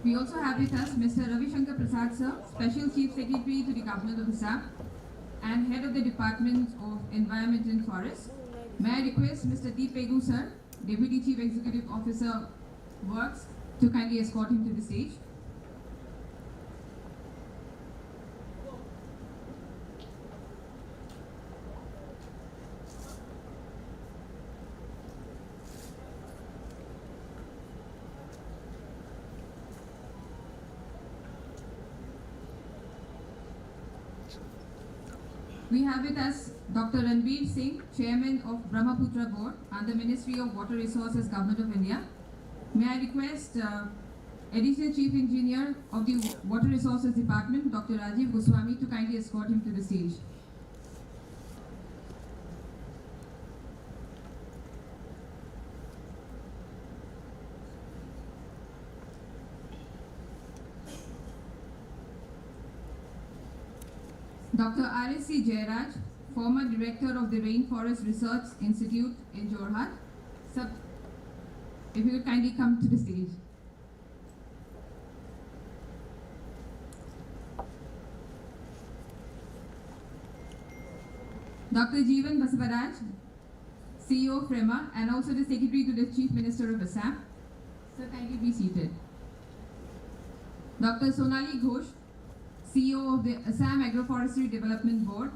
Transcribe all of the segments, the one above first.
We also have with us Mr. Ravi Shankar Prasad sir, Special Chief Secretary to the Government of Assam and Head of the Department of Environment and Forest. May I request Mr. D. Pegu sir, Deputy Chief Executive Officer Works, to kindly escort him to the stage. We have with us Dr. Ranveer Singh, Chairman of Brahmaputra Board and the Ministry of Water Resources, Government of India. May I request Additional Chief Engineer of the Water Resources Department, Dr. Rajiv Goswami, to kindly escort him to the stage. Dr. R.S.C. Jairaj, former Director of the Rainforest Research Institute in Jorhat. Sir, if you would kindly come to the stage. Dr. Jeevan Basavaraj, CEO of FREMA and also the Secretary to the Chief Minister of Assam. Sir, kindly be seated. Dr. Sonali Ghosh, CEO of the Assam Agroforestry Development Board.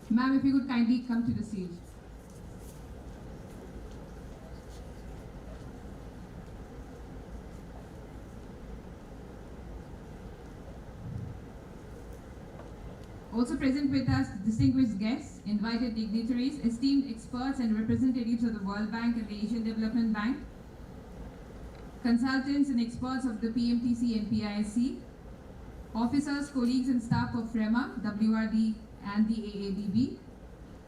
Ma'am, if you could kindly come to the stage. Also present with us, distinguished guests, invited dignitaries, esteemed experts and representatives of the World Bank and the Asian Development Bank, consultants and experts of the PMTC and PISC, officers, colleagues and staff of FREMA, WRD and the AADB.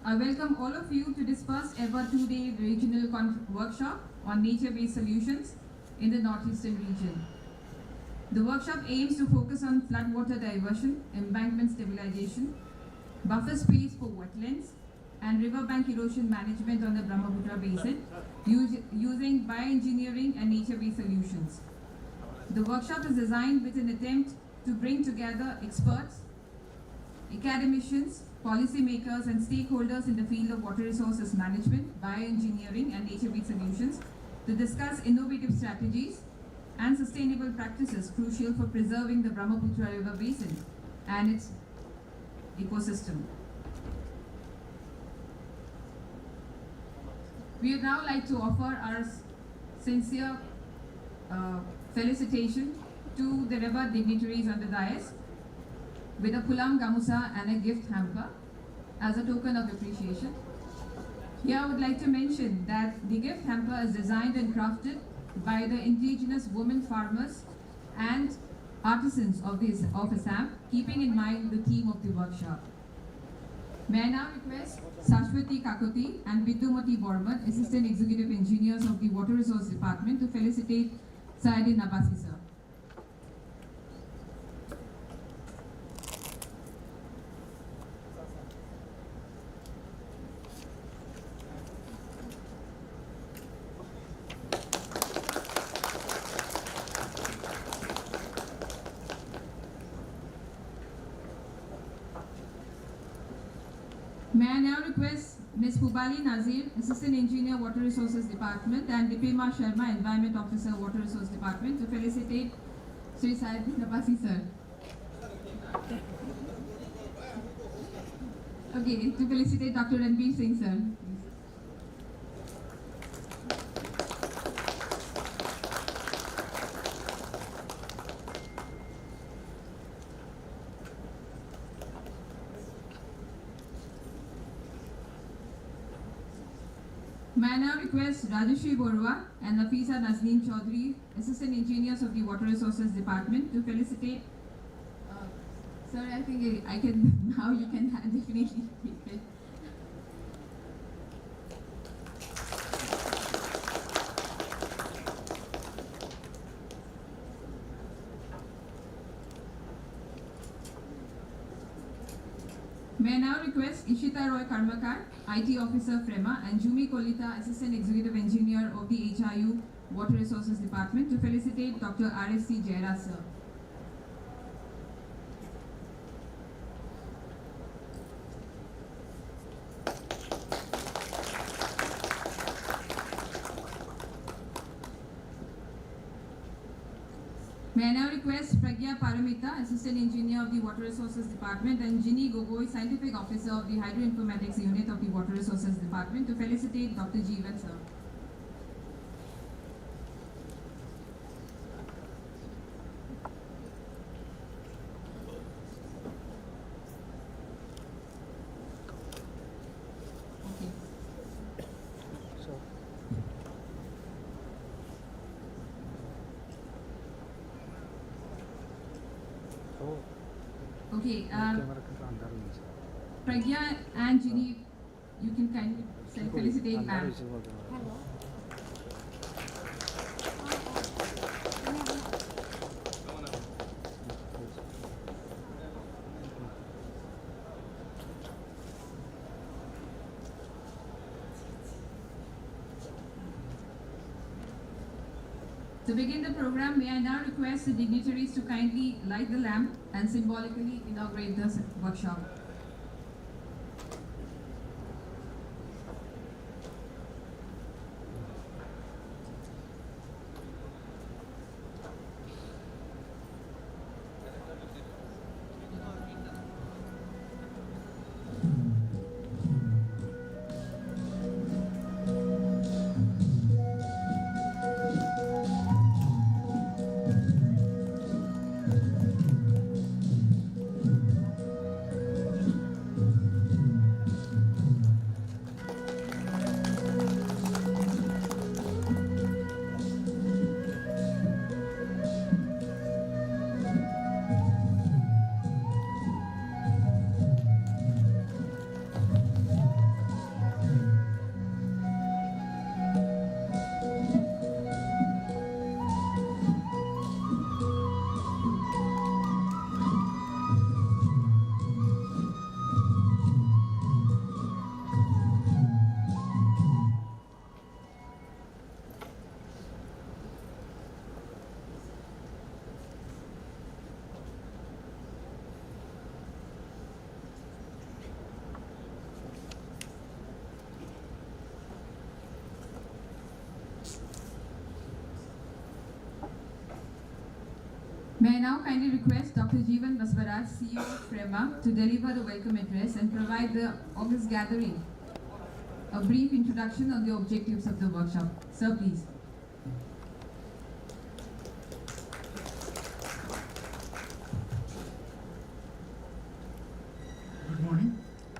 I welcome all of you to this first ever two-day regional workshop on nature-based solutions in the northeastern region. The workshop aims to focus on floodwater diversion, embankment stabilization, buffer space for wetlands, and riverbank erosion management on the Brahmaputra basin using bioengineering and nature-based solutions. The workshop is designed with an attempt to bring together experts, academicians, policymakers and stakeholders in the field of water resources management, bioengineering and nature-based solutions to discuss innovative strategies and sustainable practices crucial for preserving the Brahmaputra River basin and its ecosystem. We would now like to offer our sincere felicitation to the river dignitaries on the dais with a pulam gamusa and a gift hamper as a token of appreciation. Here I would like to mention that the gift hamper is designed and crafted by the indigenous women farmers and artisans of Assam, keeping in mind the theme of the workshop. May I now request Sashwati Kakoti and Vidumati Borman, Assistant Executive Engineers of the Water Resource Department, to felicitate Saidi Nabasi sir. May I now request Ms. Pubali Nazir, Assistant Engineer, Water Resources Department, and Dipema Sharma, Environment Officer, Water Resource Department, to felicitate Sri Said Nabasi sir. Okay, to felicitate Dr. Ranveer Singh sir. May I now request Rajashri Borua and Nafisa Nazneen Chaudhary, Assistant Engineers of the Water Resources Department, to felicitate. Sir, I think I can, now you can definitely take it. May I now request Ishita Roy Karmakar, IT Officer FREMA, and Jumi Kolita, Assistant Executive Engineer of the HIU Water Resources Department, to felicitate Dr. R.S.C. Jairaj, sir. May I now request Pragya Paramita, Assistant Engineer of the Water Resources Department, and Ginny Gogoi, Scientific Officer of the Hydroinformatics Unit of the Water Resources Department, to felicitate Dr. Jeevan, sir. Okay, Pragya and Ginny, you can kindly felicitate ma'am. To begin the program, may I now request the dignitaries to kindly light the lamp and symbolically inaugurate the workshop. May I now kindly request Dr. Jeevan Baswaraj, CEO of FREMA, to deliver the welcome address and provide the August gathering a brief introduction on the objectives of the workshop. Sir, please. Good morning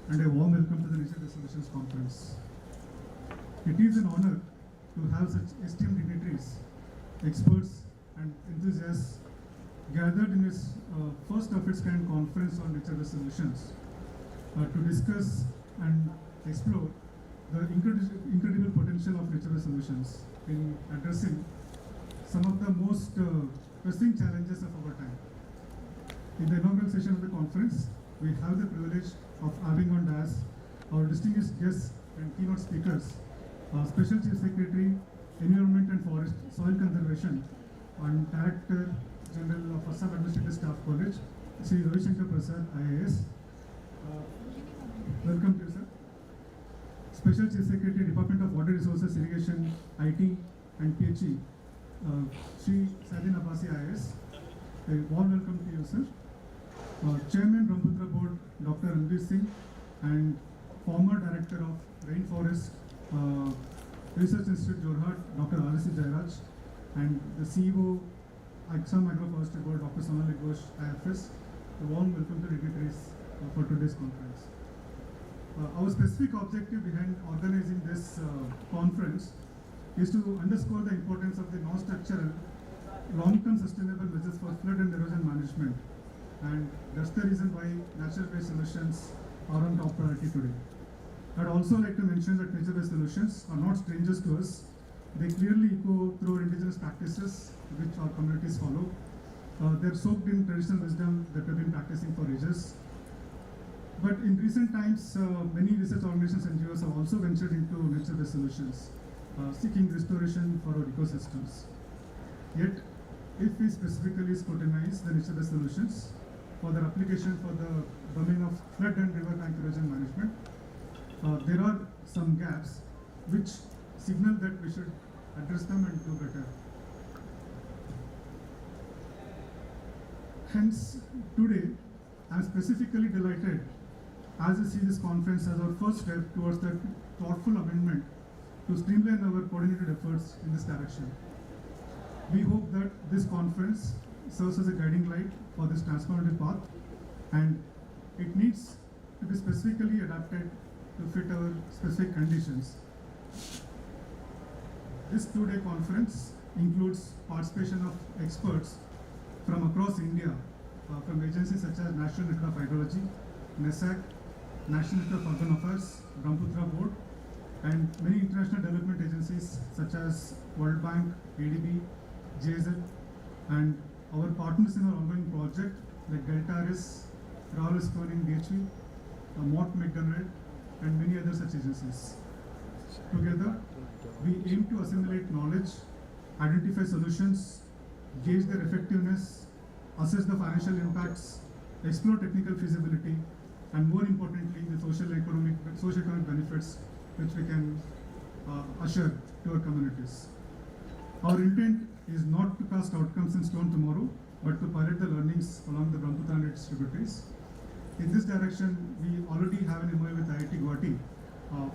and a warm welcome to the Nature Resolutions Conference. It is an honor to have such esteemed dignitaries, experts and enthusiasts gathered in this first of its kind conference on nature resolutions to discuss and explore the incredible potential of nature resolutions in addressing some of the most pressing challenges of our time. In the inaugural session of the conference, we have the privilege of having on dais our distinguished guests and keynote speakers, Special Chief Secretary, Environment and Forest, Soil Conservation, and Director General of Assam Administrative Staff College, Sri Ravi Shankar Prasad, IAS. Welcome to you, sir. Special Chief Secretary, Department of Water Resources, Irrigation, IT and PHE, Sri Sadin Abbasi, IAS. A warm welcome to you, sir. Chairman, Brahmaputra Board, Dr. Ranveer Singh, and former Director of Rainforest Research Institute, Jorhat, Dr. R.S.C. Jairaj, and the CEO, Assam Agroforestry Board, Dr. Sonali Ghosh, IFS. A warm welcome to dignitaries for today's conference. Our specific objective behind organizing this conference is to underscore the importance of the non-structural, long-term sustainable measures for flood and erosion management. And that's the reason why nature-based solutions are on top priority today. I'd also like to mention that nature-based solutions are not strangers to us. They clearly echo through our indigenous practices, which our communities follow. They're soaked in traditional wisdom that we've been practicing for ages. But in recent times, many research organizations and NGOs have also ventured into nature-based solutions. seeking restoration for our ecosystems. Yet, if we specifically scrutinize the nature-based solutions for their application for the domain of flood and riverbank erosion management, there are some gaps which signal that we should address them and do better. Hence, today, I am specifically delighted as I see this conference as our first step towards the thoughtful amendment to streamline our coordinated efforts in this direction. We hope that this conference serves as a guiding light for this transformative path, and it needs to be specifically adapted to fit our specific conditions. This two-day conference includes participation of experts from across India, from agencies such as National Institute of Hydrology, NESAC, National Institute of Urban Affairs, Brahmaputra Board, and many international development agencies such as World Bank, ADB, JZ, and our partners in our ongoing project like Deltaris, Raul Scoring DHV, Mott McDonald, and many other such agencies. Together, we aim to assimilate knowledge, identify solutions, gauge their effectiveness, assess the financial impacts, explore technical feasibility, and more importantly, the socio-economic benefits which we can assure to our communities. Our intent is not to cast outcomes in stone tomorrow, but to pilot the learnings along the Brahmaputra and its tributaries. In this direction, we already have an MOU with IIT Guwahati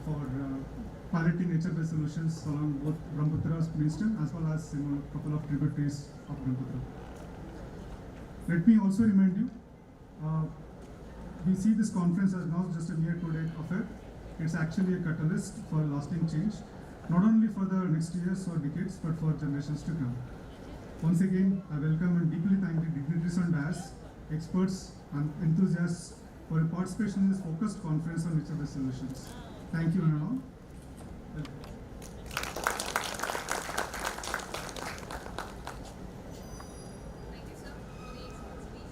for piloting nature-based solutions along both Brahmaputra's mainstem as well as a couple of tributaries of Brahmaputra. Let me also remind you, we see this conference as not just a mere two-day affair. It's actually a catalyst for lasting change, not only for the next years or decades, but for generations to come. Once again, I welcome and deeply thank the dignitaries on dais, experts and enthusiasts for your participation in this focused conference on nature-based solutions. Thank you, and all. Thank you, sir, for the excellent speech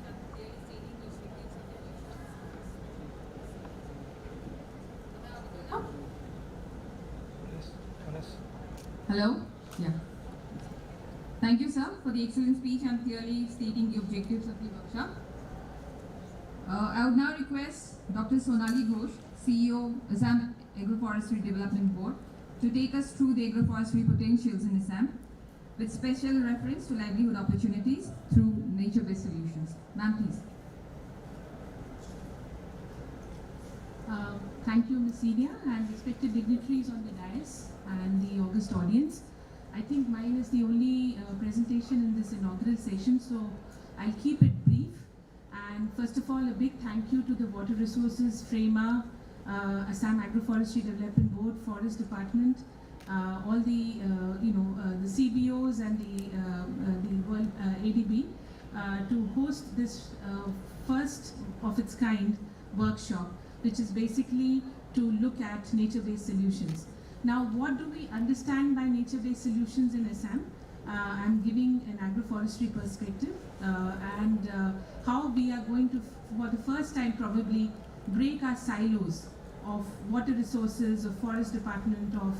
and clearly stating the objectives of the Hello? Yeah. Thank you, sir, for the excellent speech and clearly stating the objectives of the workshop. I would now request Dr. Sonali Ghosh, CEO, Assam Agroforestry Development Board, to take us through the agroforestry potentials in Assam, with special reference to livelihood opportunities through nature-based solutions. Ma'am, please. Thank you, Ms. Celia, and respected dignitaries on the dais and the august audience. I think mine is the only presentation in this inaugural session, so I'll keep it brief. And first of all, a big thank you to the Water Resources, FREMA, Assam Agroforestry Development Board, Forest Department, all the the CBOs and the World ADB to host this first of its kind workshop, which is basically to look at nature-based solutions. Now, what do we understand by nature-based solutions in Assam? I'm giving an agroforestry perspective and how we are going to, for the first time probably, break our silos of water resources, of forest department, of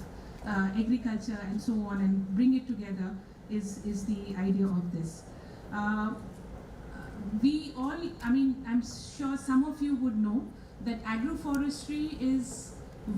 agriculture and so on, and bring it together is the idea of this. We all, I'm sure some of you would know that agroforestry is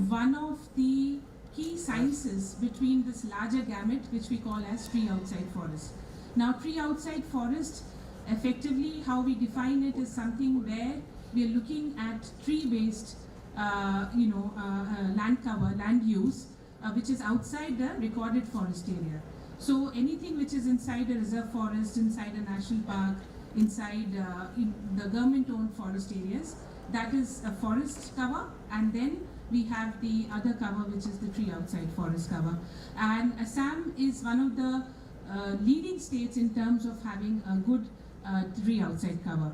one of the key sciences between this larger gamut which we call as tree outside forest. Now, tree outside forest, effectively how we define it is something where we are looking at tree-based land cover, land use, which is outside the recorded forest area. So anything which is inside a reserve forest, inside a national park, inside in the government-owned forest areas, that is a forest cover, and then we have the other cover, which is the tree outside forest cover. And Assam is one of the leading states in terms of having a good tree outside cover,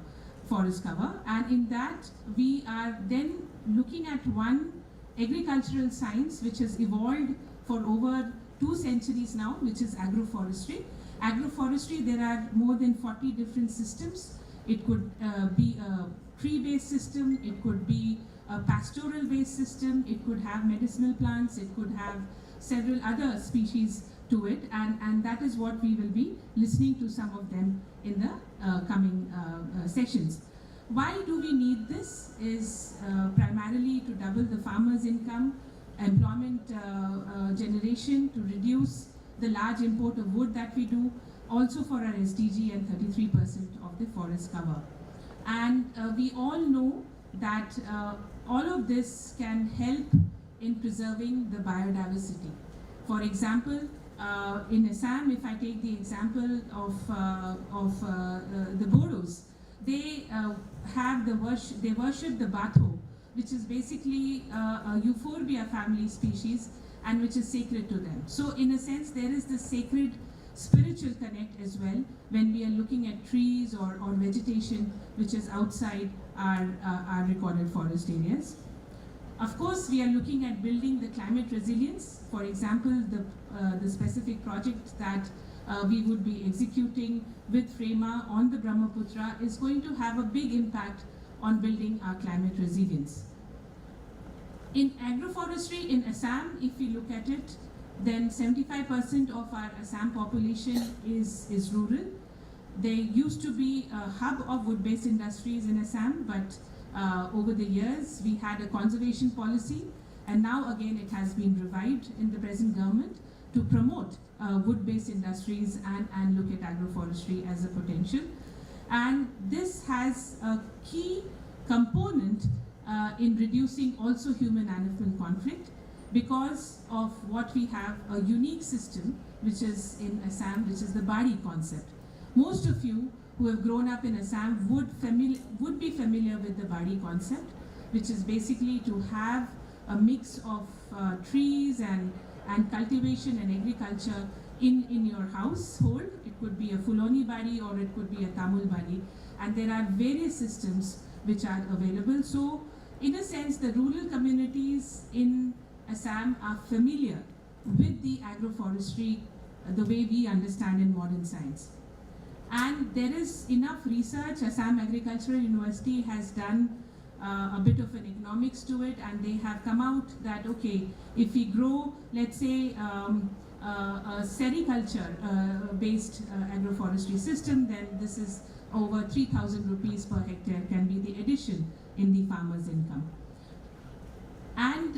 forest cover. And in that, we are then looking at one agricultural science which has evolved for over 2 centuries now, which is agroforestry. Agroforestry, there are more than 40 different systems. It could be a tree-based system, it could be a pastoral-based system, it could have medicinal plants, it could have several other species to it, and that is what we will be listening to some of them in the coming sessions. Why do we need this is primarily to double the farmers' income, employment generation, to reduce the large import of wood that we do, also for our SDG and 33% of the forest cover. And we all know that all of this can help in preserving the biodiversity. For example, in Assam, if I take the example of the Bodos, they they worship the Batho, which is basically a euphorbia family species and which is sacred to them. So in a sense, there is this sacred spiritual connect as well when we are looking at trees or vegetation which is outside our recorded forest areas. Of course, we are looking at building the climate resilience. For example, the specific project that we would be executing with FREMA on the Brahmaputra is going to have a big impact on building our climate resilience. In agroforestry in Assam, if we look at it, then 75% of our Assam population is rural. There used to be a hub of wood-based industries in Assam, but over the years we had a conservation policy, and now again it has been revived in the present government to promote wood-based industries and look at agroforestry as a potential. And this has a key component in reducing also human-animal conflict, because of what we have a unique system which is in Assam, which is the Bari concept. Most of you who have grown up in Assam would be familiar with the Bari concept, which is basically to have a mix of trees and cultivation and agriculture in your household. It could be a Fulani Bari or it could be a Tamil Bari, and there are various systems which are available. So in a sense, the rural communities in Assam are familiar with the agroforestry the way we understand in modern science. And there is enough research. Assam Agricultural University has done a bit of an economics to it, and they have come out that, okay, if we grow, let's say, a sericulture based agroforestry system, then this is over 3,000 rupees per hectare can be the addition in the farmer's income. And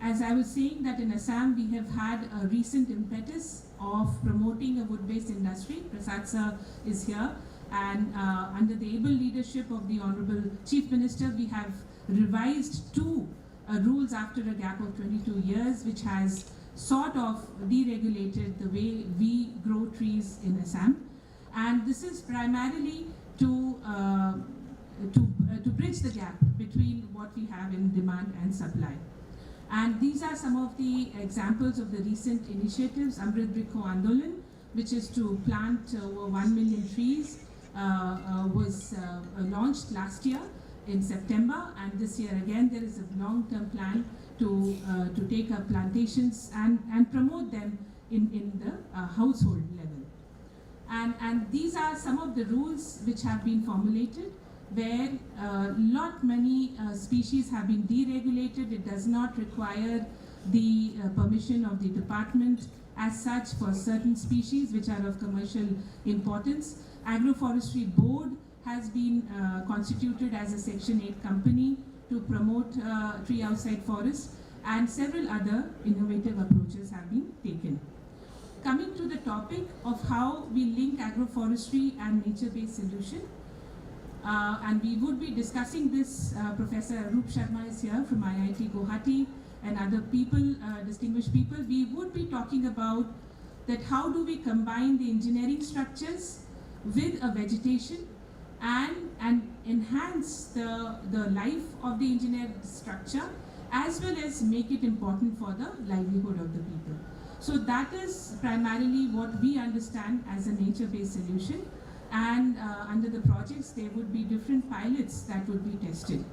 as I was saying, that in Assam we have had a recent impetus of promoting a wood-based industry. Prasad sir is here, and under the able leadership of the Honorable Chief Minister, we have revised two rules after a gap of 22 years, which has sort of deregulated the way we grow trees in Assam. And this is primarily to bridge the gap between what we have in demand and supply. And these are some of the examples of the recent initiatives. Amrit Brikho Andolan, which is to plant over 1 million trees, was launched last year in September, and this year again there is a long-term plan to take up plantations and promote them in the household level. And these are some of the rules which have been formulated, where many species have been deregulated. It does not require the permission of the department as such for certain species which are of commercial importance. Agroforestry Board has been constituted as a Section 8 company to promote tree outside forest, and several other innovative approaches have been taken. Coming to the topic of how we link agroforestry and nature-based solution, and we would be discussing this. Professor Arup Sharma is here from IIT Guwahati and other people, distinguished people. We would be talking about that how do we combine the engineering structures with a vegetation and enhance the life of the engineered structure, as well as make it important for the livelihood of the people. So that is primarily what we understand as a nature-based solution. And under the projects, there would be different pilots that would be tested.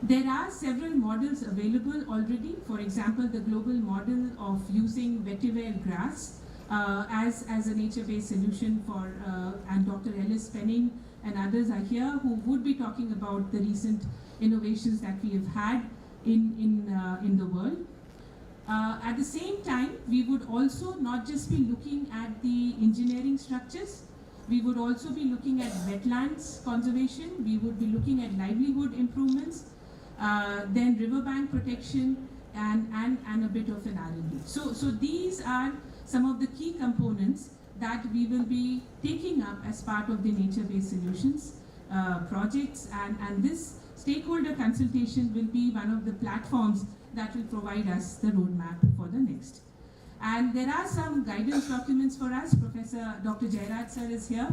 There are several models available already. For example, the global model of using vetiver grass as a nature-based solution for, and Dr. Ellis Penning and others are here who would be talking about the recent innovations that we have had in the world. At the same time, we would also not just be looking at the engineering structures, we would also be looking at wetlands conservation, we would be looking at livelihood improvements, then riverbank protection, and a bit of an R&D. So these are some of the key components that we will be taking up as part of the nature-based solutions projects, and this stakeholder consultation will be one of the platforms that will provide us the roadmap for the next. And there are some guidance documents for us. Professor Dr. Jairaj sir is here,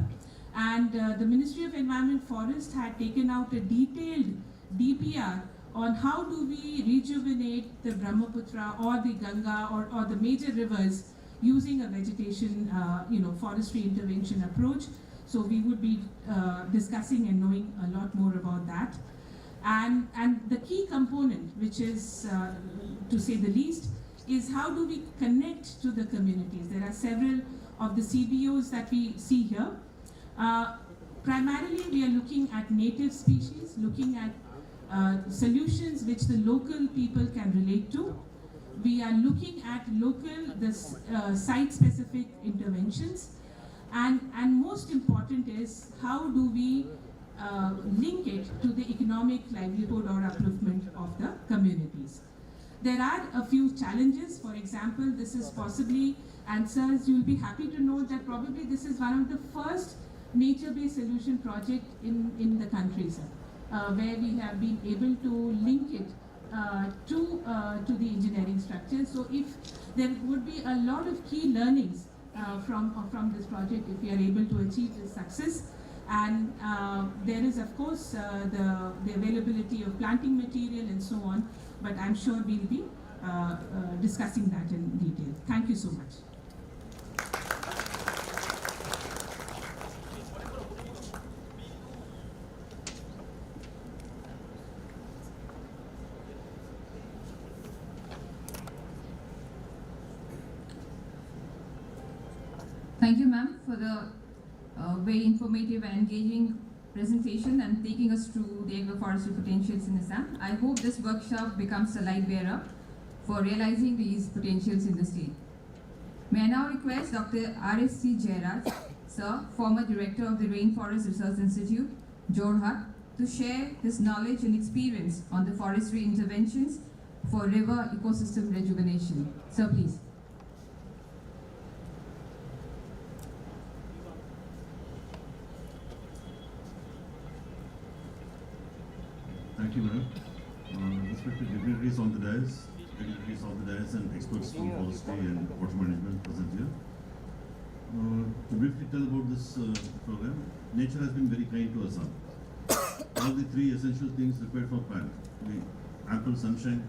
and the Ministry of Environment Forest had taken out a detailed DPR on how do we rejuvenate the Brahmaputra or the Ganga or the major rivers using a vegetation, forestry intervention approach. So we would be discussing and knowing a lot more about that. And the key component, which is, to say the least, is how do we connect to the communities. There are several of the CBOs that we see here. Primarily, we are looking at native species, looking at solutions which the local people can relate to. We are looking at site-specific interventions. And most important is how do we link it to the economic livelihood or upliftment of the communities. There are a few challenges. For example, this is possibly, and sirs, you'll be happy to know that probably this is one of the first nature-based solution project in the country, sir, where we have been able to link it to the engineering structure. So if there would be a lot of key learnings from this project if we are able to achieve this success. And there is, of course, the availability of planting material and so on, but I'm sure we'll be discussing that in detail. Thank you so much. Thank you, ma'am, for the very informative and engaging presentation and taking us through the agroforestry potentials in Assam. I hope this workshop becomes a light bearer for realizing these potentials in the state. May I now request Dr. R.S.C. Jairaj, sir, former director of the Rainforest Research Institute, Jorhat, to share his knowledge and experience on the forestry interventions for river ecosystem rejuvenation. Sir, please. Thank you, madam. Respected dignitaries on the dais, and experts from forestry and water management present here. To briefly tell about this program, nature has been very kind to Assam. All the three essential things required for plant: ample sunshine,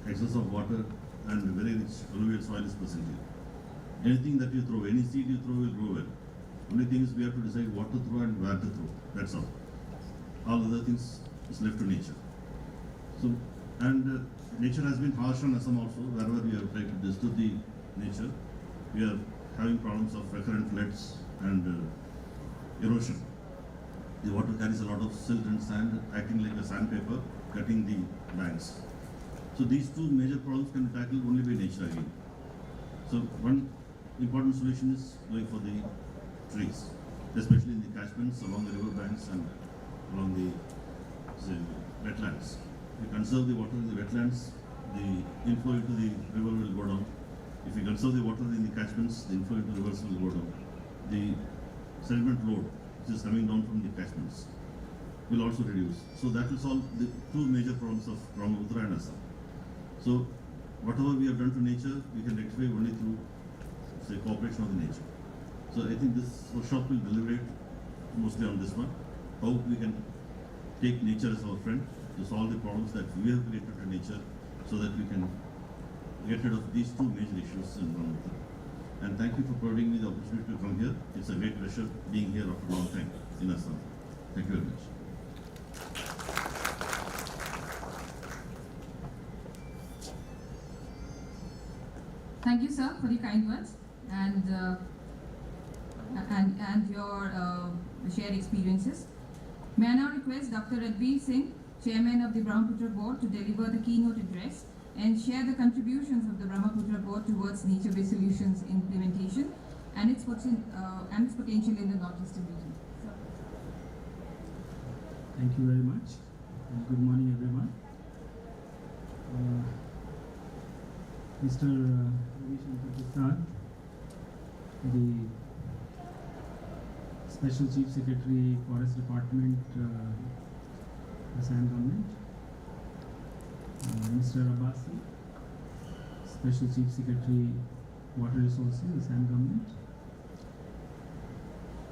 excess of water, and very rich alluvial soil is present here. Anything that you throw, any seed you throw will grow well. Only thing is we have to decide what to throw and where to throw. That's all. All other things is left to nature. So, and nature has been harsh on Assam also. Wherever we have tried to disturb the nature, we are having problems of recurrent floods and erosion. The water carries a lot of silt and sand, acting like a sandpaper, cutting the banks. So these two major problems can be tackled only by nature again. So one important solution is going for the trees, especially in the catchments along the river banks and along the wetlands. If we conserve the water in the wetlands, the inflow into the river will go down. If we conserve the water in the catchments, the inflow into the rivers will go down. The sediment load, which is coming down from the catchments, will also reduce. So that will solve the two major problems of Brahmaputra and Assam. So whatever we have done to nature, we can rectify only through, say, cooperation of the nature. So I think this workshop will deliberate mostly on this one, how we can take nature as our friend to solve the problems that we have created to nature, so that we can get rid of these two major issues in Brahmaputra. And thank you for providing me the opportunity to come here. It's a great pleasure being here after a long time in Assam. Thank you very much. Thank you, sir, for the kind words and your shared experiences. May I now request Dr. Radveer Singh, Chairman of the Brahmaputra Board, to deliver the keynote address and share the contributions of the Brahmaputra Port towards nature-based solutions implementation and its potential in the northeastern region. Thank you very much, and good morning, everyone. Mr. Reduction-Day-01, the Special Chief Secretary, Forest Department, Assam Government. Mr. Abbasi, Special Chief Secretary, Water Resources, Assam Government.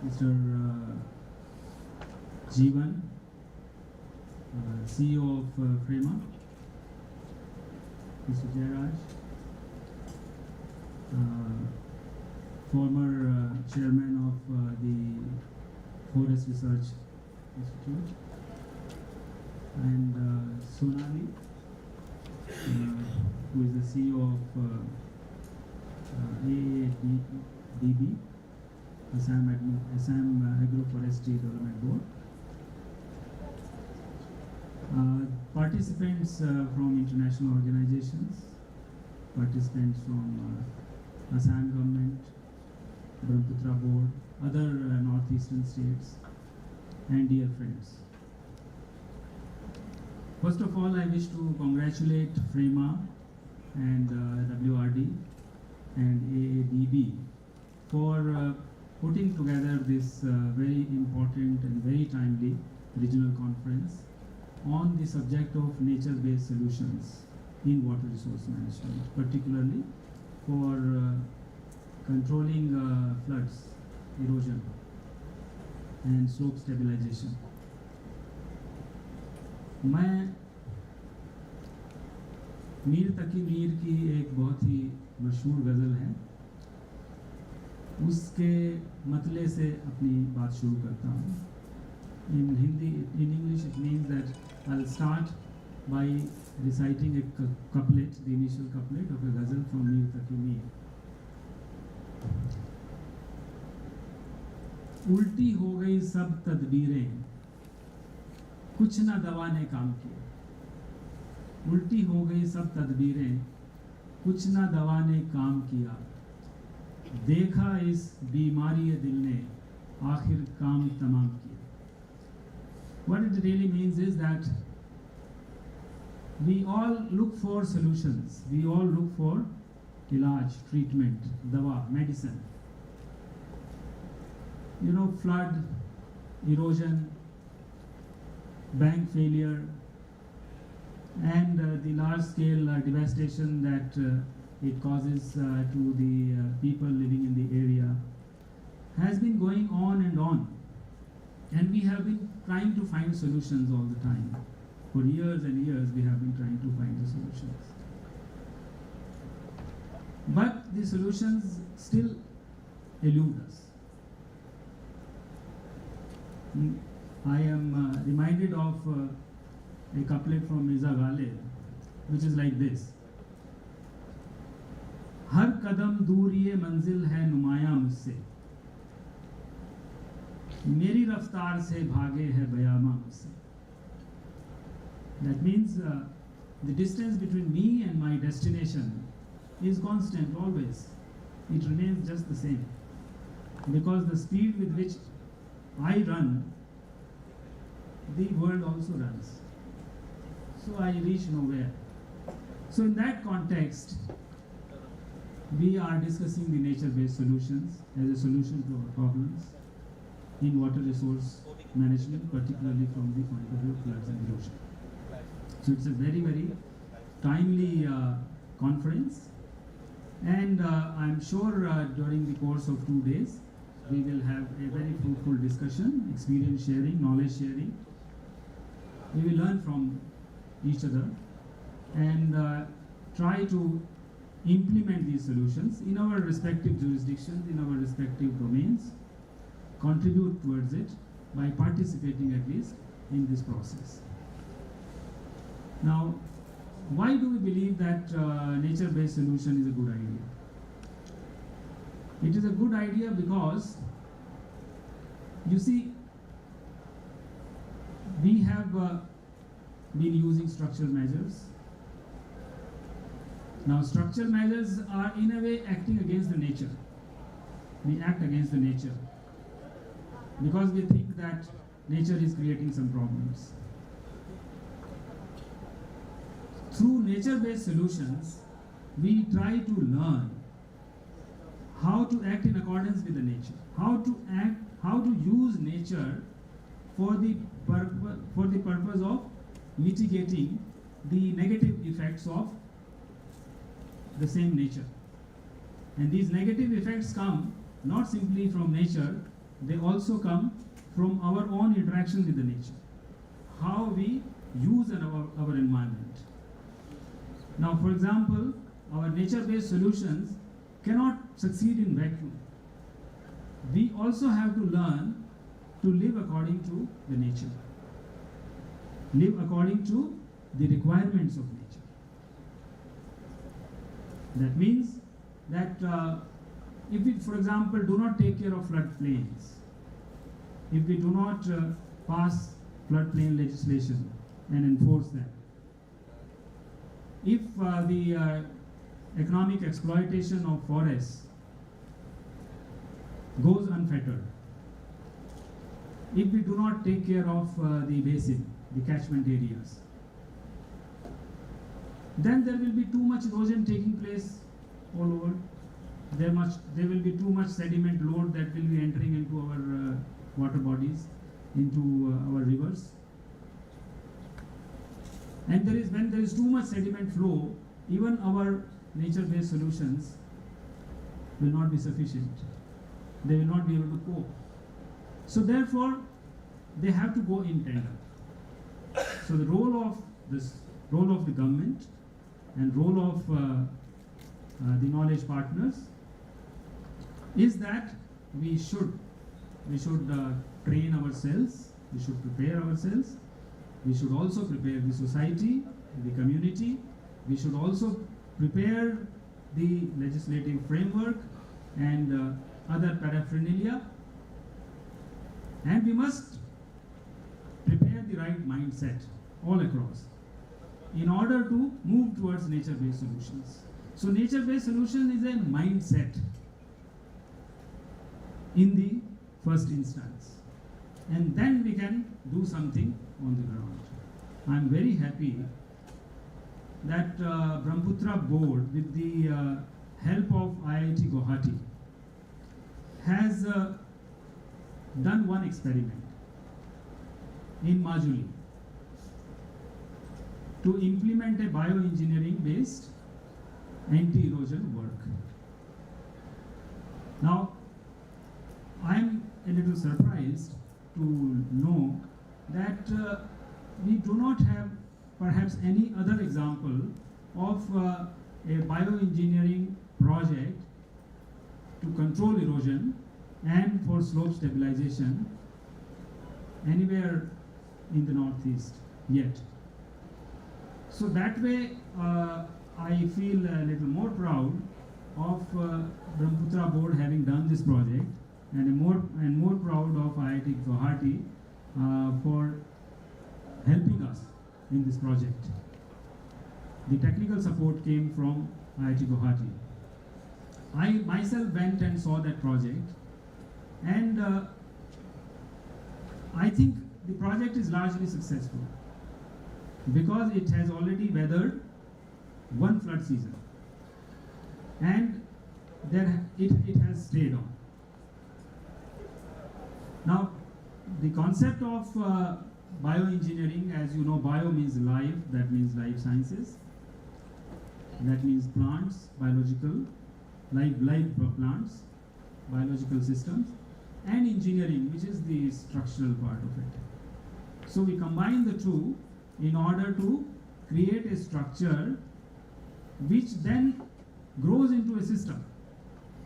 Mr. Jeevan, CEO of FREMA, Mr. Jairaj, former chairman of the Forest Research Institute, and Sonali, who is the CEO of AADB, Assam Agroforestry Development Board. Participants from international organizations, participants from Assam government, Brahmaputra board, other northeastern states, and dear friends. First of all, I wish to congratulate FREMA and WRD and AADB for putting together this very important and very timely regional conference on the subject of nature-based solutions in water resource management, particularly for controlling floods, erosion, and slope stabilization. मैं मीर तकी मीर की एक बहुत ही मशहूर गज़ल है, उसके मतले से अपनी बात शुरू करता हूँ. In Hindi, in English, it means that I'll start by reciting a couplet, the initial couplet of a ghazal from Mir Taki Mir. उल्टी हो गई सब तदबीरें, कुछ ना दवा ने काम किया. उल्टी हो गई सब तदबीरें, कुछ ना दवा ने काम किया. देखा इस बीमारी दिल ने, आखिर काम तमाम किया. What it really means is that we all look for solutions. We all look for ilaj, treatment, dawa, medicine. You know, flood, erosion, bank failure, and the large-scale devastation that it causes to the people living in the area has been going on and on. And we have been trying to find solutions all the time. For years and years, we have been trying to find the solutions. But the solutions still elude us. I am reminded of a couplet from Mirza Ghalib, which is like this. हर कदम दूरिये मंजिल है नुमायां मुझसे, मेरी रफ्तार से भागे है बयामा मुझसे. That means the distance between me and my destination is constant always. It remains just the same. Because the speed with which I run, the world also runs. So I reach nowhere. So in that context, we are discussing the nature-based solutions as a solution to our problems in water resource management, particularly from the point of view of floods and erosion. So it's a very, very timely conference, and I'm sure during the course of 2 days, we will have a very fruitful discussion, experience sharing, knowledge sharing. We will learn from each other and try to implement these solutions in our respective jurisdictions, in our respective domains, contribute towards it by participating at least in this process. Now, why do we believe that nature-based solution is a good idea? It is a good idea because, you see, we have been using structural measures Now, structural measures are in a way acting against the nature. We act against the nature because we think that nature is creating some problems. Through nature-based solutions, we try to learn how to act in accordance with the nature, how to use nature for the purpose of mitigating the negative effects of the same nature. And these negative effects come not simply from nature, they also come from our own interaction with the nature, how we use our environment. Now, for example, our nature-based solutions cannot succeed in vacuum. We also have to learn to live according to the nature, live according to the requirements of nature. That means that if we, for example, do not take care of floodplains, if we do not pass floodplain legislation and enforce that, if the economic exploitation of forests goes unfettered, if we do not take care of the basin, the catchment areas, then there will be too much erosion taking place all over. There will be too much sediment load that will be entering into our water bodies, into our rivers. And when there is too much sediment flow, even our nature-based solutions will not be sufficient. They will not be able to cope. So therefore, they have to go in tandem. So the role of the government and role of the knowledge partners is that we should train ourselves, we should prepare ourselves, we should also prepare the society, the community, we should also prepare the legislative framework and other paraphernalia, and we must prepare the right mindset all across in order to move towards nature-based solutions. So nature-based solution is a mindset in the first instance, and then we can do something on the ground. I am very happy that Brahmaputra board, with the help of IIT Guwahati, has done one experiment in Majuli to implement a bioengineering based anti-erosion work. Now, I am a little surprised to know that we do not have perhaps any other example of a bioengineering project to control erosion and for slope stabilization anywhere in the Northeast yet. So that way, I feel a little more proud of Brahmaputra board having done this project, and more proud of IIT Guwahati for helping us in this project. The technical support came from IIT Guwahati. I myself went and saw that project, and I think the project is largely successful because it has already weathered one flood season, and then it has stayed on. Now, the concept of bioengineering, as you know, bio means life, that means life sciences, that means plants, biological, live plants, biological systems, and engineering, which is the structural part of it. So we combine the two in order to create a structure which then grows into a system.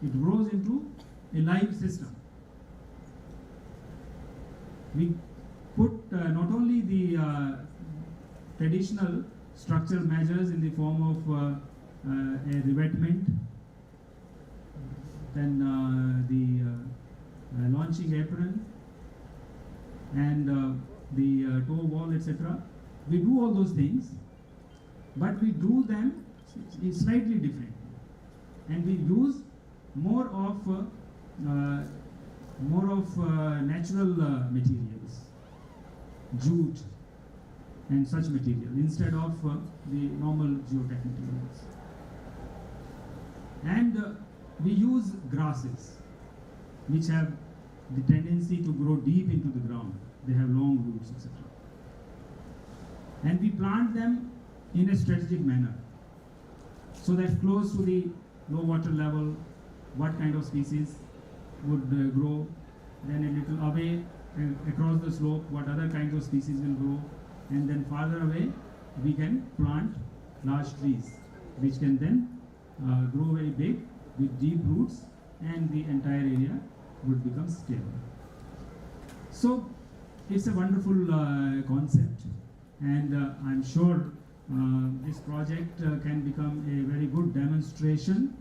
It grows into a live system. We put not only the traditional structural measures in the form of a revetment, then the launching apron and the toe wall, etc. We do all those things, but we do them is slightly different, and we use more of natural materials, jute and such material instead of the normal geotech materials. And we use grasses which have the tendency to grow deep into the ground. They have long roots, etc. And we plant them in a strategic manner, so that close to the low water level, what kind of species would grow, then a little away across the slope, what other kinds of species will grow, and then farther away we can plant large trees which can then grow very big with deep roots, and the entire area would become stable. So it's a wonderful concept, and I'm sure this project can become a very good demonstration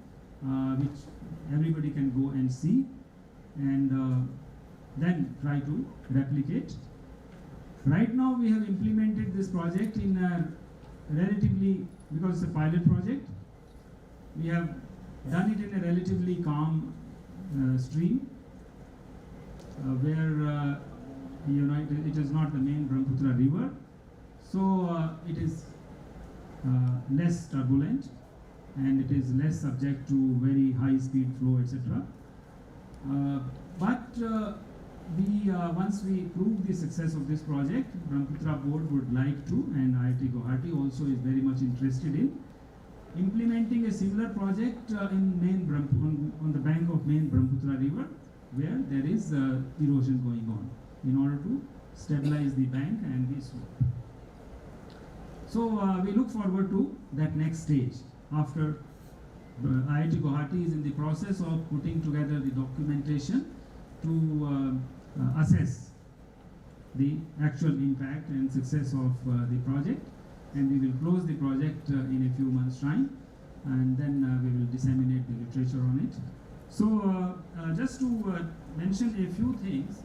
which everybody can go and see, and then try to replicate. Right now we have implemented this project in a relatively, because it's a pilot project, we have done it in a relatively calm stream where it is not the main Brahmaputra River, so it is less turbulent and it is less subject to very high speed flow, etc. But once we prove the success of this project, Brahmaputra board would like to, and IIT Guwahati also is very much interested in, implementing a similar project on the bank of main Brahmaputra River, where there is erosion going on, in order to stabilize the bank and the slope. So we look forward to that next stage. After IIT Guwahati is in the process of putting together the documentation to assess the actual impact and success of the project, and we will close the project in a few months' time, and then we will disseminate the literature on it. So just to mention a few things,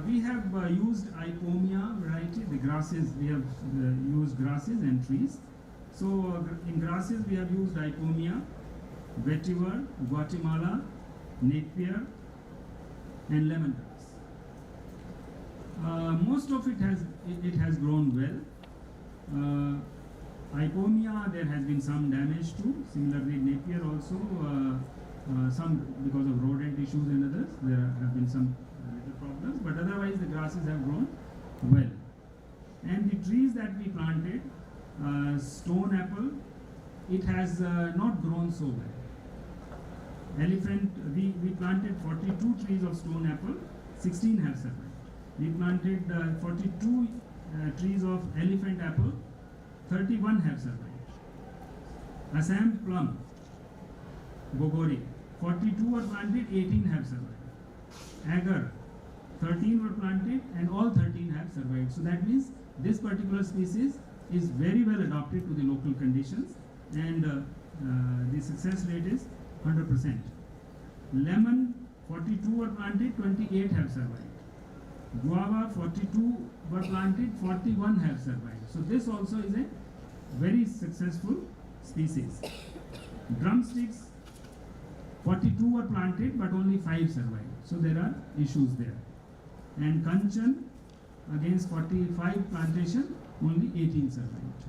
we have used Ipomia variety, the grasses, we have used grasses and trees. So in grasses we have used Ipomia, vetiver, Guatemala, Napier and lemongrass. Most of it has grown well. Ipomia there has been some damage to, similarly Napier also, some because of rodent issues and others, there have been some little problems, but otherwise the grasses have grown well. And the trees that we planted, stone apple, it has not grown so well. Elephant, we planted 42 trees of stone apple, 16 have survived. We planted 42 trees of elephant apple, 31 have survived. Assam plum, Gogori, 42 were planted, 18 have survived. Agar, 13 were planted and all 13 have survived. So that means this particular species is very well adapted to the local conditions, and the success rate is 100%. Lemon, 42 were planted, 28 have survived. Guava, 42 were planted, 41 have survived. So this also is a very successful species. Drumsticks, 42 were planted but only 5 survived. So there are issues there. And Kanchan, against 45 plantation, only 18 survived.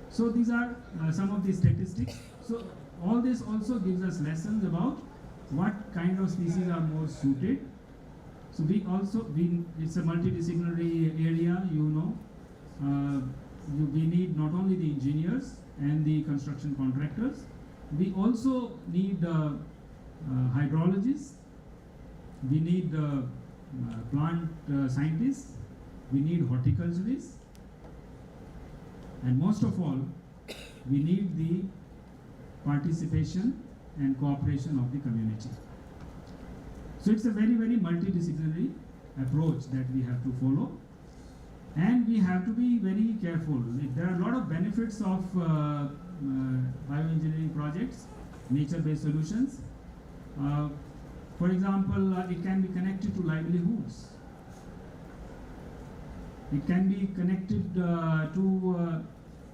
So these are some of the statistics. So all this also gives us lessons about what kind of species are more suited. So it's a multidisciplinary area, you know. We need not only the engineers and the construction contractors, we also need hydrologists, we need plant scientists, we need horticulturists, and most of all, we need the participation and cooperation of the community. So it's a very, very multidisciplinary approach that we have to follow, and we have to be very careful. There are a lot of benefits of bioengineering projects, nature-based solutions. For example, it can be connected to livelihoods. It can be connected to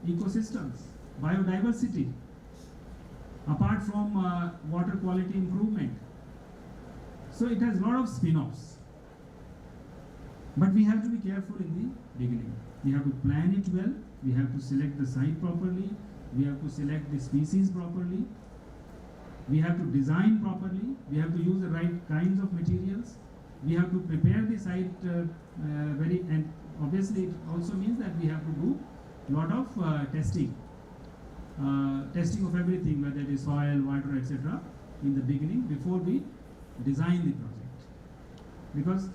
ecosystems. biodiversity, apart from water quality improvement. So it has a lot of spin-offs. But we have to be careful in the beginning. We have to plan it well, we have to select the site properly, we have to select the species properly, we have to design properly, we have to use the right kinds of materials, we have to prepare the site and obviously it also means that we have to do a lot of testing of everything, whether it is soil, water, etc. in the beginning before we design the project. Because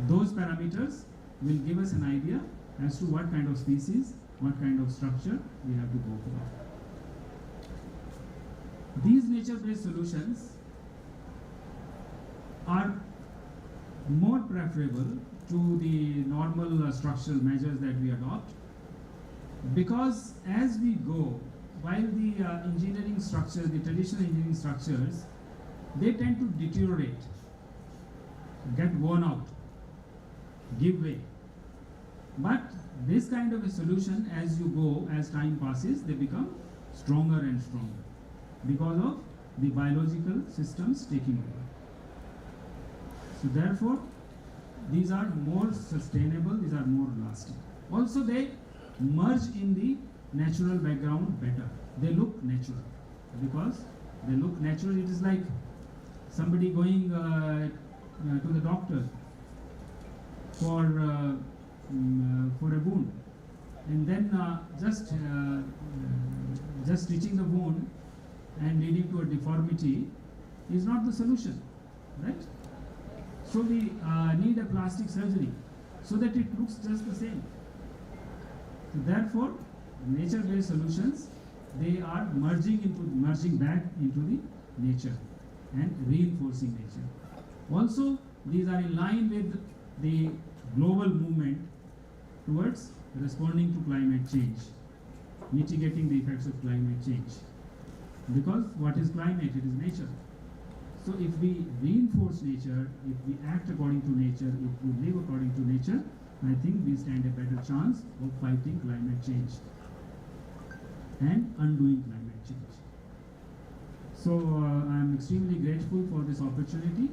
those parameters will give us an idea as to what kind of species, what kind of structure we have to go for. These nature-based solutions are more preferable to the normal structural measures that we adopt, because as we go, while the engineering structures, the traditional engineering structures, they tend to deteriorate, get worn out, give way. But this kind of a solution, as you go, as time passes, they become stronger and stronger because of the biological systems taking over. So therefore, these are more sustainable, these are more lasting. Also, they merge in the natural background better. They look natural. Because they look natural, it is like somebody going to the doctor for a wound, and then just stitching the wound and leading to a deformity is not the solution, right? So we need a plastic surgery so that it looks just the same. So therefore, nature-based solutions, they are merging back into the nature and reinforcing nature. Also, these are in line with the global movement towards responding to climate change, mitigating the effects of climate change. Because what is climate? It is nature. So if we reinforce nature, if we act according to nature, if we live according to nature, I think we stand a better chance of fighting climate change and undoing climate change. So I am extremely grateful for this opportunity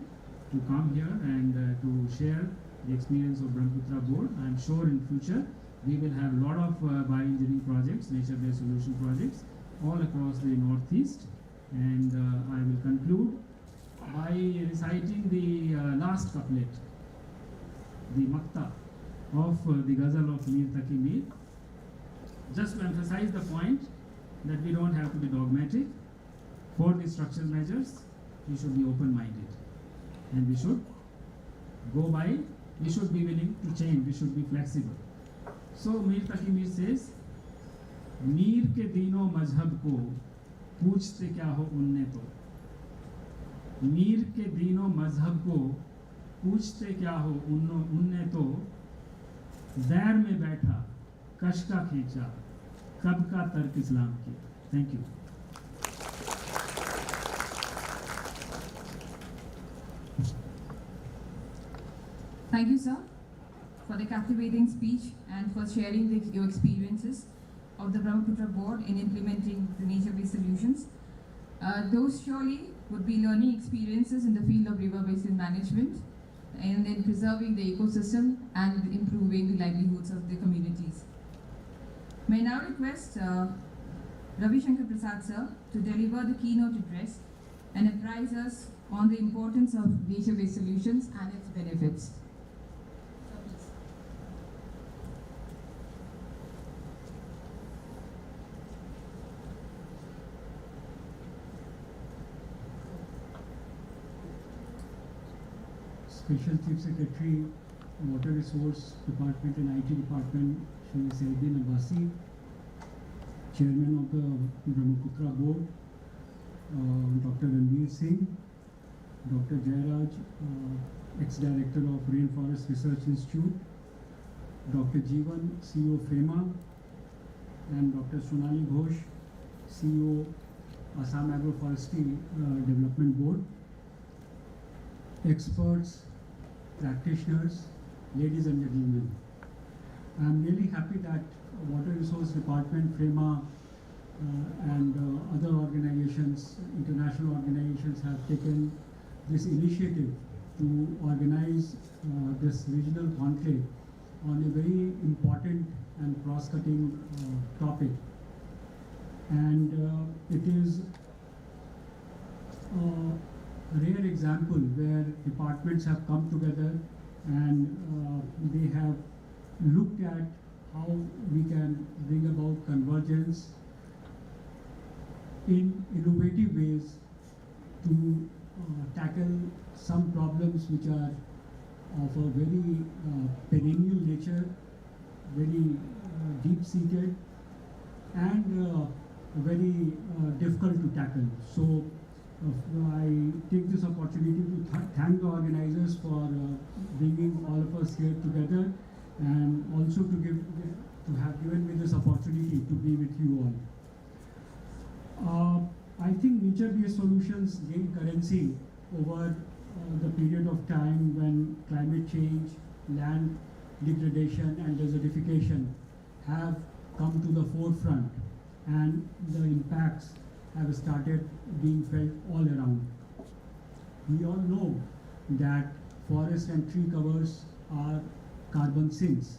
to come here and to share the experience of Brahmaputra board. I am sure in future we will have a lot of bioengineering projects, nature-based solution projects all across the northeast, and I will conclude by reciting the last couplet, the Makta of the Ghazal of Mir Taki Mir, just to emphasize the point that we don't have to be dogmatic. For the structural measures, we should be open-minded, and we should we should be willing to change, we should be flexible. So Mir Taki Mir says, Mir के दीनों मजहब को पूछते क्या हो उनने तो, मीर के दीनों मजहब को पूछते क्या हो उनने तो, दैर में बैठा कश का खींचा कब का तर्क इस्लाम किया. Thank you. Thank you, sir, for the captivating speech and for sharing your experiences of the Brahmaputra board in implementing the nature-based solutions. Those surely would be learning experiences in the field of river basin management and in preserving the ecosystem and improving the livelihoods of the communities. May I now request Ravi Shankar Prasad sir to deliver the keynote address and apprise us on the importance of nature-based solutions and its benefits. Special Chief Secretary, Water Resource Department and IT Department, Shri Saidin Abbasi, Chairman of the Brahmaputra Board, Dr. Ranveer Singh, Dr. Jairaj, ex-director of Rainforest Research Institute, Dr. Jeevan, CEO FEMA, and Dr. Sonali Ghosh, CEO Assam Agroforestry Development Board, experts, practitioners, ladies and gentlemen. I am really happy that Water Resource Department, FEMA, and other organizations, international organizations have taken this initiative to organize this regional conclave on a very important and cross-cutting topic. And it is a rare example where departments have come together and they have looked at how we can bring about convergence in innovative ways to tackle some problems which are of a very perennial nature, very deep-seated, and very difficult to tackle. So I take this opportunity to thank the organizers for bringing all of us here together, and also to have given me this opportunity to be with you all. I think nature-based solutions gain currency over the period of time when climate change, land degradation and desertification have come to the forefront, and the impacts have started being felt all around. We all know that forest and tree covers are carbon sinks,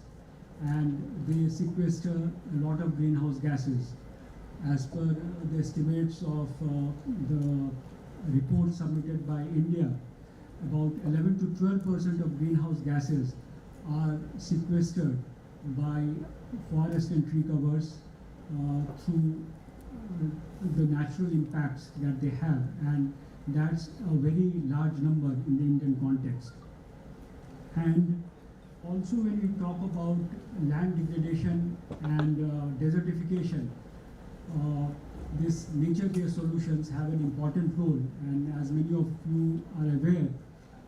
and they sequester a lot of greenhouse gases. As per the estimates of the report submitted by India, about 11 to 12% of greenhouse gases are sequestered by forest and tree covers through the natural impacts that they have, and that's a very large number in the Indian context. And also when we talk about land degradation and desertification, these nature-based solutions have an important role, and as many of you are aware,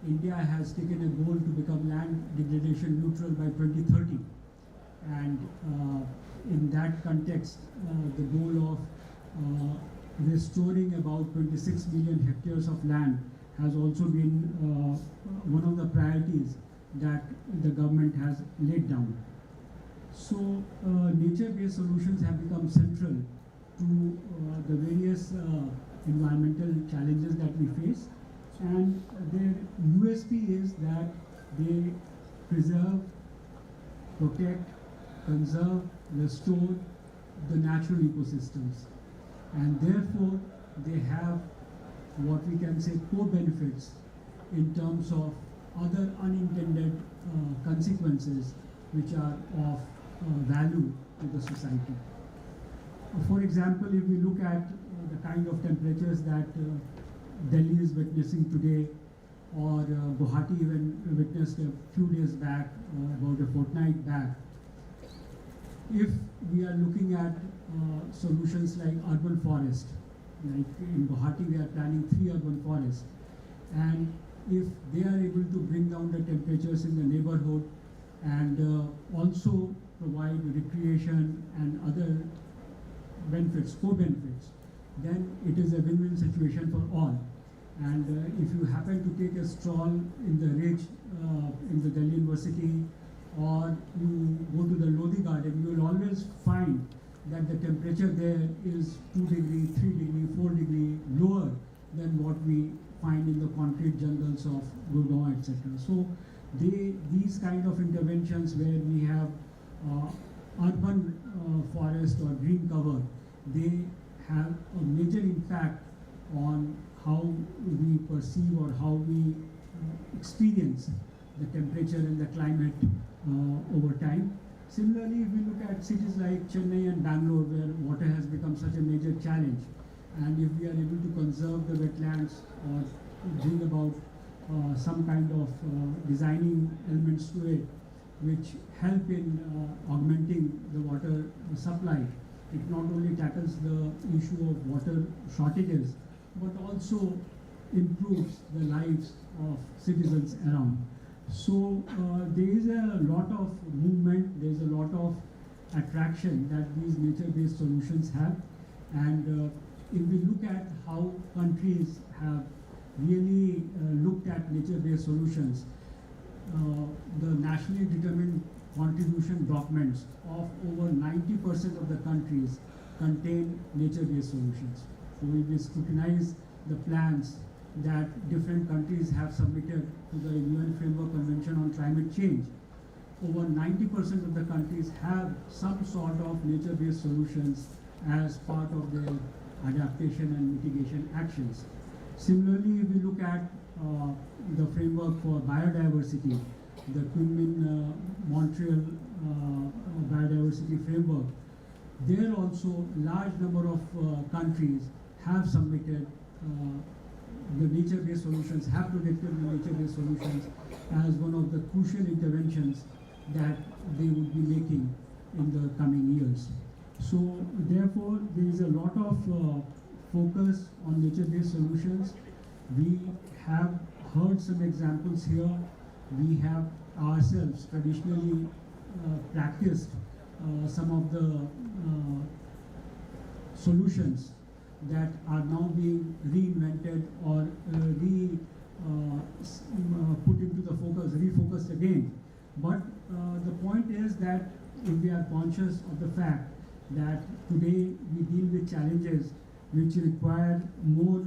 India has taken a goal to become land degradation neutral by 2030, and in that context, the goal of restoring about 26 million hectares of land has also been one of the priorities that the government has laid down. So nature-based solutions have become central to the various environmental challenges that we face, and their USP is that they preserve, protect, conserve, restore the natural ecosystems, and therefore they have what we can say co-benefits in terms of other unintended consequences which are of value to the society. For example, if we look at the kind of temperatures that Delhi is witnessing today, or Guwahati even witnessed a few days back, about a fortnight back, if we are looking at solutions like urban forest, like in Guwahati we are planning 3 urban forests, and if they are able to bring down the temperatures in the neighborhood and also provide recreation and other benefits, co-benefits, then it is a win-win situation for all. And if you happen to take a stroll in the ridge in the Delhi University, or you go to the Lodi Garden, you will always find that the temperature there is 2 degree, 3 degree, 4 degree lower than what we find in the concrete jungles of Gurgaon, etc. So these kind of interventions where we have urban forest or green cover, they have a major impact on how we perceive or how we experience the temperature and the climate over time. Similarly, if we look at cities like Chennai and Bangalore, where water has become such a major challenge, and if we are able to conserve the wetlands or bring about some kind of designing elements to it which help in augmenting the water supply, it not only tackles the issue of water shortages, but also improves the lives of citizens around. So there is a lot of movement, there is a lot of attraction that these nature-based solutions have, and if we look at how countries have really looked at nature-based solutions, the nationally determined contribution documents of over 90% of the countries contain nature-based solutions. So we will scrutinize the plans that different countries have submitted to the UN Framework Convention on Climate Change. Over 90% of the countries have some sort of nature-based solutions as part of their adaptation and mitigation actions. Similarly, if we look at the framework for biodiversity, the Kunming-Montreal biodiversity framework, there also large number of countries have submitted the nature-based solutions, have predicted the nature-based solutions as one of the crucial interventions that they would be making in the coming years. So therefore, there is a lot of focus on nature-based solutions. We have heard some examples here. We have ourselves traditionally practiced some of the solutions that are now being reinvented or put into the focus, refocused again. But the point is that if we are conscious of the fact that today we deal with challenges which require more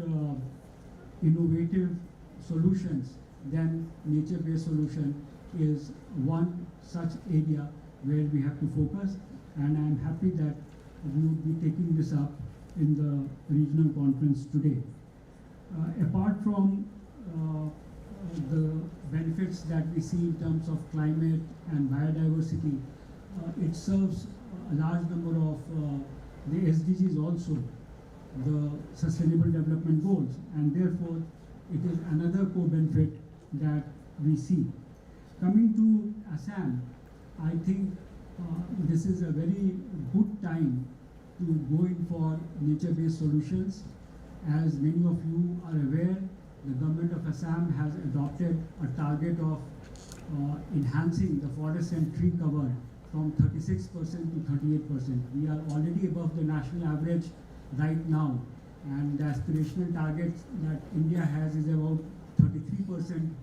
innovative solutions, then nature-based solution is one such area where we have to focus, and I am happy that we will be taking this up in the regional conference today. Apart from the benefits that we see in terms of climate and biodiversity, it serves a large number of the SDGs also, the Sustainable Development Goals, and therefore it is another co-benefit that we see. Coming to Assam, I think this is a very good time to go in for nature-based solutions. As many of you are aware, the government of Assam has adopted a target of enhancing the forest and tree cover from 36% to 38%. We are already above the national average right now, and the aspirational target that India has is about 33%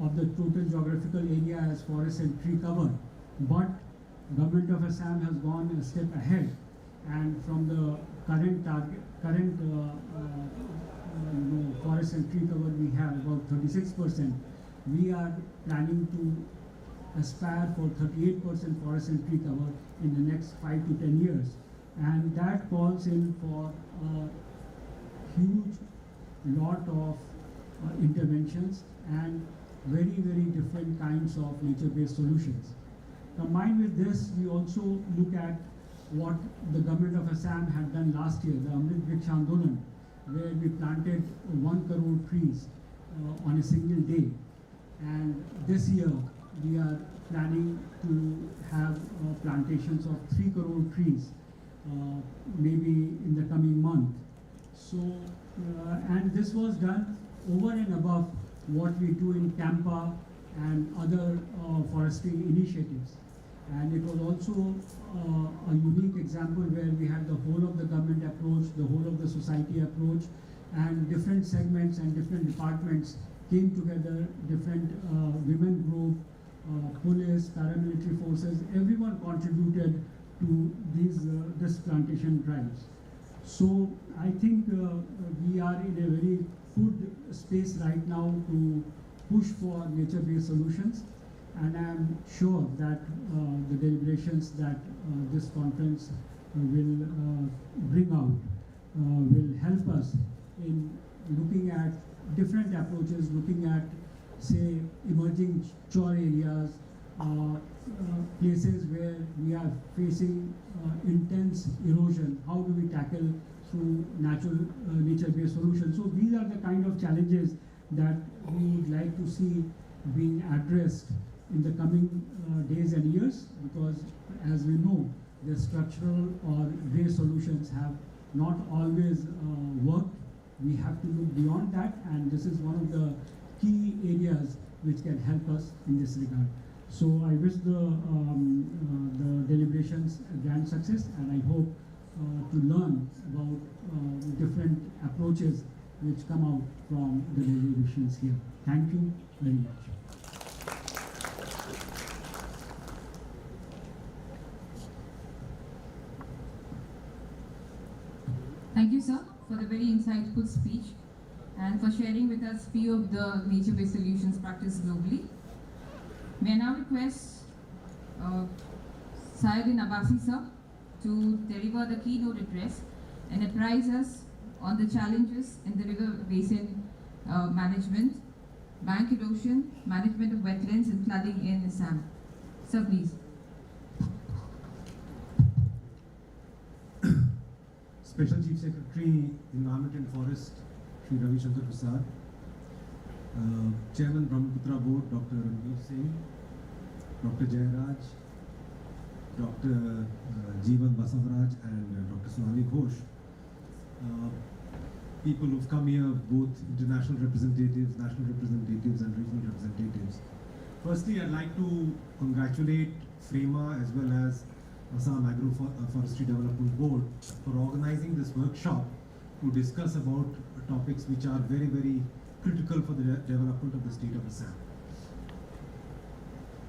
of the total geographical area as forest and tree cover. But government of Assam has gone a step ahead, and from the current target, forest and tree cover we have about 36%, we are planning to aspire for 38% forest and tree cover in the next 5 to 10 years. And that calls in for a huge lot of interventions and very, very different kinds of nature-based solutions. Combined with this, we also look at what the government of Assam had done last year, the Amrit Vriksha Andolan, where we planted 1 crore trees on a single day. And this year, we are planning to have plantations of 3 crore trees, maybe in the coming month. So, and this was done over and above what we do in Campa and other forestry initiatives. And it was also a unique example where we had the whole of the government approach, the whole of the society approach, and different segments and different departments came together, different women group, police, paramilitary forces, everyone contributed to this plantation drives. So I think we are in a very good space right now to push for nature-based solutions, and I am sure that the deliberations that this conference will bring out will help us in looking at different approaches, looking at, say, emerging chore areas, places where we are facing intense erosion. How do we tackle through nature-based solutions? So these are the kind of challenges that we would like to see being addressed in the coming days and years, because as we know, the structural or gray solutions have not always worked. We have to look beyond that, and this is one of the key areas which can help us in this regard. So I wish the deliberations a grand success, and I hope to learn about different approaches which come out from the deliberations here. Thank you very much. Thank you, sir, for the very insightful speech and for sharing with us few of the nature-based solutions practiced globally. May I now request Syedin Abbasi, sir, to deliver the keynote address and apprise us on the challenges in the river basin management, bank erosion, management of wetlands and flooding in Assam. Sir, please. Special Chief Secretary, Environment and Forest, Shri Ravi Shankar Prasad, Chairman Brahmaputra Board, Dr. Ranveer Singh, Dr. Jayaraj, Dr. Jeevan Basavaraj and Dr. Sonali Ghosh, people who've come here, both international representatives, national representatives and regional representatives. Firstly, I'd like to congratulate FREMA as well as Assam Agroforestry Development Board for organizing this workshop to discuss about topics which are very, very critical for the development of the state of Assam.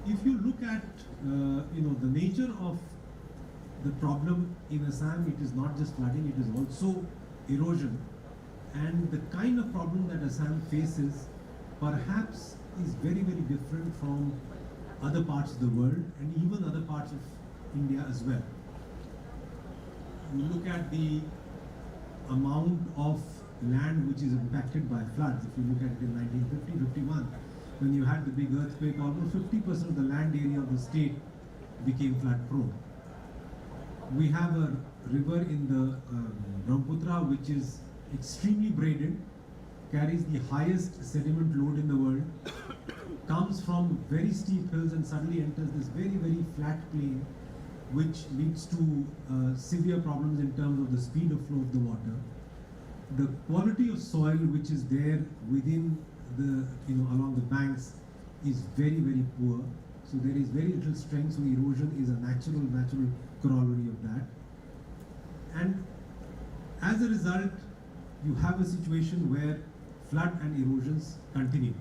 If you look at the nature of the problem in Assam, it is not just flooding, it is also erosion. And the kind of problem that Assam faces perhaps is very, very different from other parts of the world and even other parts of India as well. You look at the amount of land which is impacted by floods. If you look at it in 1950-51, when you had the big earthquake, almost 50% of the land area of the state became flood prone. We have a river in the Brahmaputra which is extremely braided, carries the highest sediment load in the world, comes from very steep hills and suddenly enters this very, very flat plain, which leads to severe problems in terms of the speed of flow of the water. The quality of soil which is there within the, along the banks is very, very poor. So there is very little strength, so erosion is a natural corollary of that. And as a result, you have a situation where flood and erosions continue.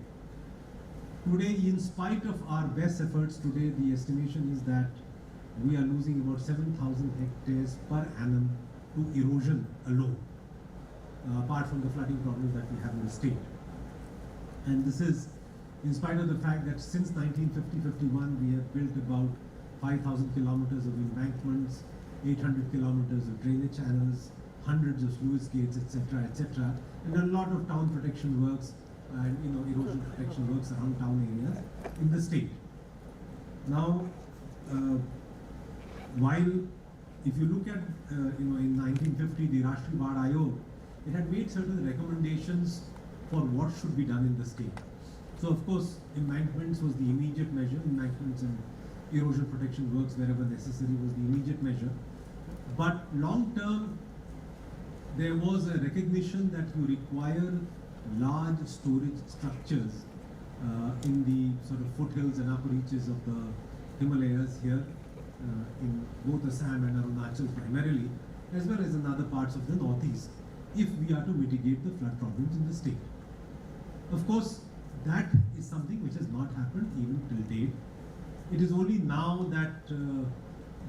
Today, in spite of our best efforts today, the estimation is that we are losing about 7,000 hectares per annum to erosion alone, apart from the flooding problems that we have in the state. And this is in spite of the fact that since 1950-51 we have built about 5,000 kilometers of embankments, 800 kilometers of drainage channels, hundreds of sluice gates, etc., etc., and a lot of town protection works and erosion protection works around town areas in the state. Now, while if you look at in 1950 the Rashtriya Baad Ayog, it had made certain recommendations for what should be done in the state. So of course, embankments was the immediate measure. Embankments and erosion protection works wherever necessary was the immediate measure. But long term, there was a recognition that you require large storage structures in the sort of foothills and upper reaches of the Himalayas here in both Assam and Arunachal primarily, as well as in other parts of the northeast, if we are to mitigate the flood problems in the state. Of course, that is something which has not happened even till date. It is only now that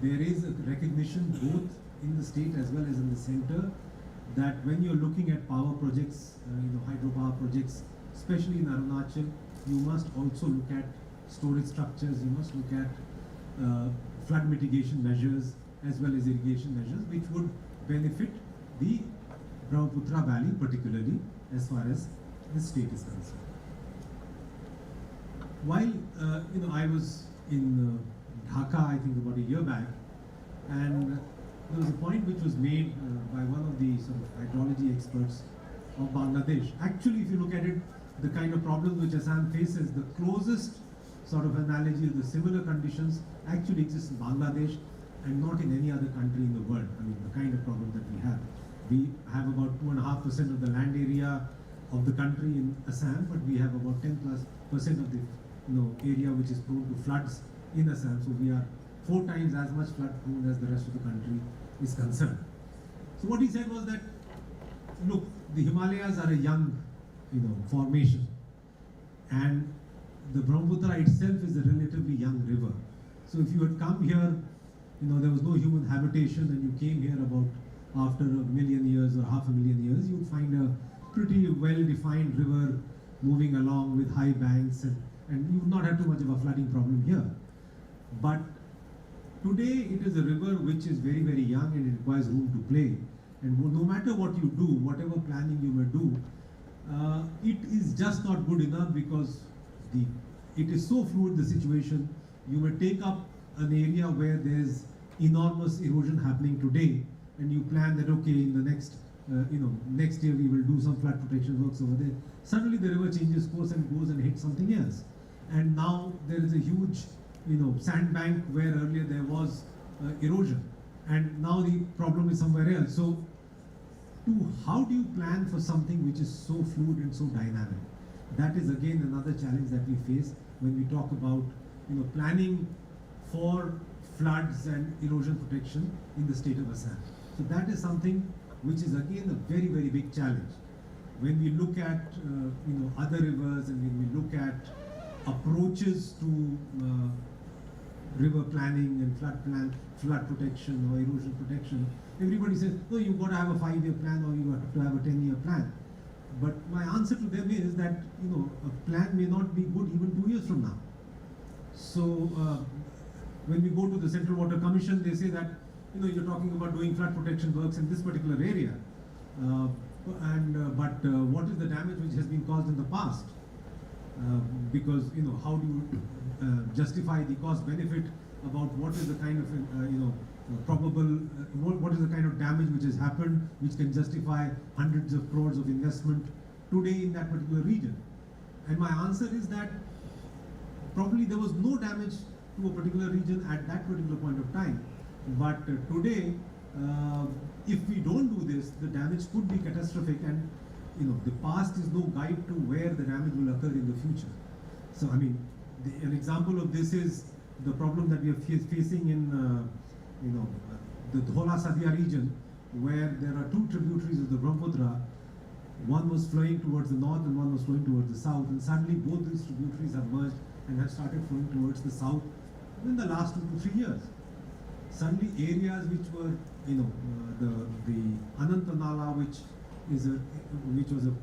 there is a recognition both in the state as well as in the center that when you're looking at power projects, hydropower projects, especially in Arunachal, you must also look at storage structures, you must look at flood mitigation measures as well as irrigation measures which would benefit the Brahmaputra Valley particularly as far as the state is concerned. While I was in Dhaka, I think about a year back, and there was a point which was made by one of the sort of hydrology experts of Bangladesh. Actually, if you look at it, the kind of problems which Assam faces, the closest sort of analogy of the similar conditions actually exists in Bangladesh and not in any other country in the world. I mean, the kind of problem that we have. We have about 2.5% of the land area of the country in Assam, but we have about 10+% of the area which is prone to floods in Assam. So we are 4 times as much flood prone as the rest of the country is concerned. So what he said was that, look, the Himalayas are a young, formation, and the Brahmaputra itself is a relatively young river. So if you had come here, there was no human habitation, and you came here about after a million years or half a million years, you'd find a pretty well-defined river moving along with high banks, and you would not have too much of a flooding problem here. But today it is a river which is very, very young and it requires room to play. And no matter what you do, whatever planning you may do, it is just not good enough because it is so fluid, the situation. You may take up an area where there is enormous erosion happening today, and you plan that, okay, in the next next year we will do some flood protection works over there. Suddenly the river changes course and goes and hits something else. And now there is a huge, sandbank where earlier there was erosion. And now the problem is somewhere else. So how do you plan for something which is so fluid and so dynamic? That is again another challenge that we face when we talk about, planning for floods and erosion protection in the state of Assam. So that is something which is again a very, very big challenge. When we look at other rivers, and when we look at approaches to river planning and flood protection or erosion protection, everybody says, no, you've got to have a 5-year plan or you have to have a 10-year plan. But my answer to them is that a plan may not be good even 2 years from now. So when we go to the Central Water Commission, they say that you're talking about doing flood protection works in this particular area, but what is the damage which has been caused in the past? Because how do you justify the cost benefit about what is the kind of probable what is the kind of damage which has happened, which can justify hundreds of crores of investment today in that particular region? And my answer is that probably there was no damage to a particular region at that particular point of time. But today, if we don't do this, the damage could be catastrophic, and the past is no guide to where the damage will occur in the future. So I mean, an example of this is the problem that we are facing in the Dhola-Sadia region, where there are 2 tributaries of the Brahmaputra. One was flowing towards the north and one was flowing towards the south, and suddenly both these tributaries have merged and have started flowing towards the south in the last 2 to 3 years. Suddenly areas which were, the Ananta Nala, which was a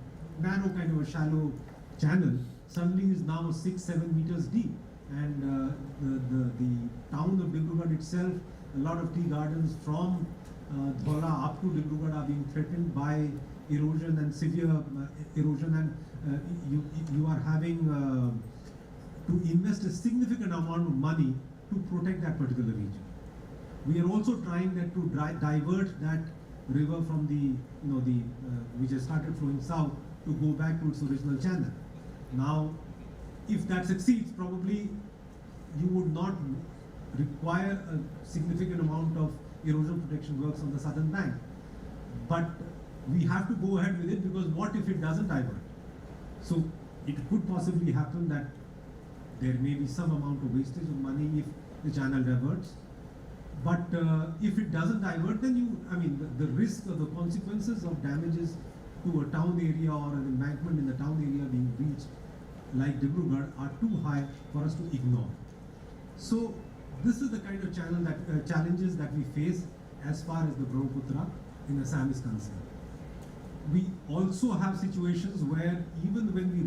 narrow kind of a shallow channel, suddenly is now 6-7 meters deep. And the town of Dibrugarh itself, a lot of tea gardens from Dhola up to Dibrugarh are being threatened by erosion and severe erosion, and you are having to invest a significant amount of money to protect that particular region. We are also trying to divert that river from which has started flowing south to go back to its original channel. Now, if that succeeds, probably you would not require a significant amount of erosion protection works on the southern bank. But we have to go ahead with it, because what if it doesn't divert? So it could possibly happen that there may be some amount of wastage of money if the channel diverts. But if it doesn't divert, then the risk or the consequences of damages to a town area or an embankment in the town area being reached, like Dibrugarh, are too high for us to ignore. So this is the kind of challenges that we face as far as the Brahmaputra in Assam is concerned. We also have situations where even when we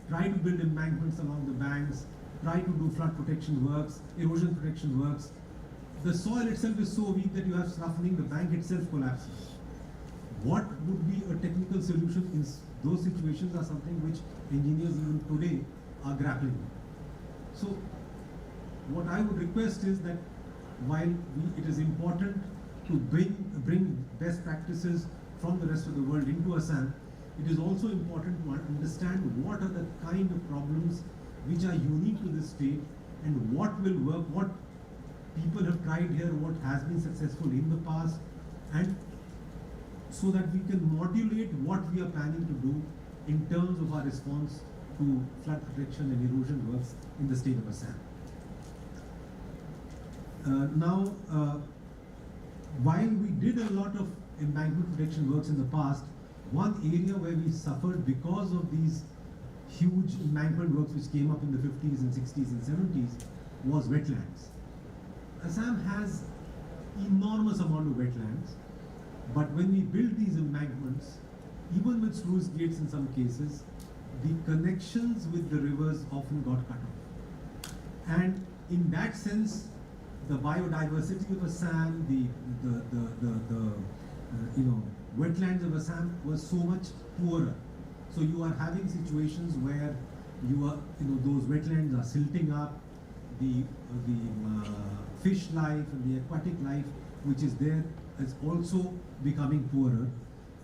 try to build embankments along the banks, try to do flood protection works, erosion protection works, the soil itself is so weak that you have sloughing, the bank itself collapses. What would be a technical solution in those situations are something which engineers even today are grappling with. So what I would request is that while it is important to bring best practices from the rest of the world into Assam, it is also important to understand what are the kind of problems which are unique to this state, and what will work, what people have tried here, what has been successful in the past, and so that we can modulate what we are planning to do in terms of our response to flood protection and erosion works in the state of Assam. While we did a lot of embankment protection works in the past, one area where we suffered because of these huge embankment works which came up in the 50s and 60s and 70s was wetlands. Assam has enormous amount of wetlands, But when we build these embankments, even with sluice gates in some cases, the connections with the rivers often got cut off. And in that sense, the biodiversity of Assam, wetlands of Assam was so much poorer. So you are having situations where those wetlands are silting up, the fish life and the aquatic life which is there is also becoming poorer.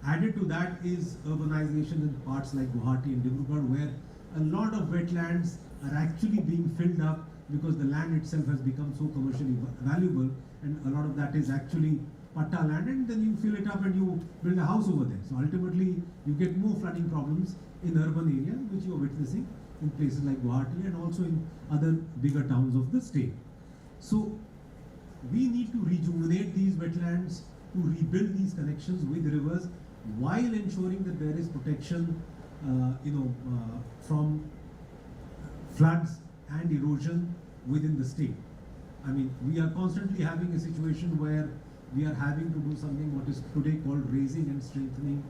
Added to that is urbanization in parts like Guwahati and Dibrugarh, where a lot of wetlands are actually being filled up because the land itself has become so commercially valuable, and a lot of that is actually patta land, and then you fill it up and you build a house over there. So ultimately you get more flooding problems in urban areas, which you are witnessing in places like Guwahati and also in other bigger towns of the state. So we need to rejuvenate these wetlands, to rebuild these connections with rivers, while ensuring that there is protection from floods and erosion within the state. I mean, we are constantly having a situation where we are having to do something what is today called raising and strengthening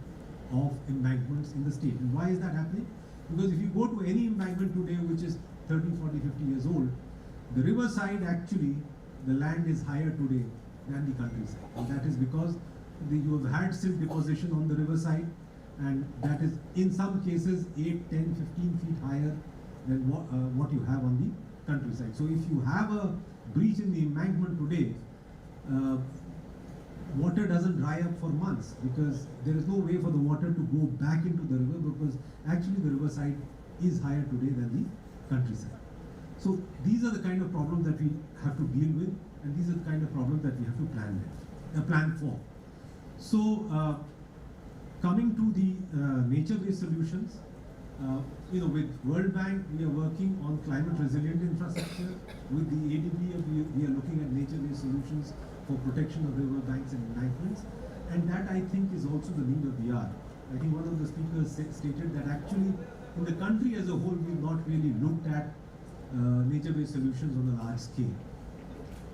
of embankments in the state. And why is that happening? Because if you go to any embankment today which is 30, 40, 50 years old, the riverside actually, the land is higher today than the countryside. And that is because you have had silt deposition on the riverside, and that is in some cases 8, 10, 15 feet higher than what you have on the countryside. So if you have a breach in the embankment today, water doesn't dry up for months, because there is no way for the water to go back into the river, because actually the riverside is higher today than the countryside. So these are the kind of problems that we have to deal with, and these are the kind of problems that we have to plan for. So coming to the nature-based solutions, with World Bank, we are working on climate resilient infrastructure. With the ADB, we are looking at nature-based solutions for protection of river banks and embankments. And that, I think, is also the need of the hour. I think one of the speakers stated that actually, in the country as a whole, we've not really looked at nature-based solutions on a large scale.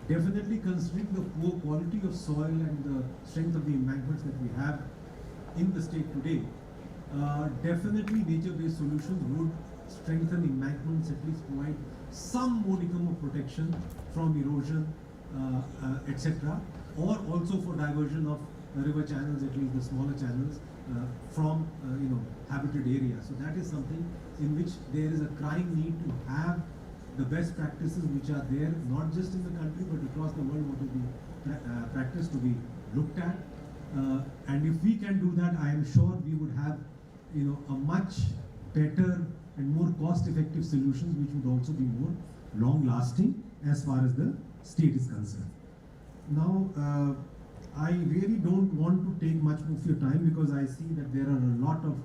Definitely considering the poor quality of soil and the strength of the embankments that we have in the state today, definitely nature-based solutions would strengthen embankments, at least provide some modicum of protection from erosion, etc., or also for diversion of river channels, at least the smaller channels, from habited areas. So that is something in which there is a crying need to have the best practices which are there, not just in the country but across the world, what is the practice to be looked at. And if we can do that, I am sure we would have a much better and more cost-effective solutions, which would also be more long-lasting as far as the state is concerned. Now, I really don't want to take much of your time, because I see that there are a lot of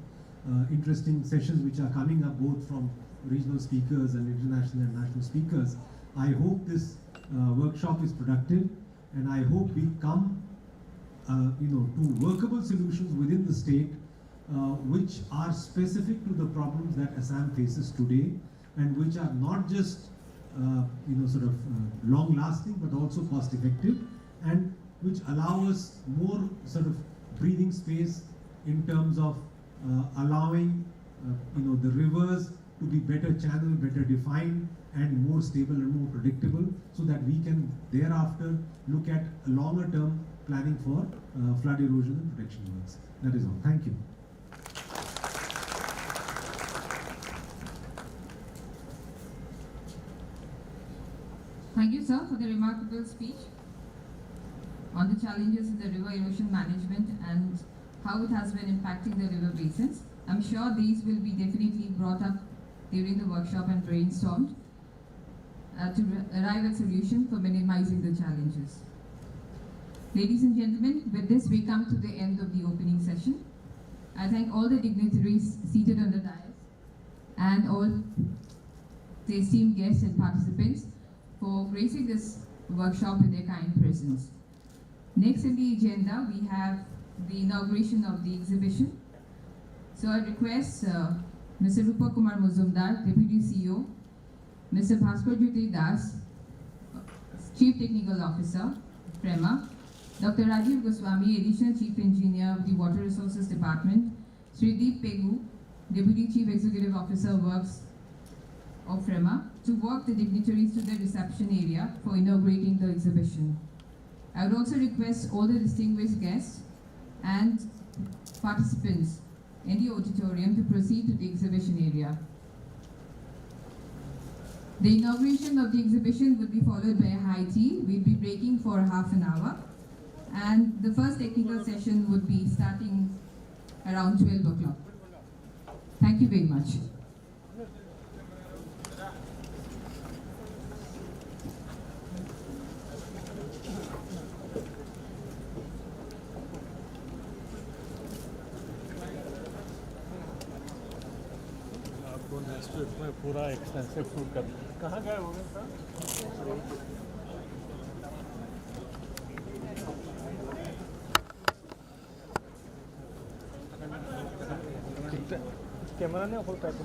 interesting sessions which are coming up, both from regional speakers and international and national speakers. I hope this workshop is productive, and I hope we come to workable solutions within the state, which are specific to the problems that Assam faces today, and which are not just long lasting, but also cost effective, and which allow us more sort of breathing space in terms of allowing the rivers to be better channeled, better defined, and more stable and more predictable, so that we can thereafter look at a longer term planning for flood erosion and protection works. That is all. Thank you. Thank you, sir, for the remarkable speech on the challenges in the river erosion management and how it has been impacting the river basins. I'm sure these will be definitely brought up during the workshop and brainstormed to arrive at solutions for minimizing the challenges. Ladies and gentlemen, with this we come to the end of the opening session. I thank all the dignitaries seated on the dais and all the esteemed guests and participants for gracing this workshop with their kind presence. Next in the agenda, we have the inauguration of the exhibition. So I request Mr. Rupa Kumar Muzumdar, Deputy CEO, Mr. Bhaskar Jyoti Das, Chief Technical Officer, FREMA, Dr. Rajiv Goswami, Additional Chief Engineer of the Water Resources Department, Srideep Pegu, Deputy Chief Executive Officer Works of FREMA, to walk the dignitaries to the reception area for inaugurating the exhibition. I would also request all the distinguished guests and participants in the auditorium to proceed to the exhibition area. The inauguration of the exhibition would be followed by a high tea. We'll be breaking for half an hour, and the first technical session would be starting around 12 o'clock. Thank you very much. आपको next week में पूरा extensive shoot कर कहाँ गए होंगे sir camera ने full pack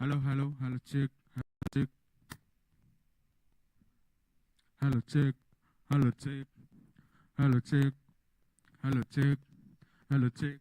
Hello, hello, hello, check, check. Hello, check, hello, check, hello, check, hello, check, hello, check.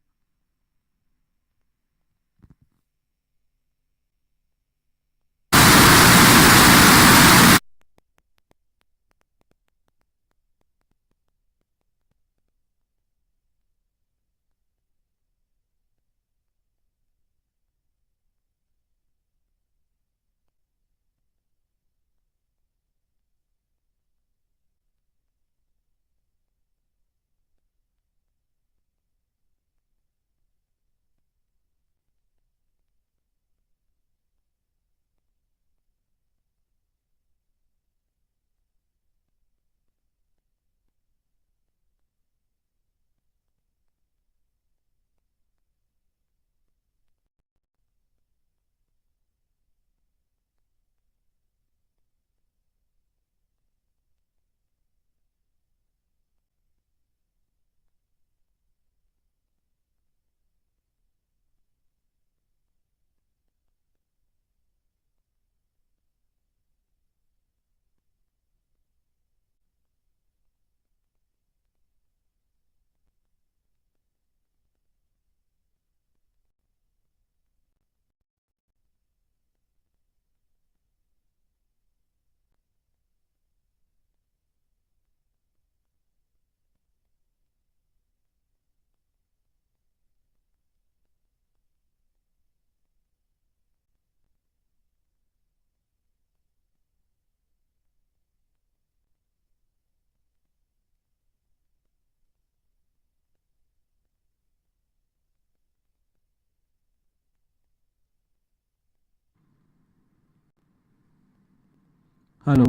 Hello,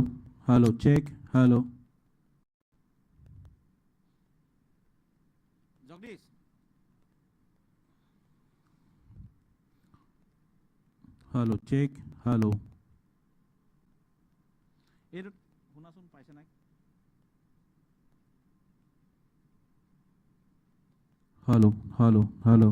hello, check, hello. Jagdish. Hello, check, hello. শুনাচোন পাইছে নাই? Hello, hello, hello.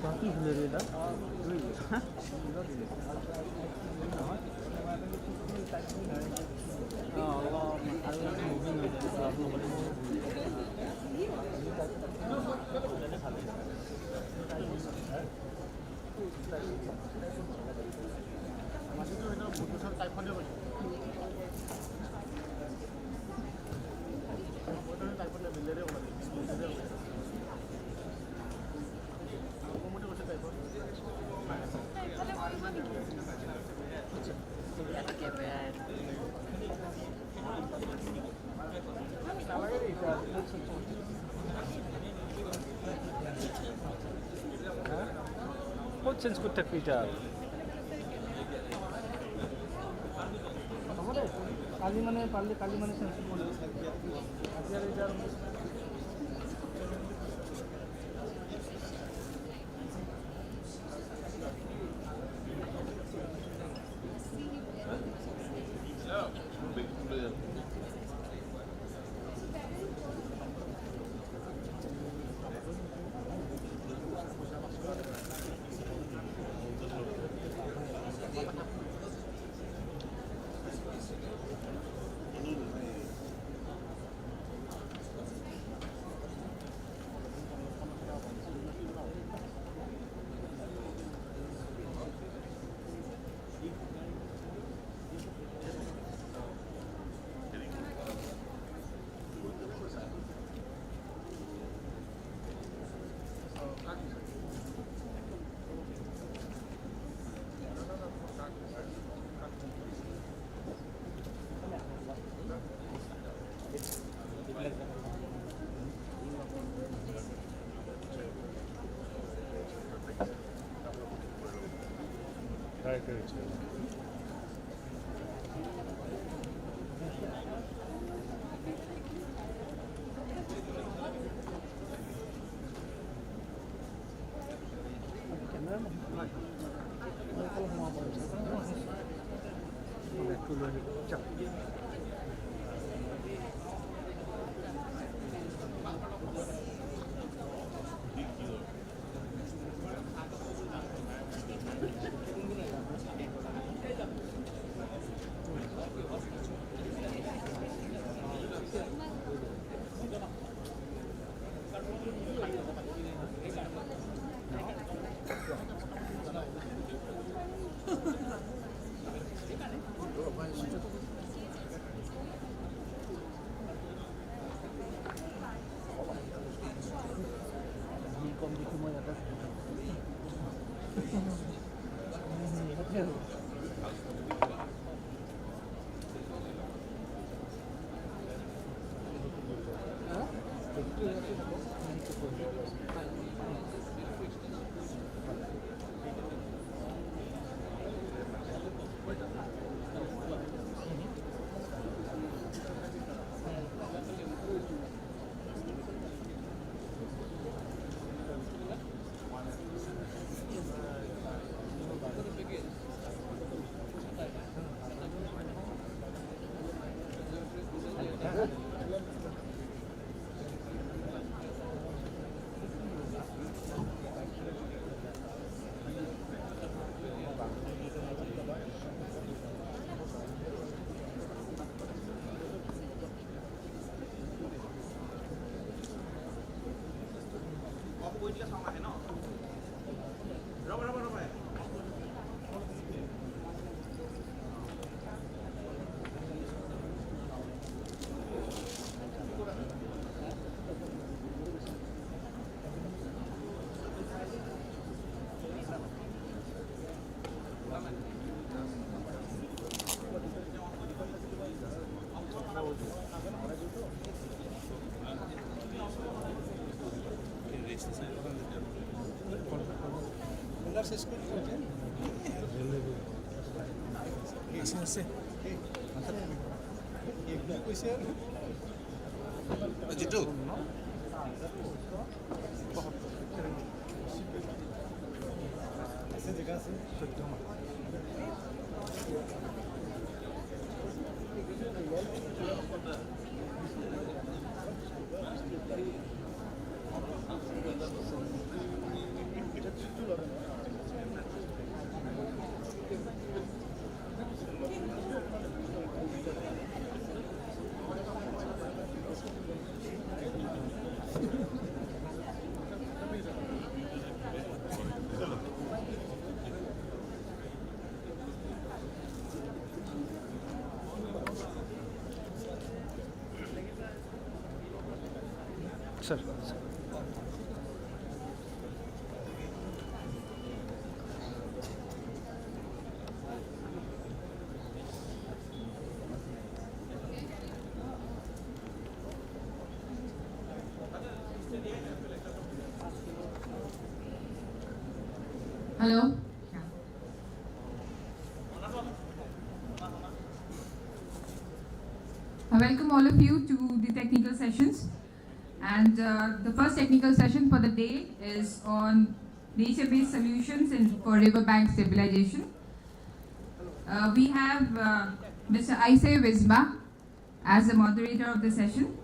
Parti ileri de. What sense could take picture? কালি মানে পারলে কালি মানে sense করবে আজকে এটা Sir. Hello. I welcome all of you to the technical sessions. And the first technical session for the day is on nature-based solutions for riverbank stabilization. We have Mr. Aisay Wisma as the moderator of the session.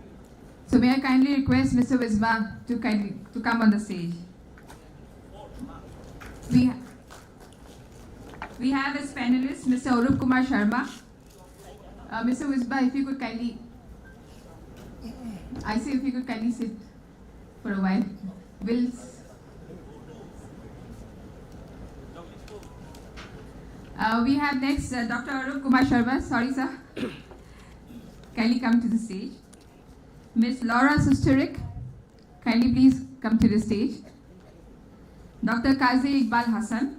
So may I kindly request Mr. Wisma to come on the stage. We have as panelists Mr. Arup Kumar Sharma. Mr. Wisma, if you could kindly, if you could kindly sit for a while. We have next Dr. Arup Kumar Sharma. Sorry, sir. Kindly come to the stage. Ms. Laura Susterik, kindly please come to the stage. Dr. Qazi Iqbal Hassan.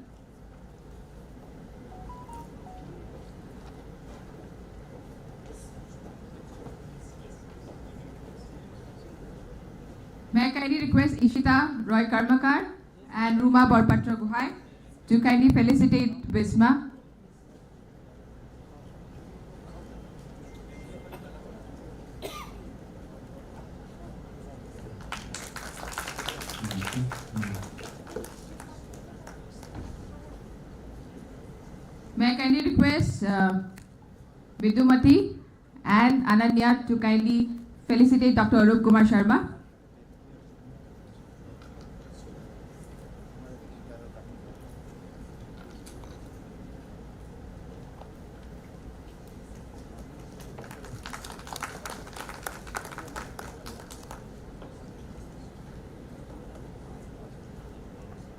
May I kindly request Ishita Roy Karmakar and Ruma Borpatra Guhai to kindly felicitate Wisma. May I kindly request Vidumati and Ananya to kindly felicitate Dr. Arup Kumar Sharma.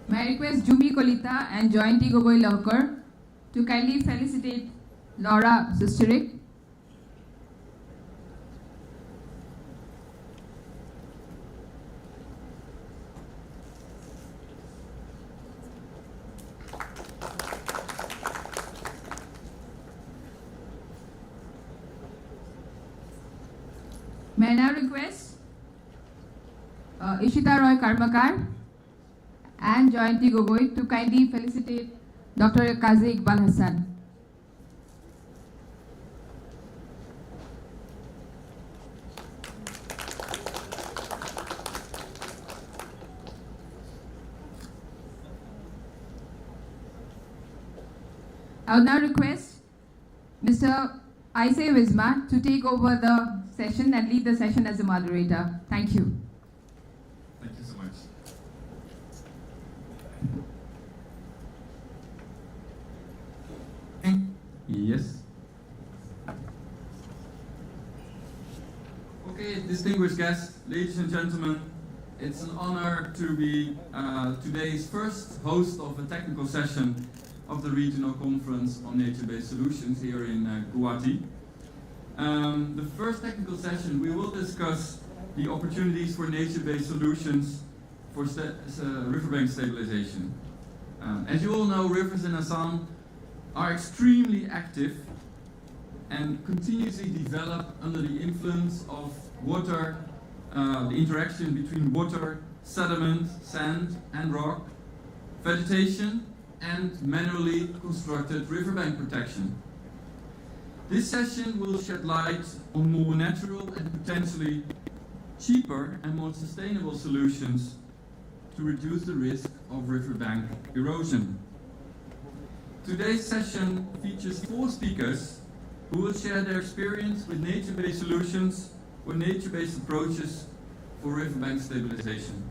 May I request Jumi Kolita and Joyanti Gogoi Lohkar to kindly felicitate Laura Susterik. May I now request Ishita Roy Karmakar and Joyanti Gogoi to kindly felicitate Dr. Qazi Iqbal Hassan. I would now request Mr. Aisay Wisma to take over the session and lead the session as a moderator. Thank you. Thank you so much. Yes. Okay, distinguished guests, ladies and gentlemen, it's an honor to be today's first host of a technical session of the Regional Conference on Nature-Based Solutions here in Guwahati. The first technical session, we will discuss the opportunities for nature-based solutions for riverbank stabilization. As you all know, rivers in Assam are extremely active and continuously develop under the influence of water, the interaction between water, sediment, sand and rock, vegetation and manually constructed riverbank protection. This session will shed light on more natural and potentially cheaper and more sustainable solutions to reduce the risk of riverbank erosion. Today's session features 4 speakers who will share their experience with nature-based solutions or nature-based approaches for riverbank stabilization.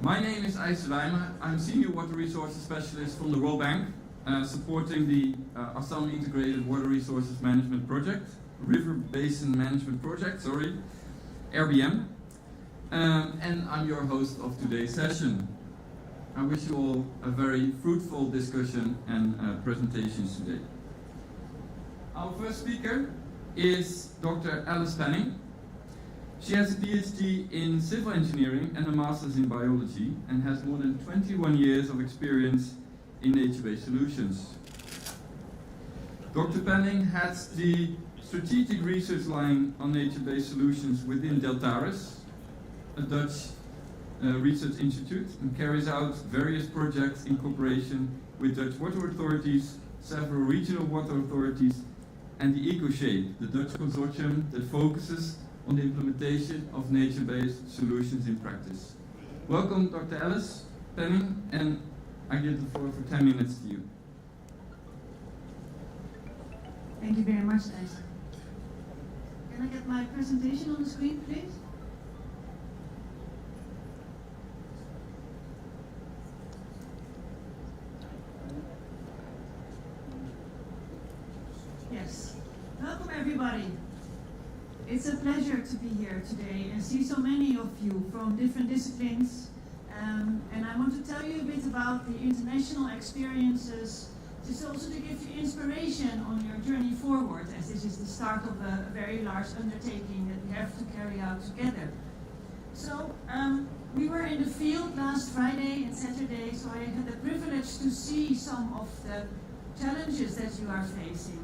My name is Aisay Wisma. I'm Senior Water Resources Specialist from the World Bank, supporting the Assam Integrated Water Resources Management Project, River Basin Management Project, RBM. And I'm your host of today's session. I wish you all a very fruitful discussion and presentations today. Our first speaker is Dr. Alice Penning. She has a PhD in civil engineering and a master's in biology and has more than 21 years of experience in nature-based solutions. Dr. Penning heads the strategic research line on nature-based solutions within Deltaris, a Dutch research institute, and carries out various projects in cooperation with Dutch water authorities, several regional water authorities, and the EcoShape, the Dutch consortium that focuses on the implementation of nature-based solutions in practice. Welcome, Dr. Alice Penning, and I give the floor for 10 minutes to you. Thank you very much, Isaac. Can I get my presentation on the screen, please? Yes. Welcome, everybody. It's a pleasure to be here today and see so many of you from different disciplines. And I want to tell you a bit about the international experiences, just also to give you inspiration on your journey forward, as this is the start of a very large undertaking that we have to carry out together. So, we were in the field last Friday and Saturday, so I had the privilege to see some of the challenges that you are facing.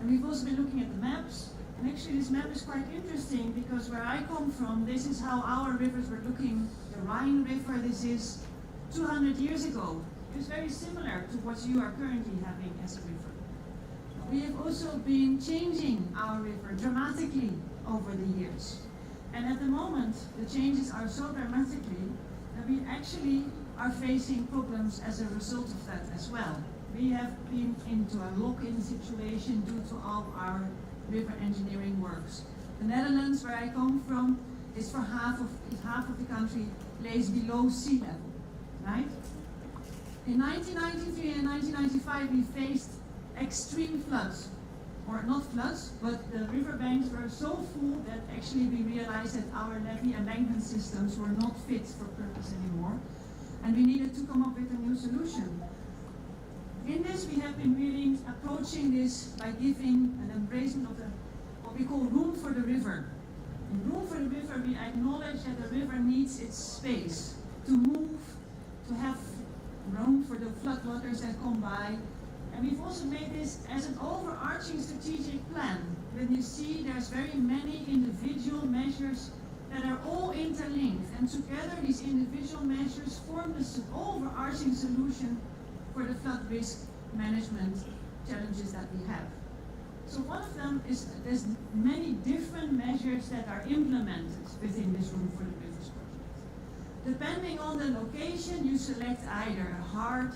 And we've also been looking at the maps. And actually this map is quite interesting because where I come from, this is how our rivers were looking. The Rhine River, this is 200 years ago. It's very similar to what you are currently having as a river. We have also been changing our river dramatically over the years. And at the moment, the changes are so dramatically that we actually are facing problems as a result of that as well. We have been into a lock-in situation due to all our river engineering works. The Netherlands, where I come from, is for half of the country lays below sea level, right? In 1993 and 1995, we faced extreme floods, or not floods, but the riverbanks were so full that actually we realized that our levee embankment systems were not fit for purpose anymore, and we needed to come up with a new solution. In this, we have been really approaching this by giving an embracement of what we call room for the river. In room for the river, we acknowledge that the river needs its space to move, to have room for the floodwaters that come by. And we've also made this as an overarching strategic plan. When you see there's very many individual measures that are all interlinked, and together these individual measures form this overarching solution for the flood risk management challenges that we have. So one of them is there's many different measures that are implemented within this Room for the Rivers project. Depending on the location, you select either a hard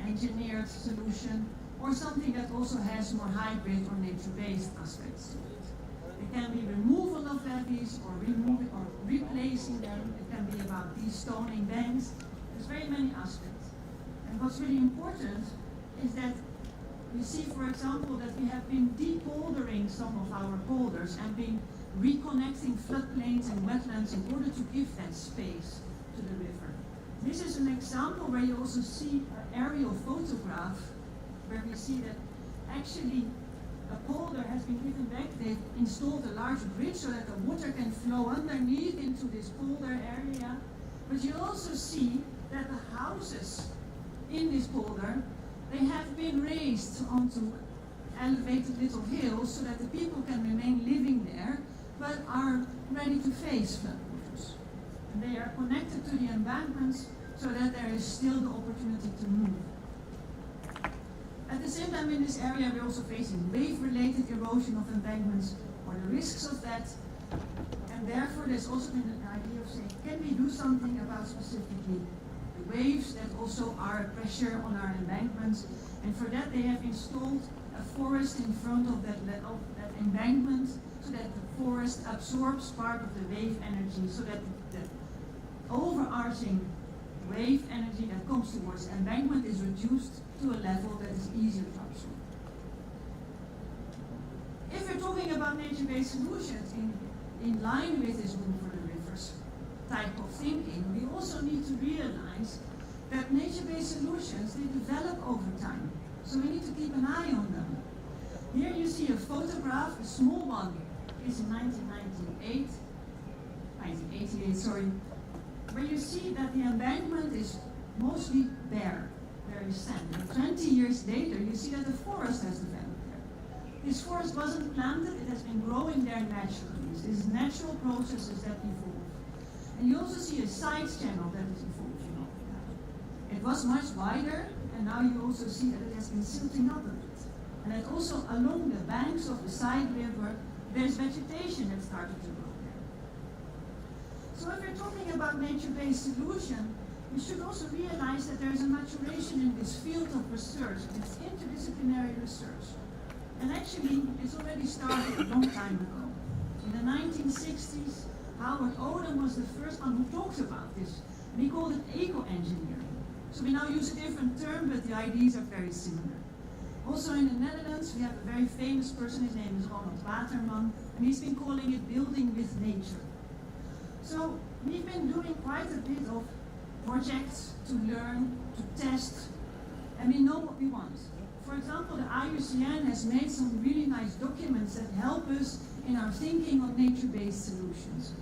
engineered solution or something that also has more hybrid or nature-based aspects to it. It can be removal of levees or replacing them. It can be about destoning banks. There's very many aspects. And what's really important is that we see, for example, that we have been depoldering some of our polders and been reconnecting floodplains and wetlands in order to give that space to the river. This is an example where you also see an aerial photograph where we see that actually a polder has been given back. They've installed a large bridge so that the water can flow underneath into this polder area. But you also see that the houses in this polder, they have been raised onto elevated little hills so that the people can remain living there, but are ready to face floodwaters. And they are connected to the embankments so that there is still the opportunity to move. At the same time, in this area, we're also facing wave-related erosion of embankments, or the risks of that. And therefore, there's also been an idea of saying, can we do something about specifically the waves that also are a pressure on our embankments? And for that, they have installed a forest in front of that embankment, so that the forest absorbs part of the wave energy, so that the overarching wave energy that comes towards the embankment is reduced to a level that is easier to absorb. If we're talking about nature-based solutions in line with this Room for the Rivers type of thinking, we also need to realize that nature-based solutions, they develop over time. So we need to keep an eye on them. Here you see a photograph, a small one is in 1998. 1988, sorry, where you see that the embankment is mostly bare, very sandy. 20 years later, you see that the forest has developed there. This forest wasn't planted, it has been growing there naturally. These natural processes that evolve. And you also see a side channel that is evolving over that. It was much wider, and now you also see that it has been silting up a bit. And that also along the banks of the side river, there's vegetation that started to grow there. So if we're talking about nature-based solution, we should also realize that there is a maturation in this field of research. It's interdisciplinary research. And actually, it's already started a long time ago. In the 1960s, Howard Odom was the first one who talked about this. And he called it eco-engineering. So we now use a different term, but the ideas are very similar. Also in the Netherlands, we have a very famous person, his name is Ronald Waterman, and he's been calling it building with nature. So we've been doing quite a bit of projects to learn, to test, and we know what we want. For example, the IUCN has made some really nice documents that help us in our thinking on nature-based solutions.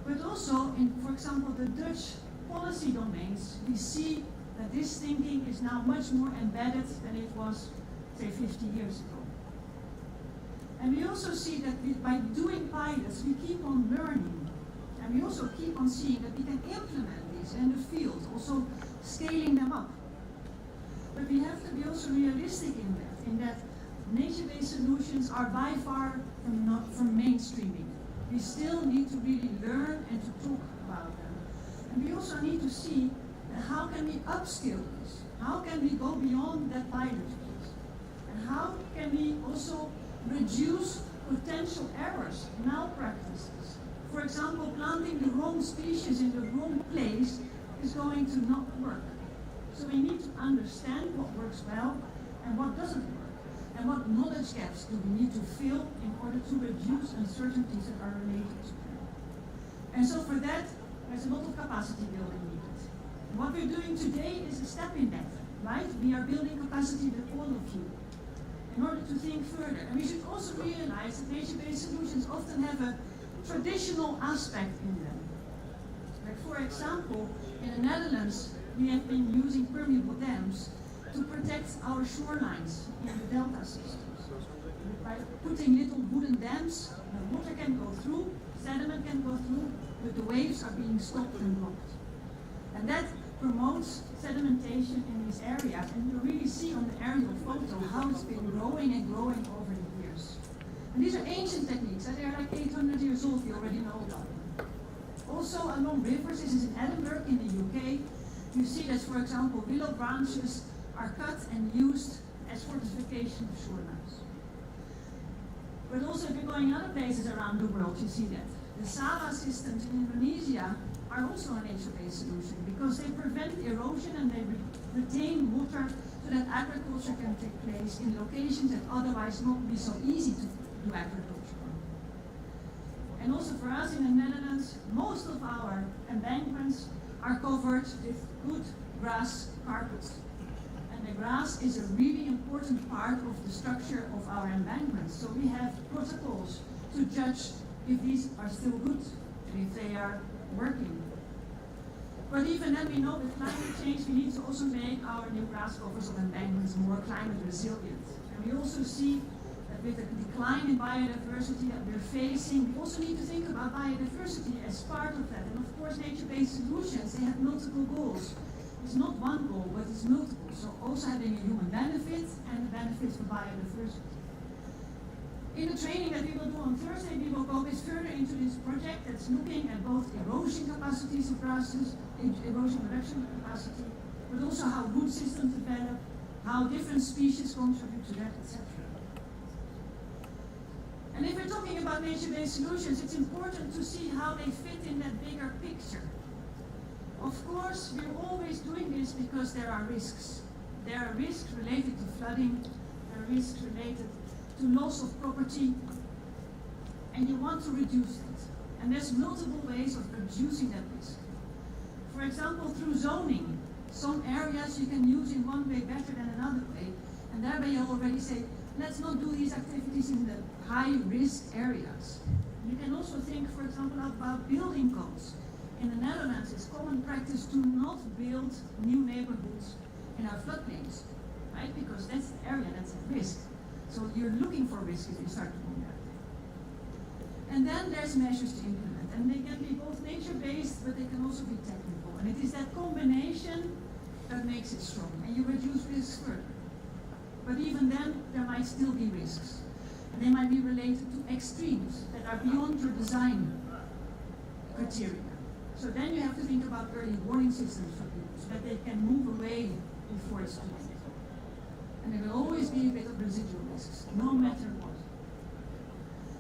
But also in, for example, the Dutch policy domains, we see that this thinking is now much more embedded than it was, say, 50 years ago. And we also see that by doing pilots, we keep on learning. And we also keep on seeing that we can implement these in the field, also scaling them up. But we have to be also realistic in that nature-based solutions are by far from mainstreaming. We still need to really learn and to talk about them. And we also need to see how can we upskill this? How can we go beyond that pilot phase? And how can we also reduce potential errors, malpractices? For example, planting the wrong species in the wrong place is going to not work. So we need to understand what works well and what doesn't work. And what knowledge gaps do we need to fill in order to reduce uncertainties that are related to them. And so for that, there's a lot of capacity building needed. And what we're doing today is a step in that, right? We are building capacity with all of you in order to think further. And we should also realize that nature-based solutions often have a traditional aspect in them. Like for example, in the Netherlands, we have been using permeable dams to protect our shorelines in the delta systems. By putting little wooden dams, the water can go through, sediment can go through, but the waves are being stopped and blocked. And that promotes sedimentation in these areas, and you really see on the aerial photo how it's been growing and growing over the years. And these are ancient techniques, and they're like 800 years old, we already know about them. Also along rivers, this is in Edinburgh in the UK, you see that, for example, willow branches are cut and used as fortification of shorelines. But also if you're going other places around the world, you see that. The Sava systems in Indonesia are also a nature-based solution because they prevent erosion and they retain water so that agriculture can take place in locations that otherwise not be so easy to do agriculture on. And also for us in the Netherlands, most of our embankments are covered with good grass carpets. And the grass is a really important part of the structure of our embankments. So we have protocols to judge if these are still good and if they are working. But even then we know with climate change we need to also make our new grass covers of embankments more climate resilient. And we also see that with the decline in biodiversity that we're facing, we also need to think about biodiversity as part of that. And of course nature-based solutions, they have multiple goals. It's not one goal, but it's multiple. So also having a human benefit and the benefits for biodiversity. In the training that we will do on Thursday, we will go a bit further into this project that's looking at both erosion capacities of grasses, erosion reduction capacity, but also how root systems develop, how different species contribute to that, etc. And if we're talking about nature-based solutions, it's important to see how they fit in that bigger picture. Of course, we're always doing this because there are risks. There are risks related to flooding, there are risks related to loss of property, and you want to reduce it. And there's multiple ways of reducing that risk. For example, through zoning. Some areas you can use in one way better than another way, and thereby you already say, let's not do these activities in the high-risk areas. You can also think, for example, about building codes. In the Netherlands, it's common practice to not build new neighborhoods in our floodplains, right? Because that's the area that's at risk. So you're looking for risk if you start doing that. And then there's measures to implement. And they can be both nature-based, but they can also be technical. And it is that combination that makes it strong. And you reduce risks further. But even then, there might still be risks. And they might be related to extremes that are beyond your design criteria. So then you have to think about early warning systems for people so that they can move away before it's too late. And there will always be a bit of residual risks, no matter what.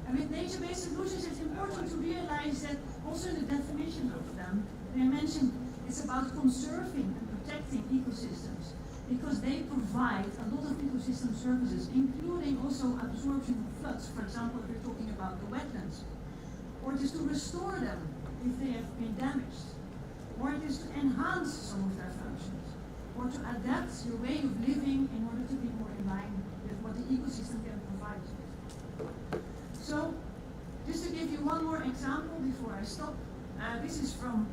And with nature-based solutions, it's important to realize that also in the definition of them, they mentioned it's about conserving and protecting ecosystems because they provide a lot of ecosystem services, including also absorption of floods. For example, if you're talking about the wetlands, or it is to restore them if they have been damaged, or it is to enhance some of their functions, or to adapt your way of living in order to be more in line with what the ecosystem can provide. So, just to give you one more example before I stop, this is from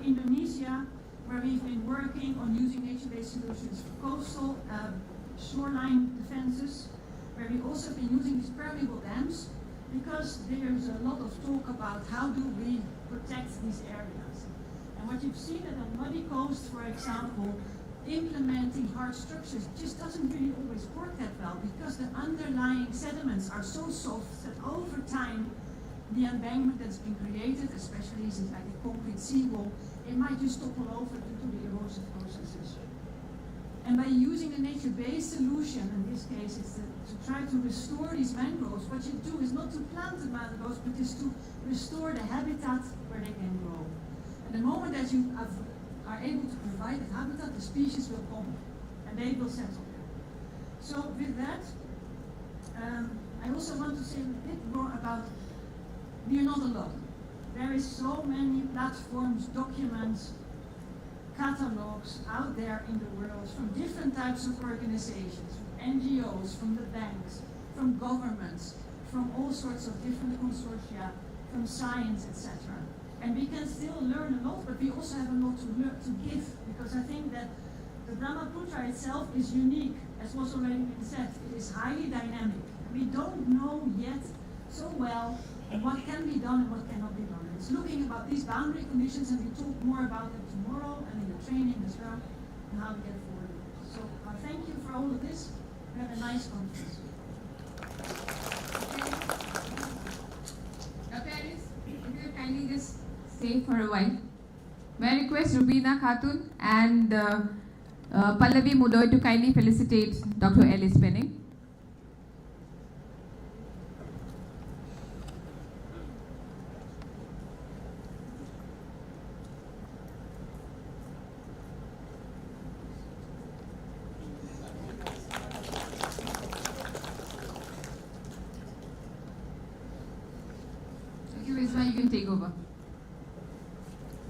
Indonesia, where we've been working on using nature-based solutions for coastal shoreline defenses, where we've also been using these permeable dams, because there's a lot of talk about how do we protect these areas. And what you've seen at a muddy coast, for example, implementing hard structures just doesn't really always work that well because the underlying sediments are so soft that over time the embankment that's been created, especially since like a concrete seawall, it might just topple over due to the erosive processes. And by using a nature-based solution, in this case it's to try to restore these mangroves, what you do is not to plant the mangroves, but is to restore the habitat where they can grow. And the moment that you are able to provide that habitat, the species will come and they will settle there. So with that, I also want to say a bit more about we are not alone. There is so many platforms, documents, catalogs out there in the world from different types of organizations, from NGOs, from the banks, from governments, from all sorts of different consortia, from science, etc. And we can still learn a lot, but we also have a lot to give, because I think that the Brahmaputra itself is unique, as was already been said. It is highly dynamic. We don't know yet so well what can be done and what cannot be done. It's looking about these boundary conditions, and we talk more about them tomorrow and in the training as well, and how to get forward. So thank you for all of this. We have a nice conference. Dr. Alice, if you will kindly just stay for a while. May I request Rubina Khatun and Pallavi Mudoy to kindly felicitate Dr. Alice Penning. Thank you, Rizwan. You can take over.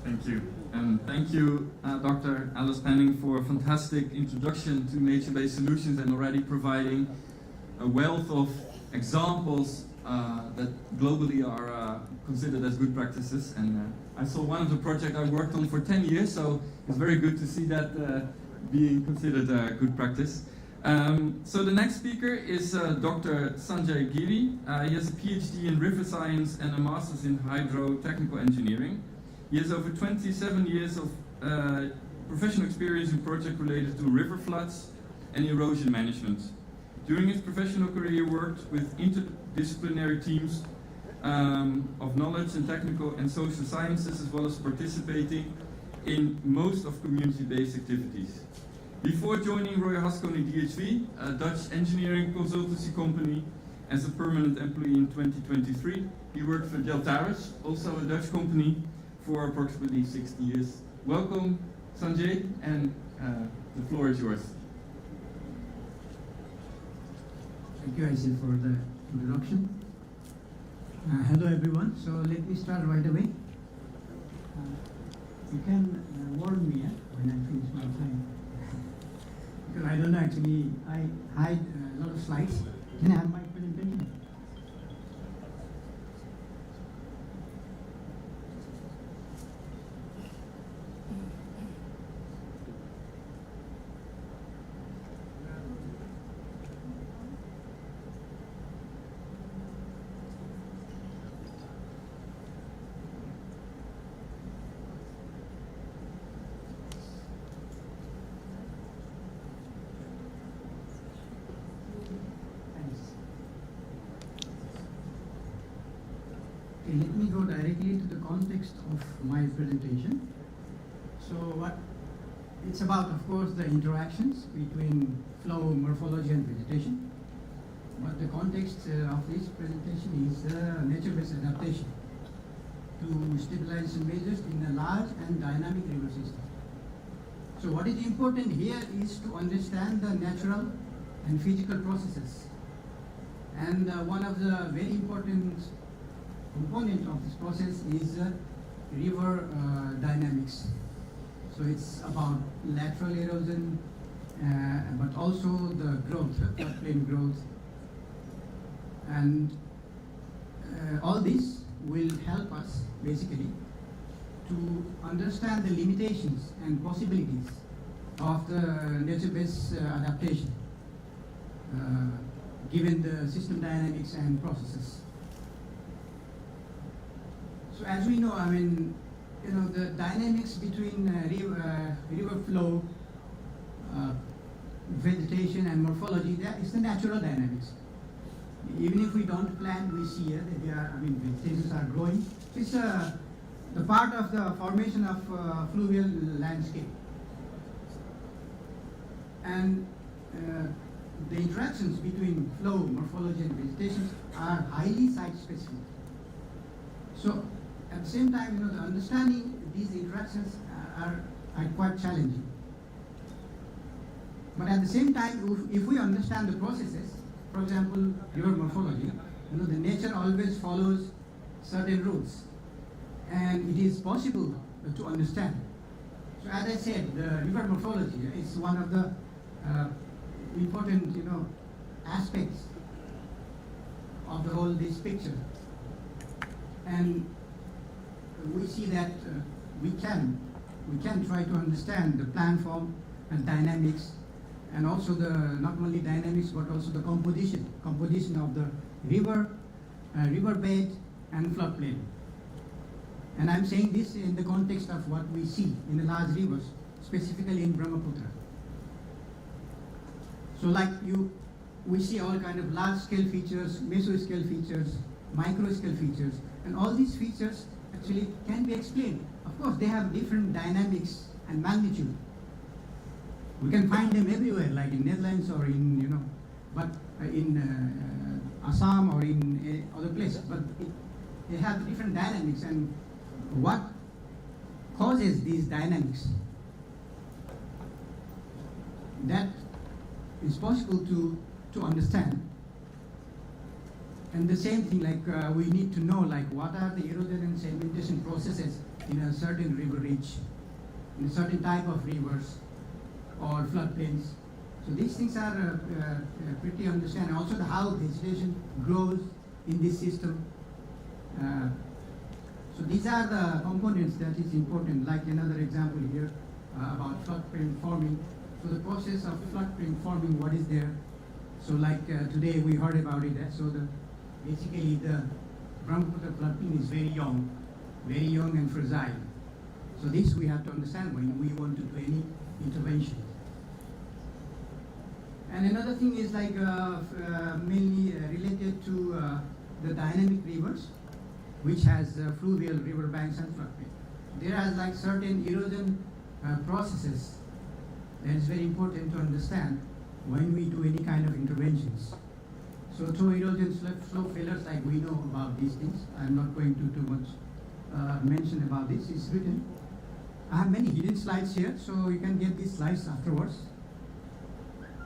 Thank you. And thank you, Dr. Alice Penning, for a fantastic introduction to nature-based solutions and already providing a wealth of examples that globally are considered as good practices. And I saw one of the projects I worked on for 10 years, so it's very good to see that being considered a good practice. So the next speaker is Dr. Sanjay Giri. He has a PhD in river science and a master's in hydrotechnical engineering. He has over 27 years of professional experience in projects related to river floods and erosion management. During his professional career, he worked with interdisciplinary teams of knowledge and technical and social sciences, as well as participating in most of community-based activities. Before joining Roy Haskell DHV, a Dutch engineering consultancy company, as a permanent employee in 2023, he worked for Deltaris, also a Dutch company, for approximately 60 years. Welcome, Sanjay, and the floor is yours. Thank you, Aisha, for the introduction. Hello, everyone. So let me start right away. You can warn me when I finish my time. Because I don't know, actually, I hide a lot of slides. Can I have my presentation? context of my presentation. So what it's about, of course, the interactions between flow, morphology, and vegetation. But the context of this presentation is nature-based adaptation to stabilization measures in a large and dynamic river system. So what is important here is to understand the natural and physical processes. And one of the very important component of this process is river dynamics. So it's about lateral erosion, but also the growth, floodplain growth. And all this will help us basically to understand the limitations and possibilities of the nature-based adaptation given the system dynamics and processes. So as we know, I mean, you know, the dynamics between river flow, vegetation and morphology, that is the natural dynamics. Even if we don't plant, we see that they are, I mean, vegetations are growing. It's the part of the formation of fluvial landscape. And the interactions between flow, morphology and vegetation are highly site-specific. So at the same time, you know, the understanding these interactions are quite challenging. But at the same time, if we understand the processes, for example, river morphology, you know, the nature always follows certain routes, and it is possible to understand. So as I said, the river morphology is one of the important, you know, aspects of the whole this picture, and we see that we can try to understand the plan form and dynamics, and also the not only dynamics but also the composition of the river, riverbed and floodplain. And I'm saying this in the context of what we see in the large rivers, specifically in Brahmaputra. So like we see all kind of large scale features, meso-scale features, micro-scale features, and all these features actually can be explained. Of course, they have different dynamics and magnitude. We can find them everywhere, like in Netherlands or in, you know, but in Assam or in other places. But they have different dynamics, and what causes these dynamics, that is possible to understand. And the same thing, like we need to know, like what are the erosion and sedimentation processes in a certain river reach, in a certain type of rivers or floodplains. So these things are pretty understand. Also how vegetation grows in this system. So these are the components that is important. Like another example here about floodplain forming. So the process of floodplain forming, what is there? So like today we heard about it. So basically the Brahmaputra floodplain is very young and fragile. So this we have to understand when we want to do any intervention. And another thing is like mainly related to the dynamic rivers, which has fluvial river banks and floodplain. There are like certain erosion processes that is very important to understand when we do any kind of interventions. So through erosion slope failures, like we know about these things. I'm not going to too much mention about this. It's written. I have many hidden slides here, so you can get these slides afterwards.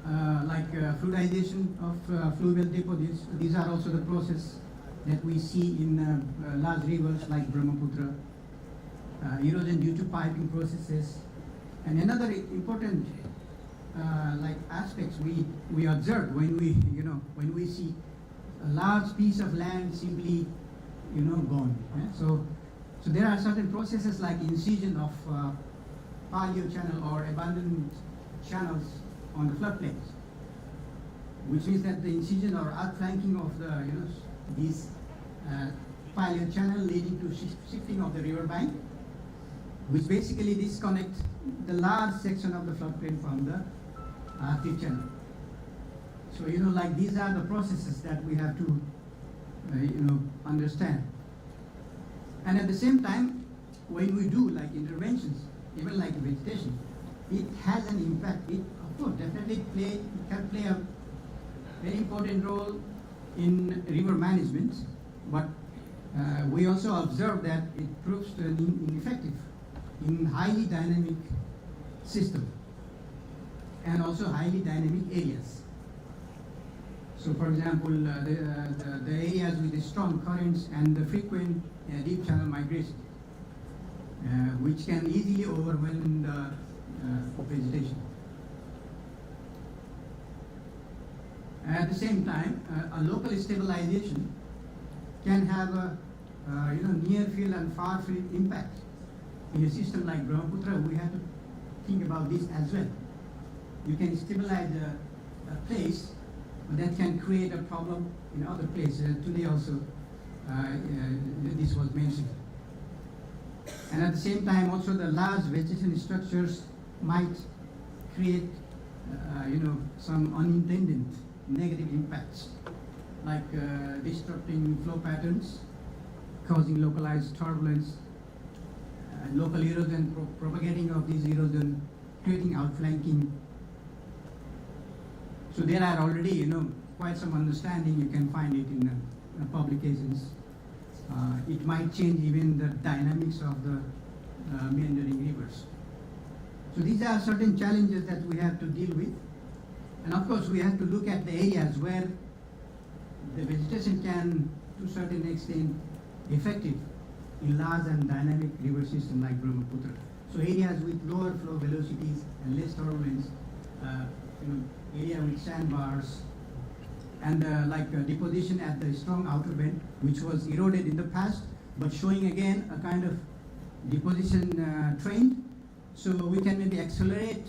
Like fluidization of fluvial deposits. These are also the process that we see in large rivers like Brahmaputra. Erosion due to piping processes. And another important like aspects we observe when we see a large piece of land simply gone. Yeah? So there are certain processes like incision of paleo channel or abandoned channels on the floodplains, which means that the incision or outflanking of the these paleo channel leading to shifting of the river bank, which basically disconnect the large section of the floodplain from the active channel. So like these are the processes that we have to understand. And at the same time, when we do like interventions, even like vegetation, it has an impact. It, of course, definitely can play a very important role in river management, but we also observe that it proves to be ineffective in highly dynamic system and also highly dynamic areas. So, for example, the areas with the strong currents and the frequent deep channel migration, which can easily overwhelm the vegetation. At the same time, a local stabilization can have a near field and far field impact. In a system like Brahmaputra, we have to think about this as well. You can stabilize a place, but that can create a problem in other places. Today also, this was mentioned. And at the same time, also the large vegetation structures might create, some unintended negative impacts, like disrupting flow patterns, causing localized turbulence, local erosion, propagating of this erosion, creating outflanking. So there are already, quite some understanding. You can find it in publications. It might change even the dynamics of the meandering rivers. So these are certain challenges that we have to deal with. And of course, we have to look at the areas where the vegetation can, to a certain extent, effective in large and dynamic river system like Brahmaputra. So areas with lower flow velocities and less turbulence, area with sandbars, and deposition at the strong outer bend, which was eroded in the past, but showing again a kind of deposition trend. So we can maybe accelerate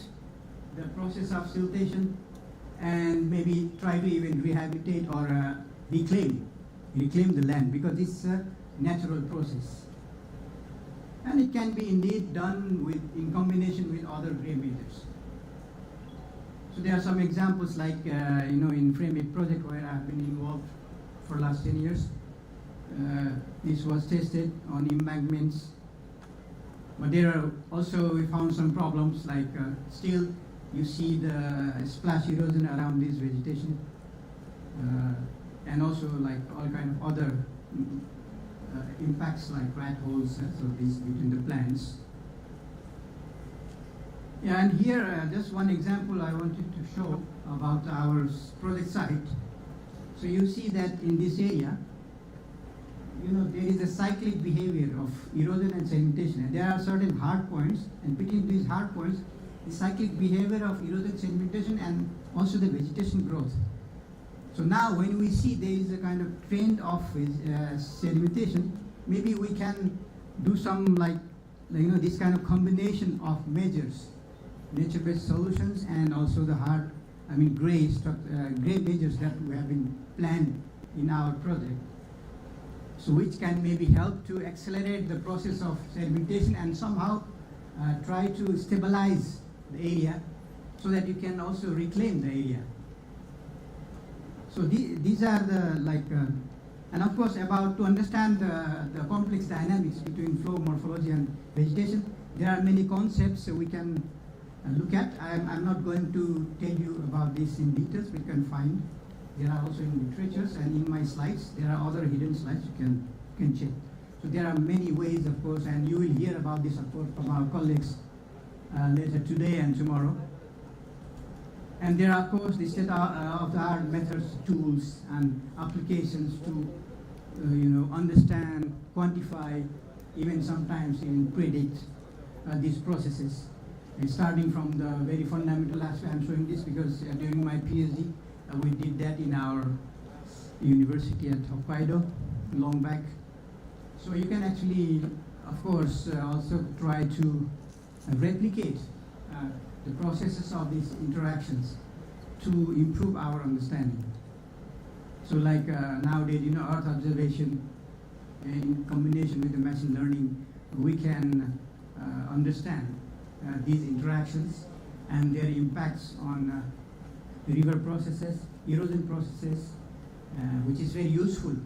the process of siltation and maybe try to even rehabilitate or reclaim the land, because it's a natural process. And it can be indeed done in combination with other grey measures. So there are some examples like, in FrameIt project where I've been involved for last 10 years. This was tested on embankments. But there are also, we found some problems like still you see the splash erosion around this vegetation. And also like all kind of other impacts like rat holes, so these between the plants. Yeah, and here just one example I wanted to show about our project site. So you see that in this area, there is a cyclic behavior of erosion and sedimentation. And there are certain hard points, and between these hard points, the cyclic behavior of erosion, sedimentation, and also the vegetation growth. So now when we see there is a kind of trend of sedimentation, maybe we can do some this kind of combination of measures, nature-based solutions, and also the gray measures that we have been planned in our project. So which can maybe help to accelerate the process of sedimentation and somehow try to stabilize the area so that you can also reclaim the area. So these are the and of course to understand the complex dynamics between flow, morphology, and vegetation, there are many concepts we can look at. I'm not going to tell you about this in details, but you can find. There are also in literatures, and in my slides, there are other hidden slides you can check. So there are many ways, of course, and you will hear about this, of course, from our colleagues later today and tomorrow. And there are, of course, the state-of-the-art methods, tools, and applications to, understand, quantify, even sometimes even predict these processes. And starting from the very fundamental aspect, I'm showing this because during my PhD, we did that in our university at Hokkaido, long back. So you can actually, of course, also try to replicate the processes of these interactions to improve our understanding. So like nowadays, Earth observation in combination with the machine learning, we can understand these interactions and their impacts on river processes, erosion processes, which is very useful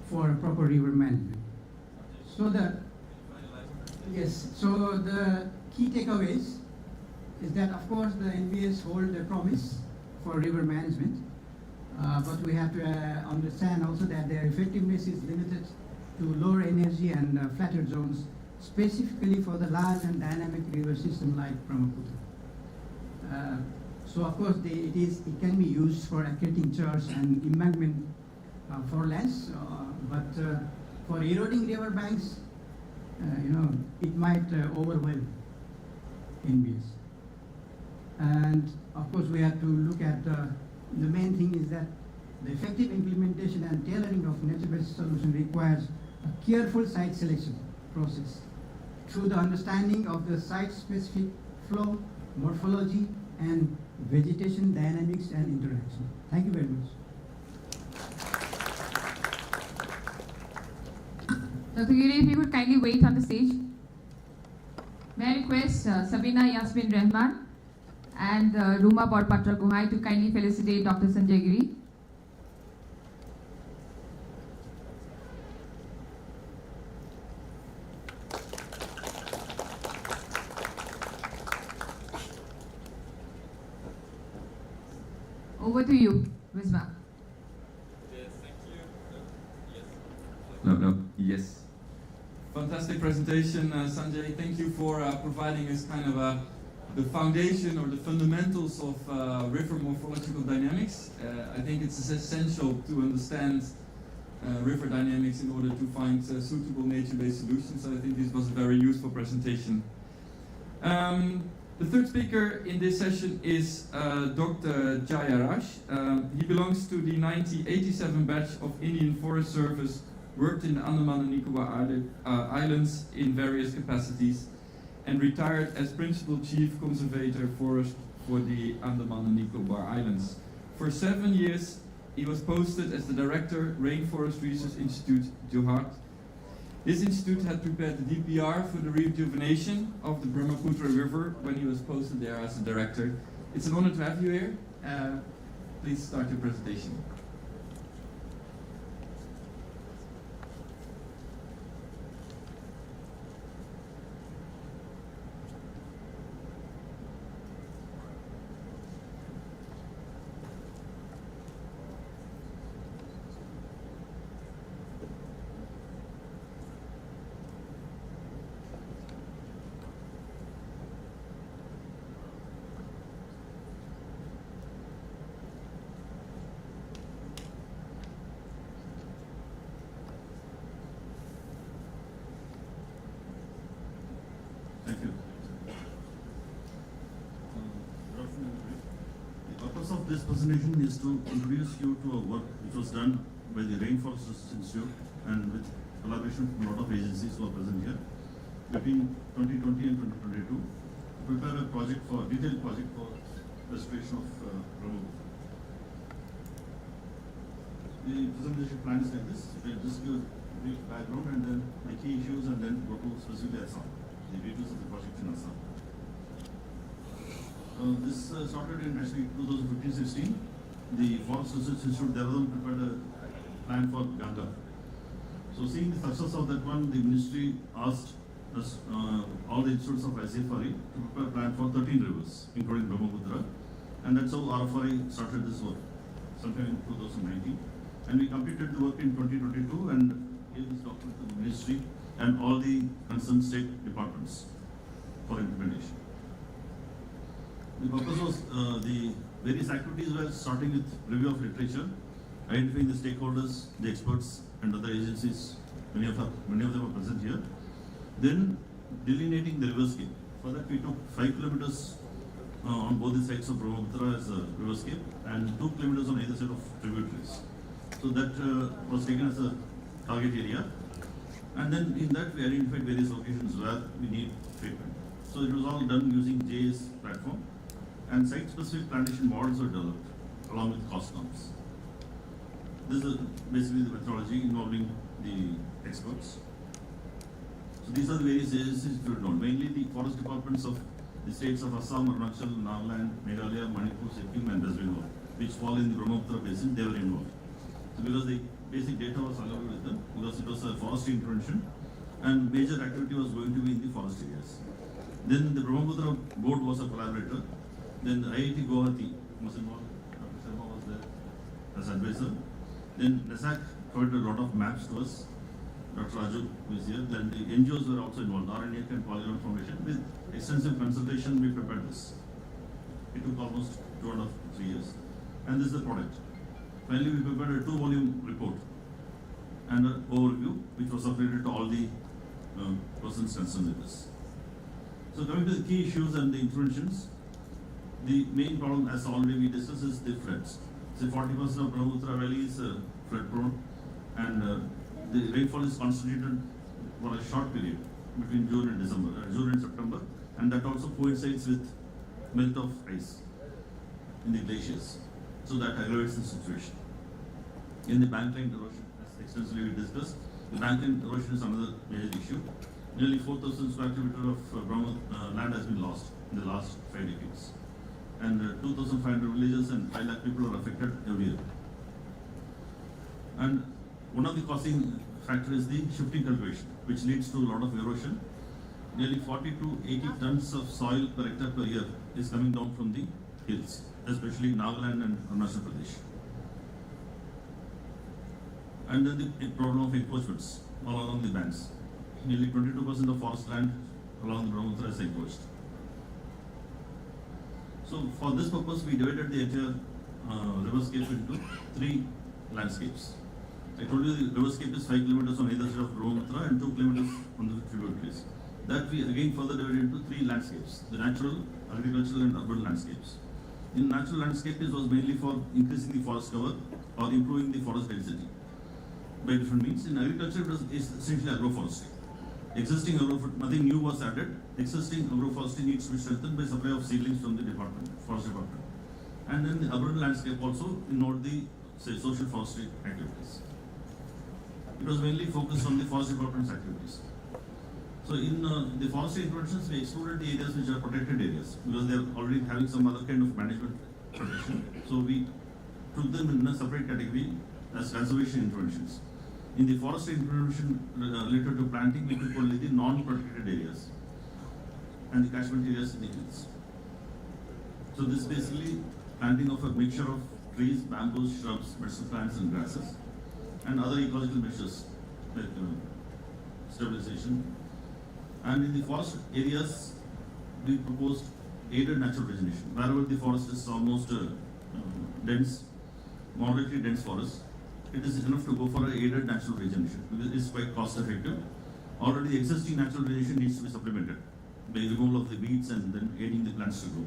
for proper river management. So the key takeaways is that, of course, the NBS hold a promise for river management, but we have to understand also that their effectiveness is limited to lower energy and flatter zones, specifically for the large and dynamic river system like Brahmaputra. So of course it can be used for accreting chars and embankment for lands, but for eroding river banks, it might overwhelm NBS. And of course we have to look at the main thing is that the effective implementation and tailoring of nature-based solution requires a careful site selection process through the understanding of the site-specific flow, morphology, and vegetation dynamics and interaction. Thank you very much. Dr. Giri, if you could kindly wait on the stage. May I request Sabina Yasmin Rahman and Ruma Borpatra Guhai to kindly felicitate Dr. Sanjay Giri. Over to you, Wisma. Yes, thank you. Yes. Fantastic presentation, Sanjay. Thank you for providing us kind of the foundation or the fundamentals of river morphological dynamics. I think it's essential to understand river dynamics in order to find suitable nature-based solutions. So I think this was a very useful presentation. The third speaker in this session is Dr. Jayaraj. He belongs to the 1987 batch of Indian Forest Service, worked in the Andaman and Nicobar Islands in various capacities, and retired as Principal Chief Conservator Forest for the Andaman and Nicobar Islands. For 7 years, he was posted as the Director, Rainforest Research Institute, Johar. This institute had prepared the DPR for the rejuvenation of the Brahmaputra River when he was posted there as a director. It's an honor to have you here. Please start your presentation. Thank you. The purpose of this presentation is to introduce you to a work which was done by the Rainforest Research Institute and with collaboration from a lot of agencies who are present here between 2020 and 2022 to prepare a project for detailed project for restoration of Brahmaputra. The presentation plan is like this. We'll just give a brief background and then the key issues and then go to specifically Assam, the details of the project in Assam. This started in actually 2015-16. The Forest Research Institute Dehradun prepared a plan for Ganga. So seeing the success of that one, the ministry asked us, all the institutes of ICFRE to prepare a plan for 13 rivers, including Brahmaputra. And that's how RFRE started this work, sometime in 2019. And we completed the work in 2022 and gave this document to the ministry and all the concerned state departments for implementation. The purpose was the various activities were starting with review of literature, identifying the stakeholders, the experts and other agencies, many of them are present here. Then delineating the riverscape. For that we took 5 kilometers on both the sides of Brahmaputra as a riverscape and 2 kilometers on either side of tributaries. So that was taken as a target area. And then in that we identified various locations where we need treatment. So it was all done using JS platform and site-specific plantation models were developed along with cost norms. This is basically the methodology involving the experts. So these are the various agencies that were known, mainly the forest departments of the states of Assam, Arunachal, Nagaland, Meghalaya, Manipur, Sikkim and West Bengal, which fall in the Brahmaputra basin, they were involved. So because the basic data was available with them, because it was a forestry intervention, and major activity was going to be in the forest areas. Then the Brahmaputra board was a collaborator. Then the IIT Guwahati was involved. Dr. Sharma was there as advisor. Then NASAC provided a lot of maps to us. Dr. Raju was here. Then the NGOs were also involved. RNA and Polygon Foundation. With extensive consultation, we prepared this. It took almost 2.5 to 3 years. And this is the product. Finally, we prepared a 2-volume report and an overview, which was circulated to all the persons concerned with this. So coming to the key issues and the interventions, the main problem, as already we discussed, is the floods. So 40% of Brahmaputra Valley is flood prone, and the rainfall is concentrated for a short period between June and September, and that also coincides with melt of ice in the glaciers. So that aggravates the situation. In the bankline erosion, as extensively we discussed, the bankline erosion is another major issue. Nearly 4,000 square kilometers of land has been lost in the last 5 decades. And 2,500 villages and 5 lakh people are affected every year. And one of the causing factors is the shifting cultivation, which leads to a lot of erosion. Nearly 40 to 80 tons of soil per hectare per year is coming down from the hills, especially Nagaland and Arunachal Pradesh. And then the problem of encroachments all along the banks. Nearly 22% of forest land along the Brahmaputra is encroached. So for this purpose, we divided the entire riverscape into 3 landscapes. I told you the riverscape is 5 kilometers on either side of Brahmaputra and 2 kilometers on the tributaries. That we again further divided into 3 landscapes: the natural, agricultural, and urban landscapes. In natural landscape, it was mainly for increasing the forest cover or improving the forest density by different means. In agriculture, it was essentially agroforestry. Existing nothing new was added. Existing agroforestry needs to be strengthened by supply of seedlings from the forest department. And then the urban landscape also involved the social forestry activities. It was mainly focused on the forest department's activities. So in the forestry interventions, we excluded the areas which are protected areas because they are already having some other kind of management protection. So we took them in a separate category as conservation interventions. In the forestry intervention related to planting, we took only the non-protected areas and the catchment areas in the hills. So this is basically planting of a mixture of trees, bamboos, shrubs, medicinal plants and grasses, and other ecological measures like stabilization. And in the forest areas, we proposed aided natural regeneration. Wherever the forest is almost dense, moderately dense forest, it is enough to go for an aided natural regeneration because it is quite cost effective. Already the existing natural regeneration needs to be supplemented by removal of the weeds and then aiding the plants to grow.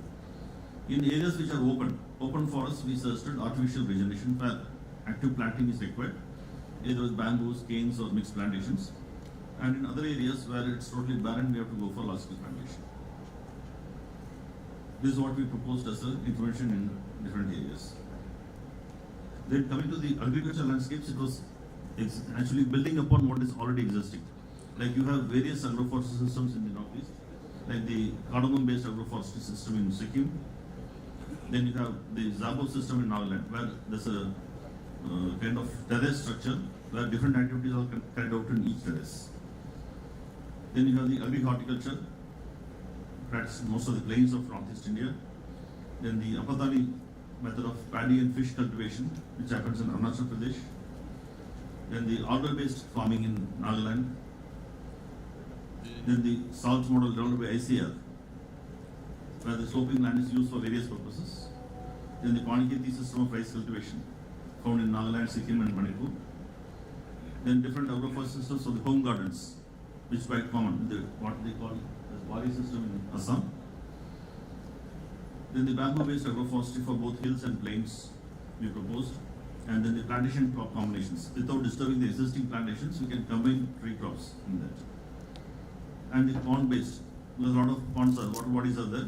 In areas which are open forests, we suggested artificial regeneration where active planting is required, either with bamboos, canes or mixed plantations. And in other areas where it's totally barren, we have to go for large scale plantation. This is what we proposed as an intervention in different areas. Then coming to the agricultural landscapes, it was actually building upon what is already existing. Like you have various agroforestry systems in the northeast, like the cardamom-based agroforestry system in Sikkim. Then you have the Zabo system in Nagaland, where there's a kind of terrace structure where different activities are carried out in each terrace. Then you have the agri-horticulture, practiced in most of the plains of northeast India. Then the Apatani method of paddy and fish cultivation, which happens in Arunachal Pradesh. Then the arbor-based farming in Nagaland. Then the salt model developed by ICR, where the sloping land is used for various purposes. Then the Paniketi system of rice cultivation, found in Nagaland, Sikkim and Manipur. Then different agroforestry systems for the home gardens, which is quite common, what they call as Wari system in Assam. Then the bamboo-based agroforestry for both hills and plains we proposed. And then the plantation crop combinations. Without disturbing the existing plantations, we can combine tree crops in that. And the pond-based, because a lot of ponds are, water bodies are there,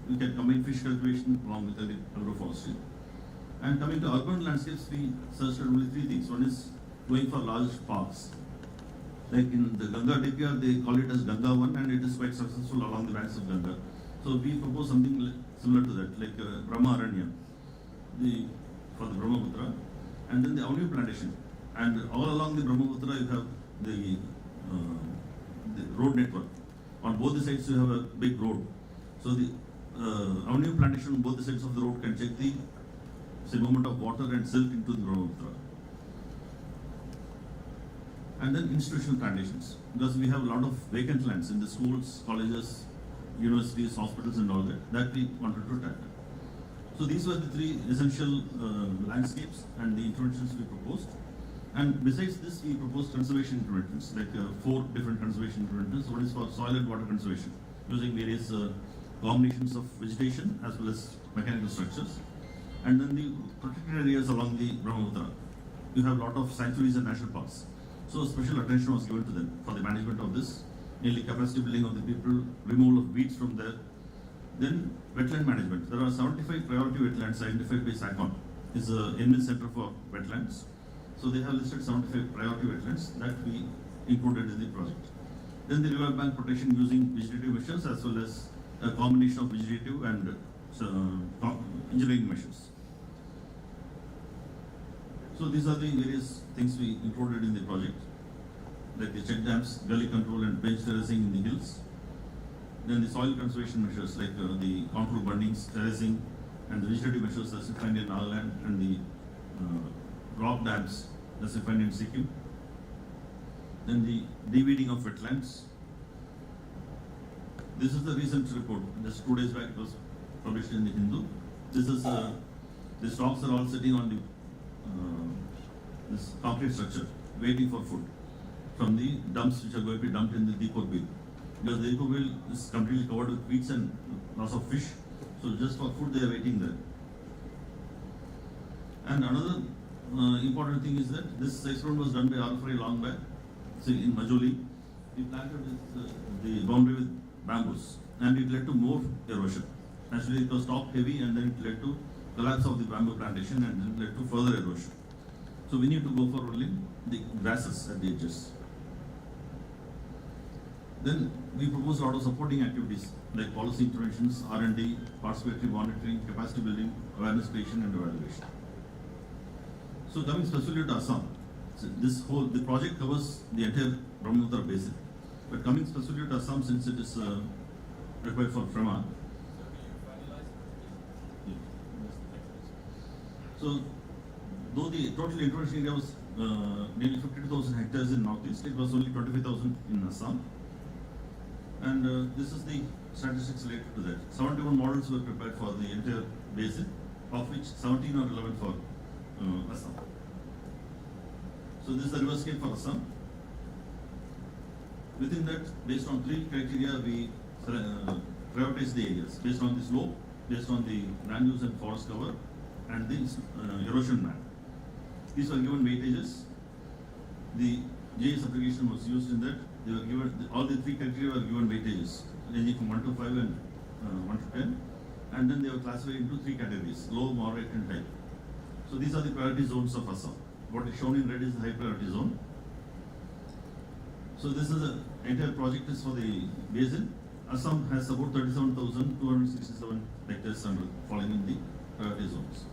we can combine fish cultivation along with the agroforestry. And coming to urban landscapes, we searched only 3 things. One is going for large parks. Like in the Ganga DPR, they call it as Ganga 1 and it is quite successful along the banks of Ganga. So we propose something similar to that, like Brahmaranya for the Brahmaputra, and then the Avni plantation. And all along the Brahmaputra, you have the the road network. On both the sides you have a big road. So the avenue plantation on both the sides of the road can check the movement of water and silt into the Brahmaputra. And then institutional plantations, because we have a lot of vacant lands in the schools, colleges, universities, hospitals and all that we wanted to tackle. So these were the three essential landscapes and the interventions we proposed. And besides this, we proposed conservation interventions, like 4 different conservation interventions. One is for soil and water conservation, using various combinations of vegetation as well as mechanical structures. And then the protected areas along the Brahmaputra, you have a lot of sanctuaries and national parks. So special attention was given to them for the management of this, mainly capacity building of the people, removal of weeds from there. Then wetland management. There are 75 priority wetlands identified by SACON. It's a Envin Center for Wetlands. So they have listed 75 priority wetlands that we included in the project. Then the riverbank protection using vegetative measures as well as a combination of vegetative and engineering measures. So these are the various things we included in the project, like the check dams, gully control and bench terracing in the hills. Then the soil conservation measures like the contour bundings, terracing and the vegetative measures as defined in Nagaland and the rock dams as defined in Sikkim. Then the de-weeding of wetlands. This is the recent report, just 2 days back it was published in the Hindu. This is, the stocks are all sitting on the this concrete structure, waiting for food from the dumps which are going to be dumped in the Deepur Bill. Because the Deepur Bill is completely covered with weeds and lots of fish, so just for food they are waiting there. And another important thing is that this experiment was done by RFI long back. See, in Majoli, we planted the boundary with bamboos, and it led to more erosion. Actually, it was top heavy, and then it led to collapse of the bamboo plantation, and then led to further erosion. So we need to go for only the grasses at the edges. Then we propose a lot of supporting activities like policy interventions, R&D, participatory monitoring, capacity building, awareness creation, and evaluation. So coming specifically to Assam, so the project covers the entire Brahmaputra basin. But coming specifically to Assam, since it is required for FREMA, so though the total intervention area was nearly 52,000 hectares in Northeast, it was only 25,000 in Assam. And this is the statistics related to that. 71 models were prepared for the entire basin, of which 17 are relevant for Assam. So this is the river scale for Assam. Within that, based on 3 criteria, we prioritize the areas based on the slope, based on the land use and forest cover, and the erosion map. These were given weightages. The GIS application was used in that. They were given, all the 3 criteria were given weightages, ranging from 1 to 5 and 1 to 10. And then they were classified into 3 categories, low, moderate and high. So these are the priority zones of Assam. What is shown in red is the high priority zone. So this is the entire project is for the basin. Assam has about 37,267 hectares falling in the priority zones.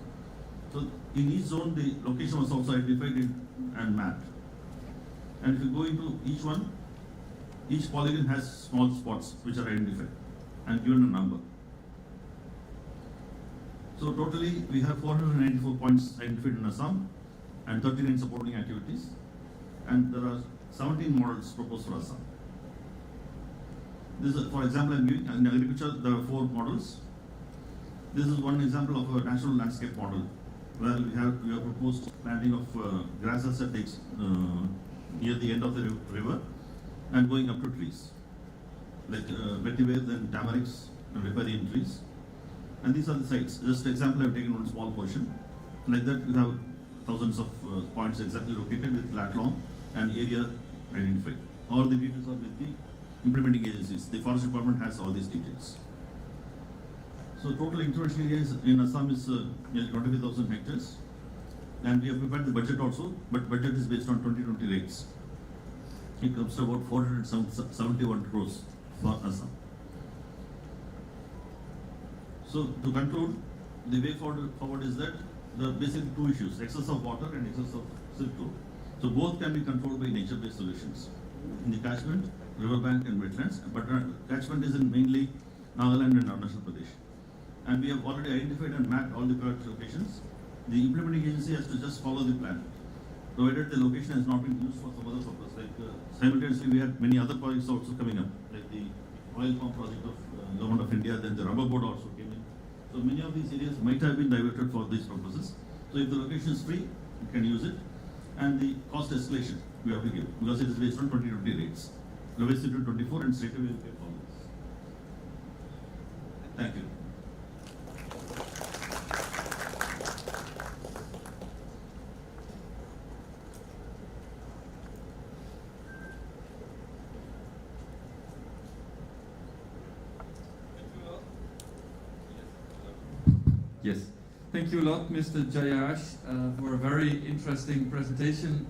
So in each zone, the location was also identified and mapped. And if you go into each one, each polygon has small spots which are identified and given a number. So totally, we have 494 points identified in Assam and 39 supporting activities. And there are 17 models proposed for Assam. This is, for example, in agriculture, there are 4 models. This is one example of a natural landscape model where we have proposed planting of grasses that takes near the end of the river and going up to trees, like vetiver, then tamarix and riparian trees. And these are the sites. Just example, I have taken one small portion. Like that, you have thousands of points exactly located with lat long and area identified. All the details are with the implementing agencies. The forest department has all these details. So total intervention areas in Assam is nearly 25,000 hectares. And we have prepared the budget also, but budget is based on 2020 rates. It comes to about 471 crores for Assam. So to conclude, the way forward is that there are basically 2 issues, excess of water and excess of silt road. So both can be controlled by nature-based solutions. In the catchment, riverbank and wetlands, but our catchment is in mainly Nagaland and Arunachal Pradesh. And we have already identified and mapped all the correct locations. The implementing agency has to just follow the plan, provided the location has not been used for some other purpose. Like simultaneously, we had many other projects also coming up, like the oil palm project of Government of India, then the rubber board also came in. So many of these areas might have been diverted for these purposes. So if the location is free, you can use it. And the cost escalation we have to give, because it is based on 2020 rates. Lowest it to 24 and straight away will pay for this. Thank you. Yes, thank you a lot, Mr. Jayash, for a very interesting presentation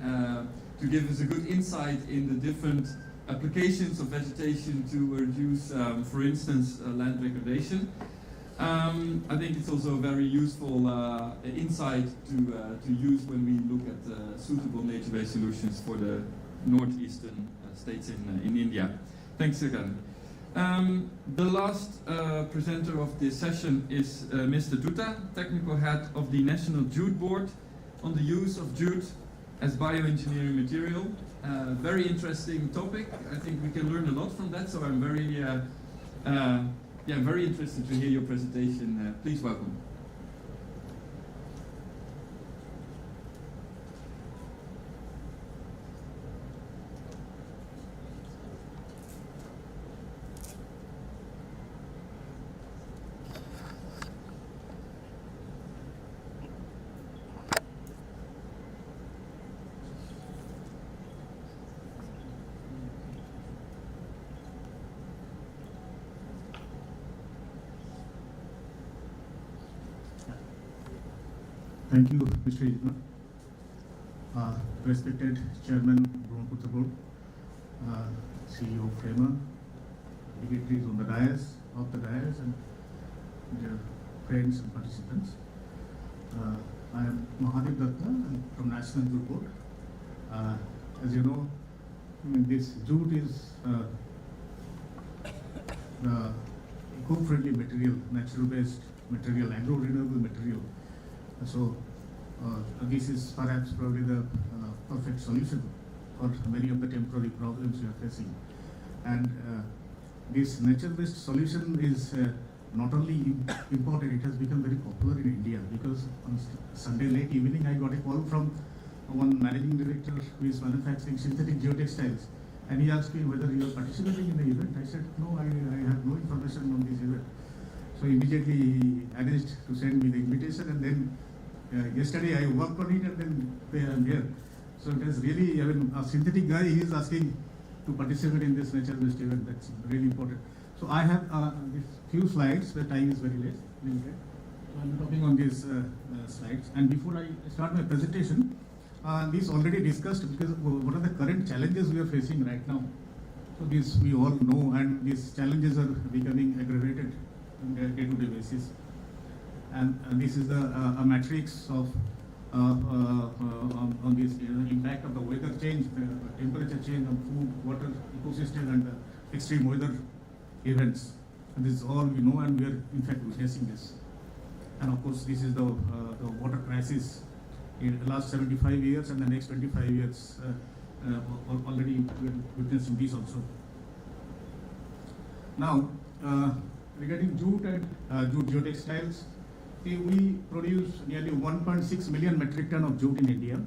to give us a good insight in the different applications of vegetation to reduce, for instance, land degradation. I think it's also a very useful insight to use when we look at suitable nature-based solutions for the northeastern states in India. Thanks again. The last presenter of this session is Mr. Dutta, Technical Head of the National Jute Board, on the use of jute as bioengineering material. Very interesting topic. I think we can learn a lot from that, so I'm very interested to hear your presentation. Please welcome. Thank you, Mr. Ijma. Respected Chairman, Brahmaputra Board, CEO Framer, dignitaries on the dais, and dear friends and participants. I am Mahadev Datta. I'm from National Jute Board. As you know, this jute is eco-friendly material, natural-based material, agro-renewable material. So this is perhaps probably the perfect solution for many of the temporary problems we are facing. And this nature-based solution is not only important, it has become very popular in India, because on Sunday late evening I got a call from one managing director who is manufacturing synthetic geotextiles, and he asked me whether you are participating in the event. I said, no, I have no information on this event. So immediately he arranged to send me the invitation, and then yesterday I worked on it, and then I am here. So it is really, I mean, a synthetic guy, he is asking to participate in this nature-based event. That's really important. So I have these few slides, the time is very limited. So I'm talking on these slides. And before I start my presentation, this already discussed, because what are the current challenges we are facing right now. So this we all know, and these challenges are becoming aggravated on a day-to-day basis. And this is a matrix of on this impact of the weather change, the temperature change on food, water, ecosystem, and extreme weather events. And this is all we know, and we are in fact witnessing this. And of course, this is the water crisis in the last 75 years, and the next 25 years already we are witnessing this also. Now, regarding jute and jute geotextiles, we produce nearly 1.6 million metric ton of jute in India.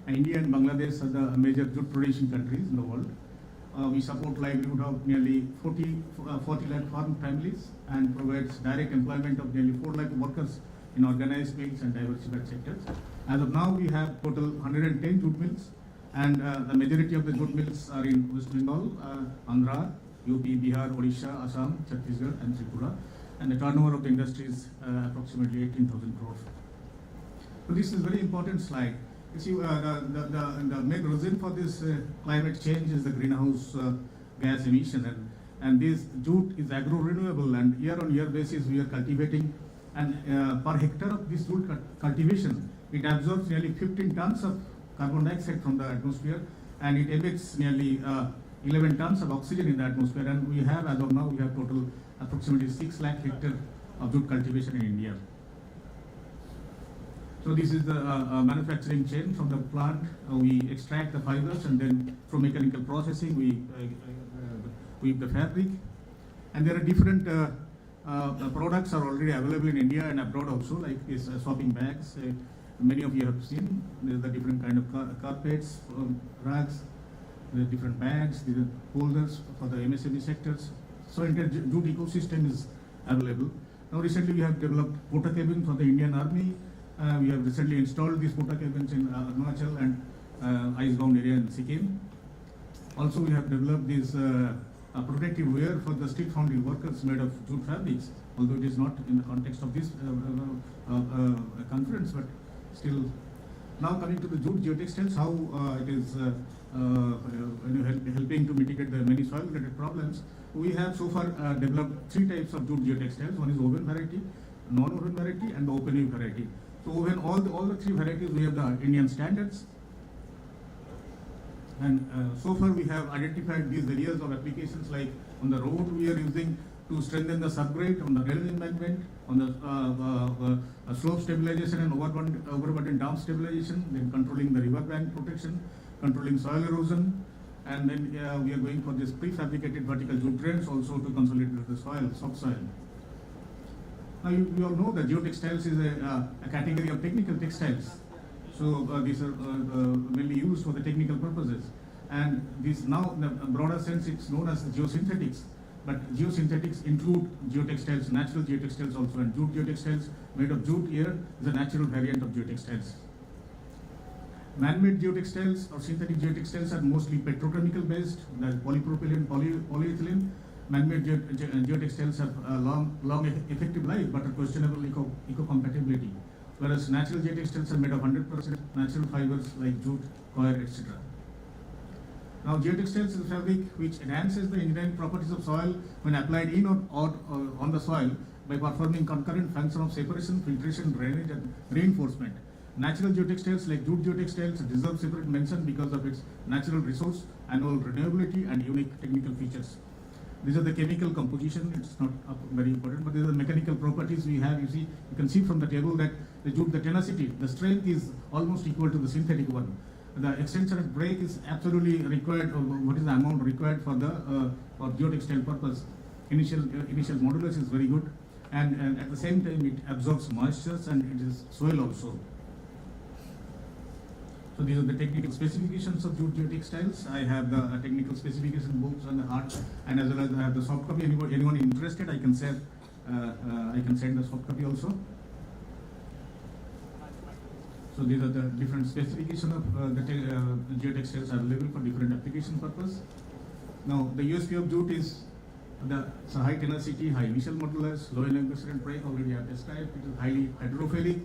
India and Bangladesh are the major jute producing countries in the world. We support livelihood of nearly 40 lakh farm families, and provides direct employment of nearly 4 lakh workers in organized mills and diversified sectors. As of now, we have total 110 jute mills, and the majority of the jute mills are in West Bengal, Andhra, UP, Bihar, Odisha, Assam, Chhattisgarh, and Tripura. And the turnover of the industry is approximately 18,000 crores. So this is a very important slide. You see, the main reason for this climate change is the greenhouse gas emission, and this jute is agro-renewable, and year-on-year basis we are cultivating, and per hectare of this jute cultivation, it absorbs nearly 15 tons of carbon dioxide from the atmosphere, and it emits nearly 11 tons of oxygen in the atmosphere, and we have, as of now, we have total approximately 6 lakh hectare of jute cultivation in India. So this is the manufacturing chain. From the plant, we extract the fibers, and then through mechanical processing, we weave the fabric. And there are different products are already available in India and abroad also, like these swapping bags. Many of you have seen. There's the different kind of carpets, rugs, the different bags, the holders for the MSME sectors. So entire jute ecosystem is available. Now recently we have developed porta cabin for the Indian Army. We have recently installed these porta cabins in Arunachal and ice-bound area in Sikkim. Also we have developed this protective wear for the street foundry workers made of jute fabrics, although it is not in the context of this conference, but still. Now coming to the jute geotextiles, how it is helping to mitigate the many soil-related problems. We have so far developed 3 types of jute geotextiles. One is woven variety, non-woven variety, and the open weave variety. So woven, all the 3 varieties, we have the Indian standards. And so far we have identified these areas of applications, like on the road we are using to strengthen the subgrade, on the railway embankment, on the slope stabilization and overburden dam stabilization, then controlling the riverbank protection, controlling soil erosion, and then we are going for this prefabricated vertical jute drains also to consolidate the soil, soft soil. Now you all know that geotextiles is a category of technical textiles. So these are mainly used for the technical purposes. And this now, in a broader sense, it's known as geosynthetics. But geosynthetics include geotextiles, natural geotextiles also, and jute geotextiles made of jute here is a natural variant of geotextiles. Man-made geotextiles or synthetic geotextiles are mostly petrochemical based, like polypropylene, polyethylene. Man-made geotextiles have a long effective life but are questionable eco-compatibility. Whereas natural geotextiles are made of 100% natural fibers like jute, coir, etc. Now geotextiles is a fabric which enhances the engineering properties of soil when applied in or on the soil by performing concurrent function of separation, filtration, drainage and reinforcement. Natural geotextiles like jute geotextiles deserve separate mention because of its natural resource, annual renewability and unique technical features. These are the chemical composition, it's not very important, but these are the mechanical properties we have. You can see from the table that the jute, the tenacity, the strength is almost equal to the synthetic one. The extension and break is absolutely required, or what is the amount required for the for geotextile purpose. Initial modulus is very good, and at the same time it absorbs moistures and it is soil also. So these are the technical specifications of jute geotextiles. I have the technical specification books on the hard, and as well as I have the soft copy. Anyone interested, I can send the soft copy also. So these are the different specifications of the geotextiles available for different application purpose. Now the USP of jute is it's a high tenacity, high initial modulus, low elongation and break. Already I have described. It is highly hydrophilic,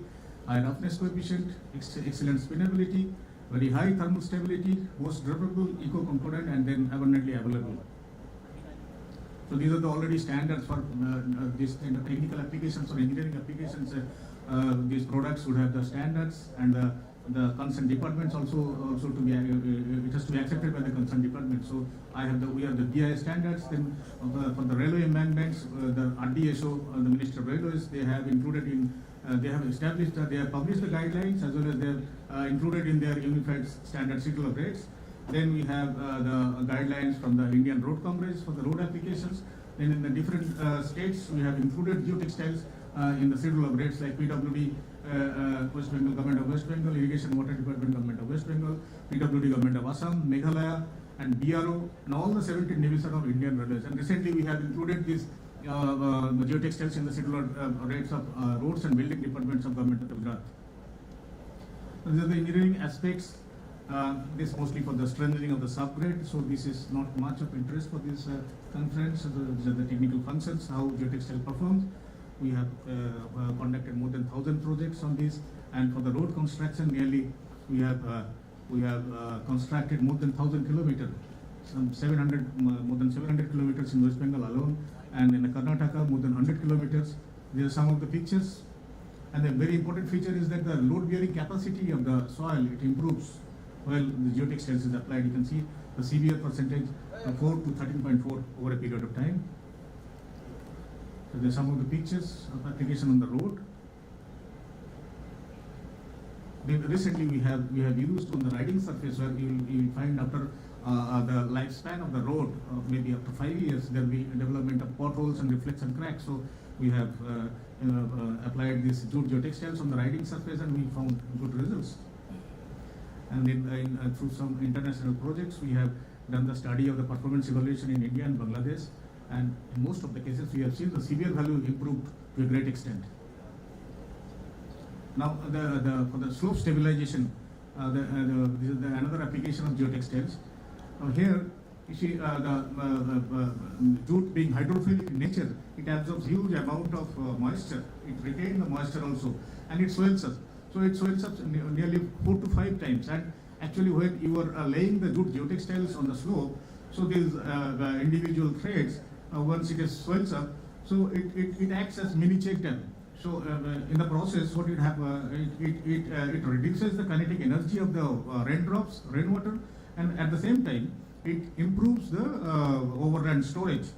high roughness coefficient, excellent spinnability, very high thermal stability, most durable, eco-component, and then abundantly available. So these are the already standards for this kind of technical applications or engineering applications. These products would have the standards, and the concerned departments also to be it has to be accepted by the concerned department. So we have the BIS standards. Then for the railway embankments, the RDSO, the Ministry of Railways, they have included in. They have established, they have published the guidelines as well as they have included in their unified standard schedule of rates. Then we have the guidelines from the Indian Road Congress for the road applications. Then in the different states, we have included geotextiles in the schedule of rates like PWD, West Bengal, Government of West Bengal, Irrigation Water Department, Government of West Bengal, PWD, Government of Assam, Meghalaya, and BRO, and all the 17 divisions of Indian Railways. And recently we have included this the geotextiles in the schedule of rates of roads and building departments of Government of Gujarat. These are the engineering aspects. This mostly for the strengthening of the subgrade. So this is not much of interest for this conference. So these are the technical functions, how geotextile performs. We have conducted more than 1,000 projects on this, and for the road construction, nearly we have constructed more than 1,000 kilometers, more than 700 kilometers in West Bengal alone. And in Karnataka, more than 100 kilometers. These are some of the pictures. And the very important feature is that the load bearing capacity of the soil, it improves while the geotextiles is applied. You can see the severe percentage 4 to 13.4 over a period of time. So there's some of the pictures of application on the road. Recently we have used on the riding surface where you will find after the lifespan of the road, maybe up to 5 years, there will be development of potholes and reflection cracks. So we have applied these jute geotextiles on the riding surface, and we found good results. And through some international projects, we have done the study of the performance evaluation in India and Bangladesh, and in most of the cases we have seen the severe value improved to a great extent. Now, for the slope stabilization, this is another application of geotextiles. Here, you see the jute being hydrophilic in nature, it absorbs huge amount of moisture. It retains the moisture also, and it swells up. So it swells up nearly 4 to 5 times. And actually, when you are laying the jute geotextiles on the slope, so these individual threads, once it swells up, so it acts as mini check dam. So in the process, what it reduces the kinetic energy of the rainwater, and at the same time, it improves the overrun storage.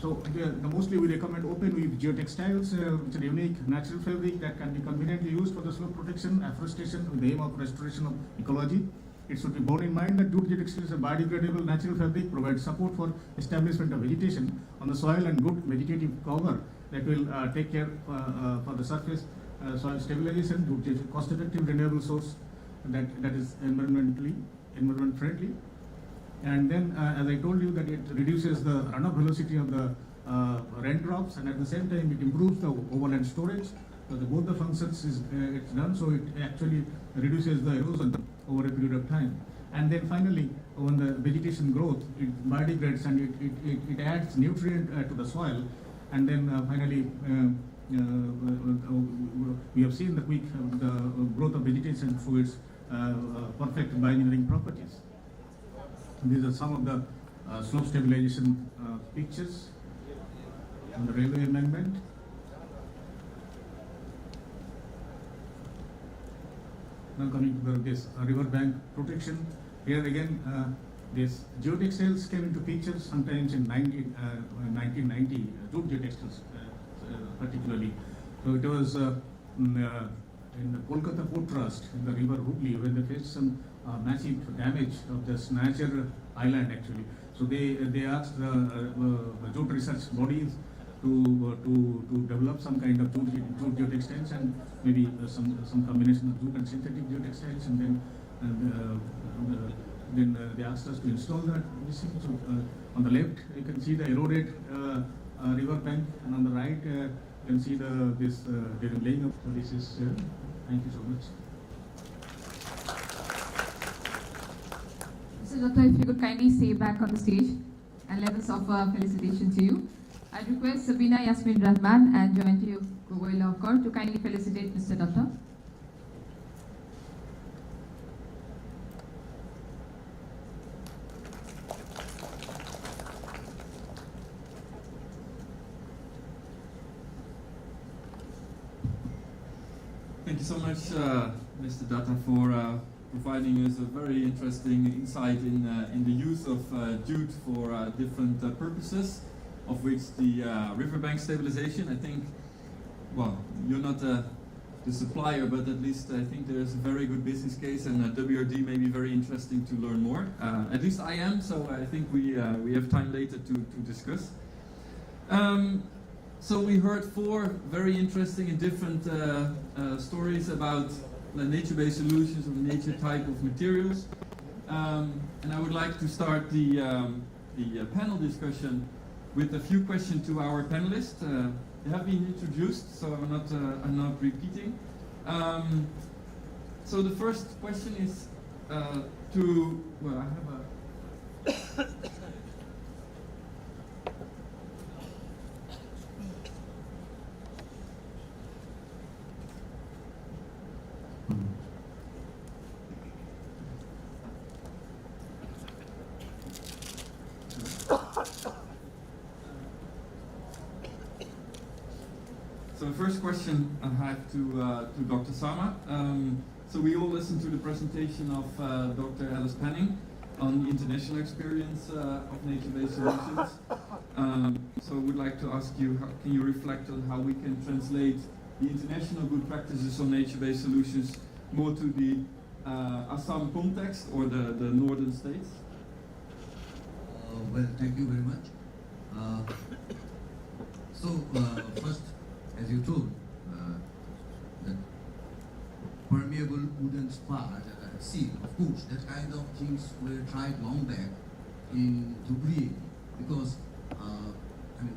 So mostly we recommend open weave geotextiles, which are unique natural fabric that can be conveniently used for the slope protection, afforestation with the aim of restoration of ecology. It should be borne in mind that jute geotextile is a biodegradable natural fabric, provides support for establishment of vegetation on the soil and good vegetative cover that will take care for the surface soil stabilization, jute cost-effective renewable source that is environment friendly. And then, as I told you, that it reduces the runoff velocity of the raindrops, and at the same time it improves the overland storage. So both the functions it's done, so it actually reduces the erosion over a period of time. And then finally, when the vegetation growth, it biodegrades and it adds nutrient to the soil. And then finally, we have seen the quick the growth of vegetation through its perfect bioengineering properties. These are some of the slope stabilization pictures on the railway embankment. Now coming to this riverbank protection. Here again, these geotextiles came into picture sometimes in 1990, jute geotextiles particularly. So it was in the Kolkata Port Trust in the river Hooghly when they faced some massive damage of this natural island actually. So they asked the jute research bodies to develop some kind of jute geotextiles and maybe some combination of jute and synthetic geotextiles, and then they asked us to install that. So on the left you can see the eroded river bank, and on the right you can see this laying up. So this is thank you so much. Mr. Datta, if you could kindly stay back on the stage and let us offer felicitation to you. I request Sabina Yasmin Rahman and Jointi Gogoi Lavkar to kindly felicitate Mr. Datta. Thank you so much, Mr. Datta, for providing us a very interesting insight in the use of jute for different purposes, of which the riverbank stabilization. I think, well, you're not the supplier, but at least I think there's a very good business case, and WRD may be very interesting to learn more. At least I am, so I think we have time later to discuss. So we heard 4 very interesting and different stories about nature-based solutions of nature type of materials, and I would like to start the panel discussion with a few questions to our panelists. They have been introduced, so I'm not repeating. So the first question is to, well, I have a So the first question I have to Dr. Sama. So we all listened to the presentation of Dr. Alice Penning on the international experience of nature-based solutions. So I would like to ask you, can you reflect on how we can translate the international good practices on nature-based solutions more to the Assam context or the northern states? Well, thank you very much. First, as you told, that permeable wooden spar that I have seen, of course, that kind of things were tried long back in Dhubri, because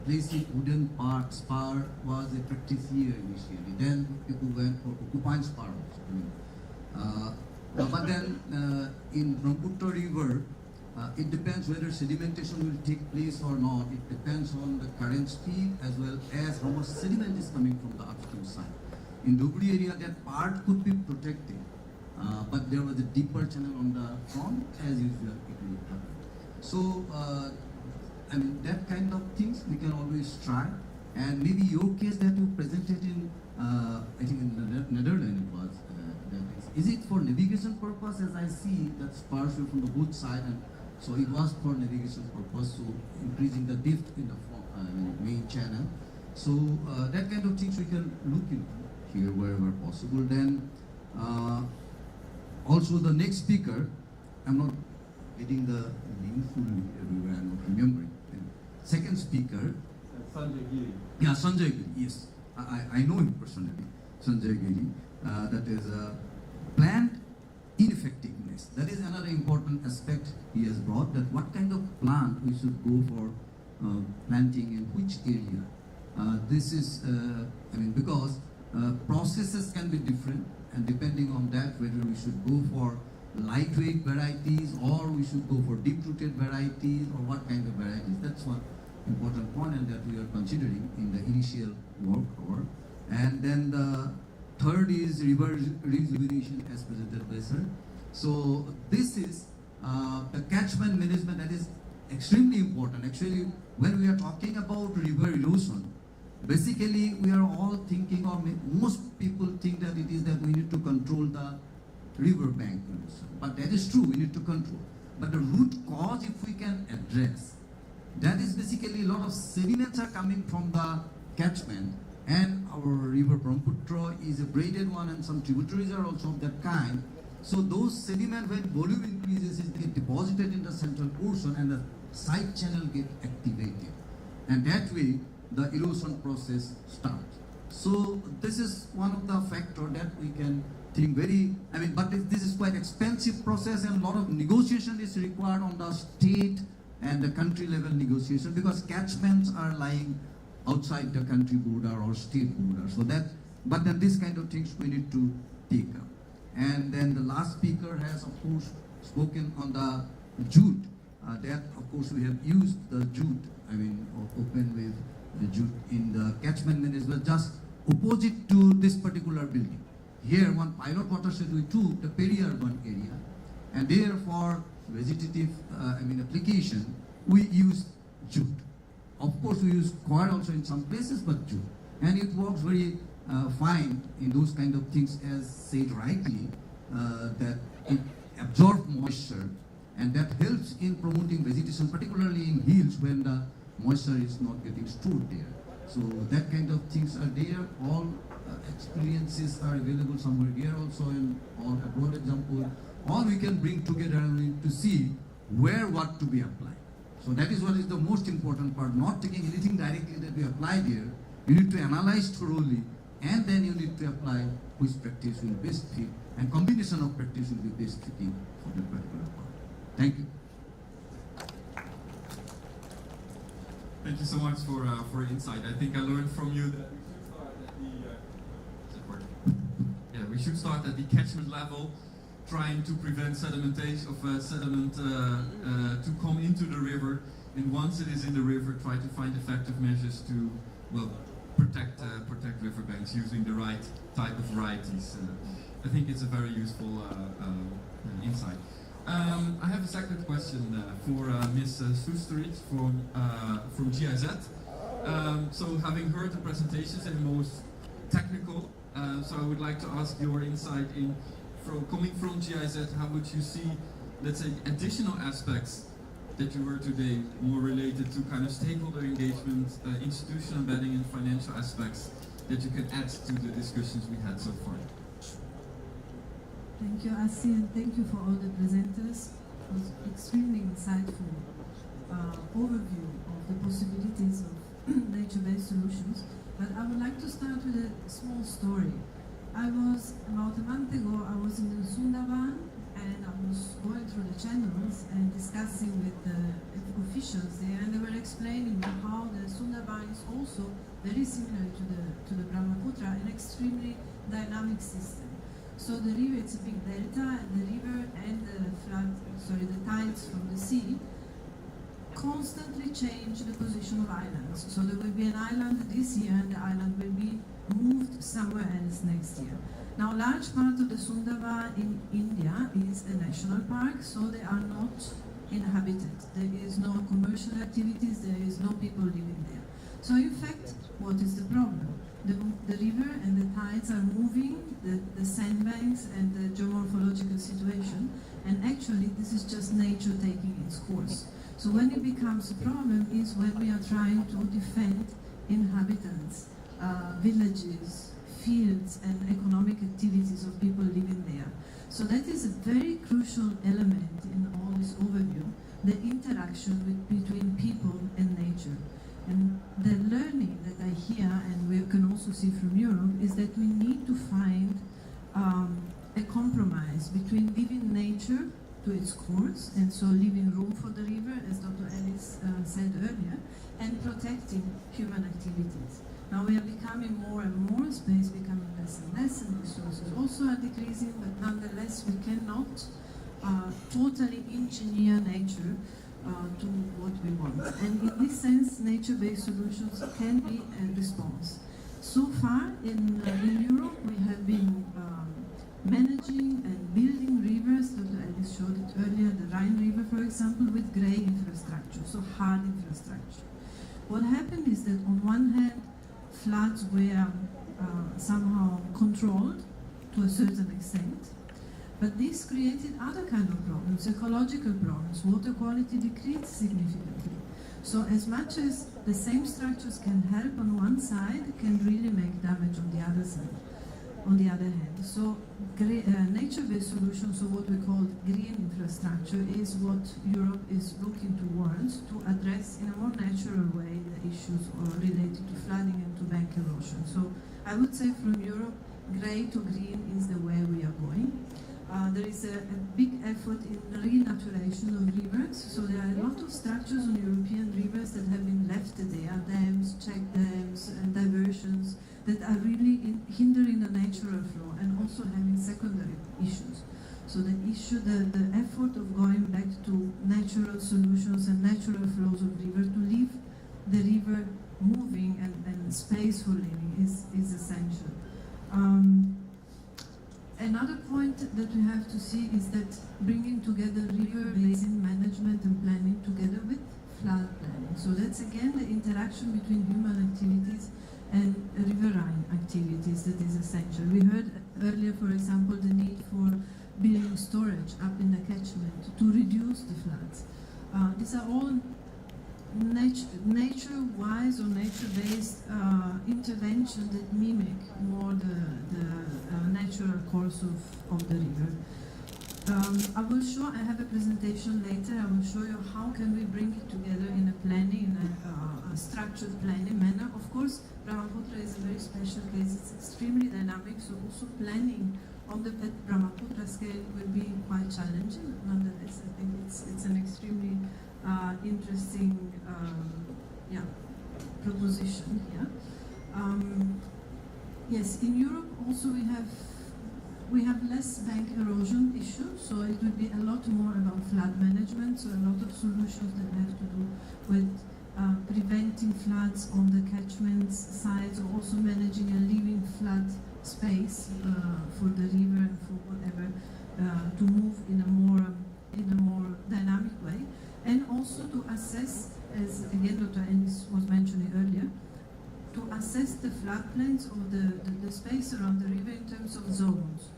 placing wooden spar was a practice here initially. Then people went for porcupine spar also. But then in Brahmaputra River, it depends whether sedimentation will take place or not. It depends on the current speed as well as how much sediment is coming from the upstream side. In Dhubri area, that part could be protected, but there was a deeper channel on the front, as usual it will happen. So, that kind of things we can always try. And maybe your case that you presented in, I think in the Netherlands it was, is it for navigation purpose? As I see that spars were from the both side, and so it was for navigation purpose, so increasing the depth in the main channel. So that kind of things we can look into here wherever possible. Then also the next speaker, I'm not getting the name fully everywhere, I'm not remembering. Second speaker, Sanjay Giri. Yeah, Sanjay Giri, yes. I know him personally, Sanjay Giri. That is plant ineffectiveness. That is another important aspect he has brought, that what kind of plant we should go for planting in which area. This is, because processes can be different, and depending on that, whether we should go for lightweight varieties or we should go for deep-rooted varieties or what kind of varieties. That's one important point, and that we are considering in the initial work. And then the third is river rejuvenation, as presented by sir. So this is the catchment management that is extremely important. Actually, when we are talking about river erosion, basically we are all thinking, or most people think that it is that we need to control the riverbank erosion. But that is true, we need to control. But the root cause, if we can address, that is basically a lot of sediments are coming from the catchment, and our river Brahmaputra is a braided one, and some tributaries are also of that kind. So those sediment, when volume increases, it get deposited in the central portion and the side channel get activated. And that way, the erosion process starts. So this is one of the factors that we can think but this is quite expensive process, and a lot of negotiation is required on the state and the country level negotiation, because catchments are lying outside the country border or state border. So but then this kind of things we need to take up. And then the last speaker has, of course, spoken on the jute. That, of course, we have used the jute, open with the jute in the catchment management, just opposite to this particular building. Here, one pilot watershed we took, the peri-urban area, and there for vegetative application, we use jute. Of course, we use coir also in some places, but jute. And it works very fine in those kind of things, as said rightly, that it absorbs moisture, and that helps in promoting vegetation, particularly in hills when the moisture is not getting stored there. So that kind of things are there. All experiences are available somewhere here also, and all abroad example. All we can bring together and to see where what to be applied. So that is what is the most important part, not taking anything directly that we apply here. You need to analyze thoroughly, and then you need to apply which practice will best fit, and combination of practice will be best fitting for that particular part. Thank you. Thank you so much for your insight. I think I learned from you that we should start at the catchment level, trying to prevent sedimentation of sediment to come into the river, and once it is in the river, try to find effective measures to protect riverbanks using the right type of varieties. I think it's a very useful insight. I have a second question for Ms. Susterich from GIZ. So having heard the presentations, and most technical, so I would like to ask your insight in coming from GIZ, how would you see, let's say, additional aspects that you were today more related to kind of stakeholder engagement, institutional embedding and financial aspects that you can add to the discussions we had so far? Thank you, Asi, and thank you for all the presenters. It was extremely insightful overview of the possibilities of nature-based solutions. But I would like to start with a small story. About a month ago, I was in the Sundaban, and I was going through the channels and discussing with the officials there, and they were explaining how the Sundaban is also very similar to the Brahmaputra, an extremely dynamic system. So the river, it's a big delta, and the river and the tides from the sea constantly change the position of islands. So there will be an island this year, and the island will be moved somewhere else next year. Now, large part of the Sundarbans in India is a national park, so they are not inhabited. There is no commercial activities, there is no people living there. So in fact, what is the problem? The river and the tides are moving the sandbanks and the geomorphological situation, and actually this is just nature taking its course. So when it becomes a problem is when we are trying to defend inhabitants, villages, fields and economic activities of people living there. So that is a very crucial element in all this overview, the interaction between people and nature. And the learning that I hear, and we can also see from Europe, is that we need to find a compromise between leaving nature to its course, and so leaving room for the river, as Dr. Ellis said earlier, and protecting human activities. Now we are becoming more and more, space becoming less and less, and resources also are decreasing, but nonetheless we cannot totally engineer nature to what we want. And in this sense, nature-based solutions can be a response. So far in Europe, we have been managing and building rivers. Dr. Ellis showed it earlier, the Rhine River, for example, with grey infrastructure, so hard infrastructure. What happened is that on one hand, floods were somehow controlled to a certain extent, but this created other kind of problems, ecological problems. Water quality decreased significantly. So as much as the same structures can help on one side, can really make damage on the other side. On the other hand, so nature-based solutions, or what we call green infrastructure, is what Europe is looking towards to address in a more natural way the issues related to flooding and to bank erosion. So I would say from Europe, grey to green is the way we are going. There is a big effort in renaturation of rivers, so there are a lot of structures on European rivers that have been left there, dams, check dams, and diversions that are really hindering the natural flow and also having secondary issues. So the effort of going back to natural solutions and natural flows of river, to leave the river moving and space for living is essential. Another point that we have to see is that bringing together river basin management and planning together with flood planning. So that's again the interaction between human activities and riverine activities that is essential. We heard earlier, for example, the need for building storage up in the catchment to reduce the floods. These are all nature-wise or nature-based interventions that mimic more the natural course of the river. I have a presentation later. I will show you how can we bring it together in a planning, in a structured planning manner. Of course, Brahmaputra is a very special case. It's extremely dynamic, so also planning on the Brahmaputra scale will be quite challenging. Nonetheless, I think it's an extremely interesting proposition here. Yes, in Europe also we have less bank erosion issues, so it will be a lot more about flood management, so a lot of solutions that have to do with preventing floods on the catchment sides, or also managing a living flood space for the river and for whatever to move in a more dynamic way, and also to assess, as again Dr. Ennis was mentioning earlier, to assess the floodplains or the space around the river in terms of zones.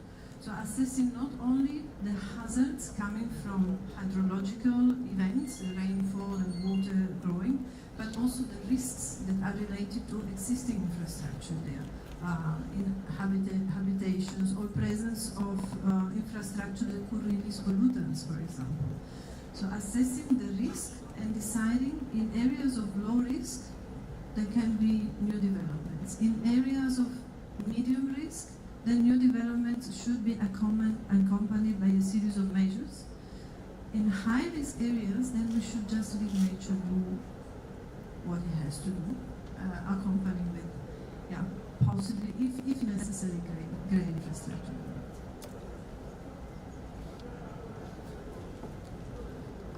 So assessing not only the hazards coming from hydrological events, rainfall and water growing, but also the risks that are related to existing infrastructure there, in habitations or presence of infrastructure that could release pollutants, for example. So assessing the risk and deciding in areas of low risk, there can be new developments. In areas of medium risk, the new developments should be accompanied by a series of measures. In high-risk areas, then we should just leave nature do what it has to do, accompanying with, possibly, if necessary, great infrastructure.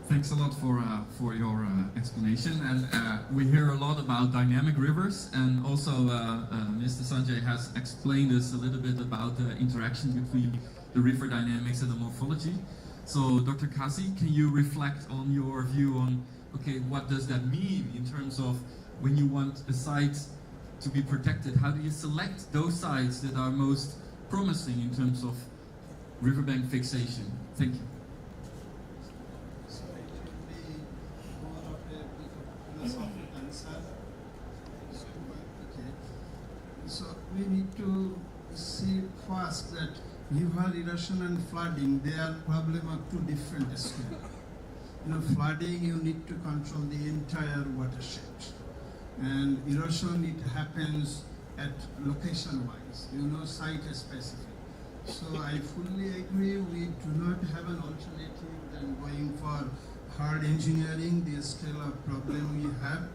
Thanks a lot for your explanation. And we hear a lot about dynamic rivers, and also Mr. Sanjay has explained us a little bit about the interaction between the river dynamics and the morphology. So Dr. Kazi, can you reflect on your view on, okay, what does that mean in terms of when you want a site to be protected? How do you select those sites that are most promising in terms of riverbank fixation? Thank you. So we need to see first that river erosion and flooding, they are problem of two different scales. Flooding, you need to control the entire watershed. And erosion, it happens at location-wise, site specific. So I fully agree, we do not have an alternative than going for hard engineering, the scale of problem we have.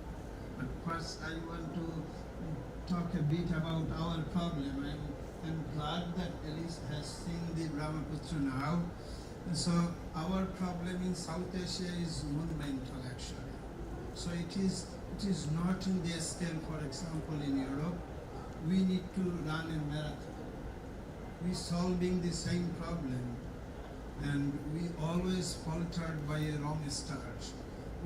But first I want to talk a bit about our problem. I'm glad that Alice has seen the Brahmaputra now. And so our problem in South Asia is monumental actually. So it is not in the scale, for example, in Europe. We need to run a marathon. We're solving the same problem, and we always faltered by a wrong start.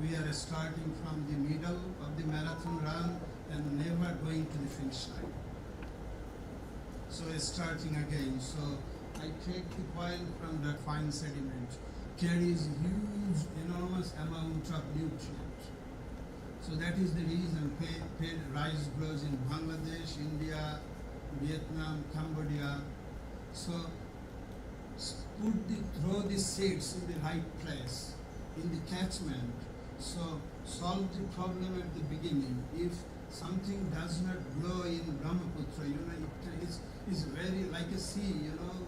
We are starting from the middle of the marathon run and never going to the finish line. So starting again. So I take the point from the fine sediment, carries huge, enormous amount of nutrients. So that is the reason rice grows in Bangladesh, India, Vietnam, Cambodia. So throw the seeds in the right place, in the catchment. So solve the problem at the beginning. If something does not grow in Brahmaputra, it is very like a sea,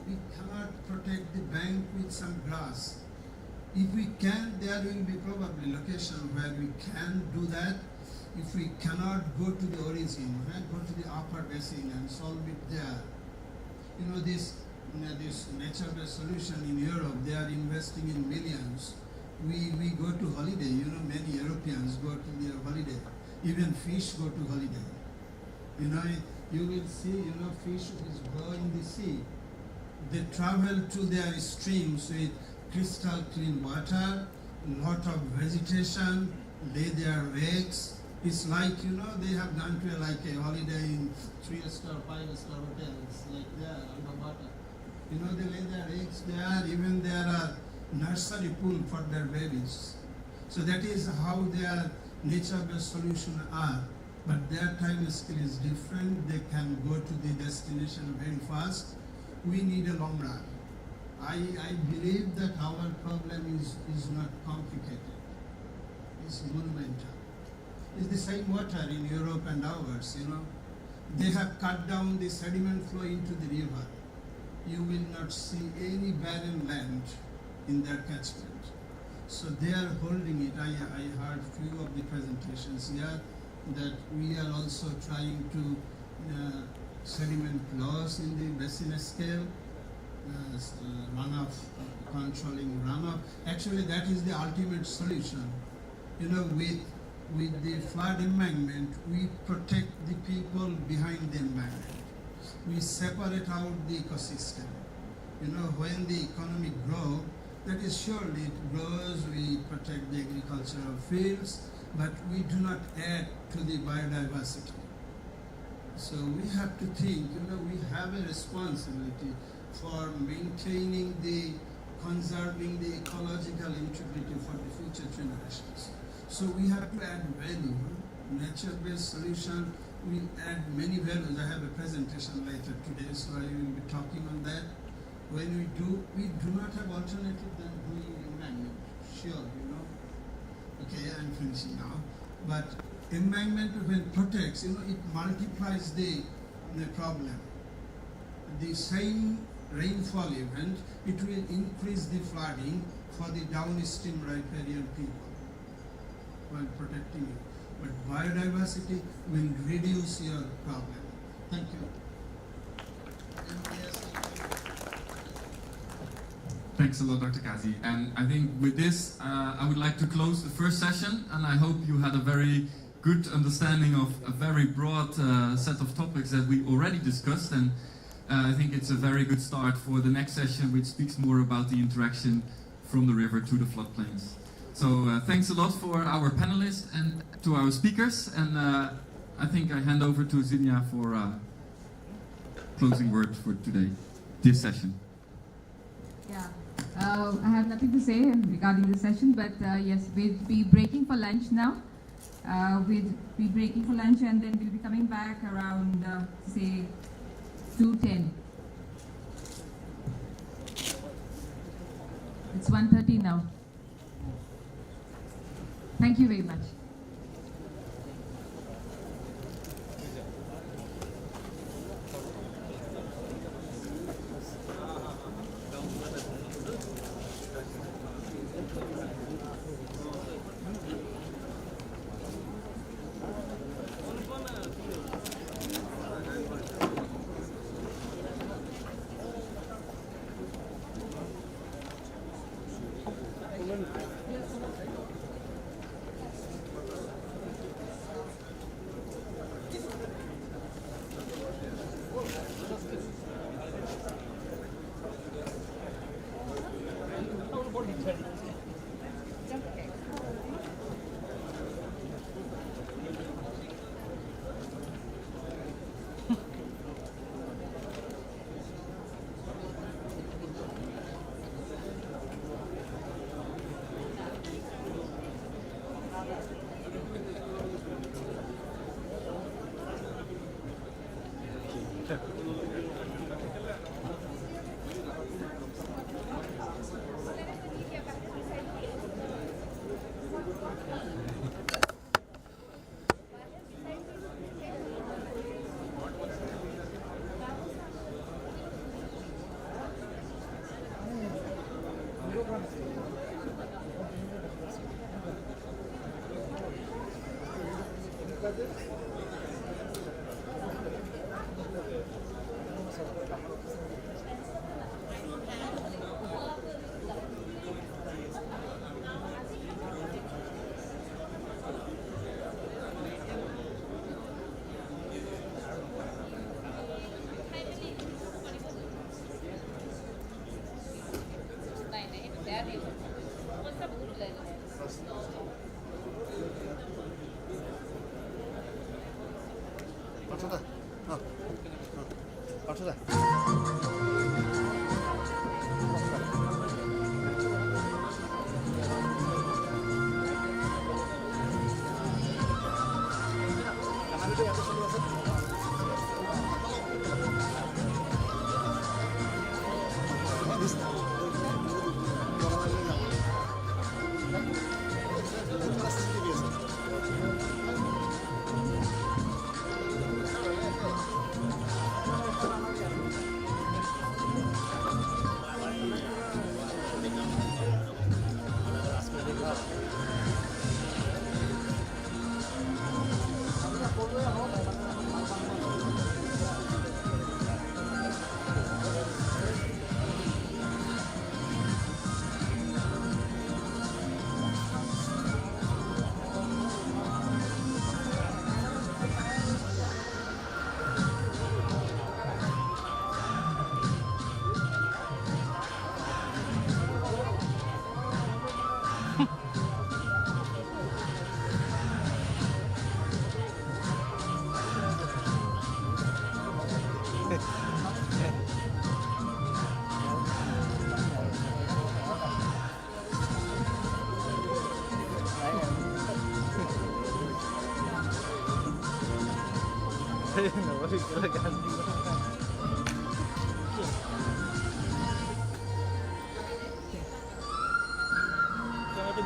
we cannot protect the bank with some grass. If we can, there will be probably location where we can do that. If we cannot, go to the origin, go to the upper basin and solve it there. This nature-based solution in Europe, they are investing in millions. We go to holiday, many Europeans go to their holiday. Even fish go to holiday. You will see, fish is growing in the sea. They travel to their streams with crystal clean water, lot of vegetation, lay their eggs. It's like, they have gone to a holiday in 3-star, 5-star hotels, like there, underwater. They lay their eggs there, even there are nursery pool for their babies. So that is how their nature-based solutions are. But their time scale is different. They can go to the destination very fast. We need a long run. I believe that our problem is not complicated. It's monumental. It's the same water in Europe and ours, They have cut down the sediment flow into the river. You will not see any barren land in their catchment. So they are holding it. I heard few of the presentations here that we are also trying to sediment loss in the basin scale, runoff, controlling runoff. Actually, that is the ultimate solution. With the flood embankment, we protect the people behind the embankment. We separate out the ecosystem. When the economy grows, that is surely it grows, we protect the agricultural fields, but we do not add to the biodiversity. So we have to think, we have a responsibility. for maintaining the, conserving the ecological integrity for the future generations. So we have to add value. Nature-based solution will add many values. I have a presentation later today, so I will be talking on that. When we do not have alternative than doing embankment. Sure, you know. Okay, I'm finishing now. But embankment, when protects, you know, it multiplies the problem. The same rainfall event, it will increase the flooding for the downstream riparian people while protecting you. But biodiversity will reduce your problem. Thank you. Thanks a lot, Dr. Kazi. And I think with this, I would like to close the first session, and I hope you had a very good understanding of a very broad set of topics that we already discussed, and I think it's a very good start for the next session, which speaks more about the interaction from the river to the floodplains. So thanks a lot for our panelists and to our speakers, and I think I hand over to Zinnia for closing word for today, this session. Yeah, I have nothing to say regarding the session, but yes, we'll be breaking for lunch now. We'll be breaking for lunch, and then we'll be coming back around, say, 2:10. It's 1:30 now. Thank you very much.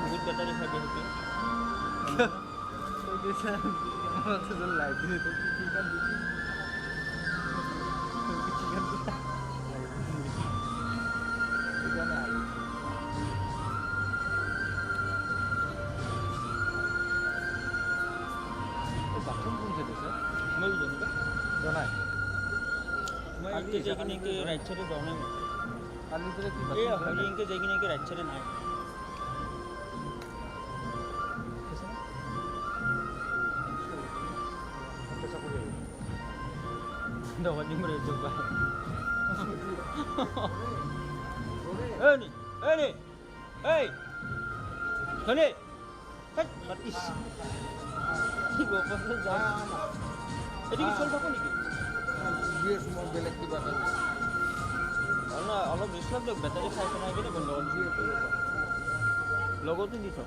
বহুত battery থাকে সেইটো light bathroom কোন side আছে মই জানিবা জনাই মই আগে যাই কিনে কি রাইট সাইডে যাও নাই কালি ধরে কি এই হলি ইনকে যাই কিনে কি রাইট সাইডে নাই Dapat ni mereka coba. Ni, ni, hey, Tony, kan mati. Ini bapak tu jangan. Ini kisah apa ni? Dia semua belak di belakang. Allah Islam tu betul je saya kenal ni benda orang dia tu. Logo tu ni tu.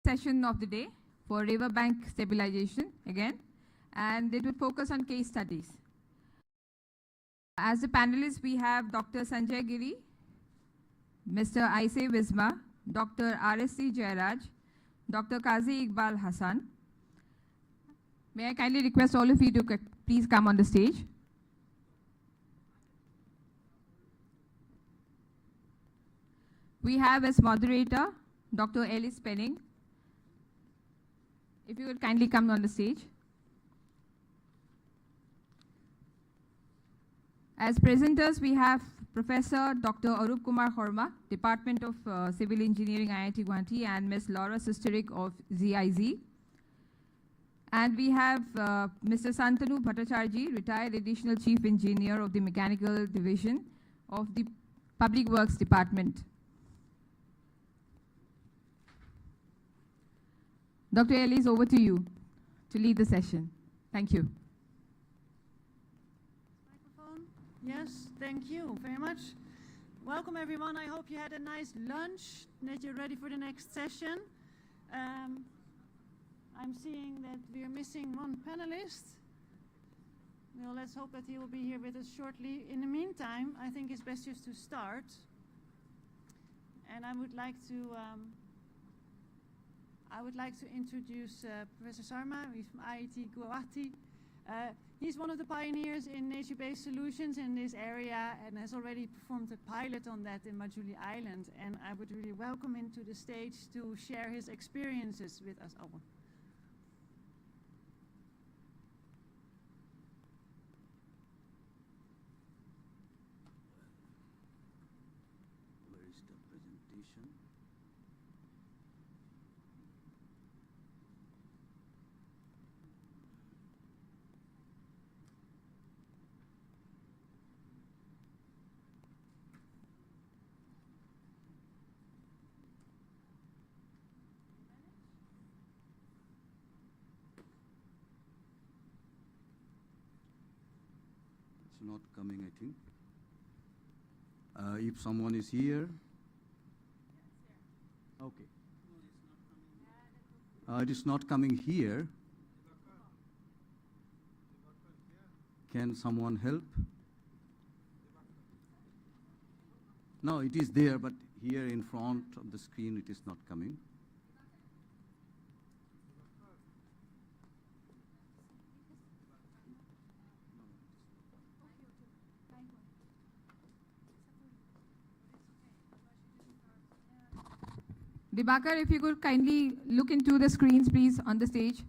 session of the day for riverbank stabilization again, and it will focus on case studies. As the panelists, we have Dr. Sanjay Giri, Mr. Aise Wisma, Dr. R.S.C. Jairaj, Dr. Qazi Iqbal Hassan. May I kindly request all of you to please come on the stage. We have as moderator Dr. Ellis Penning. If you would kindly come on the stage. As presenters, we have Professor Dr. Arup Kumar Horma, Department of Civil Engineering, IIT Guwahati, and Ms. Laura Susterik of ZIZ. And we have Mr. Santanu Bhattacharjee, retired Additional Chief Engineer of the Mechanical Division of the Public Works Department. Dr. Ellis, over to you to lead the session. Thank you. Microphone? Yes, thank you very much. Welcome everyone. I hope you had a nice lunch, that you're ready for the next session. I'm seeing that we're missing one panelist. Well, let's hope that he will be here with us shortly. In the meantime, I think it's best just to start. And I would like to introduce Professor Sarma. He's from IIT Guwahati. He's one of the pioneers in nature-based solutions in this area and has already performed a pilot on that in Majuli Island. And I would really welcome him to the stage to share his experiences with us all. Where is the presentation? It's not coming, I think. If someone is here. Okay. It is not coming here. Can someone help? No, it is there, but here in front of the screen it is not coming. Dibakar, if you could kindly look into the screens, please, on the stage.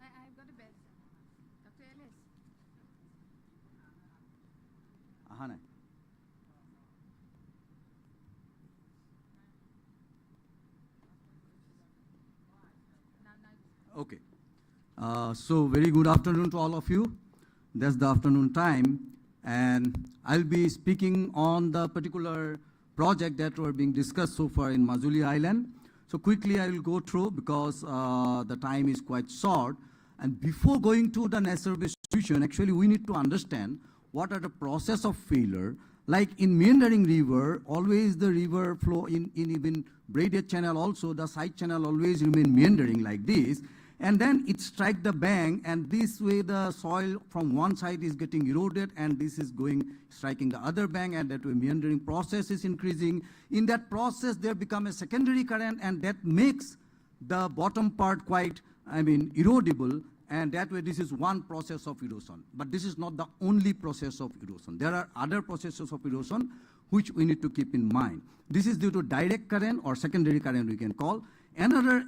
I've got a bed. Dr. Ellis. Okay. So very good afternoon to all of you. That's the afternoon time. And I'll be speaking on the particular project that were being discussed so far in Majuli Island. So quickly I will go through because the time is quite short. And before going to the nature-based solution, actually we need to understand what are the process of failure. Like in meandering river, always the river flow in even braided channel also, the side channel always remain meandering like this. and then it strike the bank, and this way the soil from one side is getting eroded, and this is striking the other bank, and that way meandering process is increasing. In that process, there become a secondary current, and that makes the bottom part quite, erodible, and that way this is one process of erosion. But this is not the only process of erosion. There are other processes of erosion which we need to keep in mind. This is due to direct current or secondary current we can call. Another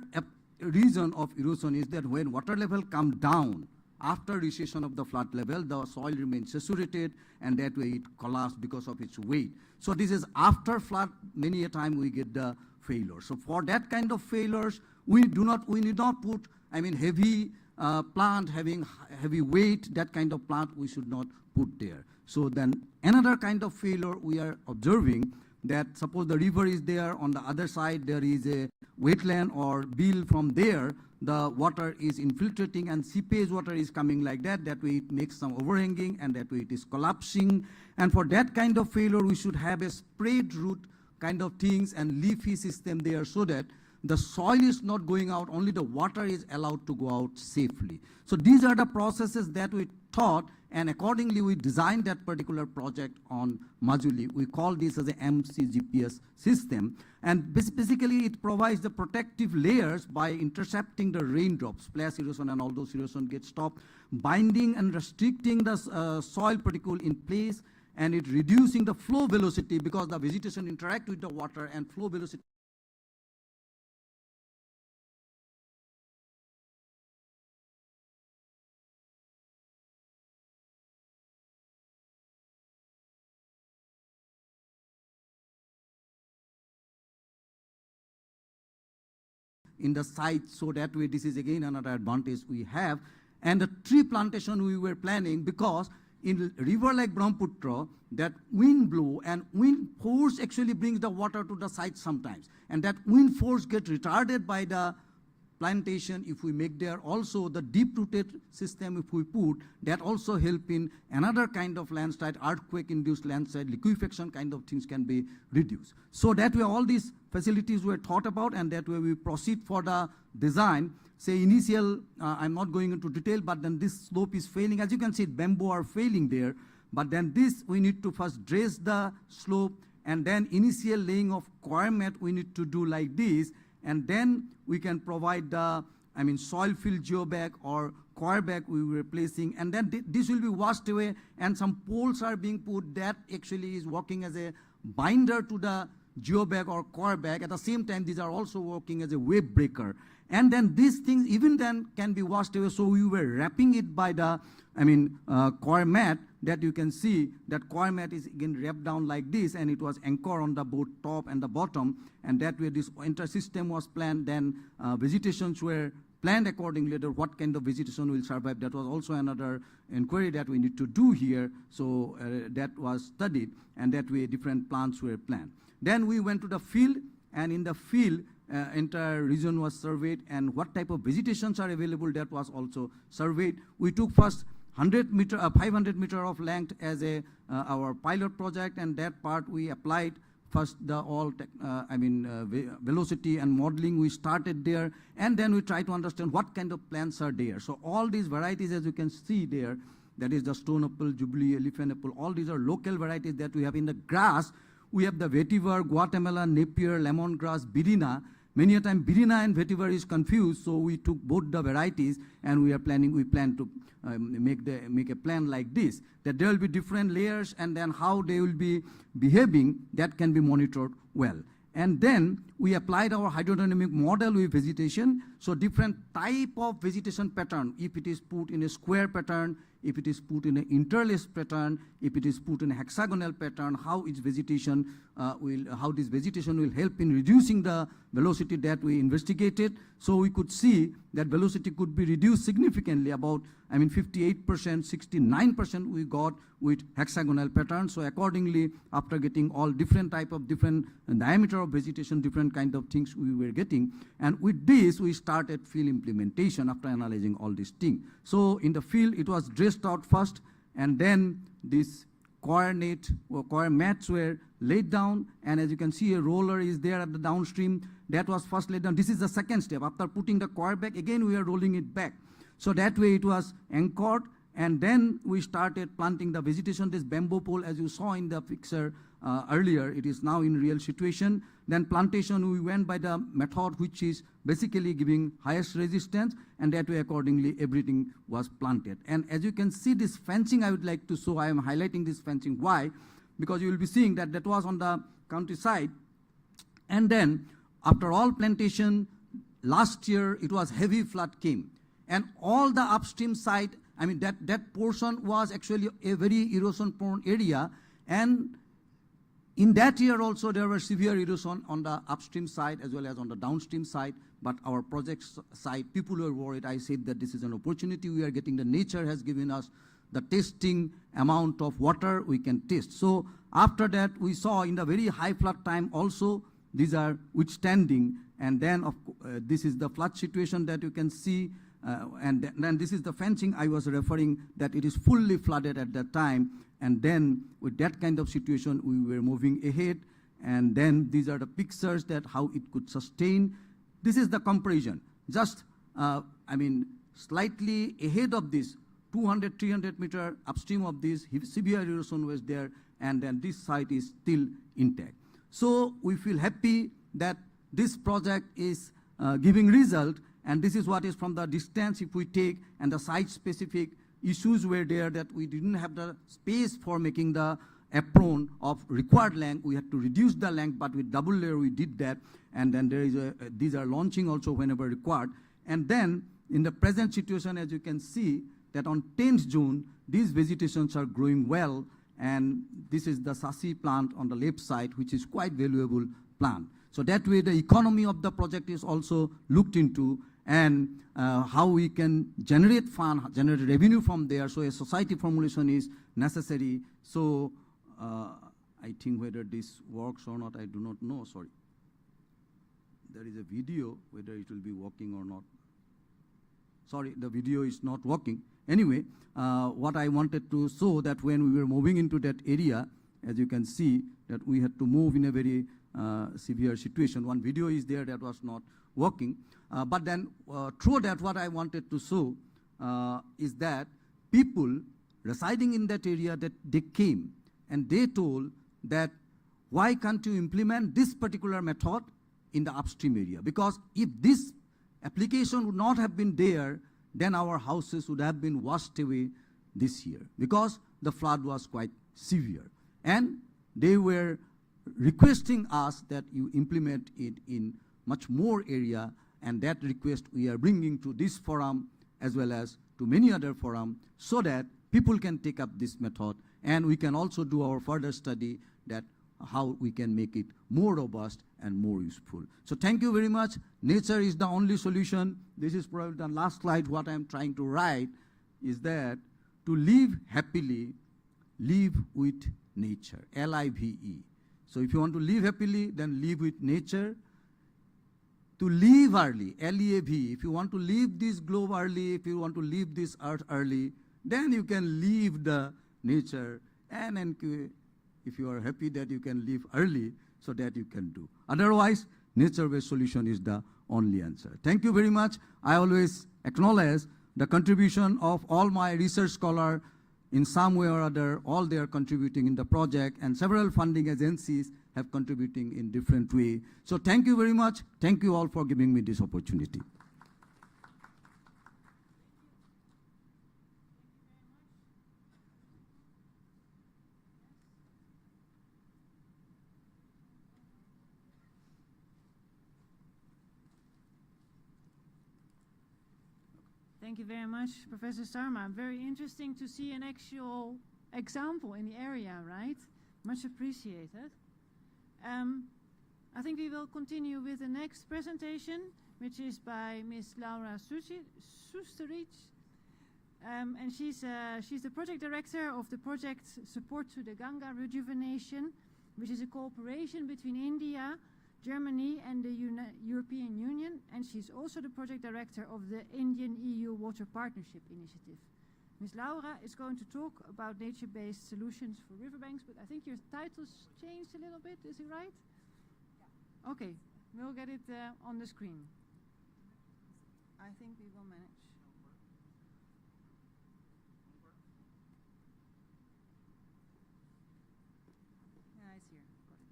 reason of erosion is that when water level come down after recession of the flood level, the soil remains saturated, and that way it collapses because of its weight. So this is after flood, many a time we get the failure. So for that kind of failures, we need not put, heavy plant having heavy weight, that kind of plant we should not put there. So then another kind of failure we are observing, that suppose the river is there, on the other side there is a wetland or bill, from there the water is infiltrating and seepage water is coming like that. That way it makes some overhanging, and that way it is collapsing. And for that kind of failure, we should have a spread root kind of things and leafy system there, so that the soil is not going out, only the water is allowed to go out safely. So these are the processes that we thought, and accordingly we designed that particular project on Majuli. We call this as a MCGPS system, and basically it provides the protective layers by intercepting the raindrops, splash erosion and all those erosion get stopped, binding and restricting the soil particle in place, and it reducing the flow velocity because the vegetation interact with the water, and flow velocity in the site. So that way this is again another advantage we have. And the tree plantation we were planning, because in river like Brahmaputra, that wind blow and wind force actually brings the water to the site sometimes, and that wind force gets retarded by the plantation. If we make there also the deep rooted system, if we put that, also help in another kind of landslide, earthquake induced landslide, liquefaction kind of things can be reduced. So that way all these facilities were thought about, and that way we proceed for the design. Say initial, I'm not going into detail, but then this slope is failing. As you can see, bamboo are failing there, but then this we need to first dress the slope, and then initial laying of coir mat we need to do like this, and then we can provide the, soil filled geobag or coir bag we were replacing, and then this will be washed away, and some poles are being put that actually is working as a binder to the geobag or coir bag. At the same time, these are also working as a wave breaker. And then these things even then can be washed away. So we were wrapping it by the, coir mat, that you can see that coir mat is again wrapped down like this, and it was anchored on the both top and the bottom, and that way this entire system was planned. Then vegetations were planned accordingly, that what kind of vegetation will survive. That was also another inquiry that we need to do here. So that was studied, and that way different plants were planned. Then we went to the field, and in the field, entire region was surveyed, and what type of vegetations are available, that was also surveyed. We took first 500 meter of length as our pilot project, and that part we applied first the velocity and modeling we started there, and then we try to understand what kind of plants are there. So all these varieties, as you can see there, that is the stone apple, jubilee, elephant apple, all these are local varieties that we have. In the grass, we have the vetiver, Guatemala, Napier, lemongrass, birina. Many a time birina and vetiver is confused, so we took both the varieties, and we plan to make a plan like this, that there will be different layers, and then how they will be behaving, that can be monitored well. And then we applied our hydrodynamic model with vegetation. So different type of vegetation pattern, if it is put in a square pattern, if it is put in an interlaced pattern, if it is put in a hexagonal pattern, how this vegetation will help in reducing the velocity that we investigated. So we could see that velocity could be reduced significantly, about 58%, 69% we got with hexagonal pattern. So accordingly, after getting all different type of different diameter of vegetation, different kind of things we were getting, and with this we started field implementation after analyzing all these things. So in the field, it was dressed out first, and then this coir mats were laid down, and as you can see, a roller is there at the downstream. that was first laid down. This is the second step. After putting the coir back, again we are rolling it back. So that way it was anchored, and then we started planting the vegetation. This bamboo pole, as you saw in the picture earlier, it is now in real situation. Then plantation, we went by the method which is basically giving highest resistance, and that way accordingly everything was planted. And as you can see, this fencing I would like to show. I am highlighting this fencing. Why? Because you will be seeing that that was on the countryside. And then after all plantation, last year it was heavy flood came. And all the upstream side, I mean that portion was actually a very erosion prone area. And in that year also there was severe erosion on the upstream side as well as on the downstream side. But our project side, people were worried. I said that this is an opportunity we are getting. The nature has given us the testing amount of water we can test. So after that we saw in the very high flood time also these are withstanding. And then this is the flood situation that you can see. And then this is the fencing I was referring, that it is fully flooded at that time. And then with that kind of situation, we were moving ahead. And then these are the pictures that how it could sustain. This is the comparison. Just, slightly ahead of this, 200, 300 meter upstream of this, severe erosion was there. And then this site is still intact. So we feel happy that this project is giving result. And this is what is from the distance if we take, and the site-specific issues were there that we didn't have the space for making the apron of required length. We had to reduce the length, but with double layer we did that. And then there is these are launching also whenever required. And then in the present situation, as you can see, that on 10th June, these vegetations are growing well. And this is the sasi plant on the left side, which is quite valuable plant. So that way the economy of the project is also looked into, and how we can generate fund, generate revenue from there. So a society formulation is necessary. So I think whether this works or not, I do not know, sorry. There is a video, whether it will be working or not. Sorry, the video is not working. Anyway, what I wanted to show that when we were moving into that area, as you can see, that we had to move in a very severe situation. One video is there that was not working. But then through that, what I wanted to show is that people residing in that area, that they came and they told that why can't you implement this particular method in the upstream area? Because if this application would not have been there, then our houses would have been washed away this year, because the flood was quite severe. And they were requesting us that you implement it in much more area, and that request we are bringing to this forum as well as to many other forums, so that people can take up this method, and we can also do our further study that how we can make it more robust and more useful. So thank you very much. Nature is the only solution. This is probably the last slide. What I'm trying to write is that to live happily, live with nature, L-I-V-E. So if you want to live happily, then live with nature. To leave early, L-E-A-V. If you want to leave this globe early, if you want to leave this earth early, then you can leave the nature. And if you are happy that you can leave early, so that you can do. Otherwise, nature-based solution is the only answer. Thank you very much. I always acknowledge the contribution of all my research scholars in some way or other. All they are contributing in the project, and several funding agencies have contributing in different way. So thank you very much. Thank you all for giving me this opportunity. Thank you very much, Professor Sarma. Very interesting to see an actual example in the area, right? Much appreciated. I think we will continue with the next presentation, which is by Ms. Laura Susteric. And she's the project director of the project Support to the Ganga Rejuvenation, which is a cooperation between India, Germany and the European Union, and she's also the project director of the Indian-EU Water Partnership Initiative. Ms. Laura is going to talk about nature-based solutions for riverbanks, but I think your title's changed a little bit, is it right? Yeah. Okay, We'll get it on the screen. I think we will manage. Yeah, it's here. Got it.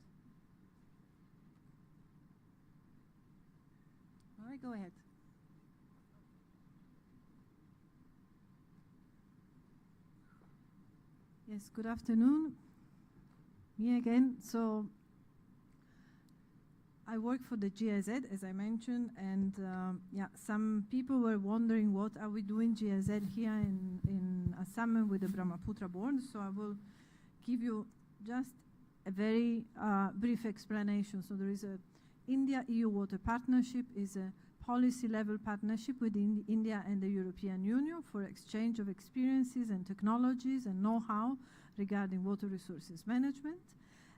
All right, go ahead. Yes, good afternoon. Me again. So I work for the GIZ, as I mentioned, and yeah, some people were wondering what are we doing GIZ here in Assam with the Brahmaputra board. So I will give you just a very brief explanation. So there is a India-EU water partnership, is a policy-level partnership within India and the European Union for exchange of experiences and technologies and know-how regarding water resources management.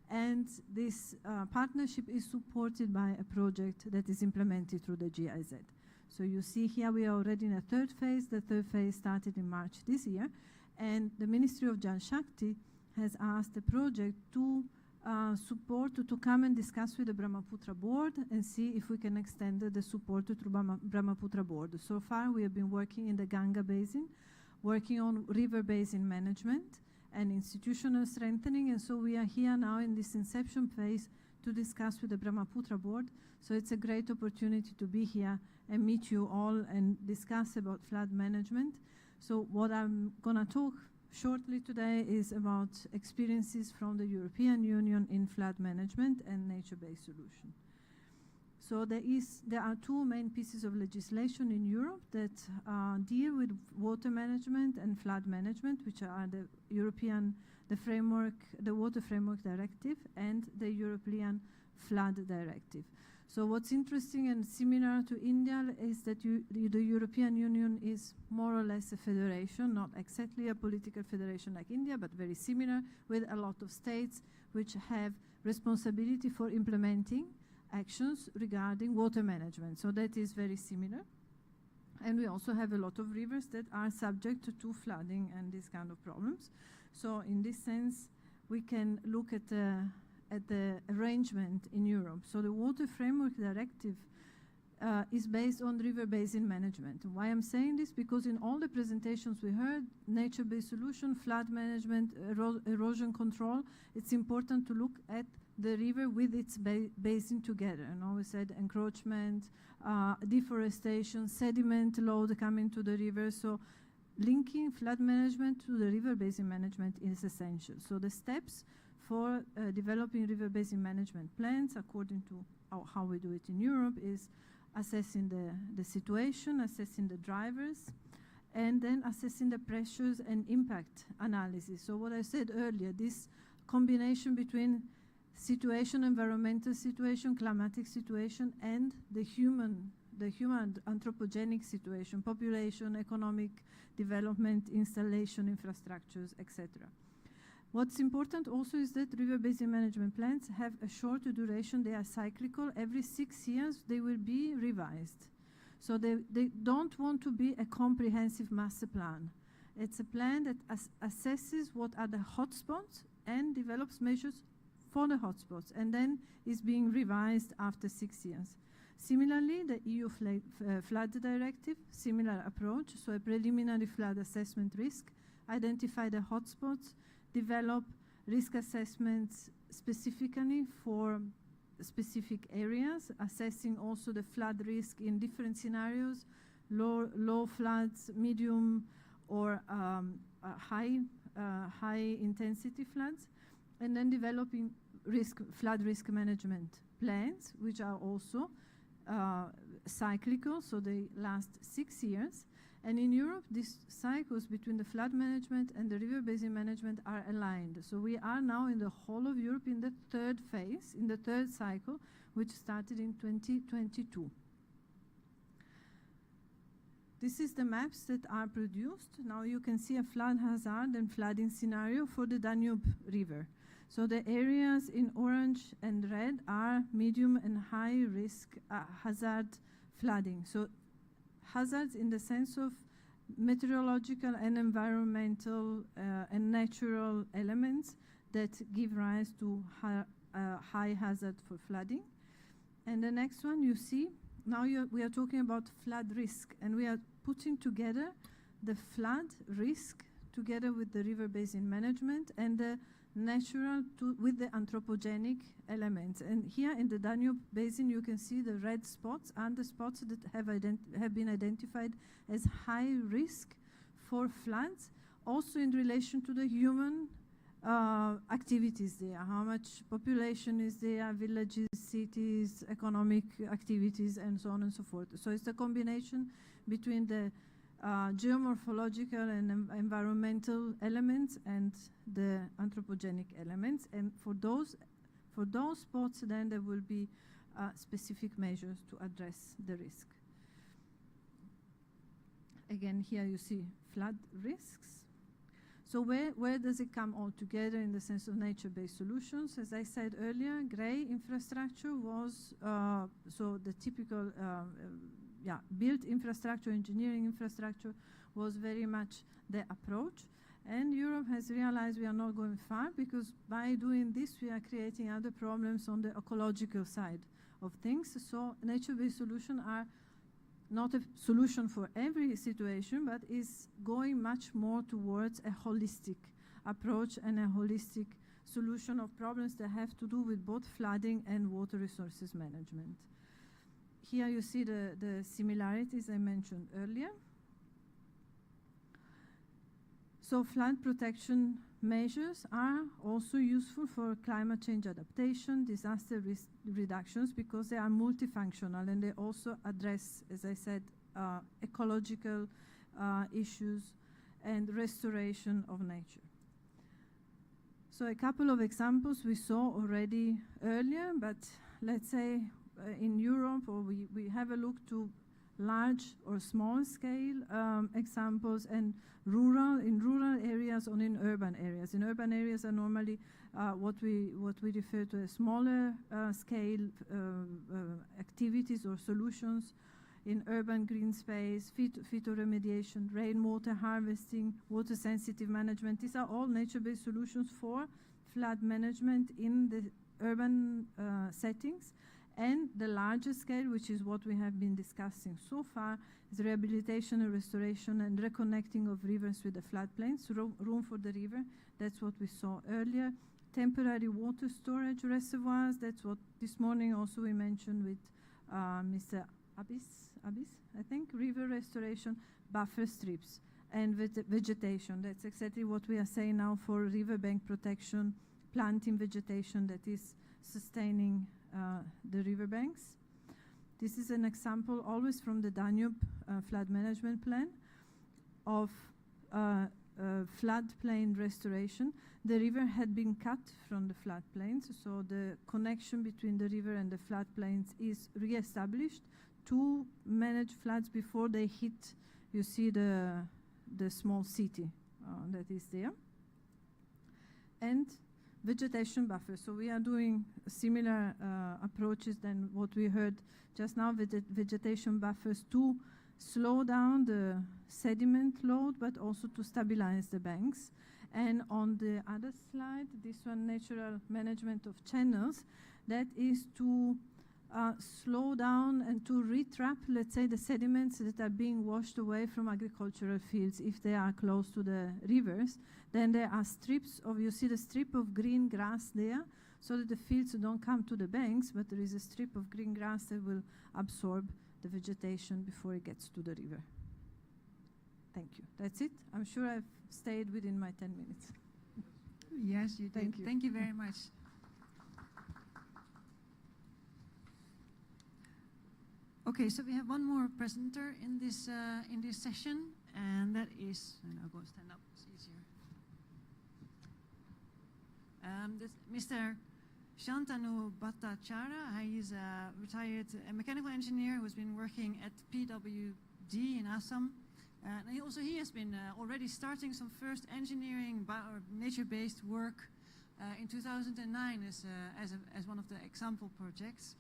And this partnership is supported by a project that is implemented through the GIZ. So you see here we are already in a third phase. The third phase started in March this year. And the Ministry of Jal Shakti has asked the project to support, to come and discuss with the Brahmaputra board and see if we can extend the support to Brahmaputra board. So far we have been working in the Ganga basin, working on river basin management and institutional strengthening, and so we are here now in this inception phase to discuss with the Brahmaputra board. So it's a great opportunity to be here and meet you all and discuss about flood management. So what I'm gonna talk shortly today is about experiences from the European Union in flood management and nature-based solution. So there are two main pieces of legislation in Europe that deal with water management and flood management, which are the Water Framework Directive and the European Flood Directive. So what's interesting and similar to India is that the European Union is more or less a federation, not exactly a political federation like India, but very similar, with a lot of states which have responsibility for implementing actions regarding water management. So that is very similar. And we also have a lot of rivers that are subject to flooding and these kind of problems. So in this sense, we can look at the arrangement in Europe. So the Water Framework Directive is based on river basin management. Why I'm saying this? Because in all the presentations we heard, nature-based solution, flood management, erosion control, it's important to look at the river with its basin together. And always said encroachment, deforestation, sediment load coming to the river. So linking flood management to the river basin management is essential. So the steps for developing river basin management plans, according to how we do it in Europe, is assessing the situation, assessing the drivers, and then assessing the pressures and impact analysis. So what I said earlier, this combination between situation, environmental situation, climatic situation, and the human anthropogenic situation, population, economic development, installation, infrastructures, etc. What's important also is that river basin management plans have a short duration. They are cyclical. Every 6 years, they will be revised. So they don't want to be a comprehensive master plan. It's a plan that assesses what are the hotspots and develops measures for the hotspots, and then is being revised after 6 years. Similarly, the EU Flood Directive, similar approach. So a preliminary flood assessment risk, identify the hotspots, develop risk assessments specifically for specific areas, assessing also the flood risk in different scenarios, low floods, medium or high intensity floods, and then developing flood risk management plans, which are also cyclical, so they last 6 years. And in Europe, these cycles between the flood management and the river basin management are aligned. So we are now in the whole of Europe in the third phase, in the third cycle, which started in 2022. This is the maps that are produced. Now you can see a flood hazard and flooding scenario for the Danube River. So the areas in orange and red are medium and high risk hazard flooding. So hazards in the sense of meteorological and environmental and natural elements that give rise to high hazard for flooding. And the next one you see, now we are talking about flood risk, and we are putting together the flood risk together with the river basin management and the natural with the anthropogenic elements. And here in the Danube Basin, you can see the red spots and the spots that have been identified as high risk for floods, also in relation to the human activities there, how much population is there, villages, cities, economic activities, and so on and so forth. So it's a combination between the geomorphological and environmental elements and the anthropogenic elements. And for those spots, then there will be specific measures to address the risk. Again, here you see flood risks. So where does it come all together in the sense of nature-based solutions? As I said earlier, grey infrastructure was, so the typical built infrastructure, engineering infrastructure was very much the approach. And Europe has realized we are not going far, because by doing this we are creating other problems on the ecological side of things. So nature-based solutions are not a solution for every situation, but is going much more towards a holistic approach and a holistic solution of problems that have to do with both flooding and water resources management. Here you see the similarities I mentioned earlier. So flood protection measures are also useful for climate change adaptation, disaster risk reductions, because they are multifunctional and they also address, as I said, ecological issues and restoration of nature. So a couple of examples we saw already earlier, but let's say in Europe, or we have a look to large or small scale examples, and in rural areas or in urban areas. In urban areas are normally what we refer to as smaller scale activities or solutions in urban green space, phytoremediation, rainwater harvesting, water sensitive management. These are all nature-based solutions for flood management in the urban settings. And the larger scale, which is what we have been discussing so far, is rehabilitation and restoration and reconnecting of rivers with the floodplains, room for the river. That's what we saw earlier. Temporary water storage reservoirs. That's what this morning also we mentioned with Mr. Abis, I think. River restoration, buffer strips, and vegetation. That's exactly what we are saying now for riverbank protection, planting vegetation that is sustaining the riverbanks. This is an example, always from the Danube flood management plan, of floodplain restoration. The river had been cut from the floodplains, so the connection between the river and the floodplains is re-established to manage floods before they hit, you see, the small city that is there. And vegetation buffer. So we are doing similar approaches than what we heard just now, with the vegetation buffers to slow down the sediment load, but also to stabilize the banks. And on the other slide, this one, natural management of channels, that is to slow down and to retrap, let's say, the sediments that are being washed away from agricultural fields. If they are close to the rivers, then there are strips of, you see the strip of green grass there, so that the fields don't come to the banks, but there is a strip of green grass that will absorb the vegetation before it gets to the river. Thank you. That's it. I'm sure I've stayed within my 10 minutes. Yes, you did. Thank you. Thank you very much. Okay, so we have one more presenter in this session, and that is, and I'll go stand up, it's easier. This Mr. Shantanu Bhattacharya. He is a retired mechanical engineer who has been working at PWD in Assam. And he has been already starting some first engineering or nature-based work in 2009 as one of the example projects.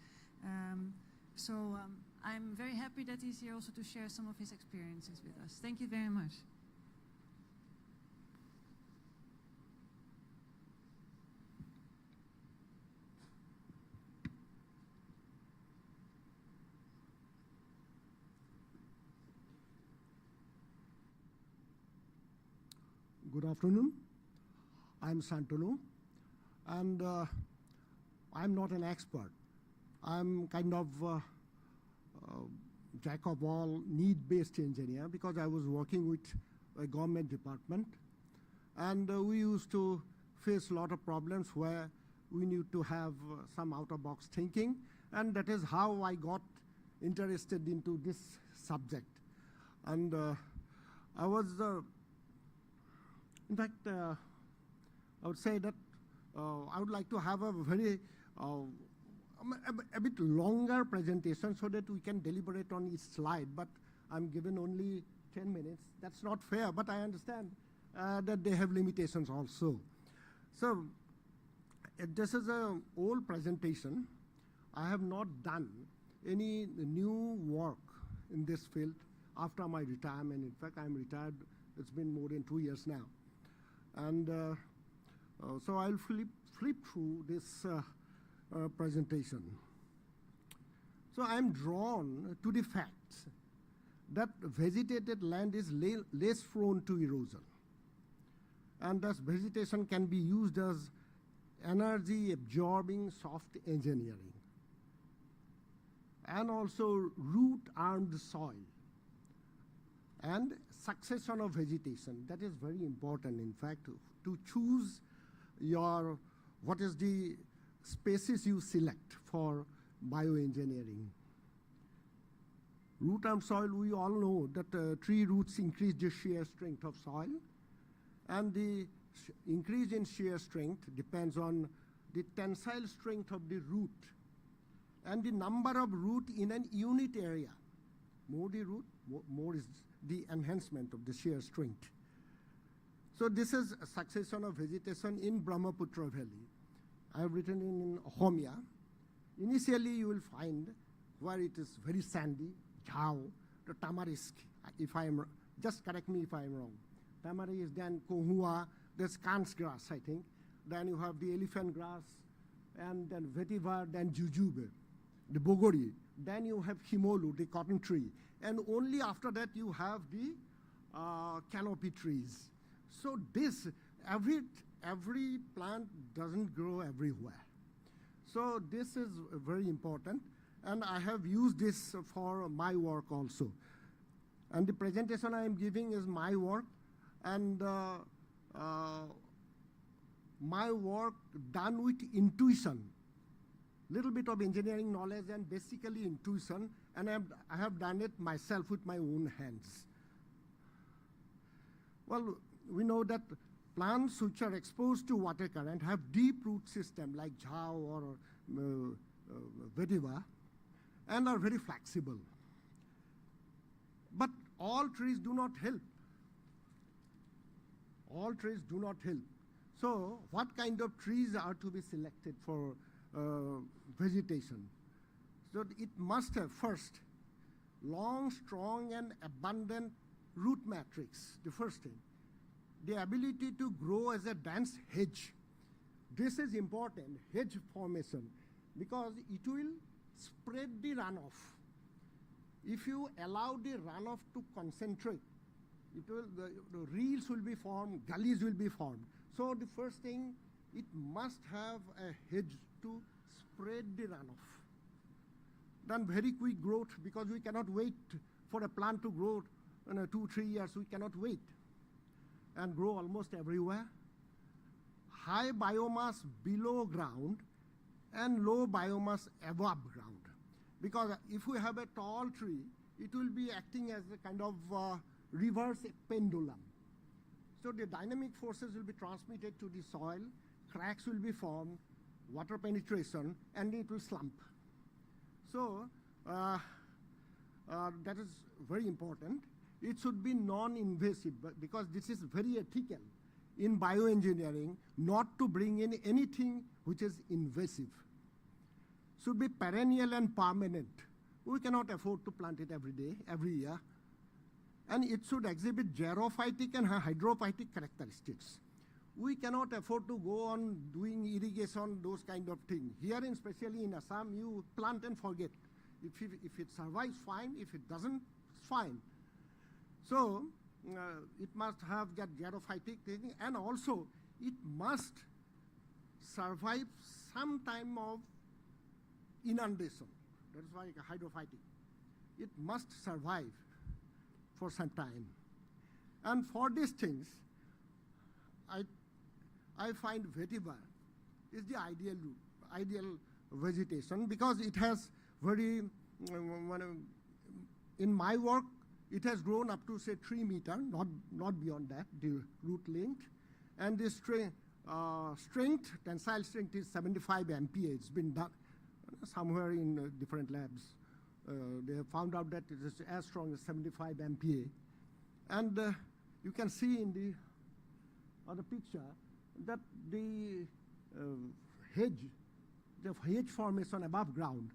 I'm very happy that he's here also to share some of his experiences with us. Thank you very much. Good afternoon. I'm Santanu, and I'm not an expert. I'm kind of jack of all, need-based engineer because I was working with a government department, and we used to face a lot of problems where we need to have some out-of-box thinking, and that is how I got interested into this subject. And I was, in fact, I would say that I would like to have a very a bit longer presentation so that we can deliberate on each slide, but I'm given only 10 minutes. That's not fair, but I understand that they have limitations also. So this is an old presentation. I have not done any new work in this field after my retirement. In fact, I'm retired. It's been more than 2 years now. And so I'll flip through this presentation. So I'm drawn to the fact that vegetated land is less prone to erosion. And thus vegetation can be used as energy absorbing soft engineering. And also root armed soil and succession of vegetation. That is very important, in fact, to choose your, what is the species you select for bioengineering. Root armed soil, we all know that tree roots increase the shear strength of soil, and the increase in shear strength depends on the tensile strength of the root and the number of root in an unit area. More the root, more is the enhancement of the shear strength. So this is a succession of vegetation in Brahmaputra Valley. I have written in Homia. Initially you will find where it is very sandy, Jhao, the tamarisk, if I am, just correct me if I am wrong. Tamarisk, then Kohua, there's Kans grass, I think. Then you have the elephant grass, and then vetiver, then jujube, the bogori. Then you have himolu, the cotton tree. And only after that you have the canopy trees. So this, every plant doesn't grow everywhere. So this is very important, and I have used this for my work also. And the presentation I am giving is my work, and my work done with intuition, little bit of engineering knowledge and basically intuition, and I have done it myself with my own hands. Well, we know that plants which are exposed to water current have deep root system like Jhao or vetiver, and are very flexible. But all trees do not help. All trees do not help. So what kind of trees are to be selected for vegetation? So it must have first long, strong and abundant root matrix, the first thing. The ability to grow as a dense hedge. This is important, hedge formation, because it will spread the runoff. If you allow the runoff to concentrate, it will, the reels will be formed, gullies will be formed. So the first thing, it must have a hedge to spread the runoff. Then very quick growth, because we cannot wait for a plant to grow in 2-3 years, we cannot wait. And grow almost everywhere. High biomass below ground and low biomass above ground. Because if we have a tall tree, it will be acting as a kind of reverse pendulum. So the dynamic forces will be transmitted to the soil, cracks will be formed, water penetration, and it will slump. So that is very important. It should be non-invasive, because this is very ethical in bioengineering, not to bring in anything which is invasive. Should be perennial and permanent. We cannot afford to plant it every day, every year. And it should exhibit xerophytic and hydrophytic characteristics. We cannot afford to go on doing irrigation, those kind of things. Here, especially in Assam, you plant and forget. If it survives, fine. If it doesn't, it's fine. So it must have that xerophytic thing, and also it must survive some time of inundation. That's why hydrophytic. It must survive for some time. And for these things, I find vetiver is the ideal vegetation, because it has very, in my work, it has grown up to say 3 meters, not beyond that, the root length. And the strength, tensile strength is 75 MPa. It's been done somewhere in different labs. They have found out that it is as strong as 75 MPa. And you can see in the other picture that the hedge formation above ground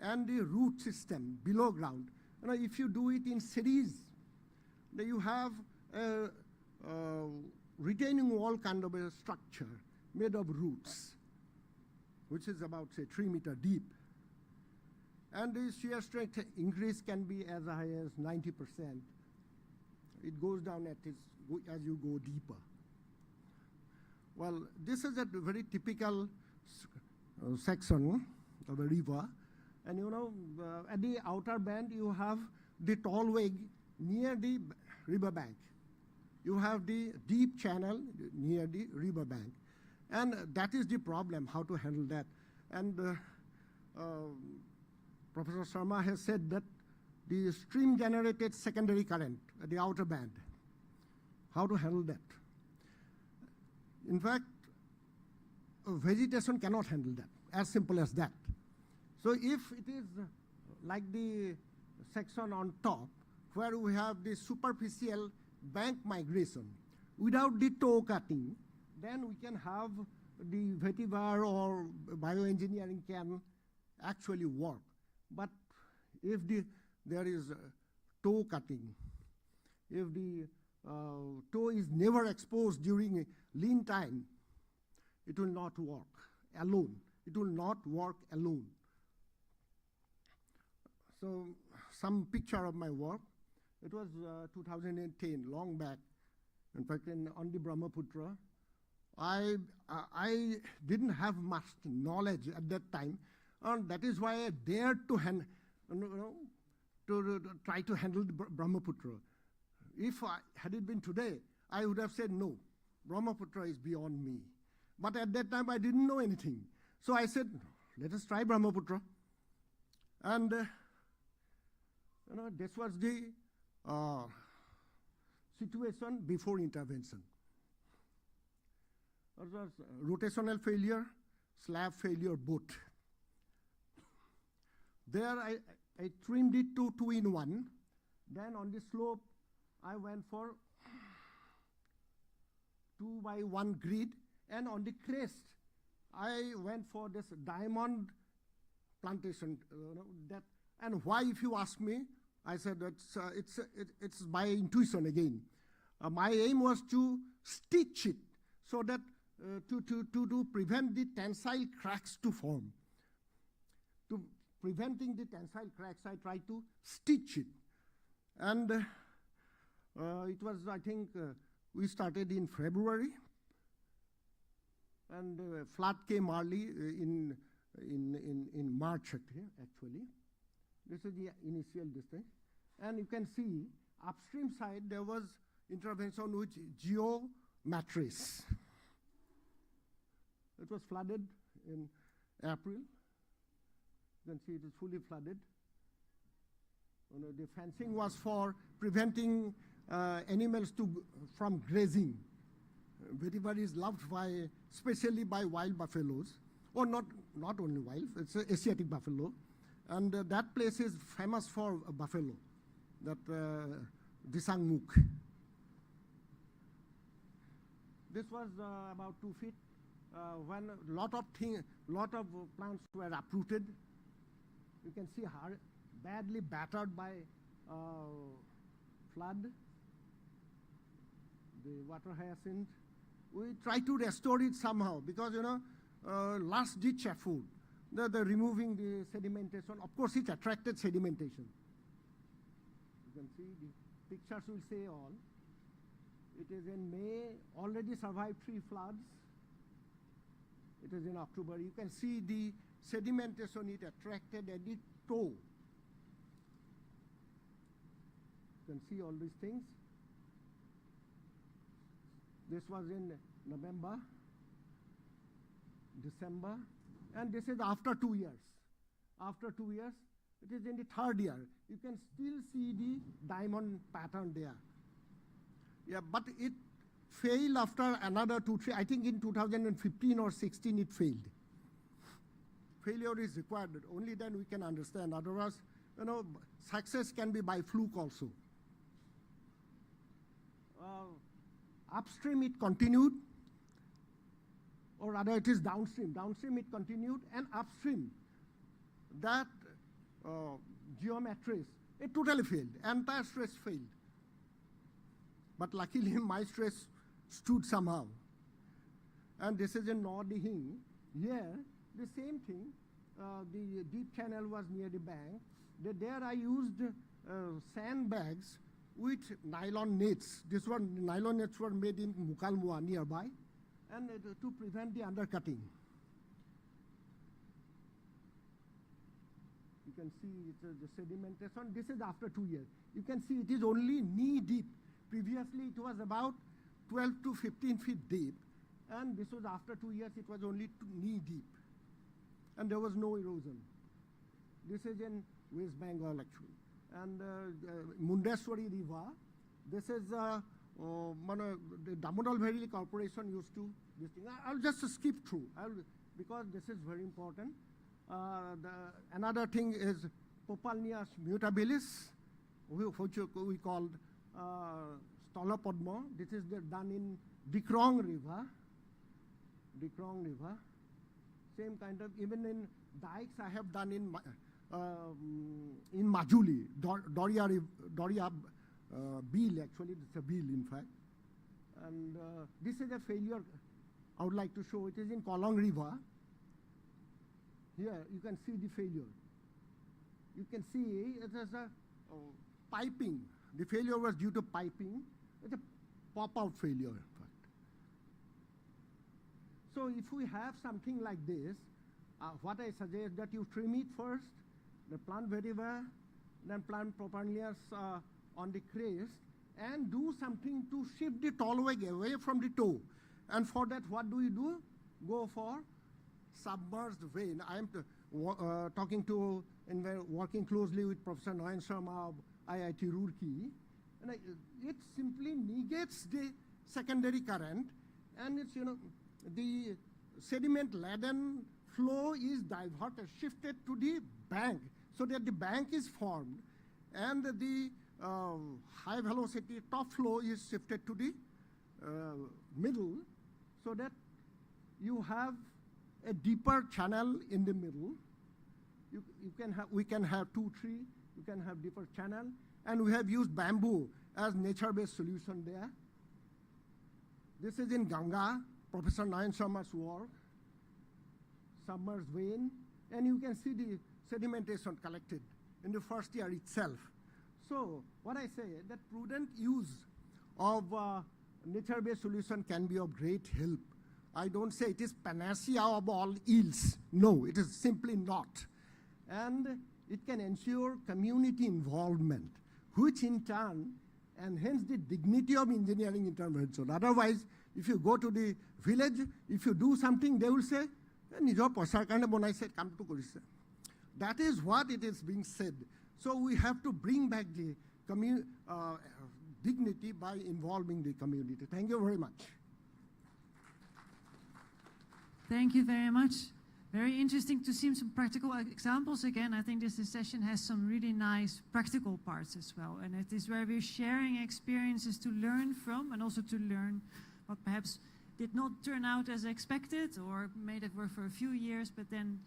and the root system below ground. You know, if you do it in series, then you have a retaining wall kind of a structure made of roots, which is about say 3 meters deep. And the shear strength increase can be as high as 90%. It goes down as you go deeper. Well, this is a very typical section of a river. And you know, at the outer band, you have the tall weg near the riverbank. You have the deep channel near the riverbank. And that is the problem, how to handle that. And Professor Sharma has said that the stream generated secondary current at the outer band. How to handle that? In fact, vegetation cannot handle that, as simple as that. So if it is like the section on top, where we have the superficial bank migration, without the toe cutting, then we can have the vetiver or bioengineering can actually work. But if there is toe cutting, if the toe is never exposed during lean time, it will not work alone. It will not work alone. So some picture of my work. It was 2010, long back. In fact, on the Brahmaputra, I didn't have much knowledge at that time, and that is why I dared to try to handle the Brahmaputra. If had it been today, I would have said no, Brahmaputra is beyond me. But at that time, I didn't know anything. So I said, let us try Brahmaputra. And this was the situation before intervention. It was rotational failure, slab failure, both. There I trimmed it to 2-in-1. Then on the slope, I went for 2-by-1 grid. And on the crest, I went for this diamond plantation. And why, if you ask me, I said that it's by intuition again. My aim was to stitch it so that to prevent the tensile cracks to form. To preventing the tensile cracks, I tried to stitch it. And it was, I think, we started in February. And flood came early in March, actually. This is the initial distance. And you can see upstream side, there was intervention with geomatrice. It was flooded in April. You can see it is fully flooded. The fencing was for preventing animals from grazing. Vetiver is loved by, especially by wild buffaloes, or not only wild, it's an Asiatic buffalo. And that place is famous for buffalo, that Disangmuk. This was about 2 feet when a lot of plants were uprooted. You can see how badly battered by flood. The water hyacinth. We try to restore it somehow because, last ditch effort, the removing the sedimentation. Of course, it attracted sedimentation. You can see the pictures will say all. It is in May, already survived 3 floods. It is in October. You can see the sedimentation it attracted at the toe. You can see all these things. This was in November, December, and this is after 2 years. After 2 years, it is in the 3rd year. You can still see the diamond pattern there. Yeah, but it failed after another 2-3. I think in 2015 or 16 it failed. Failure is required. Only then we can understand. Otherwise, you know, success can be by fluke also. Upstream it continued, or rather it is downstream. Downstream it continued, and upstream, that geometries, it totally failed. Entire stress failed. But luckily my stress stood somehow. And this is in Nordihing. Here, the same thing. The deep channel was near the bank. There I used sandbags with nylon nets. This one, nylon nets were made in Mukalmua nearby, and to prevent the undercutting. You can see the sedimentation. This is after 2 years. You can see it is only knee deep. Previously it was about 12 to 15 feet deep, and this was after 2 years, it was only knee deep. And there was no erosion. This is in West Bengal actually. And Mundeswari River, this is the Damodar Valley Corporation used to this thing. I'll just skip through because this is very important. Another thing is Popalnias mutabilis, which we called Stolopodmo. This is done in Dikrong River. Dikrong River. Same kind of, even in dikes I have done in Majuli, Doria Beel actually, it's a Beel in fact. And this is a failure I would like to show. It is in Kolong River. Here you can see the failure. You can see it is a piping. The failure was due to piping. It's a pop-out failure in fact. So if we have something like this, what I suggest that you trim it first, plant vetiver, then plant Popalnias on the crest, and do something to shift the tallweg away from the toe. And for that, what do we do? Go for submerged vein. I am talking to and working closely with Professor Nayan Sharma of IIT Roorkee, and it simply negates the secondary current, and it's, you know, the sediment laden flow is diverted, shifted to the bank, so that the bank is formed, and the high velocity top flow is shifted to the middle, so that you have a deeper channel in the middle. We can have 2, 3, you can have deeper channel, and we have used bamboo as nature-based solution there. This is in Ganga, Professor Nayan Sharma's work, submerged vein, and you can see the sedimentation collected in the first year itself. So what I say, that prudent use of nature-based solution can be of great help. I don't say it is panacea of all ills. No, it is simply not. And it can ensure community involvement, which in turn enhance the dignity of engineering intervention. Otherwise, if you go to the village, if you do something, they will say, that is what it is being said. So we have to bring back the dignity by involving the community. Thank you very much. Thank you very much. Very interesting to see some practical examples again. I think this session has some really nice practical parts as well. And it is where we're sharing experiences to learn from, and also to learn what perhaps did not turn out as expected, or made it work for a few years, but then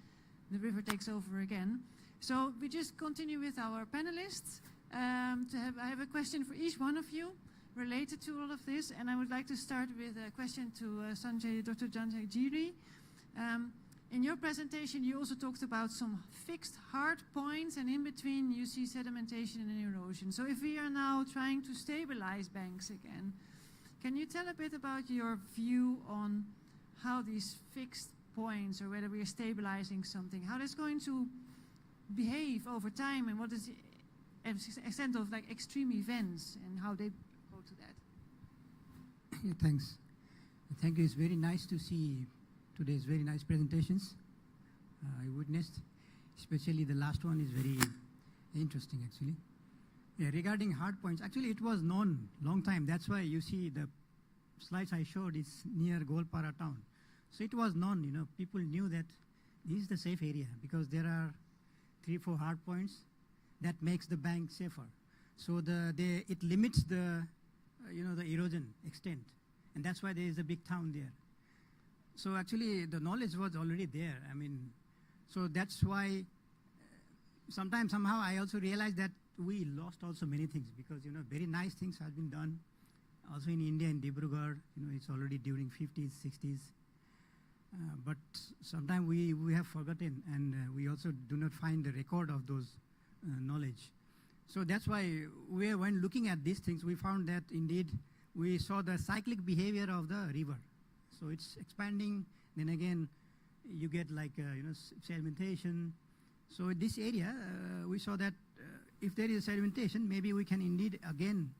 the river takes over again. So we just continue with our panelists. I have a question for each one of you related to all of this, and I would like to start with a question to Dr. Sanjay Giri. In your presentation, you also talked about some fixed hard points, and in between you see sedimentation and erosion. So if we are now trying to stabilize banks again, Can you tell a bit about your view on how these fixed points, or whether we are stabilizing something, how that's going to behave over time, and what is the extent of like extreme events and how they go to that? Yeah, thanks. Thank you. It's very nice to see today's very nice presentations I witnessed. Especially the last one is very interesting, actually. Yeah, regarding hard points, actually it was known long time. That's why you see the slides I showed is near Golpara town. So it was known, you know, people knew that this is the safe area because there are 3-4 hard points that makes the bank safer. So it limits the, the erosion extent. And that's why there is a big town there. So actually the knowledge was already there. I mean, so that's why sometimes somehow I also realized that we lost also many things because, very nice things have been done. Also in India, in Dibrugarh, it's already during 50s, 60s. But sometimes we have forgotten, and we also do not find the record of those knowledge. So that's why when looking at these things, we found that indeed we saw the cyclic behavior of the river. So it's expanding, then again you get like sedimentation. So in this area, we saw that if there is sedimentation, maybe we can indeed again.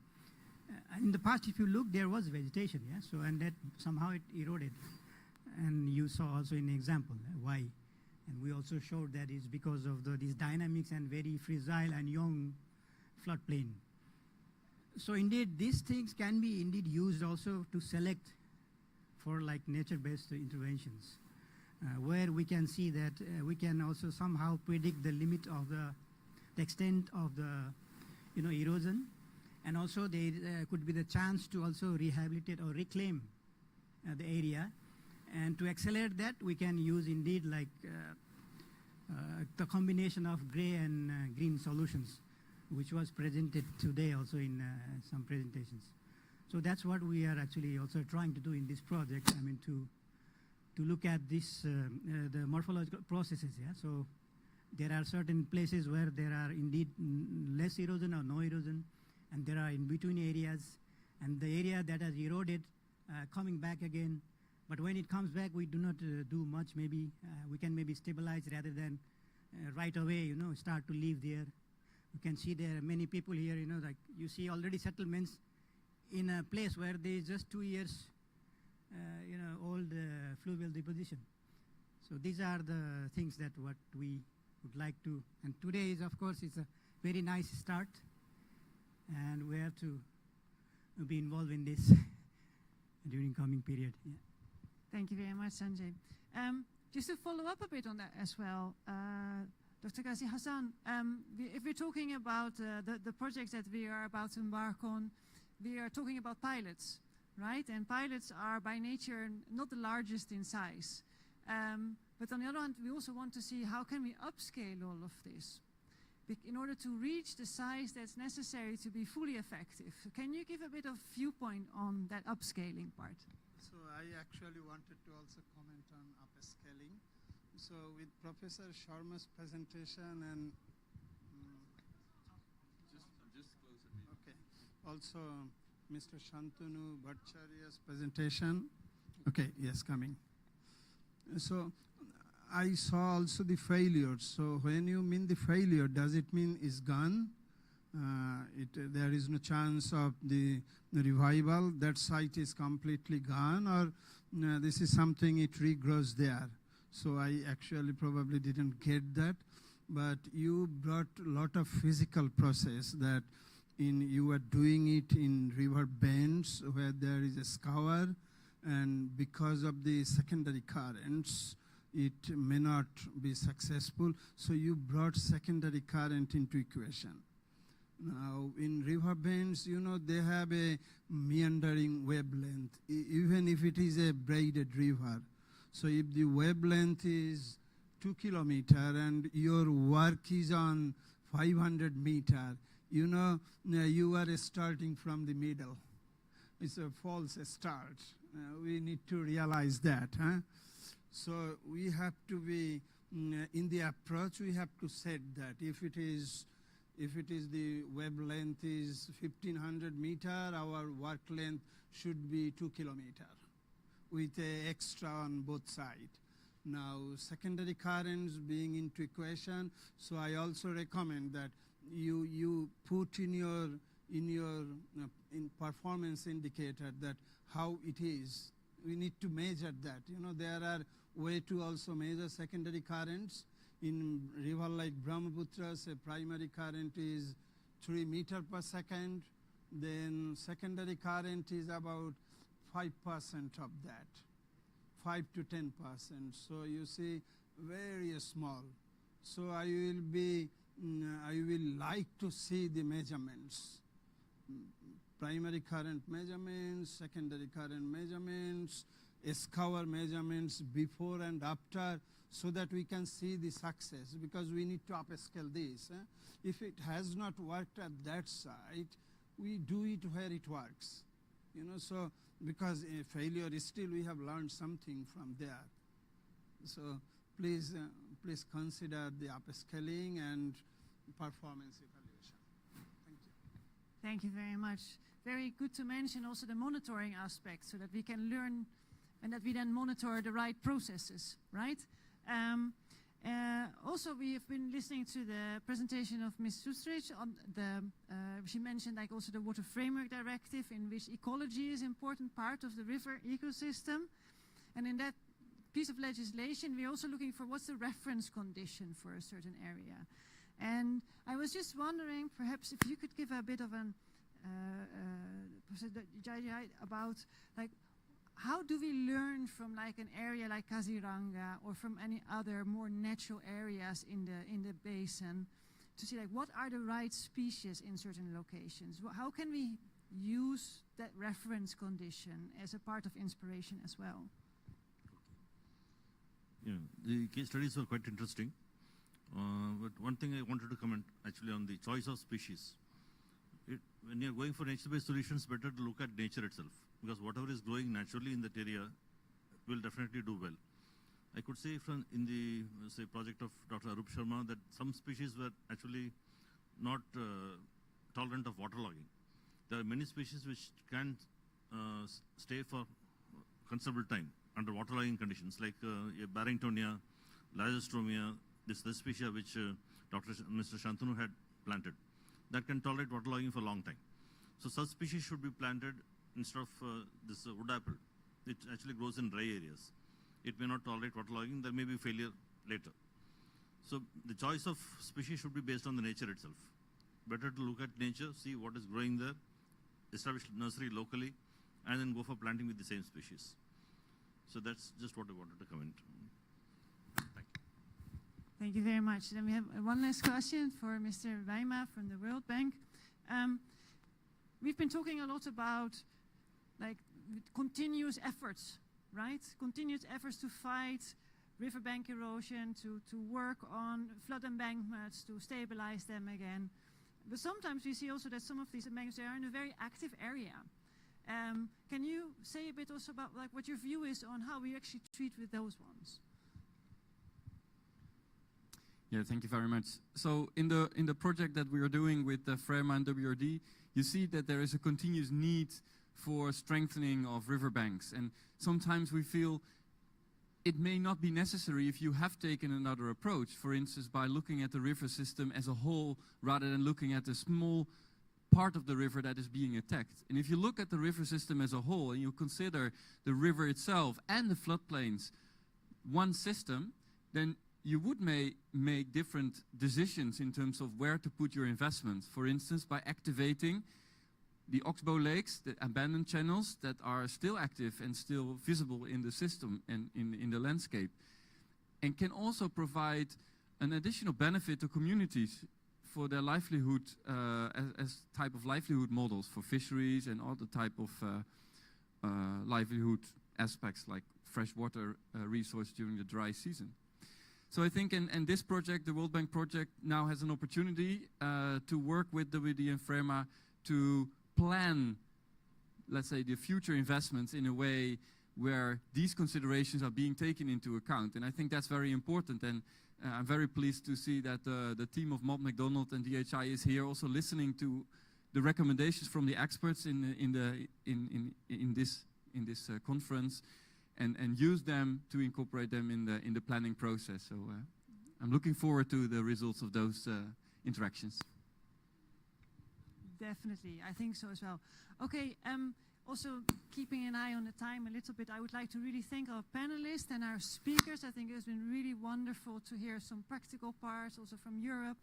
In the past, if you look, there was vegetation, yeah. So and that somehow it eroded, and you saw also in example why, and we also showed that it's because of these dynamics and very fragile and young floodplain. So indeed, these things can be indeed used also to select for like nature-based interventions, where we can see that we can also somehow predict the limit of the extent of the erosion, and also there could be the chance to also rehabilitate or reclaim the area, and to accelerate that we can use indeed like the combination of gray and green solutions, which was presented today also in some presentations. So that's what we are actually also trying to do in this project. I mean, to look at this the morphological processes. Yeah. So there are certain places where there are indeed less erosion or no erosion, and there are in between areas, and the area that has eroded coming back again. But when it comes back, we do not do much. Maybe we can maybe stabilize rather than right away, start to live there. You can see there are many people here, like you see already settlements in a place where there is just 2 years, old fluvial deposition. So these are the things that what we would like to, and today is, of course, it's a very nice start, and we have to be involved in this during coming period. Yeah. Thank you very much, Sanjay. Just to follow up a bit on that as well, Dr. Ghazi Hassan, if we're talking about the projects that we are about to embark on, we are talking about pilots, right? And pilots are by nature not the largest in size. But on the other hand, we also want to see how can we upscale all of this in order to reach the size that's necessary to be fully effective. Can you give a bit of viewpoint on that upscaling part? So I actually wanted to also comment on upscaling. So with Professor Sharma's presentation and just closer. Okay. Also Mr. Shantanu Bhattacharya's presentation. Okay, yes, coming. So I saw also the failures. So when you mean the failure, does it mean it's gone? There is no chance of the revival, that site is completely gone, or this is something it regrows there. So I actually probably didn't get that, but you brought a lot of physical process that you are doing it in river bends where there is a scour, and because of the secondary currents, it may not be successful. So you brought secondary current into equation. Now, in river bends, they have a meandering wavelength, even if it is a braided river. So if the wavelength is 2 kilometers and your work is on 500 meters, you are starting from the middle. It's a false start. We need to realize that. Huh? So we have to be, in the approach, we have to set that. If it is If it is the web length is 1500 meter, our work length should be 2 kilometer with a extra on both sides. Now, secondary currents being into equation, so I also recommend that you put in your in performance indicator that how it is. We need to measure that. You know, there are way to also measure secondary currents. In river like Brahmaputra, say primary current is 3 meter per second, then secondary current is about 5% of that, 5 to 10%. So you see, very small. So I will like to see the measurements, primary current measurements, secondary current measurements, scour measurements before and after, so that we can see the success, because we need to upscale this. If it has not worked at that site, we do it where it works. You know, so because a failure is still, we have learned something from there. So please consider the upscaling and performance evaluation. Thank you. Thank you very much. Very good to mention also the monitoring aspect, so that we can learn and that we then monitor the right processes, right? Also, we have been listening to the presentation of Ms. Sustrich on the, she mentioned like also the Water Framework Directive, in which ecology is an important part of the river ecosystem. And in that piece of legislation, we're also looking for what's the reference condition for a certain area. And I was just wondering, perhaps if you could give a bit of an about like, how do we learn from like an area like Kaziranga or from any other more natural areas in the basin to see like what are the right species in certain locations? How can we use that reference condition as a part of inspiration as well? Yeah, the case studies were quite interesting. But one thing I wanted to comment actually on the choice of species. When you're going for nature-based solutions, better to look at nature itself, because whatever is growing naturally in that area will definitely do well. I could say from in the say project of Dr. Arup Sharma that some species were actually not tolerant of waterlogging. There are many species which can stay for considerable time under waterlogging conditions, like Barringtonia, Lysostromia, this species which Mr. Shantanu had planted, that can tolerate waterlogging for a long time. So such species should be planted instead of this wood apple. It actually grows in dry areas. It may not tolerate waterlogging. There may be failure later. So the choice of species should be based on the nature itself. Better to look at nature, see what is growing there, establish nursery locally, and then go for planting with the same species. So that's just what I wanted to comment. Thank you. Thank you very much. Then we have one last question for Mr. Weima from the World Bank. We've been talking a lot about like continuous efforts, right? Continuous efforts to fight riverbank erosion, to work on flood embankments, to stabilize them again. But sometimes we see also that some of these embankments are in a very active area. Can you say a bit also about like what your view is on how we actually treat with those ones? Yeah, thank you very much. So in the project that we are doing with FREMA and WRD, you see that there is a continuous need for strengthening of riverbanks. And sometimes we feel it may not be necessary if you have taken another approach, for instance, by looking at the river system as a whole rather than looking at the small part of the river that is being attacked. And if you look at the river system as a whole and you consider the river itself and the floodplains one system, then you would make different decisions in terms of where to put your investments. For instance, by activating the oxbow lakes, the abandoned channels that are still active and still visible in the system and in the landscape, and can also provide an additional benefit to communities for their livelihood as type of livelihood models for fisheries and other type of livelihood aspects like freshwater resource during the dry season. So I think in this project, the World Bank project now has an opportunity to work with WD and FREMA to plan, let's say, the future investments in a way where these considerations are being taken into account. And I think that's very important. And I'm very pleased to see that the team of Mott MacDonald and DHI is here also listening to the recommendations from the experts in this conference, and use them to incorporate them in the planning process. So I'm looking forward to the results of those interactions. Definitely, I think so as well. Okay, also keeping an eye on the time a little bit, I would like to really thank our panelists and our speakers. I think it's been really wonderful to hear some practical parts also from Europe,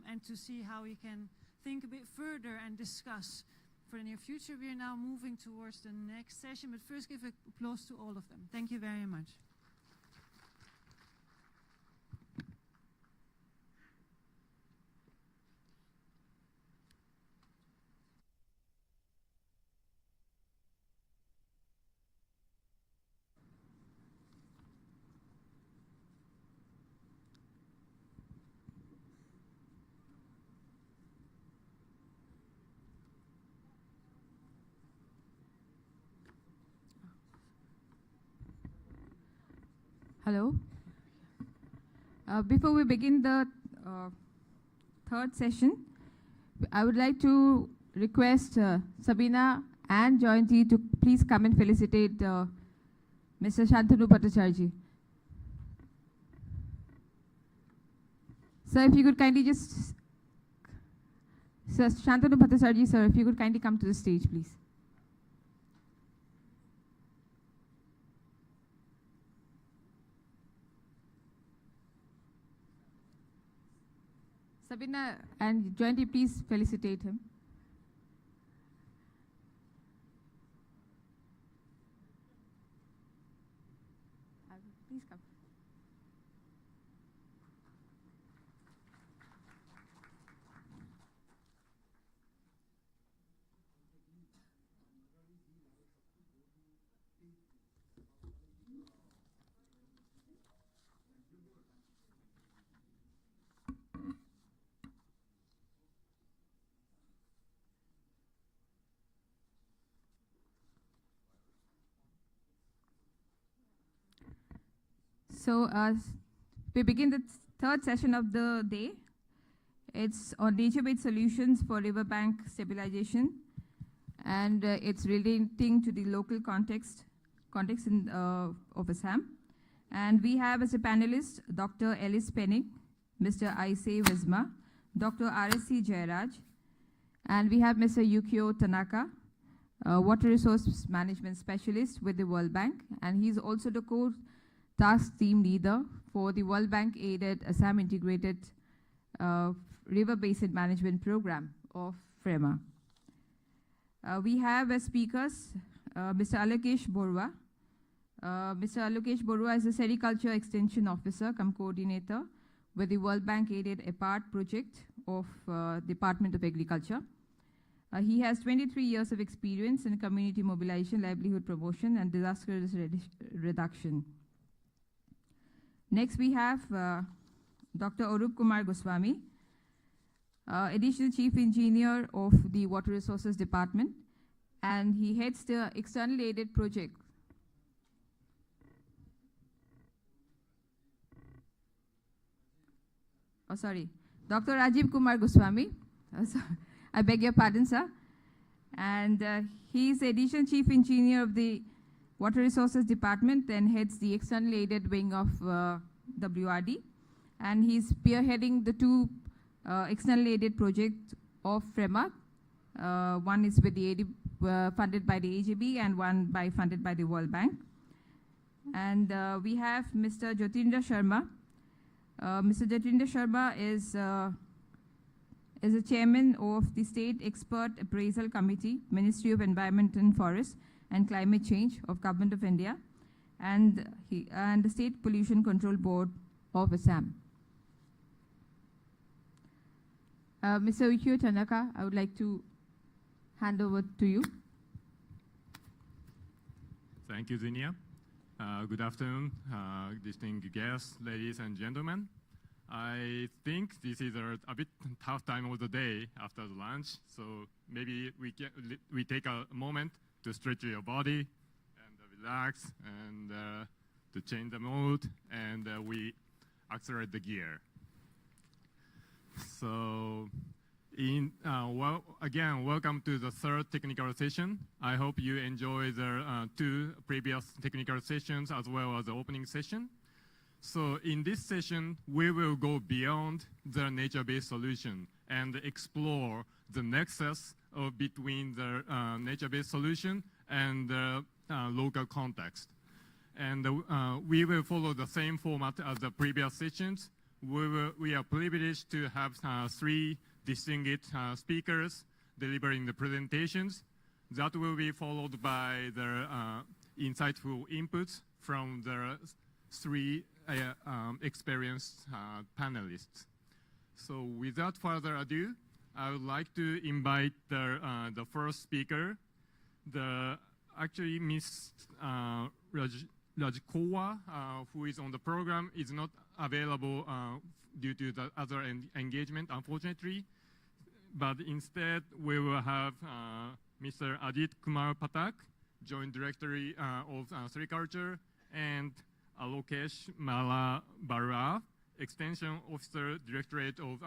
and to see how we can think a bit further and discuss for the near future. We are now moving towards the next session, but first give applause to all of them. Thank you very much. Hello. Before we begin the third session, I would like to request Sabina and Joyanti to please come and felicitate Mr. Shantanu Bhattacharya. Sir, if you could kindly just... Sir, Shantanu Bhattacharya, sir, if you could kindly come to the stage, please. Sabina and Joyanti, please felicitate him. Please come. So we begin the third session of the day. It's on nature-based solutions for riverbank stabilization, and it's relating to the local context of Assam. And we have as a panelist Dr. Ellis Penning, Mr. Aisei Wisma, Dr. R.S.C. Jayaraj, and we have Mr. Yukio Tanaka, Water Resource Management Specialist with the World Bank, and he's also the task team leader for the World Bank aided Assam Integrated River Basin Management Program of FREMA. We have as speakers Mr. Alokesh Borua. Mr. Alokesh Borua is a Sericulture Extension Officer cum Coordinator with the World Bank aided EPART project of Department of Agriculture. He has 23 years of experience in community mobilization, livelihood promotion, and disaster risk reduction. Next, we have Dr. Arup Kumar Goswami, Additional Chief Engineer of the Water Resources Department, and he heads the external aided project. Oh, sorry, Dr. Rajiv Kumar Goswami. I beg your pardon, sir. And he is Additional Chief Engineer of the Water Resources Department and heads the external aided wing of WRD. And he's spearheading the two external aided projects of FREMA. One is with the funded by the AGB and one funded by the World Bank. And we have Mr. Jyotindra Sharma. Mr. Jyotindra Sharma is the chairman of the State Expert Appraisal Committee, Ministry of Environment and Forest and Climate Change of Government of India, and the State Pollution Control Board of Assam. Mr. Yukio Tanaka, I would like to hand over to you. Thank you, Zinia. Good afternoon, distinguished guests, ladies and gentlemen. I think this is a bit tough time of the day after the lunch, so maybe we take a moment to stretch your body and relax and to change the mode, and we accelerate the gear. So, again, welcome to the third technical session. I hope you enjoy the two previous technical sessions as well as the opening session. So in this session, we will go beyond the nature-based solution and explore the nexus between the nature-based solution and the local context. And we will follow the same format as the previous sessions. We are privileged to have three distinguished speakers delivering the presentations. That will be followed by the insightful inputs from the three experienced panelists. So without further ado, I would like to invite the first speaker. Actually, Ms. Rajkova, who is on the program, is not available due to the other engagement, unfortunately. But instead, we will have Mr. Ajit Kumar Pathak, Joint Director of Sericulture, and Alokesh Barua, Extension Officer, Directorate of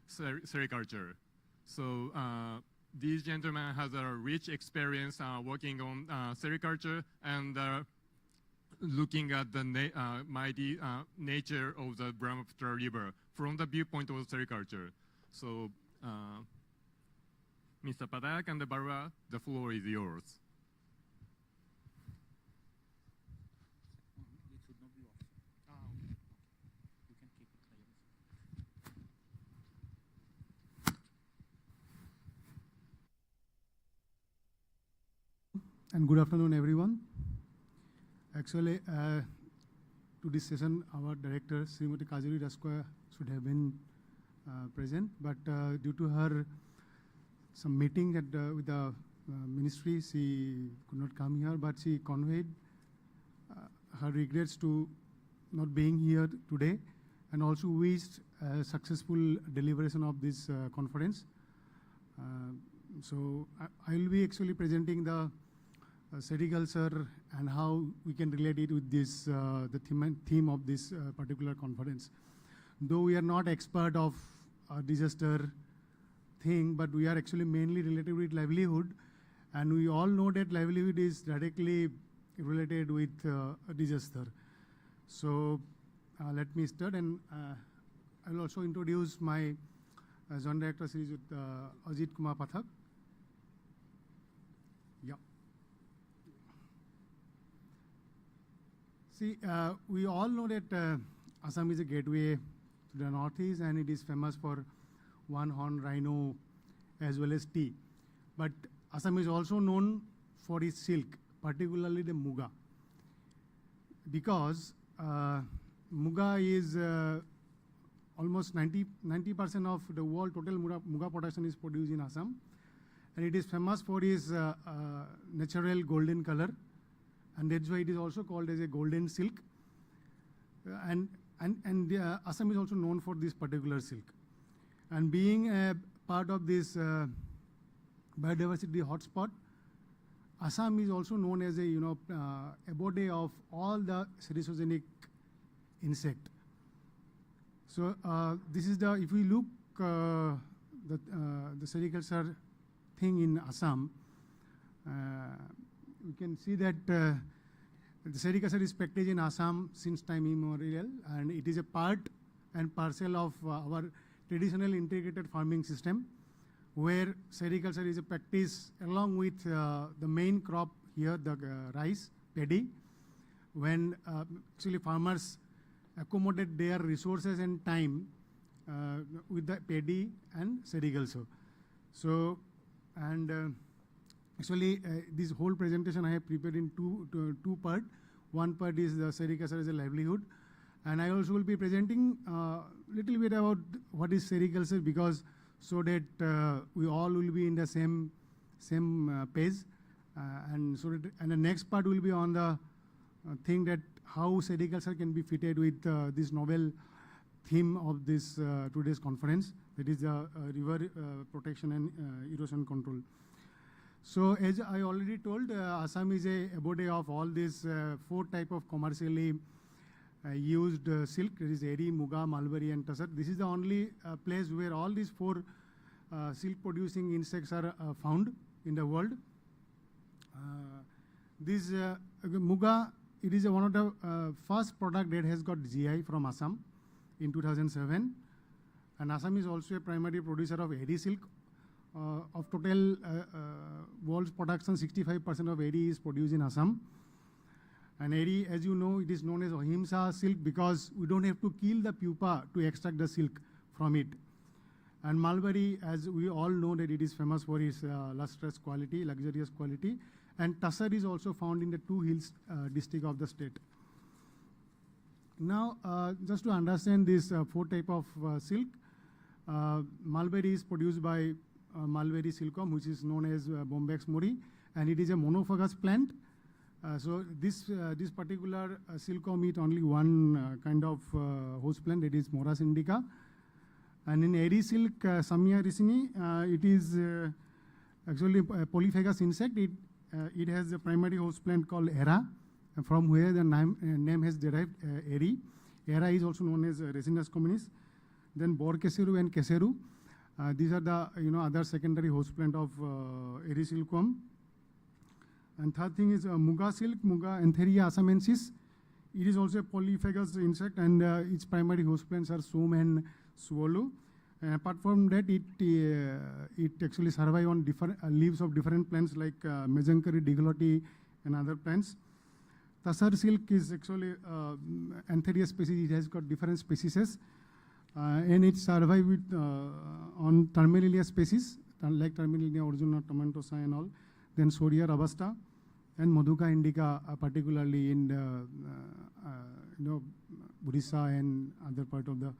Sericulture. So these gentlemen have a rich experience working on sericulture and looking at the mighty nature of the Brahmaputra River from the viewpoint of sericulture. So, Mr. Pathak and Barua, the floor is yours. And good afternoon, everyone. Actually, to this session, our director, Srimati Kajuri Raskwa, should have been present, but due to her some meeting with the ministry, she could not come here, but she conveyed her regrets to not being here today, and also wished a successful deliberation of this conference. So I will be actually presenting the sericulture and how we can relate it with this the theme of this particular conference. Though we are not expert of disaster thing, but we are actually mainly related with livelihood, and we all know that livelihood is directly related with a disaster. So let me start, and I will also introduce my Joint Director, Ajit Kumar Pathak. Yeah. See, we all know that Assam is a gateway to the northeast, and it is famous for one-horn rhino as well as tea. But Assam is also known for its silk, particularly the muga. Because muga is almost 90% of the world total muga production is produced in Assam, and it is famous for its natural golden color, and that's why it is also called as a golden silk. And Assam is also known for this particular silk. And being a part of this biodiversity hotspot, Assam is also known as a abode of all the sericogenic insect. So this is if we look the sericulture thing in Assam, we can see that the sericulture is practiced in Assam since time immemorial, and it is a part and parcel of our traditional integrated farming system, where sericulture is a practice along with the main crop here, the rice, paddy, when actually farmers accommodate their resources and time with the paddy and sericulture. So, and actually this whole presentation I have prepared in two parts. One part is the sericulture as a livelihood, and I also will be presenting little bit about what is sericulture, because so that we all will be in the same page, and so that, and the next part will be on the thing that how sericulture can be fitted with this novel theme of this today's conference, that is river protection and erosion control. So as I already told, Assam is a abode of all these 4 type of commercially used silk. It is eri, muga, mulberry, and tussar. This is the only place where all these 4 silk producing insects are found in the world. This muga, it is one of the first product that has got GI from Assam in 2007. And Assam is also a primary producer of eri silk. Of total world's production, 65% of eri is produced in Assam. And eri, as you know, it is known as ahimsa silk because we don't have to kill the pupa to extract the silk from it. And mulberry, as we all know, that it is famous for its lustrous quality, luxurious quality. And tussar is also found in the 2 hills district of the state. Now, just to understand this 4 type of silk, mulberry is produced by mulberry silkworm, which is known as Bombyx mori, and it is a monophagous plant. So this particular silkworm eat only one kind of host plant, that is Morus indica. And in eri silk, Samia ricini, it is actually a polyphagous insect. It has a primary host plant called Era, from where the name has derived, eri. Era is also known as Resinus communis. Then Bor Keseru and Keseru. These are the other secondary host plant of eri silkworm. And third thing is muga silk, Muga Antheria assamensis. It is also a polyphagous insect, and its primary host plants are som and swallow. And apart from that, it actually survive on different leaves of different plants like mesentery, digloti, and other plants. Tussar silk is actually Antheria species. It has got different species. And it survive with on Termalinia species, like Termalinia origina, tomentosa and all. Then Soria robusta and Maduka indica, particularly in the Odisha and other part of the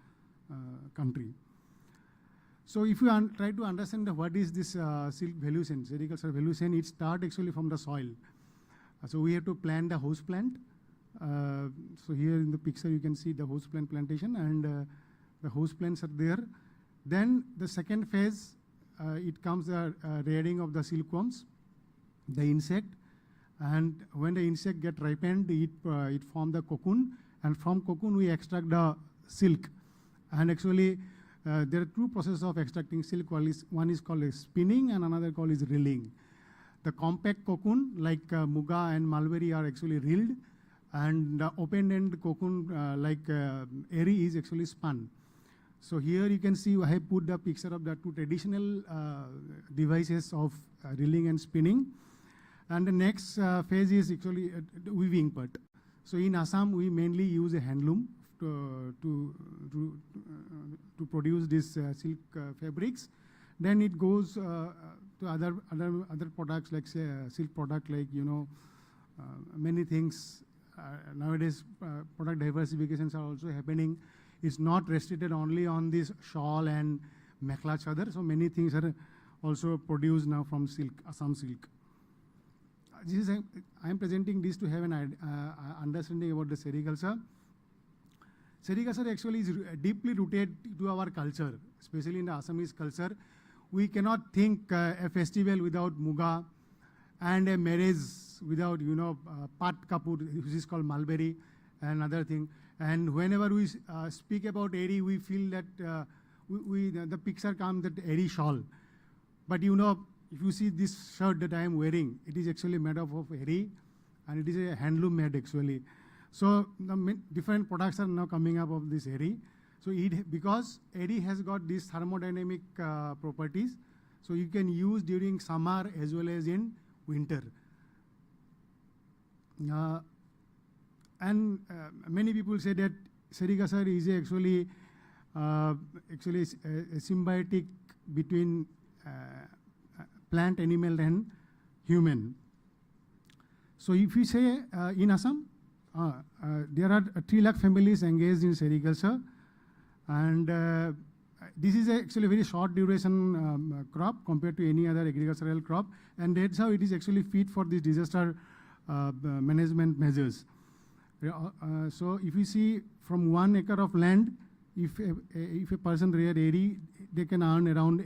country. So if you try to understand what is this silk value chain, sericulture value chain, it starts actually from the soil. So we have to plant the host plant. So here in the picture you can see the host plant plantation, and the host plants are there. Then the second phase, it comes the rearing of the silkworms, the insect. And when the insect get ripened, it form the cocoon, and from cocoon we extract the silk. And actually there are 2 processes of extracting silk. One is called spinning and another called is reeling. The compact cocoon like muga and mulberry are actually reeled, and the open-end cocoon like eri is actually spun. So here you can see I have put the picture of the 2 traditional devices of reeling and spinning. And the next phase is actually weaving part. So in Assam, we mainly use a handloom to produce these silk fabrics. Then it goes to other products like say silk product, like many things. Nowadays, product diversifications are also happening. It's not restricted only on this shawl and mekhla chadar. So many things are also produced now from silk, Assam silk. I am presenting this to have an understanding about the sericulture. Sericulture actually is deeply rooted to our culture, especially in the Assamese culture. We cannot think a festival without muga, and a marriage without pat kapur, which is called mulberry, and other thing. And whenever we speak about eri, we feel that the picture comes that eri shawl. But if you see this shirt that I am wearing, it is actually made of eri, and it is a handloom made actually. So the different products are now coming up of this eri. So because eri has got these thermodynamic properties, so you can use during summer as well as in winter. And many people say that sericulture is actually a symbiotic between plant, animal, and human. So if we say in Assam, there are 3 lakh families engaged in sericulture, and this is actually a very short duration crop compared to any other agricultural crop, and that's how it is actually fit for these disaster management measures. So if you see from 1 acre of land, if a person rear eri, they can earn around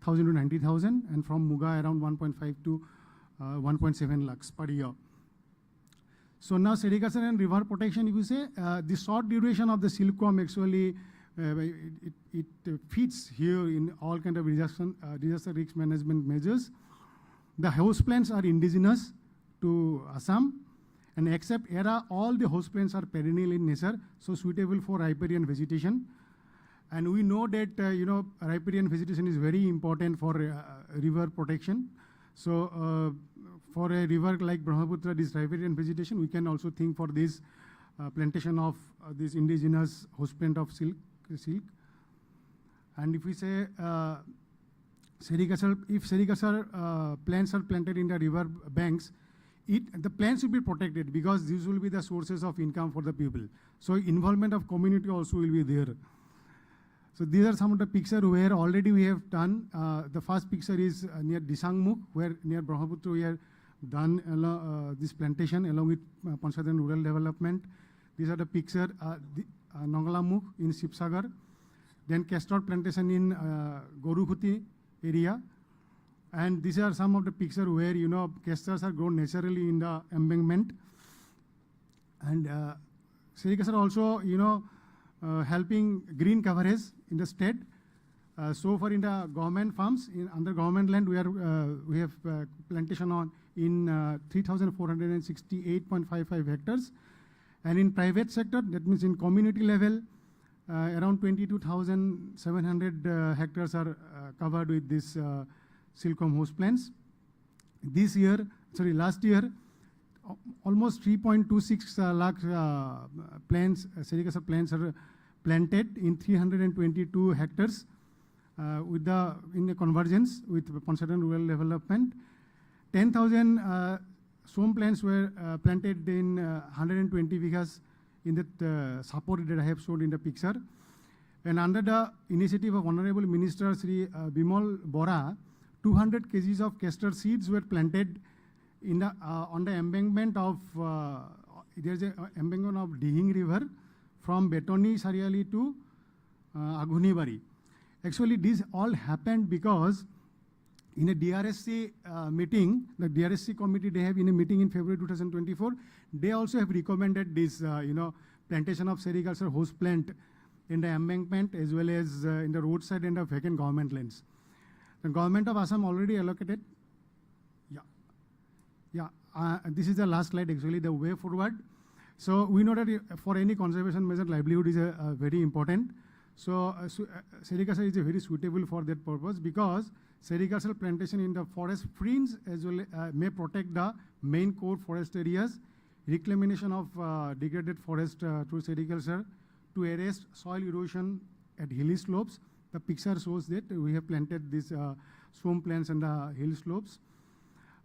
to 90,000, and from Muga around 1.5 to 1.7 lakhs per year. So now sericulture and river protection, if you say, the short duration of the silkworm actually, it fits here in all kind of disaster risk management measures. The house plants are indigenous to Assam, and except Era, all the house plants are perennial in nature, so suitable for riparian vegetation. And we know that, riparian vegetation is very important for river protection. So for a river like Brahmaputra, this riparian vegetation, we can also think for this plantation of this indigenous host plant of silk. And if we say sericulture, if sericulture plants are planted in the river banks, the plants will be protected because these will be the sources of income for the people. So involvement of community also will be there. So these are some of the pictures where already we have done. The first picture is near Disangmukh, where near Brahmaputra we have done this plantation along with Panchayat and Rural Development. These are the picture, Nongalamukh in Sibsagar, then castor plantation in Gorukhuti area. And these are some of the pictures where, castors are grown naturally in the embankment. And sericulture also, helping green coverage in the state. So far in the government farms, under government land, we have plantation in 3,468.55 hectares. And in private sector, that means in community level, around 22,700 hectares are covered with this silkworm host plants. Last year, almost 3.26 lakh plants, sericulture plants are planted in 322 hectares in the convergence with Panchayat and Rural Development. 10,000 swamp plants were planted in 120 vigas in that support that I have shown in the picture. And under the initiative of Honorable Minister Sri Bimal Bora, 200 kgs of castor seeds were planted in the on the embankment of there's an embankment of Dihing River from Betoni Sariali to Aghunibari. Actually, this all happened because in a DRSC meeting, the DRSC committee, they have in a meeting in February 2024, they also have recommended this, plantation of sericulture host plant in the embankment as well as in the roadside and the vacant government lands. The government of Assam already allocated. This is the last slide actually, the way forward. So we know that for any conservation measure, livelihood is very important. So sericulture is very suitable for that purpose because sericultural plantation in the forest fringe as well may protect the main core forest areas, reclamation of degraded forest through sericulture to arrest soil erosion at hilly slopes. The picture shows that we have planted these swamp plants on the hill slopes.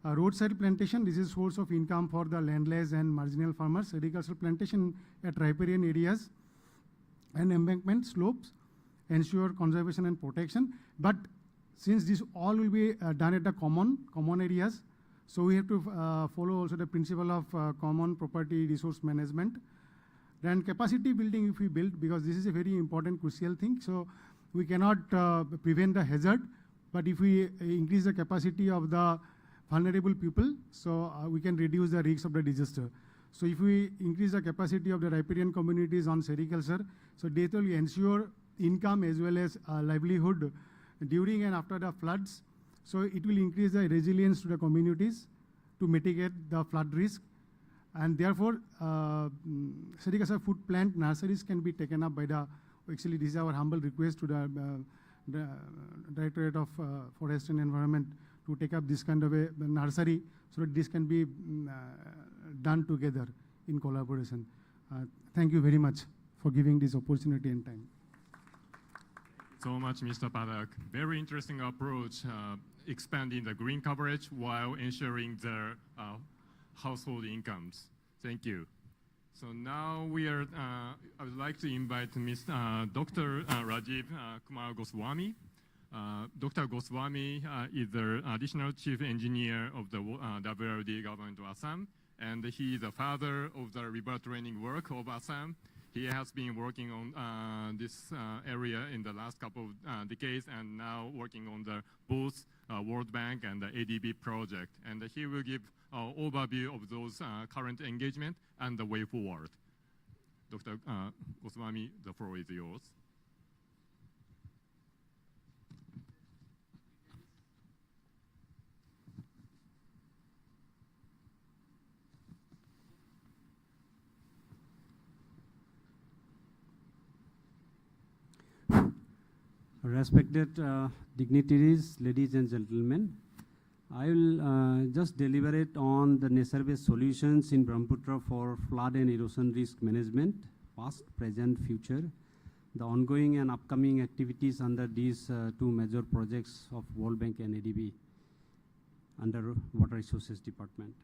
Roadside plantation, this is source of income for the landless and marginal farmers. Agricultural plantation at riparian areas and embankment slopes ensure conservation and protection. But since this all will be done at the common areas, so we have to follow also the principle of common property resource management. Then capacity building if we build, because this is a very important crucial thing. So we cannot prevent the hazard, but if we increase the capacity of the vulnerable people, so we can reduce the risks of the disaster. So if we increase the capacity of the riparian communities on sericulture, so that will ensure income as well as livelihood during and after the floods. So it will increase the resilience to the communities to mitigate the flood risk. And therefore, sericulture food plant nurseries can be taken up by the, actually this is our humble request to the Directorate of Forest and Environment to take up this kind of a nursery so that this can be done together in collaboration. Thank you very much for giving this opportunity and time. So much, Mr. Padak. Very interesting approach, expanding the green coverage while ensuring the household incomes. Thank you. So now we are, I would like to invite Dr. Rajiv Kumar Goswami. Dr. Goswami is the additional chief engineer of the WRD government of Assam, and he is the father of the river training work of Assam. he has been working on this area in the last couple of decades, and now working on the both World Bank and the ADB project. And he will give an overview of those current engagement and the way forward. Dr. Goswami, the floor is yours. Respected dignitaries, ladies and gentlemen, I will just deliberate on the nature-based solutions in Brahmaputra for flood and erosion risk management, past, present, future, the ongoing and upcoming activities under these two major projects of World Bank and ADB under Water Resources Department.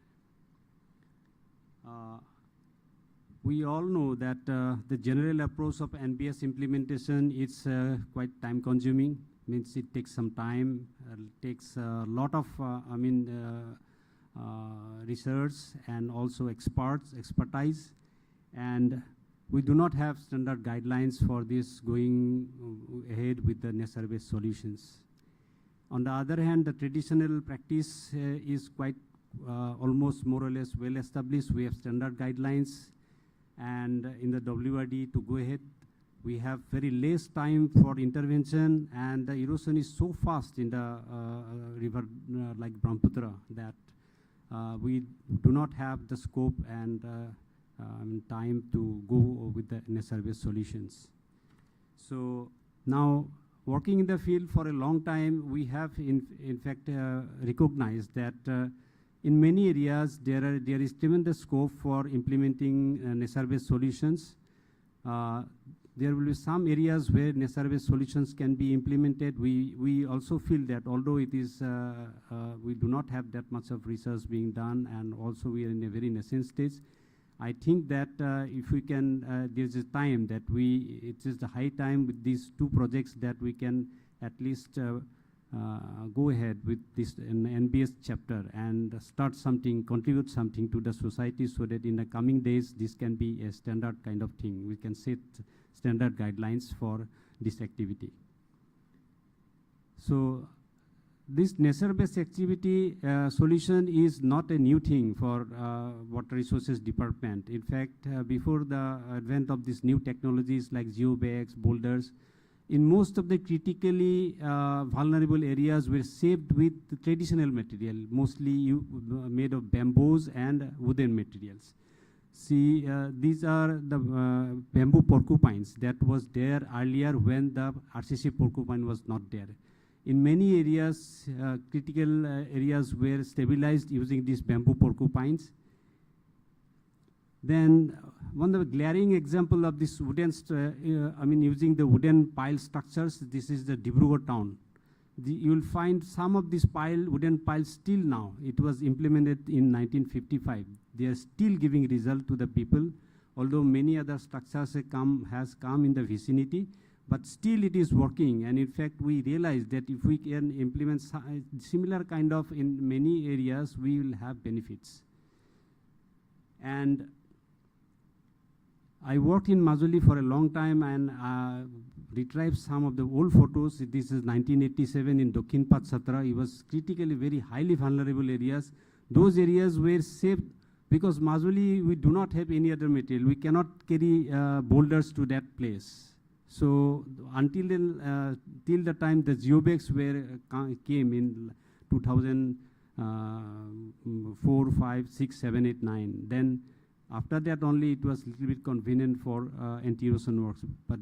We all know that the general approach of NBS implementation is quite time consuming, means it takes some time, takes a lot of research and also expertise, and we do not have standard guidelines for this going ahead with the nature-based solutions. On the other hand, the traditional practice is quite almost more or less well established. We have standard guidelines, and in the WRD to go ahead, we have very less time for intervention, and the erosion is so fast in the river like Brahmaputra that we do not have the scope and time to go with the nature-based solutions. So now, working in the field for a long time, we have in fact recognized that in many areas, there is tremendous scope for implementing nature-based solutions. There will be some areas where nature-based solutions can be implemented. We also feel that although it is, we do not have that much of research being done, and also we are in a very nascent stage, I think that if we can, there's a time that it is the high time with these two projects that we can at least go ahead with this NBS chapter and start something, contribute something to the society, so that in the coming days, this can be a standard kind of thing. We can set standard guidelines for this activity. So this nature-based activity solution is not a new thing for Water Resources Department. In fact, before the advent of these new technologies like geobags, boulders, in most of the critically vulnerable areas were saved with traditional material, mostly made of bamboos and wooden materials. See, these are the bamboo porcupines that was there earlier when the RCC porcupine was not there. In many areas, critical areas were stabilized using these bamboo porcupines. Then one of the glaring example of this wooden, using the wooden pile structures, this is the Dibrugarh town. You will find some of these wooden piles still now. It was implemented in 1955. They are still giving result to the people, although many other structures has come in the vicinity, but still it is working. And in fact, we realize that if we can implement similar kind of in many areas, we will have benefits. And I worked in Majuli for a long time and retrieved some of the old photos. This is 1987 in Dokhinpat Satra. It was critically very highly vulnerable areas. Those areas were saved because Majuli, we do not have any other material. We cannot carry boulders to that place. So until then, till the time the geobags came in 2004, 5, 6, 7, 8, 9, then after that only it was a little bit convenient for anti-erosion works. But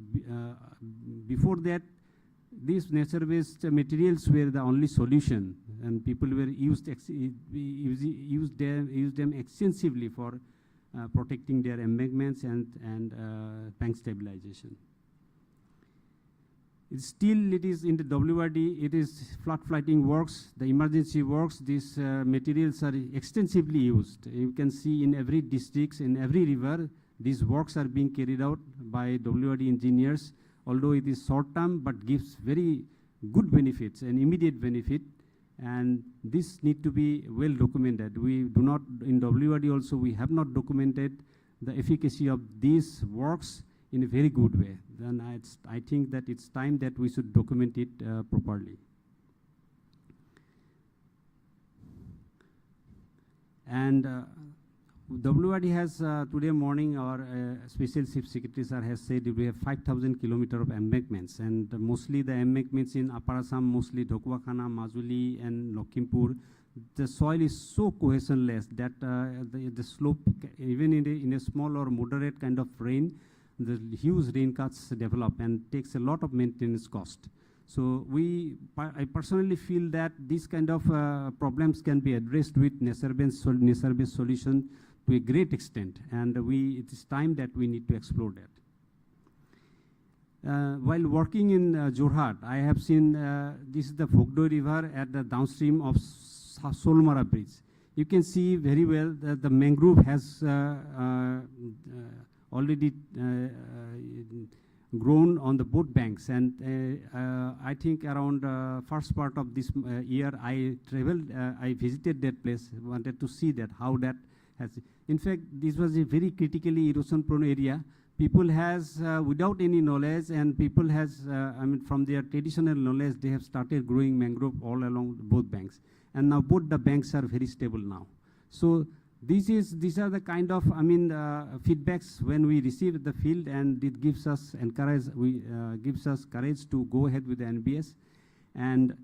before that, these nature-based materials were the only solution, and people were used them extensively for protecting their embankments and bank stabilization. It is in the WRD, it is flooding works, the emergency works, these materials are extensively used. You can see in every district, in every river, these works are being carried out by WRD engineers, although it is short term, but gives very good benefits and immediate benefit. And this need to be well documented. We do not, in WRD also, we have not documented the efficacy of these works in a very good way, then I think that it's time that we should document it properly. And WRD has today morning, our Special Chief Secretary sir has said we have 5,000 kilometers of embankments, and mostly the embankments in Upper Assam, mostly Dhokwakhana, Majuli, and Lakhimpur. The soil is so cohesionless that the slope, even in a small or moderate kind of rain, the huge rain cuts develop and takes a lot of maintenance cost. So I personally feel that these kind of problems can be addressed with nature-based solution to a great extent, and it is time that we need to explore that. While working in Jorhat, I have seen this is the Phogdoi River at the downstream of Solmara Bridge. You can see very well that the mangrove has already grown on the both banks, and I think around first part of this year I visited that place, wanted to see that how that has. In fact, this was a very critically erosion prone area. People has without any knowledge, and people has from their traditional knowledge, they have started growing mangrove all along both banks, and now both the banks are very stable now. So these are the kind of feedbacks when we receive the field, and it gives us gives us courage to go ahead with the NBS. And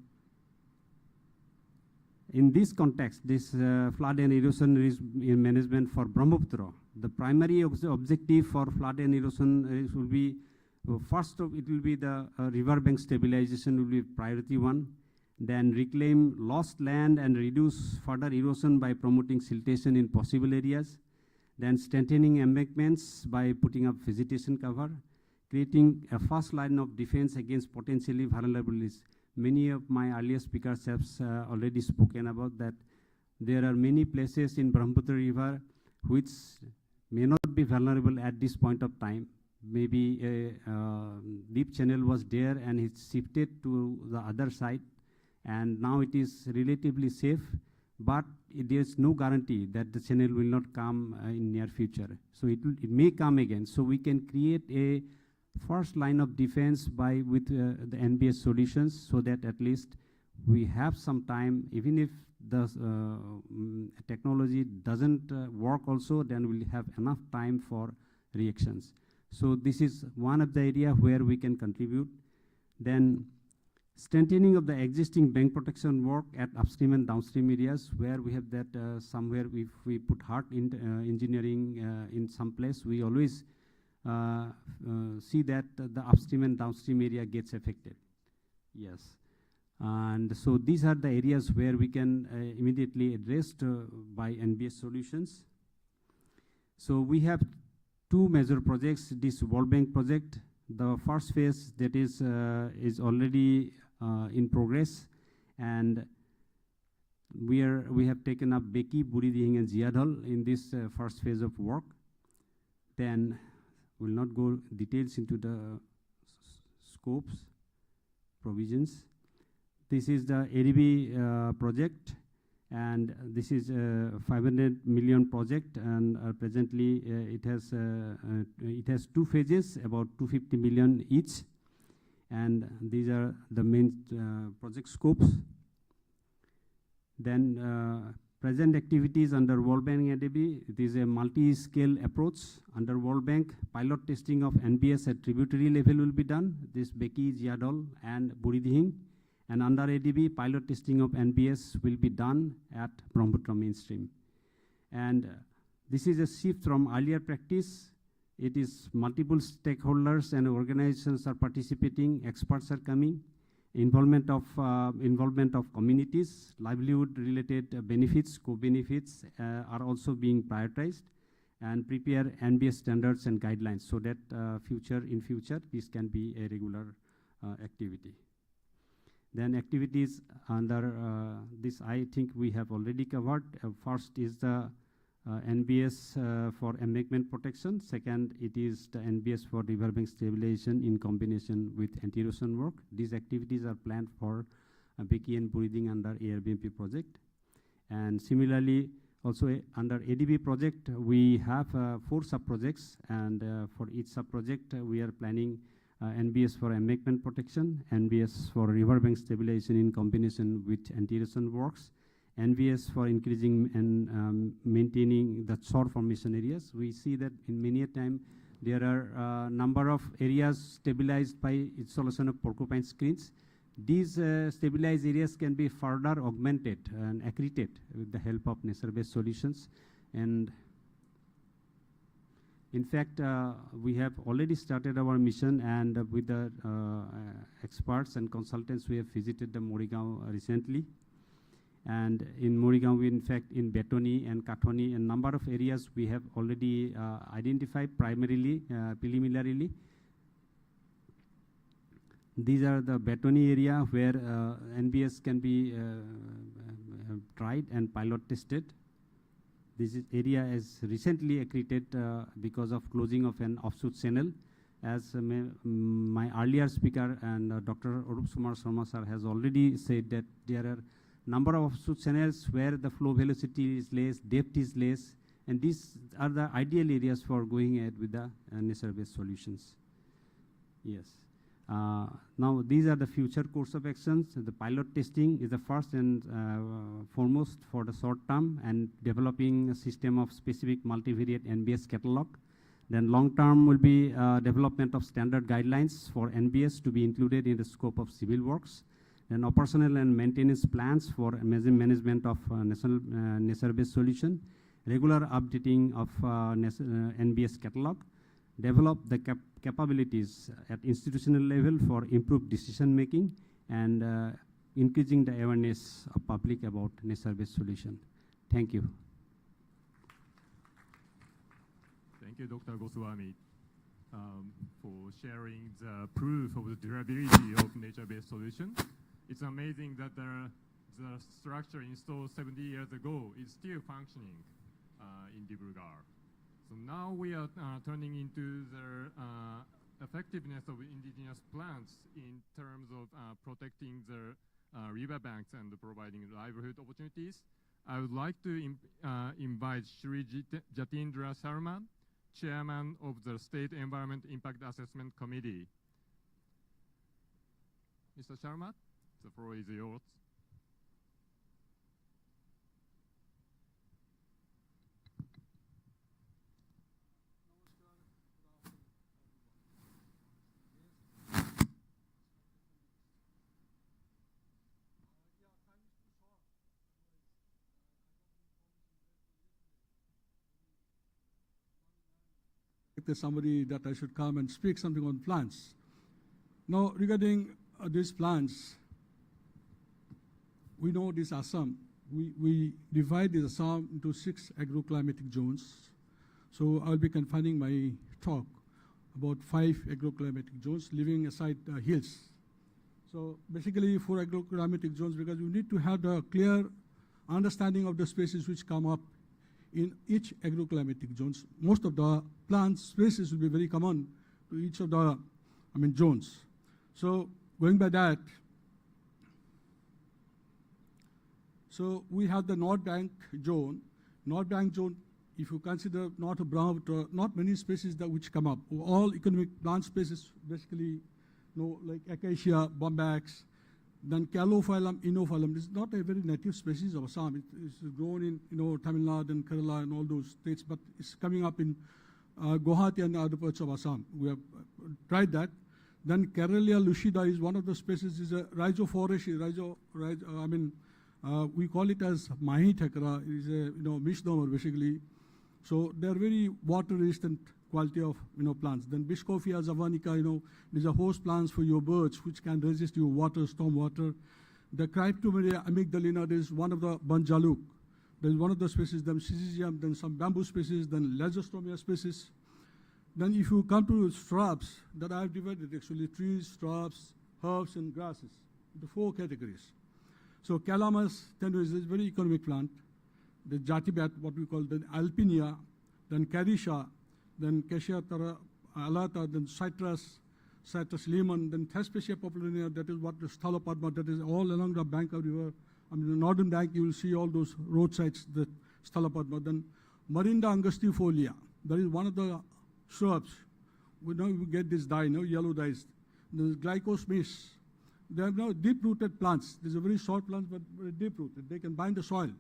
in this context, this flood and erosion risk management for Brahmaputra, the primary objective for flood and erosion will be first it will be the riverbank stabilization will be priority one. Then reclaim lost land and reduce further erosion by promoting siltation in possible areas. Then strengthening embankments by putting up vegetation cover, creating a first line of defense against potentially vulnerable risks. Many of my earlier speakers have already spoken about that. There are many places in Brahmaputra River which may not be vulnerable at this point of time. Maybe a deep channel was there and it's shifted to the other side, and now it is relatively safe, but there is no guarantee that the channel will not come in near future. So it may come again. So we can create a first line of defense with the NBS solutions, so that at least we have some time, even if the technology doesn't work also, then we'll have enough time for reactions. So this is one of the areas where we can contribute. Then strengthening of the existing bank protection work at upstream and downstream areas, where we have that somewhere if we put hard engineering in some place, we always see that the upstream and downstream area gets affected. Yes. And so these are the areas where we can immediately address by NBS solutions. So we have two major projects, this World Bank project. The first phase that is already in progress, and we have taken up Beki, Buridihing, and Ziadhal in this first phase of work. Then we'll not go details into the scopes, provisions. This is the ADB project, and this is a 500 million project, and presently it has two phases, about 250 million each, and these are the main project scopes. Then present activities under World Bank ADB, it is a multi-scale approach. Under World Bank, pilot testing of NBS at tributary level will be done, this Beki, Ziadhal, and Buridihing. And under ADB, pilot testing of NBS will be done at Brahmaputra mainstream. And this is a shift from earlier practice. It is multiple stakeholders and organizations are participating, experts are coming, involvement of communities, livelihood-related benefits, co-benefits are also being prioritized, and prepare NBS standards and guidelines so that in future this can be a regular activity. Then activities under this, I think we have already covered. First is the NBS for embankment protection. Second, it is the NBS for riverbank stabilization in combination with anti-erosion work. These activities are planned for Beki and Buridihing under ARBMP project. And similarly, Also, under ADB project, we have 4 sub-projects, and for each sub-project, we are planning NBS for embankment protection, NBS for riverbank stabilization in combination with anti-erosion works, NBS for increasing and maintaining the shore formation areas. We see that in many a time, there are a number of areas stabilized by installation of porcupine screens. These stabilized areas can be further augmented and accreted with the help of nature-based solutions. And in fact, we have already started our mission, and with the experts and consultants, we have visited the Morrigaon recently. And in Morrigaon, we in fact in Betoni and Kathoni, a number of areas we have already identified primarily, preliminarily. These are the Betoni area where NBS can be tried and pilot tested. This area is recently accreted because of closing of an offshoot channel. As my earlier speaker and Dr. Arup Kumar Sharma sir has already said that there are number of offshoot channels where the flow velocity is less, depth is less, and these are the ideal areas for going ahead with the nature-based solutions. Yes. Now, these are the future course of actions. The pilot testing is the first and foremost for the short term, and developing a system of specific multivariate NBS catalog. Then long term will be development of standard guidelines for NBS to be included in the scope of civil works. Then operational and maintenance plans for management of nature-based solution. Regular updating of NBS catalog. Develop the capabilities at institutional level for improved decision making, and increasing the awareness of public about nature-based solution. Thank you. Thank you, Dr. Goswami, for sharing the proof of the durability of nature-based solution. It's amazing that the structure installed 70 years ago is still functioning in Dibrugarh. So now we are turning into the effectiveness of indigenous plants in terms of protecting the riverbanks and providing livelihood opportunities. I would like to invite Shri Jatindra Sharma, Chairman of the State Environment Impact Assessment Committee. Mr. Sharma, the floor is yours. There's somebody that I should come and speak something on plants. Now, regarding these plants, we know this Assam. We divide this Assam into 6 agroclimatic zones. So I'll be confining my talk about 5 agroclimatic zones, leaving aside hills. So basically 4 agroclimatic zones, because you need to have the clear understanding of the species which come up in each agroclimatic zones. Most of the plant species will be very common to each of the zones. So going by that, so we have the North Bank zone. North Bank zone, if you consider north of Brahmaputra, not many species that which come up. All economic plant species, basically, like acacia, bombax, then Calophyllum, Inophyllum. This is not a very native species of Assam. It's grown in Tamil Nadu and Kerala and all those states, but it's coming up in Guwahati and other parts of Assam. We have tried that. Then Carelia lucida is one of the species. Is a rhizophorus. We call it as mahi thekra. It is a misnomer basically. So they are very water resistant quality of plants. Then Biscophia zavanica, these are host plants for your birds which can resist your water, storm water. The Cryptomeria amygdalina, there is one of the Banjaluk. There is one of the species, then Syzygium, then some bamboo species, then Lagostomia species. Then if you come to shrubs, that I have divided actually trees, shrubs, herbs, and grasses into 4 categories. So Calamus tenuis is a very economic plant. The Jatibat, what we call the Alpinia, then Carisha, then Cassia alata, then Citrus lemon, then Thespecia populina, that is what the Stalopadma, that is all along the bank of the river. The northern bank, you will see all those roadsides, the Stalapadma. Then Marinda angustifolia, that is one of the shrubs. We know we get this dye, yellow dyes. There's glycosmis. They are now deep-rooted plants. These are very short plants, but very deep-rooted. They can bind the soil.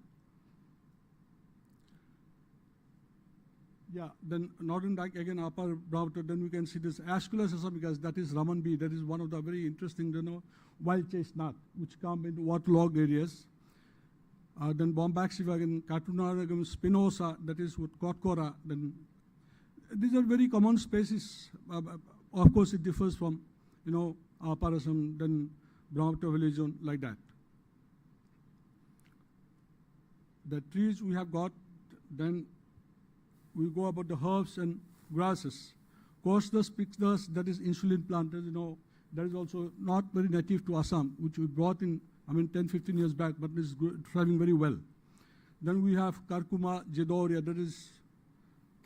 Yeah, then northern dyke, again, upper Brahmaputra, then we can see this Asculus asamicus, that is Raman bee. That is one of the very interesting, wild chestnut, which come in waterlogged areas. Then Bombaxiva, again, Catunaragum spinosa, that is with Cotkora. Then these are very common species. Of course, it differs from, Parasam, then Brahmaputra valley zone, like that. The trees we have got, then we go about the herbs and grasses. Costus pictus, that is insulin plant, that is also not very native to Assam, which we brought in, 10, 15 years back, but is thriving very well. Then we have Curcuma jedoria, that is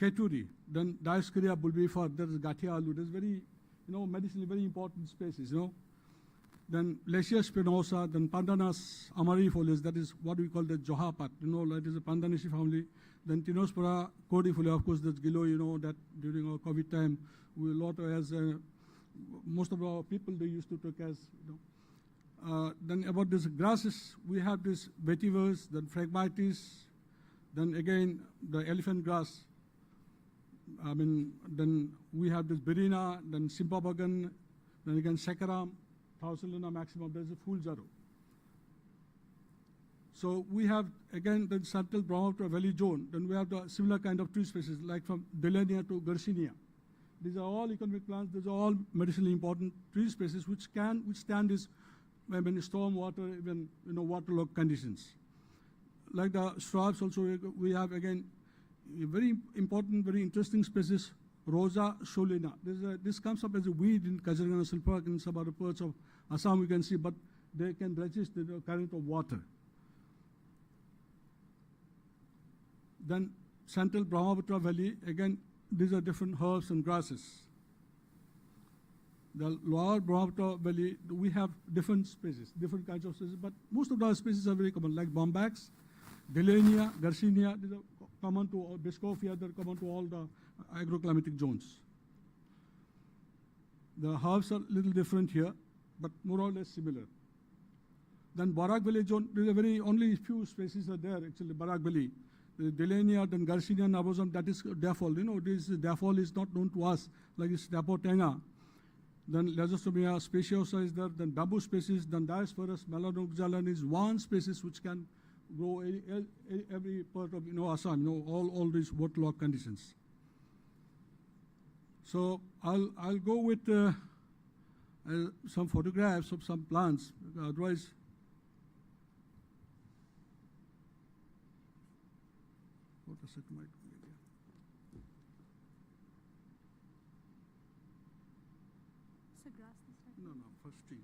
Keturi. Then Dioscorea bulbifera, that is Gatia alu. That is very, medicinally very important species, Then Lecia spinosa, then Pandanus amarifolius, that is what we call the Johapat, that is a Pandanaceae family. Then Tinospora cordifolia, of course, that's Gilo, that during our COVID time, we a lot as most of our people they used to take as, then about these grasses, we have this vetiver, then Phragmites, then again the elephant grass. Then we have this Birina, then Simpabagan, then again Saccharum, Thausalina maximum, there's a full zero. So we have again the central Brahmaputra valley zone, then we have the similar kind of tree species like from Delania to Garcinia. These are all economic plants, these are all medicinally important tree species which can withstand this storm water, even waterlogged conditions. Like the shrubs also, we have again a very important, very interesting species, Rosa solina. This comes up as a weed in Kaziranga National Park and some other parts of Assam we can see, but they can resist the current of water. Then central Brahmaputra valley, again, these are different herbs and grasses. The lower Brahmaputra valley, we have different species, different kinds of species, but most of the species are very common, like Bombax, Delania, Garcinia, these are common to all, Biscophia, they're common to all the agroclimatic zones. The herbs are a little different here, but more or less similar. Then Barak Valley zone, there are only few species are there, actually, Barak Valley. The Delania, then Garcinia, Nabosum, that is Daphol. This Daphol is not known to us, like it's Dapotenga. Then Lazostomia speciosa is there, then bamboo species, then Diospherus melanoxalan is one species which can grow every part of Assam, all these waterlogged conditions. So I'll go with some photographs of some plants, otherwise. What is it might be? It's a grass this time. No, first trees.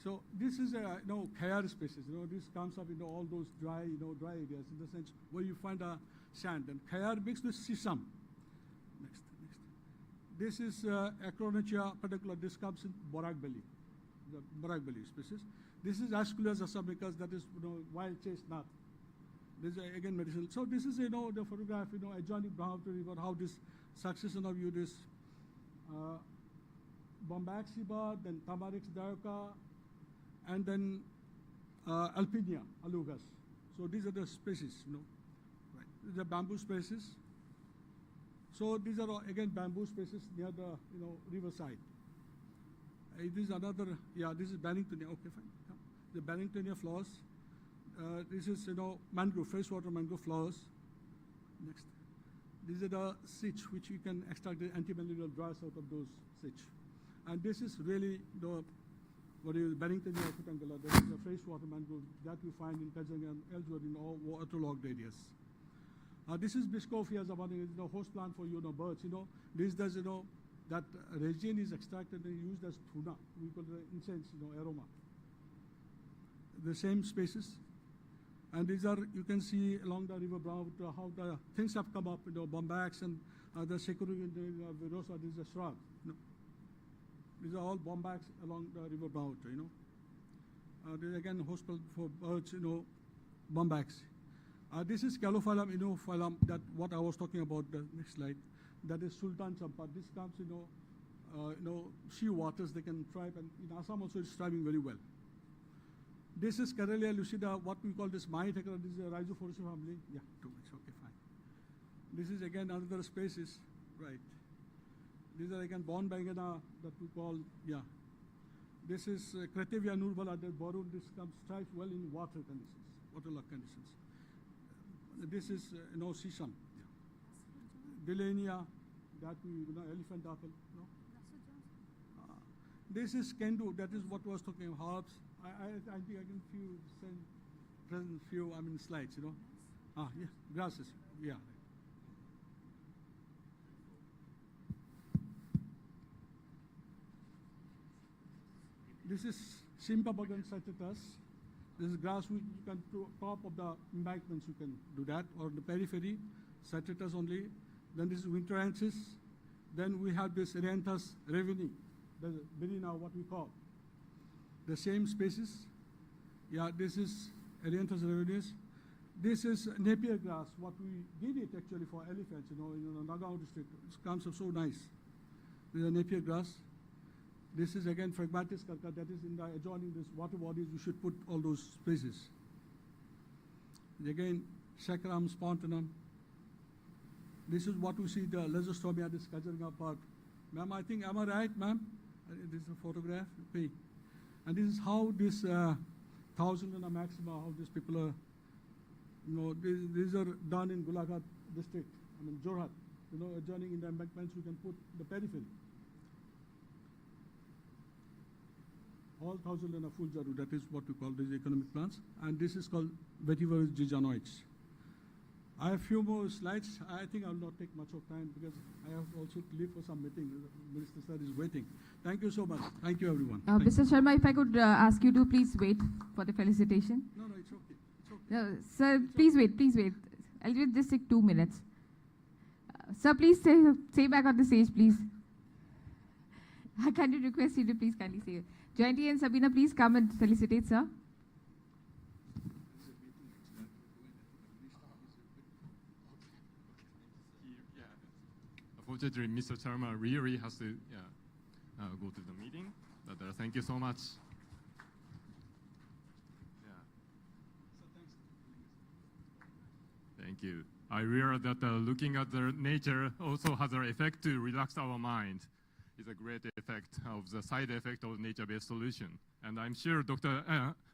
So this is a Khayar species. This comes up in all those dry areas in the sense where you find a sand. And Khayar mixed with sisam. Next. This is Acronacia particular. This comes in Barak Valley, the Barak Valley species. This is Asculus asamicus, that is wild chestnut. This is again medicinal. So this is the photograph adjoining Brahmaputra River, how this succession of this Bombaxiba, then Tamarix dioica, and then Alpinia alugas. So these are the species, right? These are bamboo species. So these are again bamboo species near the riverside. This is another, this is Barringtonia. Okay, fine. The Barringtonia flowers. This is mangrove, freshwater mangrove flowers. Next. These are the sitch which you can extract the antimalarial drugs out of those sitch. And this is really the Barringtonia cutangula. That is a freshwater mangrove that you find in Kazanga and elsewhere in all waterlogged areas. This is Biscophia zavani, host plant for birds. This does that resin is extracted and used as tuna. We call it incense, aroma. The same species. And these are, you can see along the river Brahmaputra how the things have come up, bombax and the Sekuru virosa, this is a shrub. These are all bombax along the river Brahmaputra, This is again hospital for birds, bombax. This is Calophyllum, Phyllum, that what I was talking about, the next slide. That is Sultan Champa. This comes, sea waters, they can thrive, and in Assam also it's thriving very well. This is Carelia lucida, what we call this Mahithecra. This is a Rhizophorus family. Yeah, too much, okay, fine. This is again another species, right. These are again Bon Bangana that we call, This is Cretevia nurbala, that Borun, this thrives well in water conditions, waterlogged conditions. This is, Sisam. Delania, that we, elephant apple, This is Kendu, that is what was talking about herbs. I think I can present few, slides, yeah, grasses, yeah. This is Sympabagan satitas. This is grass which you can, top of the embankments, you can do that, or the periphery, satitas only. Then this is winterensis. Then we have this Erianthus reveni, the Benina, what we call. The same species. Yeah, this is Erianthus revenis. This is Napier grass, what we did it actually for elephants, in the Nagaon district. It comes up so nice. This is a Napier grass. This is again Phragmatis carca, that is in the adjoining this water bodies, we should put all those species. Again, Saccharum spontanum. This is what we see, the Lesostomia, this Kajaranga part. Ma'am, I think, am I right, ma'am? This is a photograph. Okay. And this is how this 1,000 and a maxima, how these people are, these are done in Golaghat district, Jorhat, adjoining in the embankments, we can put the periphery. All 1,000 and a full jaru, that is what we call these economic plants. And this is called vetiverous giganoids. I have few more slides. I think I will not take much of time because I have also to leave for some meeting. Minister sir is waiting. Thank you so much. Thank you, everyone. Mr. Sharma, if I could ask you to please wait for the felicitation. No, it's okay. It's okay. No, sir, please wait, please wait. I'll just take 2 minutes. Sir, please stay back on the stage, please. I kindly request you to please kindly stay. Jayanti and Sabina, please come and felicitate, sir. Unfortunately, Mr. Sharma really has to go to the meeting, but thank you so much. Thank you. I realize that looking at the nature also has an effect to relax our mind. It's a great effect of the side effect of nature-based solution. And I'm sure Dr.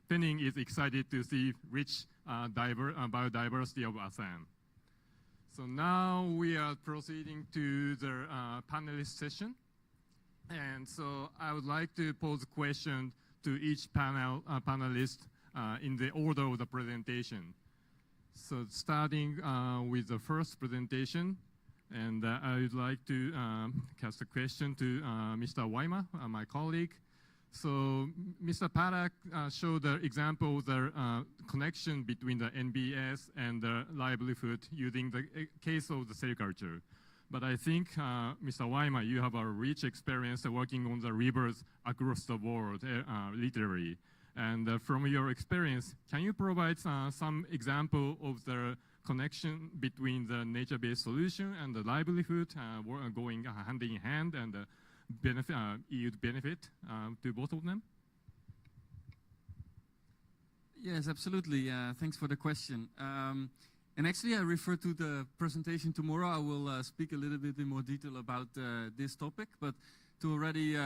Penning is excited to see rich biodiversity of Assam. So now we are proceeding to the panelist session. And so I would like to pose a question to each panelist in the order of the presentation. So starting with the first presentation, and I would like to cast a question to Mr. Waima, my colleague. So Mr. Parak showed the example of the connection between the NBS and the livelihood using the case of the sericulture. But I think, Mr. Waima, you have a rich experience working on the rivers across the world, literally. And from your experience, can you provide some example of the connection between the nature-based solution and the livelihood going hand in hand and yield benefit to both of them? Yes, absolutely. Thanks for the question. And actually, I refer to the presentation tomorrow. I will speak a little bit in more detail about this topic, but to already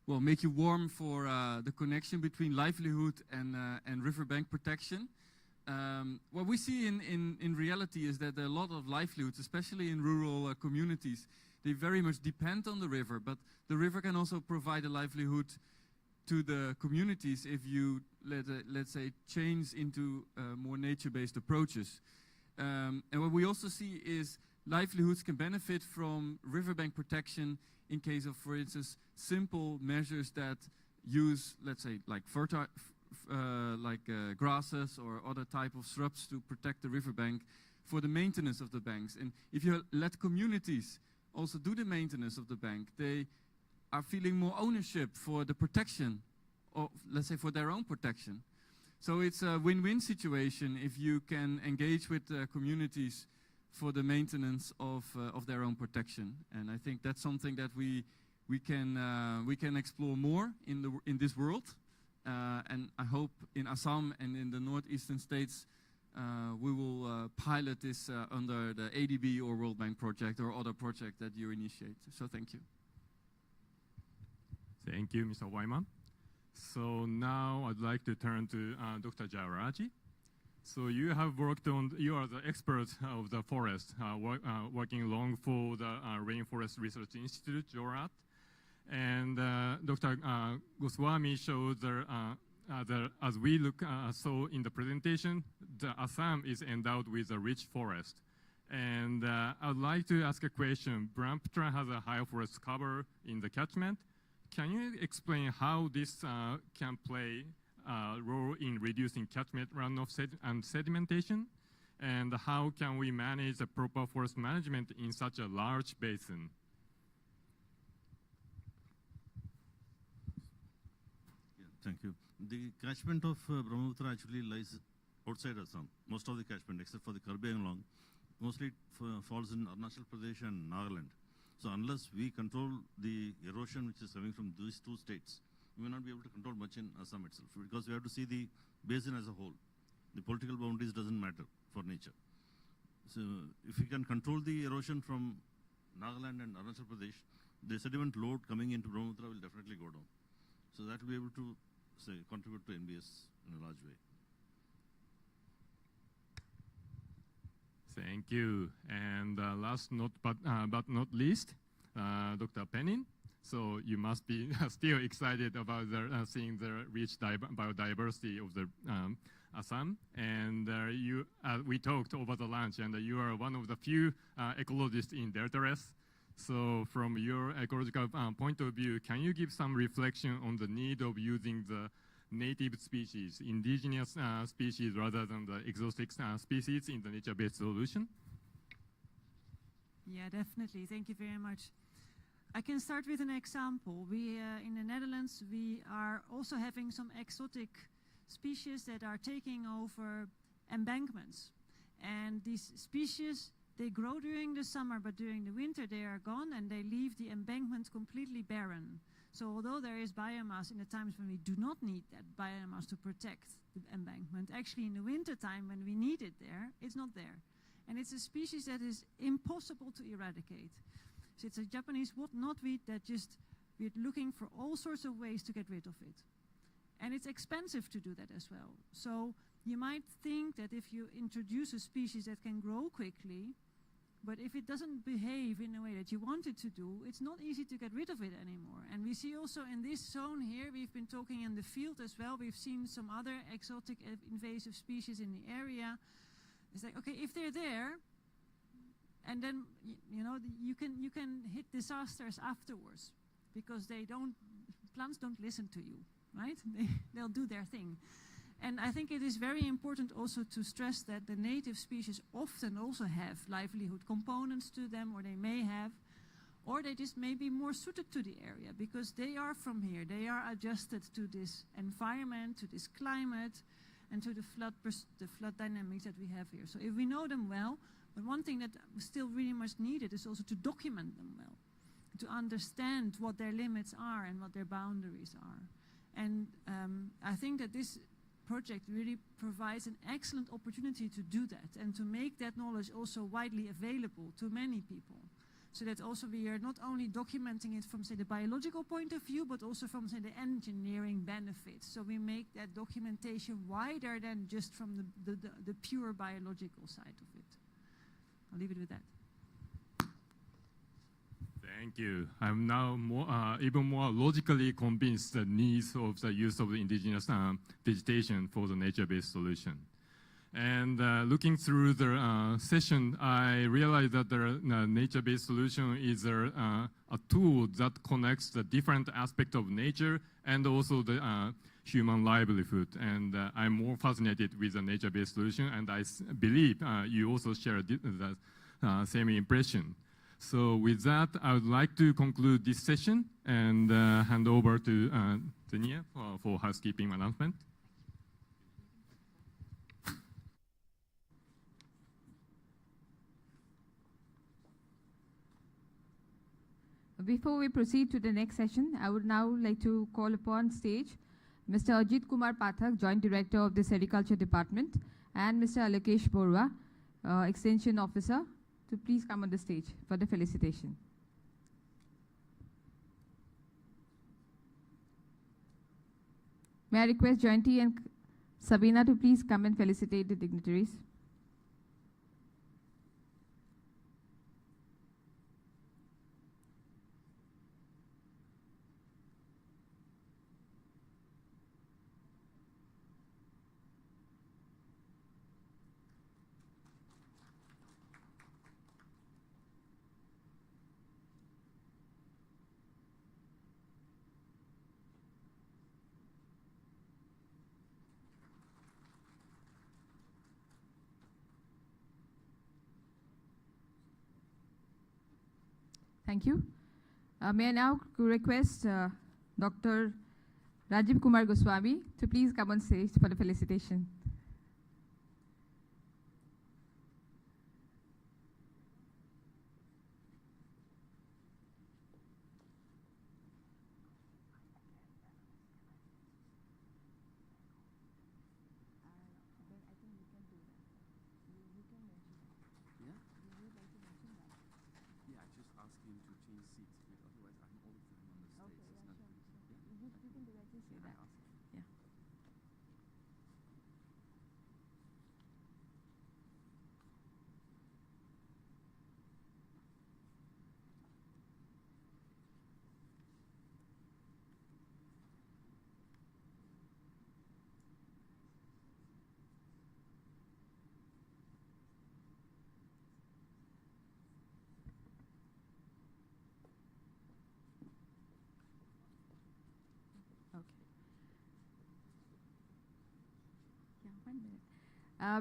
make you warm for the connection between livelihood and riverbank protection. What we see in reality is that a lot of livelihoods, especially in rural communities, they very much depend on the river, but the river can also provide a livelihood to the communities if you, let's say, change into more nature-based approaches. And what we also see is livelihoods can benefit from riverbank protection in case of, for instance, simple measures that use, let's say, like grasses or other type of shrubs to protect the riverbank for the maintenance of the banks. And if you let communities also do the maintenance of the bank, they are feeling more ownership for the protection, or let's say for their own protection. So it's a win-win situation if you can engage with communities for the maintenance of their own protection. And I think that's something that we can explore more in this world. And I hope in Assam and in the northeastern states we will pilot this under the ADB or World Bank project or other project that you initiate. So thank you. Thank you, Mr. Wyman. So now I'd like to turn to Dr. Jayaraji. So you have you are the expert of the forest, working along for the Rainforest Research Institute, JORAT. And Dr. Goswami showed as we saw in the presentation, the Assam is endowed with a rich forest. And I'd like to ask a question. Brahmaputra has a high forest cover in the catchment. Can you explain how this can play a role in reducing catchment runoff and sedimentation? And how can we manage the proper forest management in such a large basin? Thank you. The catchment of Brahmaputra actually lies outside Assam. Most of the catchment, except for the Karbi Anglong, mostly it falls in Arunachal Pradesh and Nagaland. So unless we control the erosion which is coming from these two states, we may not be able to control much in Assam itself, because we have to see the basin as a whole. The political boundaries doesn't matter for nature. So if we can control the erosion from Nagaland and Arunachal Pradesh, the sediment load coming into Brahmaputra will definitely go down. So that will be able to contribute to NBS in a large way. Thank you. And last but not least, Dr. Penin. So you must be still excited about seeing the rich biodiversity of the Assam. And we talked over the lunch, and you are one of the few ecologists in their terrace. So from your ecological point of view, can you give some reflection on the need of using the native species, indigenous species, rather than the exotic species in the nature-based solution? Yeah, definitely. Thank you very much. I can start with an example. We, in the Netherlands, we are also having some exotic species that are taking over embankments. And these species, they grow during the summer, but during the winter they are gone and they leave the embankment completely barren. So although there is biomass in the times when we do not need that biomass to protect the embankment, actually in the winter time when we need it there, it's not there. And it's a species that is impossible to eradicate. So it's a Japanese knotweed that just, we're looking for all sorts of ways to get rid of it. And it's expensive to do that as well. So you might think that if you introduce a species that can grow quickly, but if it doesn't behave in a way that you want it to do, it's not easy to get rid of it anymore. And we see also in this zone here, we've been talking in the field as well, we've seen some other exotic invasive species in the area. It's like, okay, if they're there, and then you know you can hit disasters afterwards, because plants don't listen to you, right? They'll do their thing. And I think it is very important also to stress that the native species often also have livelihood components to them, or they may have, or they just may be more suited to the area because they are from here. They are adjusted to this environment, to this climate, and to the flood dynamics that we have here. So if we know them well, but one thing that still really much needed is also to document them well, to understand what their limits are and what their boundaries are. And I think that this project really provides an excellent opportunity to do that and to make that knowledge also widely available to many people. So that also we are not only documenting it from, say, the biological point of view, but also from, say, the engineering benefits. So we make that documentation wider than just from the pure biological side of it. I'll leave it with that. Thank you. I'm now even more logically convinced the needs of the use of the indigenous vegetation for the nature-based solution. And looking through the session, I realized that the nature-based solution is a tool that connects the different aspects of nature and also the human livelihood. And I'm more fascinated with the nature-based solution, and I believe you also share the same impression. So with that, I would like to conclude this session and hand over to Tania for housekeeping announcement. Before we proceed to the next session, I would now like to call upon stage Mr. Ajit Kumar Pathak, Joint Director of the Sericulture Department, and Mr. Alakesh Borwa, Extension Officer, to please come on the stage for the felicitation. May I request Jointy and Sabina to please come and felicitate the dignitaries. Thank you. May I now request Dr. Rajiv Kumar Goswami to please come on stage for the felicitation.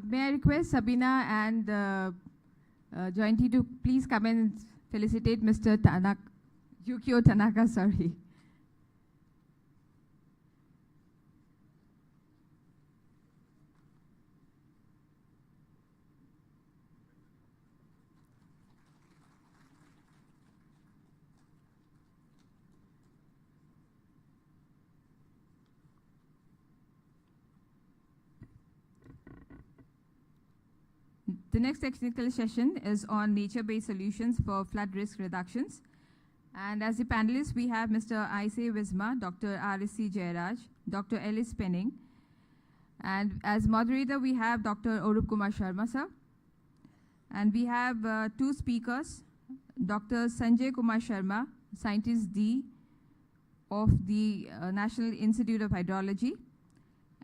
May I request Sabina and Jointy to please come and felicitate Mr. Yukio Tanaka, sorry. The next technical session is on nature-based solutions for flood risk reductions. And as the panelists, we have Mr. I.C. Wisma, Dr. R.S.C. Jayaraj, Dr. Ellis Penning. And as moderator, we have Dr. Arup Kumar Sharma, sir. And we have two speakers, Dr. Sanjay Kumar Sharma, Scientist D of the National Institute of Hydrology,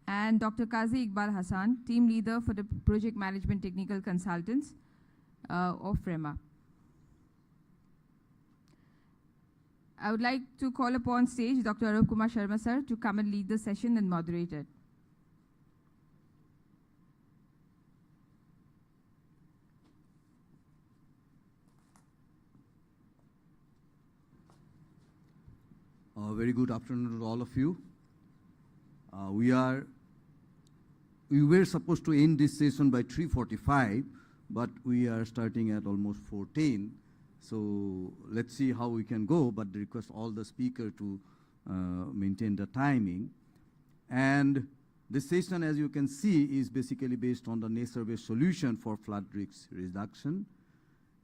and Dr. Qazi Iqbal Hassan, team leader for the Project Management Technical Consultants of REMA. I would like to call upon stage Dr. Arup Kumar Sharma sir to come and lead the session and moderate it. Very good afternoon to all of you. We were supposed to end this session by 3:45, but we are starting at almost 14. So let's see how we can go, but request all the speakers to maintain the timing. And this session, as you can see, is basically based on the nature-based solution for flood risk reduction.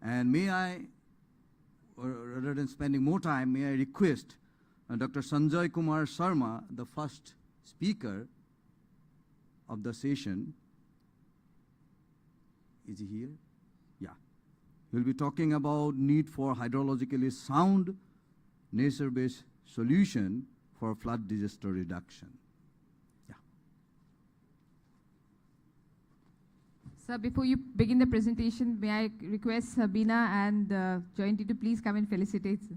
And may I, rather than spending more time, may I request Dr. Sanjay Kumar Sharma, the first speaker of the session. Is he here? Yeah. We'll be talking about need for hydrologically sound nature-based solution for flood disaster reduction. Yeah. Sir, before you begin the presentation, may I request Sabina and Jointy to please come and felicitate, sir.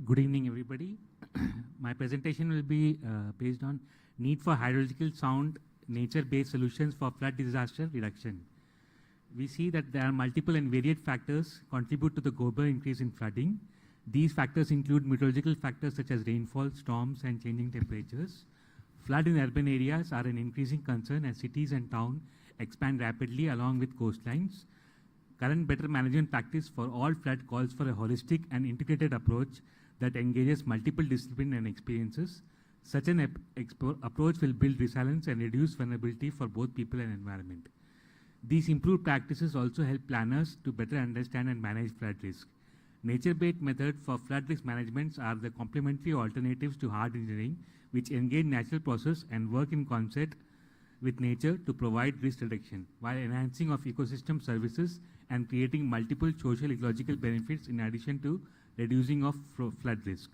Good evening, everybody. My presentation will be based on need for hydrological sound, nature-based solutions for flood disaster reduction. We see that there are multiple and varied factors contribute to the global increase in flooding. These factors include meteorological factors such as rainfall, storms, and changing temperatures. Flood in urban areas are an increasing concern as cities and towns expand rapidly along with coastlines. Current better management practice for all flood calls for a holistic and integrated approach that engages multiple disciplines and experiences. Such an approach will build resilience and reduce vulnerability for both people and environment. These improved practices also help planners to better understand and manage flood risk. Nature-based methods for flood risk management are the complementary alternatives to hard engineering, which engage natural process and work in concert with nature to provide risk reduction, while enhancing of ecosystem services and creating multiple social ecological benefits in addition to reducing of flood risk.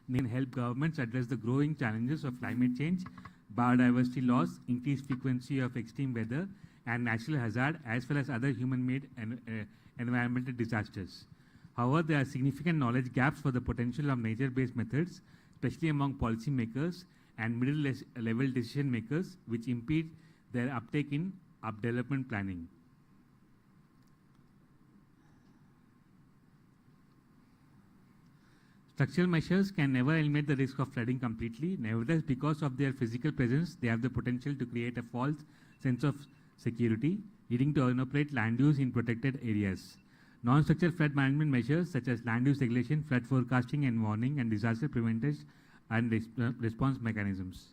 They help governments address the growing challenges of climate change, biodiversity loss, increased frequency of extreme weather and natural hazard, as well as other human-made and environmental disasters. However, there are significant knowledge gaps for the potential of nature-based methods, especially among policymakers and middle-level decision makers, which impede their uptake in development planning. Structural measures can never eliminate the risk of flooding completely. Nevertheless, because of their physical presence, they have the potential to create a false sense of security, leading to inappropriate land use in protected areas. Non-structural flood management measures such as land use regulation, flood forecasting and warning, and disaster prevention and response mechanisms.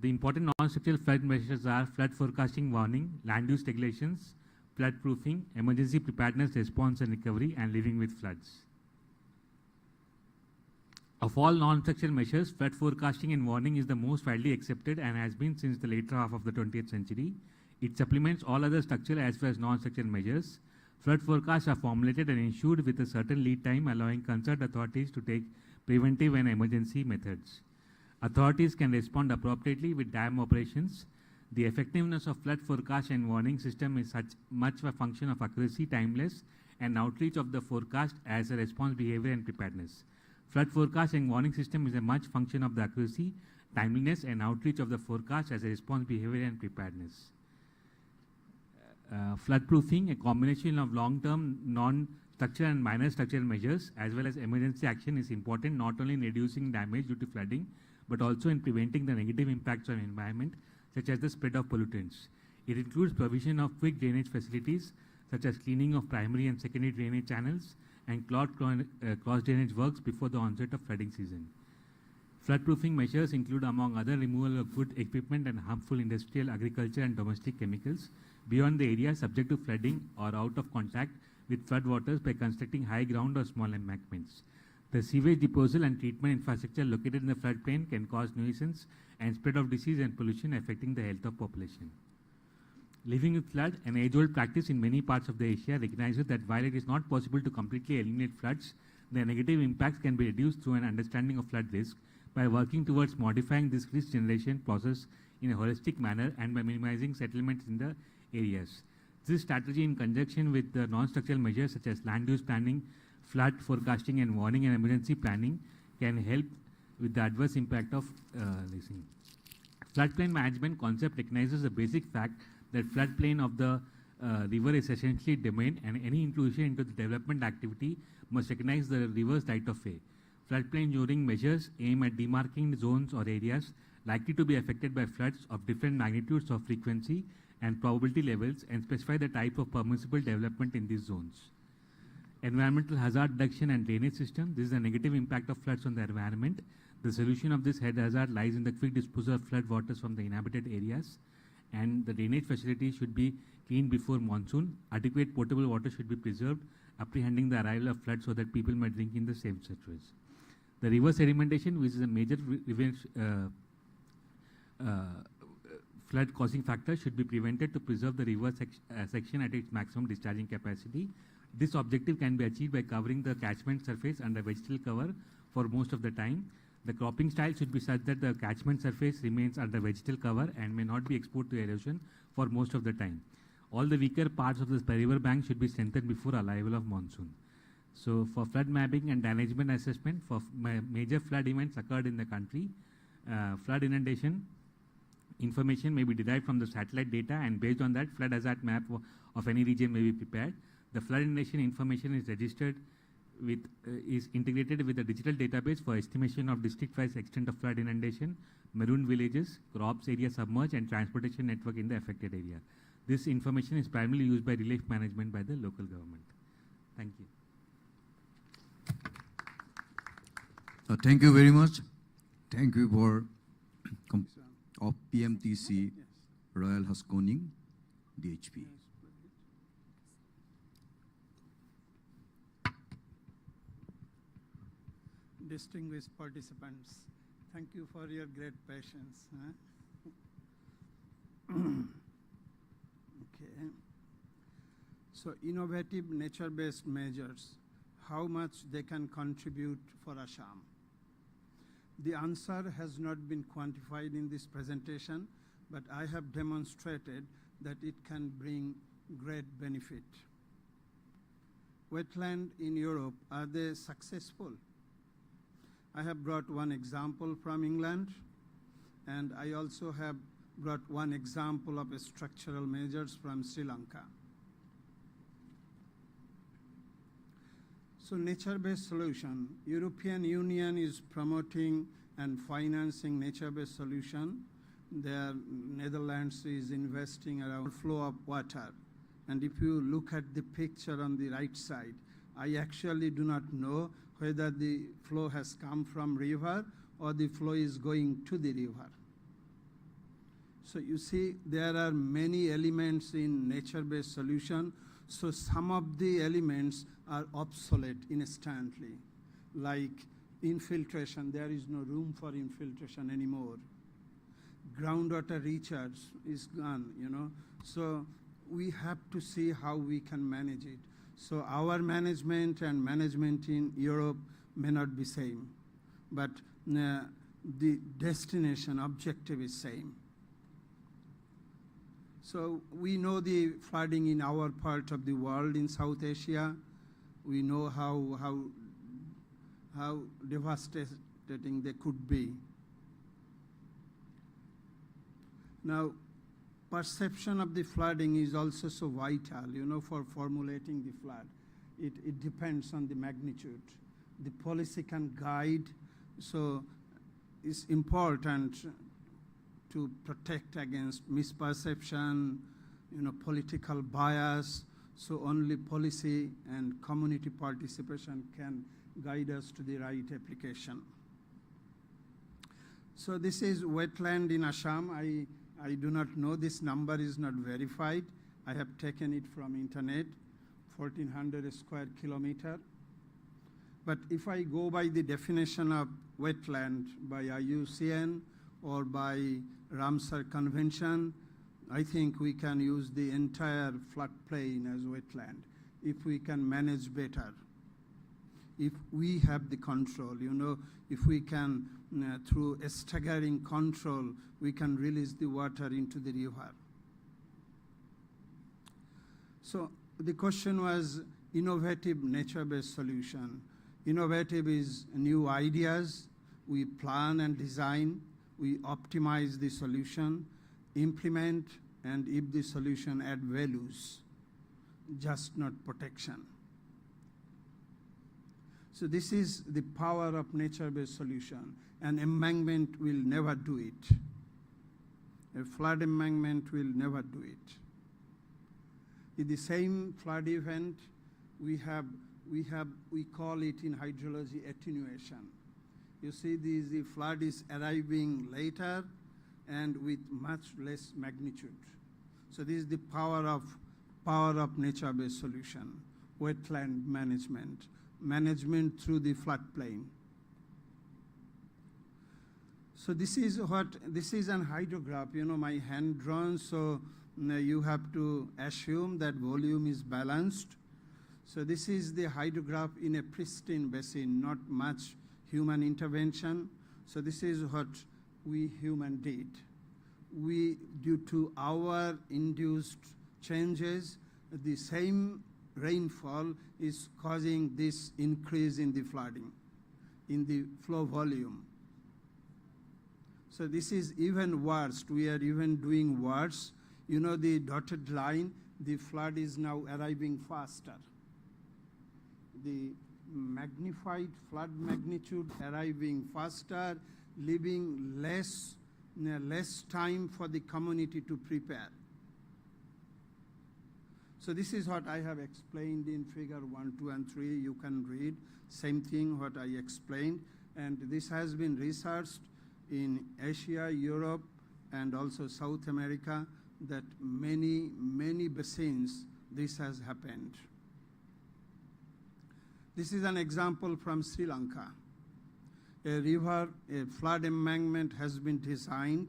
The important non-structural flood measures are flood forecasting, warning, land use regulations, flood proofing, emergency preparedness, response and recovery, and living with floods. Of all non-structural measures, flood forecasting and warning is the most widely accepted and has been since the later half of the 20th century. It supplements all other structural as well as non-structural measures. Flood forecasts are formulated and issued with a certain lead time, allowing concerned authorities to take preventive and emergency methods. Authorities can respond appropriately with dam operations. The effectiveness of flood forecast and warning system is such much a function of accuracy, timeless, and outreach of the forecast as a response behavior and preparedness. Flood forecast and warning system is a much function of the accuracy, timeliness, and outreach of the forecast as a response behavior and preparedness. Flood proofing, a combination of long-term non-structural and minor structural measures as well as emergency action, is important not only in reducing damage due to flooding but also in preventing the negative impacts on environment such as the spread of pollutants. It includes provision of quick drainage facilities such as cleaning of primary and secondary drainage channels and cross drainage works before the onset of flooding season. Flood-proofing measures include, among other, removal of good equipment and harmful industrial, agriculture, and domestic chemicals beyond the area subject to flooding or out of contact with flood waters by constructing high ground or small embankments. The sewage disposal and treatment infrastructure located in the floodplain can cause nuisance and spread of disease and pollution affecting the health of population. Living with flood, an age-old practice in many parts of the Asia, recognizes that while it is not possible to completely eliminate floods, their negative impacts can be reduced through an understanding of flood risk by working towards modifying this risk generation process in a holistic manner and by minimizing settlements in the areas. This strategy, in conjunction with the non-structural measures such as land use planning, flood forecasting and warning and emergency planning, can help with the adverse impact of leasing. Floodplain management concept recognizes the basic fact that floodplain of the river is essentially domain, and any intrusion into the development activity must recognize the river's right of way. Floodplain during measures aim at demarcating zones or areas likely to be affected by floods of different magnitudes of frequency and probability levels and specify the type of permissible development in these zones. Environmental hazard reduction and drainage system. This is the negative impact of floods on the environment. The solution of this head hazard lies in the quick disposal of flood waters from the inhabited areas, and the drainage facilities should be cleaned before monsoon. Adequate potable water should be preserved, apprehending the arrival of flood so that people may drink in the safe settlements. The river sedimentation, which is a major flood causing factor, should be prevented to preserve the river section at its maximum discharging capacity. This objective can be achieved by covering the catchment surface under vegetal cover for most of the time. The cropping style should be such that the catchment surface remains under vegetal cover and may not be exposed to erosion for most of the time. All the weaker parts of the river bank should be strengthened before arrival of monsoon. So for flood mapping and management assessment, for major flood events occurred in the country, flood inundation information may be derived from the satellite data, and based on that, flood hazard map of any region may be prepared. The flood inundation information is registered with, is integrated with the digital database for estimation of district-wise extent of flood inundation, marooned villages, crops area submerged, and transportation network in the affected area. This information is primarily used by relief management by the local government. Thank you. Thank you very much. Thank you for of PMTC Royal Haskoning, DHP. Distinguished participants, thank you for your great patience. Okay. So innovative nature-based measures, how much they can contribute for Assam? The answer has not been quantified in this presentation, but I have demonstrated that it can bring great benefit. Wetland in Europe, are they successful? I have brought one example from England, and I also have brought one example of structural measures from Sri Lanka. So nature-based solution, European Union is promoting and financing nature-based solution. The Netherlands is investing around flow of water. And if you look at the picture on the right side, I actually do not know whether the flow has come from river or the flow is going to the river. So you see, there are many elements in nature-based solution. So some of the elements are obsolete instantly, like infiltration. There is no room for infiltration anymore. Groundwater recharge is gone, you know. So we have to see how we can manage it. So our management and management in Europe may not be same, but the destination objective is same. So we know the flooding in our part of the world in South Asia. We know how devastating they could be. Now, perception of the flooding is also so vital, you know, for formulating the flood. It depends on the magnitude. The policy can guide, so it's important to protect against misperception, you know, political bias. So only policy and community participation can guide us to the right application. So this is wetland in Assam. I do not know, this number is not verified. I have taken it from internet, 1,400 square kilometer. But if I go by the definition of wetland by IUCN or by Ramsar Convention, I think we can use the entire floodplain as wetland if we can manage better. If we have the control, you know, if we can, through a staggering control, we can release the water into the river. So the question was innovative nature-based solution. Innovative is new ideas. We plan and design. We optimize the solution, implement, and if the solution add values, just not protection. So this is the power of nature-based solution. An embankment will never do it. A flood embankment will never do it. In the same flood event, we call it in hydrology attenuation. You see, the flood is arriving later and with much less magnitude. So this is the power of nature-based solution, wetland management through the floodplain. So this is an hydrograph, my hand drawn, so you have to assume that volume is balanced. So this is the hydrograph in a pristine basin, not much human intervention. So this is what we human did. Due to our induced changes, the same rainfall is causing this increase in the flooding, in the flow volume. So this is even worse. We are even doing worse. The dotted line, the flood is now arriving faster. The magnified flood magnitude arriving faster, leaving less time for the community to prepare. So this is what I have explained in figure 1, 2, and 3. You can read same thing what I explained. And this has been researched in Asia, Europe, and also South America, that many basins this has happened. This is an example from Sri Lanka. A flood embankment has been designed.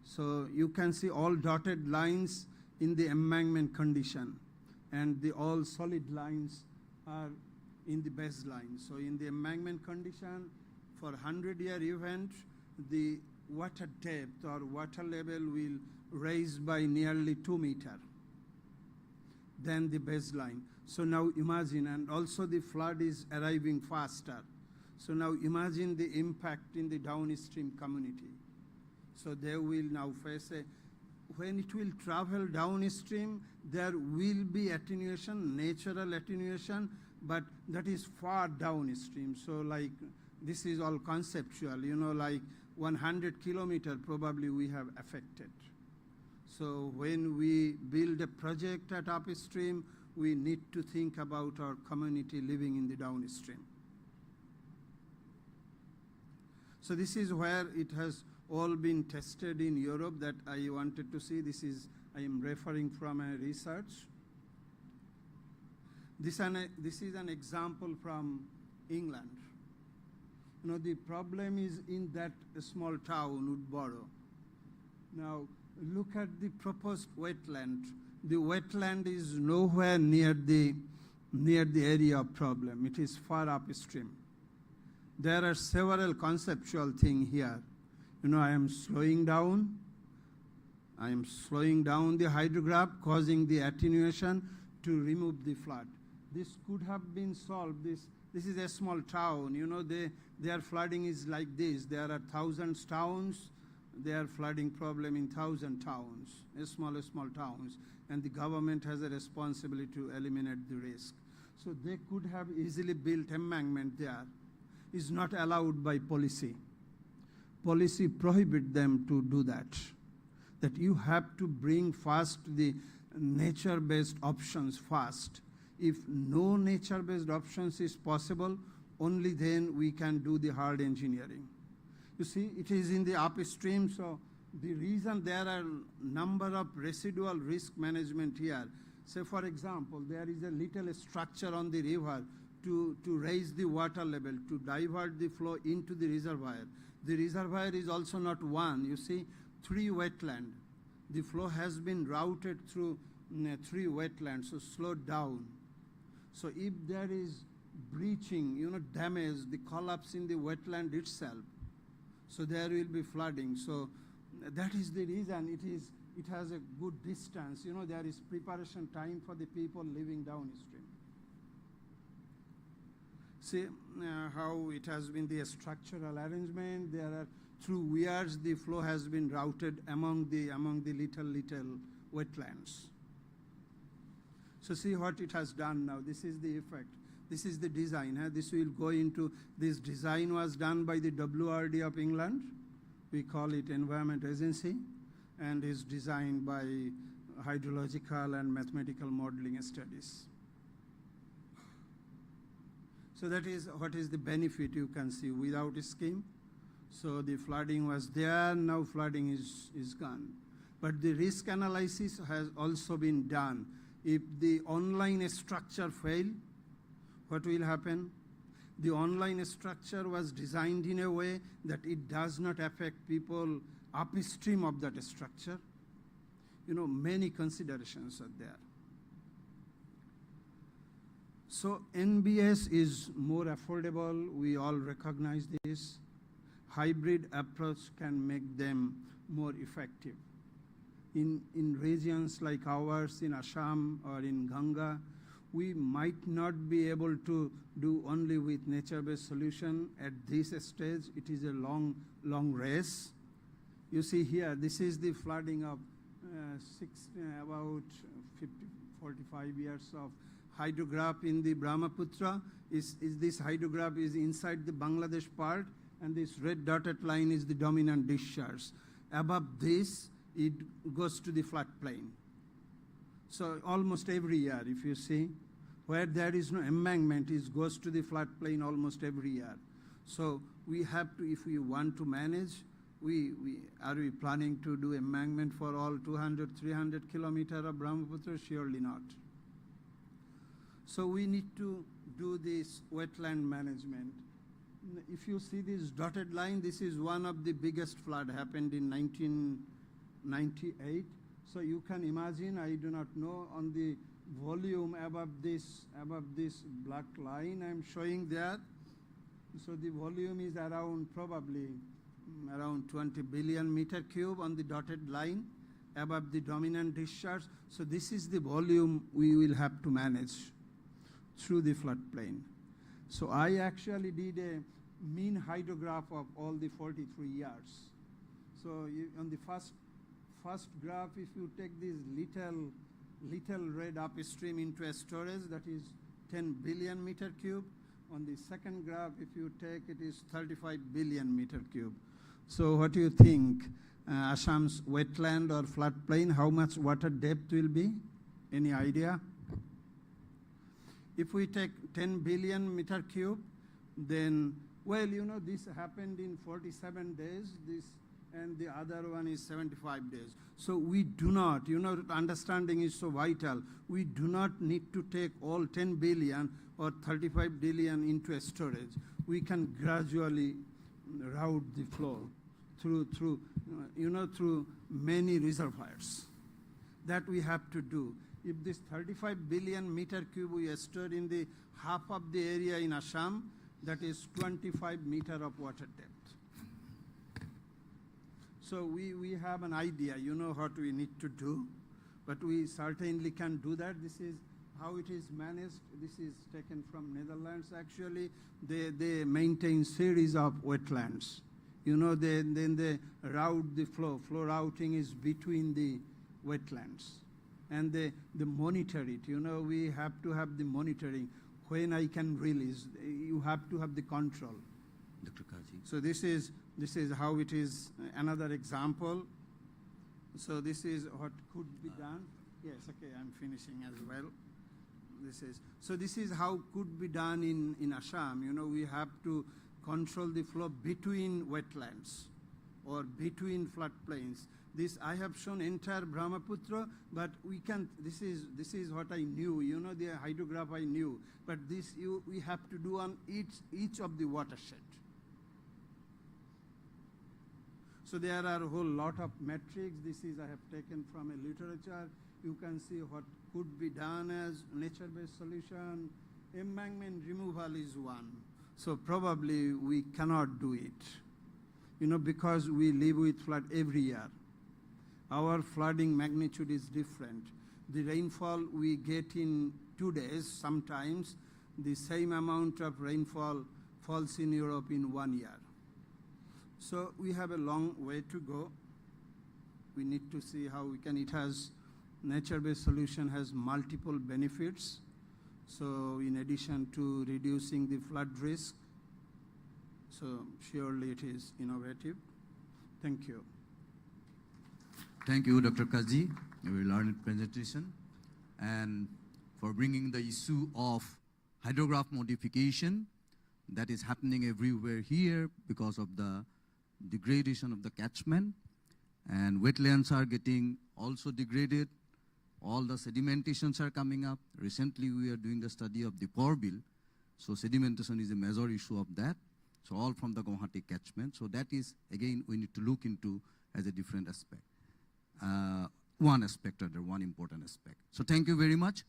So you can see all dotted lines in the embankment condition, and all solid lines are in the baseline. So in the embankment condition, for 100-year event, the water depth or water level will rise by nearly 2 meters than the baseline. So now imagine, and also the flood is arriving faster. So now imagine the impact in the downstream community. So they will now face when it will travel downstream, there will be attenuation, natural attenuation, but that is far downstream. So like this is all conceptual, like 100 kilometers probably we have affected. So when we build a project at upstream, we need to think about our community living in the downstream. So this is where it has all been tested in Europe that I wanted to see. I am referring from a research. This is an example from England. The problem is in that small town, Woodborough. Now, look at the proposed wetland. The wetland is nowhere near the area of problem. It is far upstream. There are several conceptual things here. I am slowing down. I am slowing down the hydrograph, causing the attenuation to remove the flood. This could have been solved. This is a small town. Their flooding is like this. There are thousands towns. There are flooding problem in 1,000 towns, small towns, and the government has a responsibility to eliminate the risk. So they could have easily built embankment there. It's not allowed by policy. Policy prohibit them to do that. That you have to bring first the nature-based options first. If no nature-based options is possible, only then we can do the hard engineering. You see, it is in the upstream, so the reason there are number of residual risk management here. Say, for example, there is a little structure on the river to raise the water level, to divert the flow into the reservoir. The reservoir is also not one. You see, 3 wetlands. The flow has been routed through 3 wetlands, so slowed down. So if there is breaching, damage, the collapse in the wetland itself, so there will be flooding. So that is the reason it has a good distance. There is preparation time for the people living downstream. See how it has been the structural arrangement. There are through weirs the flow has been routed among the little wetlands. So see what it has done now. This is the effect. This is the design. This will go into, this design was done by the WRD of England. We call it Environment Agency, and is designed by hydrological and mathematical modeling studies. So that is what is the benefit you can see without a scheme. So the flooding was there, now flooding is gone. But the risk analysis has also been done. If the online structure fail, what will happen? The online structure was designed in a way that it does not affect people upstream of that structure. You know, many considerations are there. So NBS is more affordable. We all recognize this. Hybrid approach can make them more effective. In regions like ours, in Assam or in Ganga, we might not be able to do only with nature-based solution at this stage. It is a long race. You see here, this is the flooding of about 45 years of hydrograph in the Brahmaputra. This hydrograph is inside the Bangladesh part, and this red dotted line is the dominant discharge. Above this, it goes to the floodplain. So almost every year, if you see, where there is no embankment, it goes to the floodplain almost every year. So we have to, if we want to manage, are we planning to do embankment for all 200, 300 kilometers of Brahmaputra? Surely not. So we need to do this wetland management. If you see this dotted line, this is one of the biggest flood happened in 1998. So you can imagine, I do not know, on the volume above this black line I'm showing there. So the volume is probably around 20 billion meter cube on the dotted line above the dominant discharge. So this is the volume we will have to manage through the floodplain. So I actually did a mean hydrograph of all the 43 years. So on the first graph, if you take this little red upstream into a storage, that is 10 billion meter cube. On the second graph, if you take, it is 35 billion meter cube. So what do you think? Assam's wetland or floodplain, how much water depth will be? Any idea? If we take 10 billion meter cube, then, well, you know, this happened in 47 days, and the other one is 75 days. So we do not, you know, understanding is so vital. We do not need to take all 10 billion or 35 billion into a storage. We can gradually route the flow through many reservoirs. That we have to do. If this 35 billion meter cube we stored in the half of the area in Assam, that is 25 meter of water depth. So we have an idea, you know what we need to do, but we certainly can do that. This is how it is managed. This is taken from Netherlands actually. They maintain series of wetlands. You know, then they route the flow. Flow routing is between the wetlands. And they monitor it. You know, we have to have the monitoring. When I can release, you have to have the control. Dr. Kaji. So this is how it is. Another example. So this is what could be done. Yes, okay, I'm finishing as well. This is how could be done in Assam. You know, we have to control the flow between wetlands or between floodplains. This I have shown entire Brahmaputra, but we can. This is what I knew. You know, the hydrograph I knew, but this we have to do on each of the watershed. So there are a whole lot of metrics. This is I have taken from a literature. You can see what could be done as nature-based solution. Embankment removal is one. So probably we cannot do it. You know, because we live with flood every year. Our flooding magnitude is different. The rainfall we get in 2 days, sometimes the same amount of rainfall falls in Europe in 1 year. So we have a long way to go. We need to see how we can, nature-based solution has multiple benefits. So in addition to reducing the flood risk, so surely it is innovative. Thank you. Thank you, Dr. Kaji, a very learned presentation, and for bringing the issue of hydrograph modification that is happening everywhere here because of the degradation of the catchment. and wetlands are getting also degraded. All the sedimentations are coming up. Recently, we are doing the study of the power bill. So sedimentation is a major issue of that. So all from the Guwahati catchment. So that is, again, we need to look into as a different aspect. One aspect, or one important aspect. So thank you very much.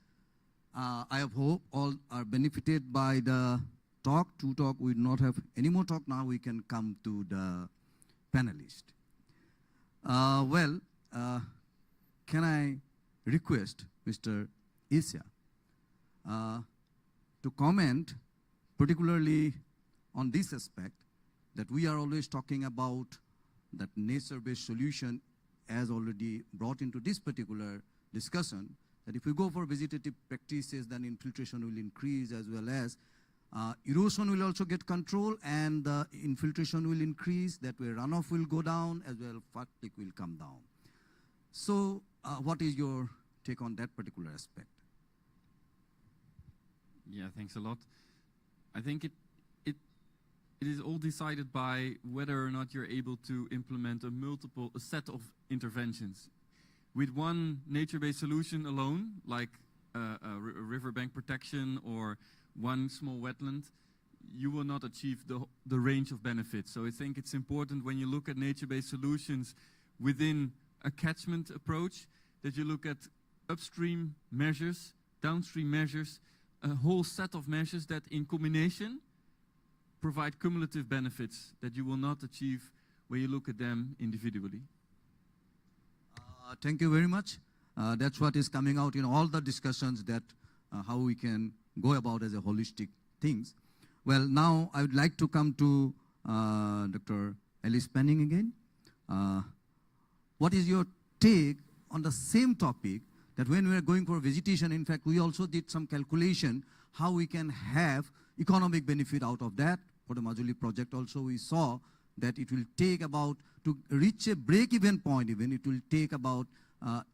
I have hope all are benefited by the talk. Two talk, we do not have any more talk now. We can come to the panelist. Can I request Mr. Isya to comment particularly on this aspect, that we are always talking about that nature-based solution as already brought into this particular discussion, that if we go for vegetative practices, then infiltration will increase, as well as erosion will also get control, and the infiltration will increase. That way runoff will go down, as well fatigue will come down. So what is your take on that particular aspect? Yeah, thanks a lot. I think it is all decided by whether or not you're able to implement a set of interventions. With one nature-based solution alone, like a riverbank protection or one small wetland, you will not achieve the range of benefits. So I think it's important when you look at nature-based solutions within a catchment approach, that you look at upstream measures, downstream measures, a whole set of measures that in combination provide cumulative benefits that you will not achieve when you look at them individually. Thank you very much. That's what is coming out in all the discussions, that how we can go about as a holistic things. Well, now I would like to come to Dr. Alice Penning again. What is your take on the same topic, that when we are going for vegetation, in fact, we also did some calculation how we can have economic benefit out of that. For the Majuli project also, we saw that it will take about, to reach a break-even point even, it will take about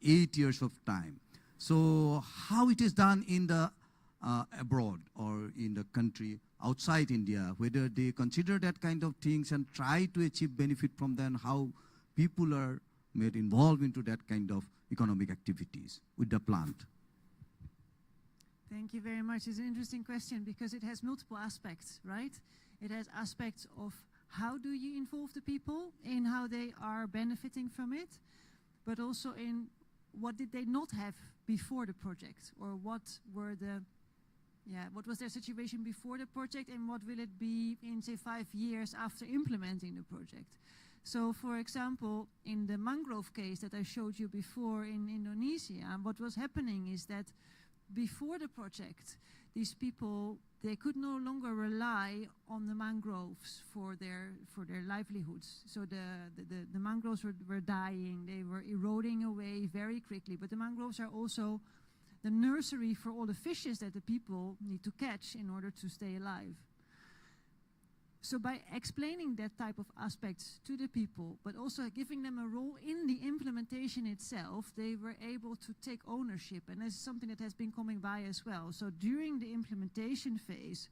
8 years of time. So how it is done in the abroad or in the country outside India, whether they consider that kind of things and try to achieve benefit from them, how people are made involved into that kind of economic activities with the plant? Thank you very much. It's an interesting question because it has multiple aspects, right? It has aspects of how do you involve the people in how they are benefiting from it, but also in what did they not have before the project, or what was their situation before the project, and what will it be in, say, 5 years after implementing the project. So, for example, in the mangrove case that I showed you before in Indonesia, what was happening is that before the project, these people, they could no longer rely on the mangroves for their livelihoods. So the mangroves were dying, they were eroding away very quickly, but the mangroves are also the nursery for all the fishes that the people need to catch in order to stay alive. So by explaining that type of aspects to the people, but also giving them a role in the implementation itself, they were able to take ownership. And this is something that has been coming by as well. So during the implementation phase,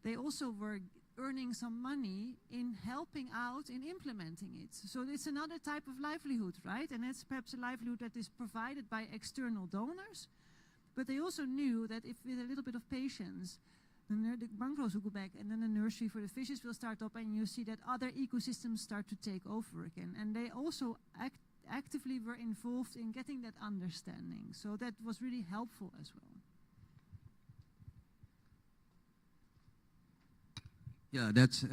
they also were earning some money in helping out in implementing it. So it's another type of livelihood, right? And it's perhaps a livelihood that is provided by external donors. But they also knew that if with a little bit of patience, the mangroves will go back, and then the nursery for the fishes will start up, and you see that other ecosystems start to take over again. And they also actively were involved in getting that understanding. So that was really helpful as well. Yeah, that's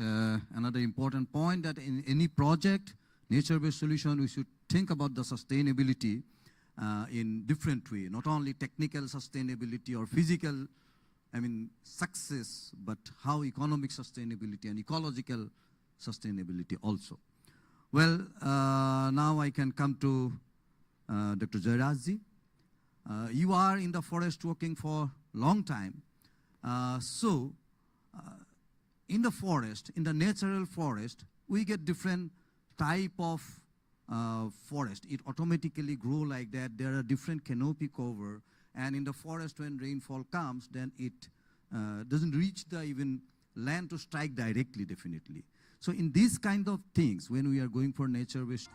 another important point, that in any project, nature-based solution, we should think about the sustainability in different way, not only technical sustainability or physical success, but how economic sustainability and ecological sustainability also. Well, now I can come to Dr. Jairajji. You are in the forest working for a long time. In the forest, in the natural forest, we get different type of forest. It automatically grow like that. There are different canopy cover. And in the forest, when rainfall comes, then it doesn't reach the even land to strike directly, definitely. So in these kind of things, when we are going for nature-based,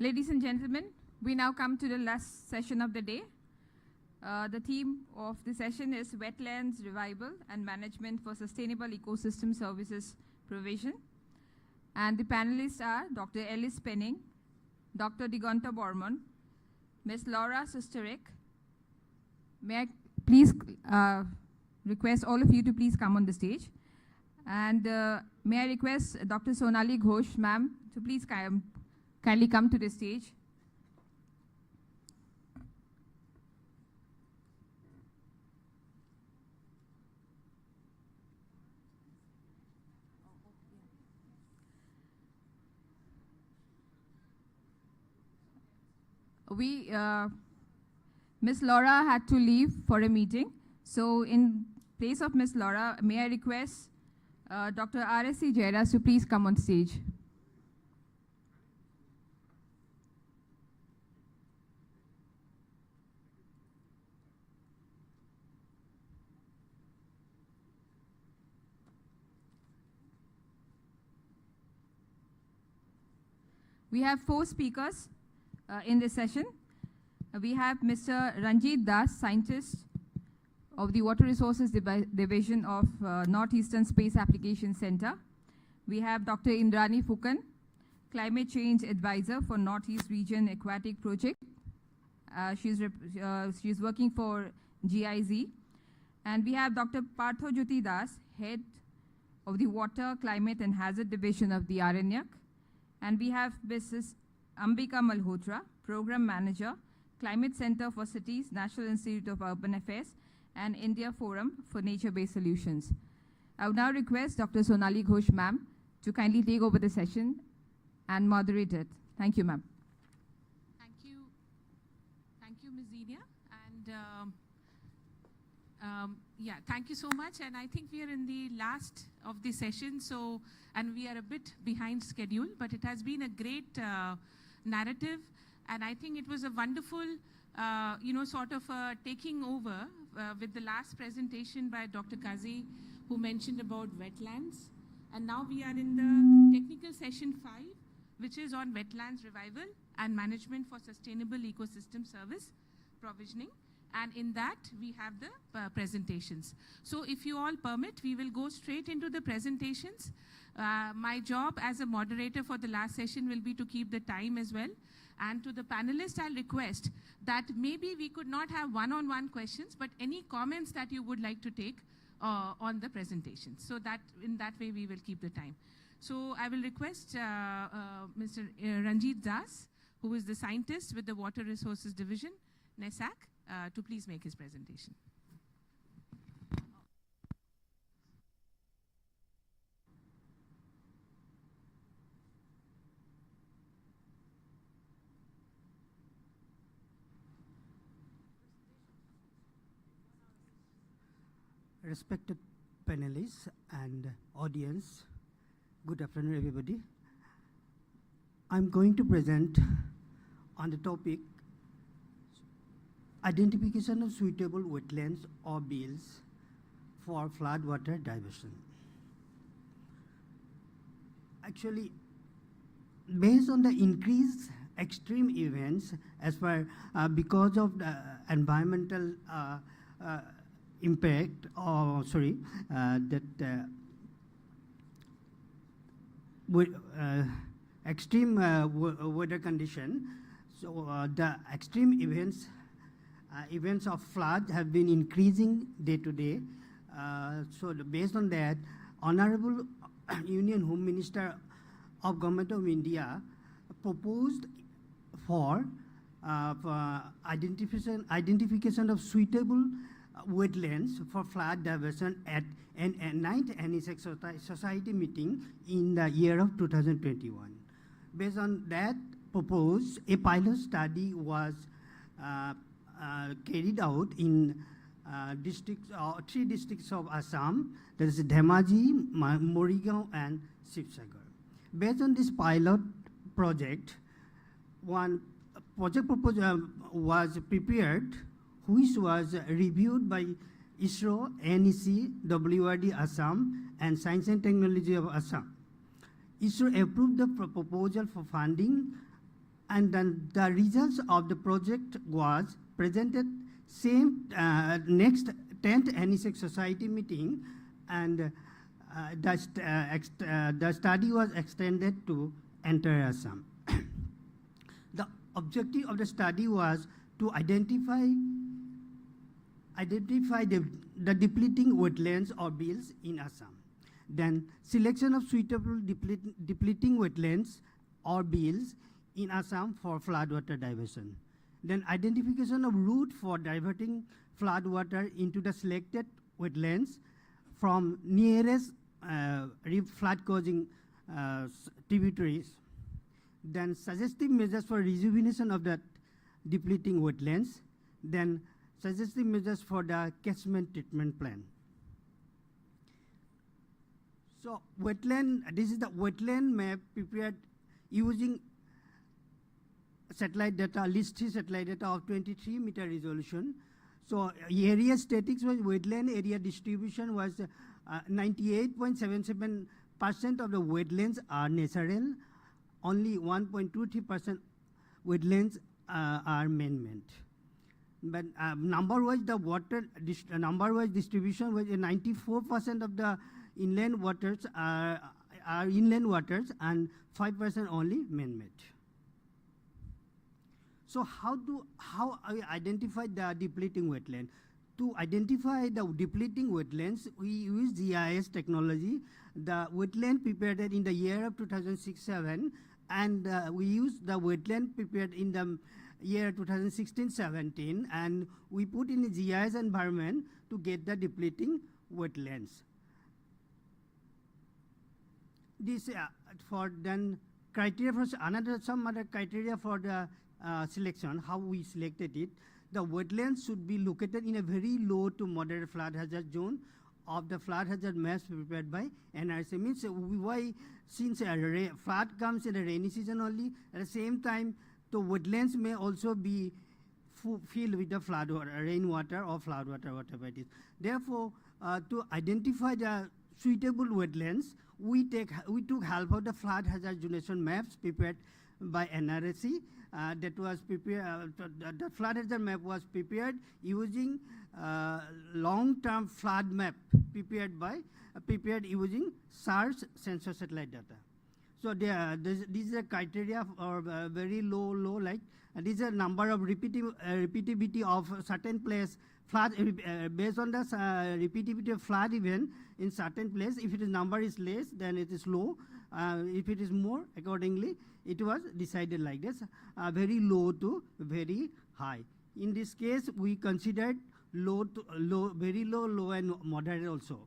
Ladies and gentlemen, we now come to the last session of the day. The theme of the session is Wetlands Revival and Management for Sustainable Ecosystem Services Provision. And the panelists are Dr. Ellis Penning, Dr. Diganta Borman, Ms. Laura Susterik. May I please request all of you to please come on the stage. And may I request Dr. Sonali Ghosh, ma'am, to please kindly come to the stage. Ms. Laura had to leave for a meeting. So in place of Ms. Laura, may I request Dr. R.S.C. Jairas to please come on stage. We have 4 speakers in this session. We have Mr. Ranjit Das, scientist of the Water Resources Division of Northeastern Space Application Center. We have Dr. Indrani Fukan, Climate Change Advisor for Northeast Region Aquatic Project. She's working for GIZ. And we have Dr. Partho Jyoti Das, Head of the Water, Climate and Hazard Division of the Aranyak. And we have Mrs. Ambika Malhotra, Program Manager, Climate Center for Cities, National Institute of Urban Affairs, and India Forum for Nature-Based Solutions. I would now request Dr. Sonali Ghosh, ma'am, to kindly take over the session and moderate it. Thank you, ma'am. Thank you, Ms. Zenia. And yeah, thank you so much. And I think we are in the last of the session, and we are a bit behind schedule, but it has been a great narrative. And I think it was a wonderful, sort of taking over with the last presentation by Dr. Kazi, who mentioned about wetlands. And now we are in the technical session 5, which is on wetlands revival and management for sustainable ecosystem service provisioning. And in that, we have the presentations. So if you all permit, we will go straight into the presentations. My job as a moderator for the last session will be to keep the time as well. And to the panelists, I'll request that maybe we could not have one-on-one questions, but any comments that you would like to take on the presentation. So that in that way, we will keep the time. So I will request Mr. Ranjit Das, who is the scientist with the Water Resources Division, NESAC, to please make his presentation. Respected panelists and audience, good afternoon, everybody. I'm going to present on the topic identification of suitable wetlands or bills for floodwater diversion. Actually, based on the increased extreme events because of the environmental impact, extreme weather condition. So the extreme events of flood have been increasing day to day. Based on that, Honorable Union Home Minister of Government of India proposed for identification of suitable wetlands for flood diversion at a 9th NESAC Society meeting in the year of 2021. Based on that proposed, a pilot study was carried out in 3 districts of Assam, that is Dhemaji, Morigaon, and Shivsagar. Based on this pilot project, one project proposal was prepared, which was reviewed by ISRO, NEC, WRD Assam, and Science and Technology of Assam. ISRO approved the proposal for funding And then the results of the project was presented same next 10th NESEC Society meeting, and the study was extended to entire Assam. The objective of the study was to identify the depleting wetlands or bills in Assam. Then selection of suitable depleting wetlands or bills in Assam for floodwater diversion. Then identification of route for diverting floodwater into the selected wetlands from nearest flood-causing tributaries. Then suggestive measures for rejuvenation of the depleting wetlands. Then suggestive measures for the catchment treatment plan. So this is the wetland map prepared using satellite data, list 3 satellite data of 23-meter resolution. So area statics was wetland area distribution was 98.77% of the wetlands are natural. Only 1.23% wetlands are man-made. But number-wise, the water number-wise distribution was 94% of the inland waters are inland waters and 5% only man-made. So how I identify the depleting wetland? To identify the depleting wetlands, we use GIS technology. The wetland prepared in the year of 2006-07, and we use the wetland prepared in the year 2016-17, and we put in a GIS environment to get the depleting wetlands. This for then criteria for some other criteria for the selection, how we selected it. The wetlands should be located in a very low to moderate flood hazard zone of the flood hazard maps prepared by NRC. Means why, since a flood comes in the rainy season only, at the same time, the wetlands may also be filled with the flood water, rainwater or flood water, whatever it is. Therefore, to identify the suitable wetlands, we took help of the flood hazard zonation maps prepared by NRC. That was prepared. The flood hazard map was prepared using long-term flood map prepared using SARS sensor satellite data. So this is a criteria for very low, like this is a number of repeatability of certain place flood based on the repeatability of flood event in certain place. If it is number is less, then it is low. If it is more, accordingly, it was decided like this, very low to very high. In this case, we considered low to low, very low, low, and moderate also.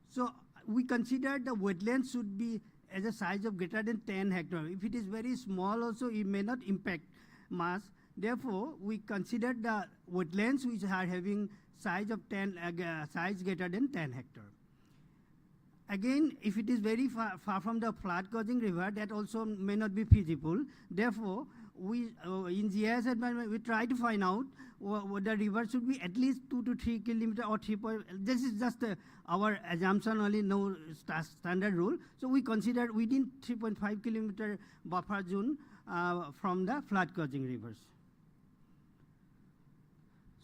So we considered the wetland should be as a size of greater than 10 hectares. If it is very small also, it may not impact mass. Therefore, we considered the wetlands which are having size of size greater than 10 hectares. Again, if it is very far from the flood-causing river, that also may not be feasible. Therefore, we in GIS environment, we try to find out the river should be at least 2 to 3 kilometers or 3. This is just our assumption only, no standard rule. So we considered within 3.5 kilometer buffer zone from the flood-causing rivers.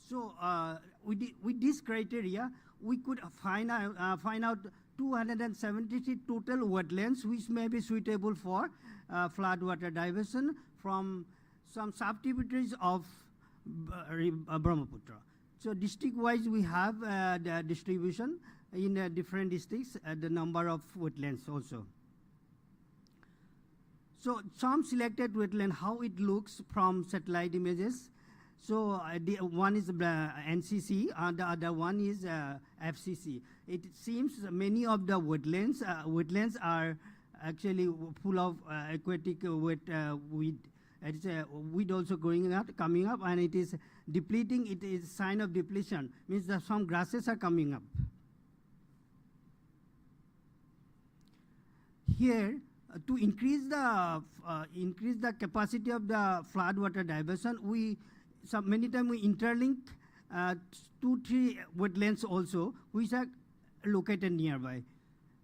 So with this criteria, we could find out 273 total wetlands which may be suitable for floodwater diversion from some sub-tributaries of Brahmaputra. So district-wise, we have the distribution in different districts, the number of wetlands also. So some selected wetland, how it looks from satellite images. So the one is NCC, and the other one is FCC. It seems many of the wetlands are actually full of aquatic weed. It's weed also coming up, and it is depleting. It is a sign of depletion. Means that some grasses are coming up. Here, to increase the capacity of the floodwater diversion, many times we interlink 2-3 wetlands also, which are located nearby,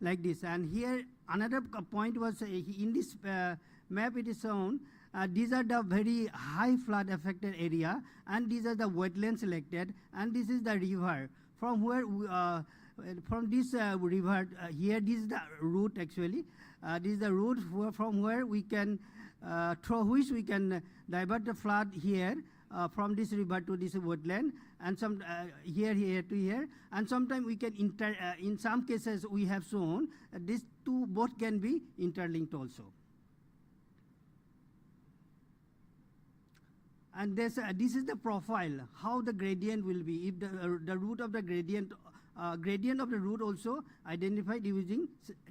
like this. And here another point was in this map it is shown, these are the very high flood affected area, and these are the wetlands selected, and this is the river from where from this river here, this is the route actually. This is the route from where we can through which we can divert the flood here from this river to this wetland, and some here to here, and sometimes we can in some cases we have shown these two both can be interlinked also. And this is the profile, how the gradient will be. If the root of the gradient of the root also identified using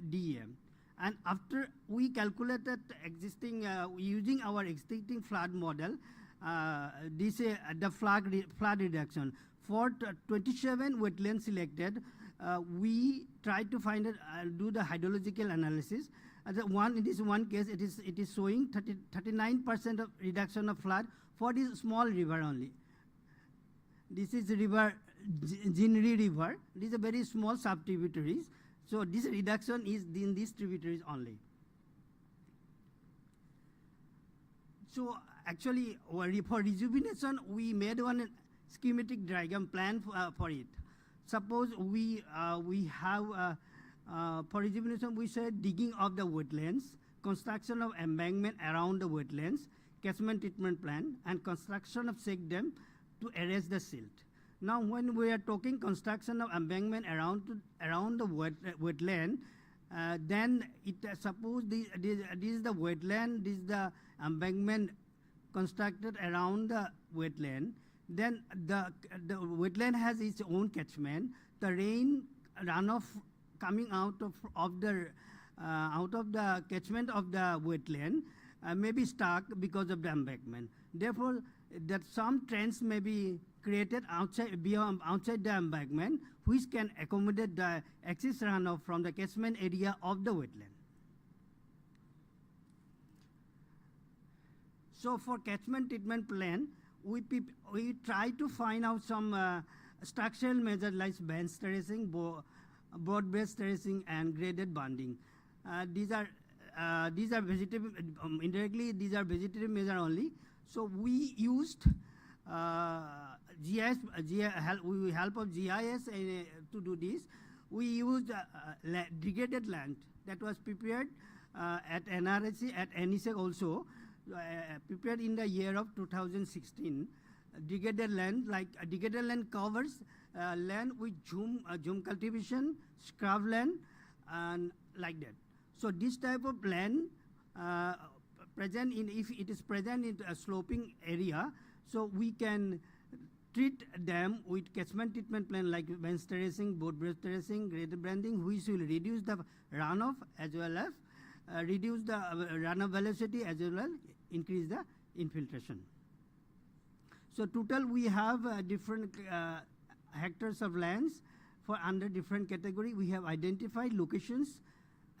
DEM. And after we calculated existing, using our existing flood model, this the flood reduction. For 27 wetlands selected, we tried to find it, do the hydrological analysis. In this one case, it is showing 39% of reduction of flood for this small river only. This is river Jinri River. These are very small sub-tributaries. So this reduction is in these tributaries only. So actually, for rejuvenation, we made one schematic diagram plan for it. Suppose we have for rejuvenation, we said digging of the wetlands, construction of embankment around the wetlands, catchment treatment plan, and construction of check dam to erase the silt. Now, when we are talking construction of embankment around the wetland, then it suppose this is the wetland, this is the embankment constructed around the wetland. Then the wetland has its own catchment. The rain runoff coming out of the catchment of the wetland may be stuck because of the embankment. Therefore, that some trench may be created outside the embankment, which can accommodate the excess runoff from the catchment area of the wetland. So for catchment treatment plan, we try to find out some structural measures like bench terracing, broad-based terracing, and graded bonding. These are vegetative, indirectly these are vegetative measures only. So we used GIS, with help of GIS to do this. We used degraded land that was prepared at NRSC, at NESEC also, prepared in the year of 2016. Degraded land, degraded land covers land with zoom cultivation, scrub land, and like that. So this type of land present in, if it is present in a sloping area, so we can treat them with catchment treatment plan like bench terracing, broad-based terracing, graded banding, which will reduce the runoff as well as reduce the runoff velocity as well as increase the infiltration. So total we have different hectares of lands for under different category. We have identified locations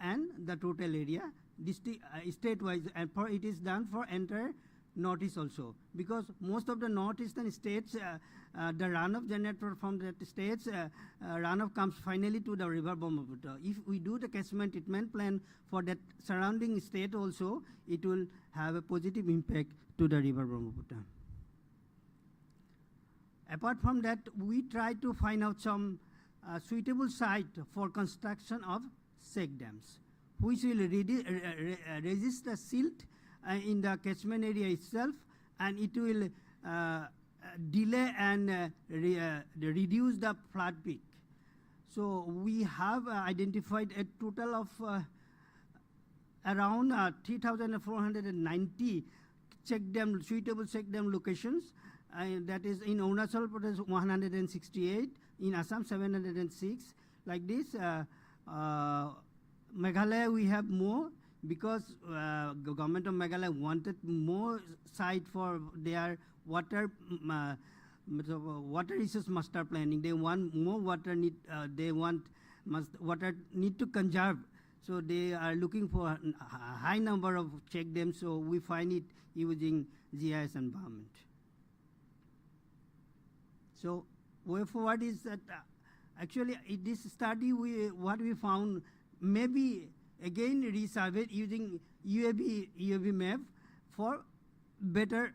and the total area state-wise, and for it is done for entire Northeast also, because most of the northeastern states, the runoff generated from the states, runoff comes finally to the river Brahmaputra. If we do the catchment treatment plan for that surrounding state also, it will have a positive impact to the river Brahmaputra. Apart from that, we try to find out some suitable site for construction of check dams, which will resist the silt in the catchment area itself, and it will delay and reduce the flood peak. So we have identified a total of around 3,490 suitable check dam locations. That is in Arunachal Pradesh 168, in Assam 706. Like this, Meghalaya we have more, because government of Meghalaya wanted more site for their water resource master planning. They want more water need. Water need to conserve. So they are looking for a high number of check dams. So we find it using GIS environment. So way forward is that actually in this study what we found, maybe again resurveyed using UAV map for better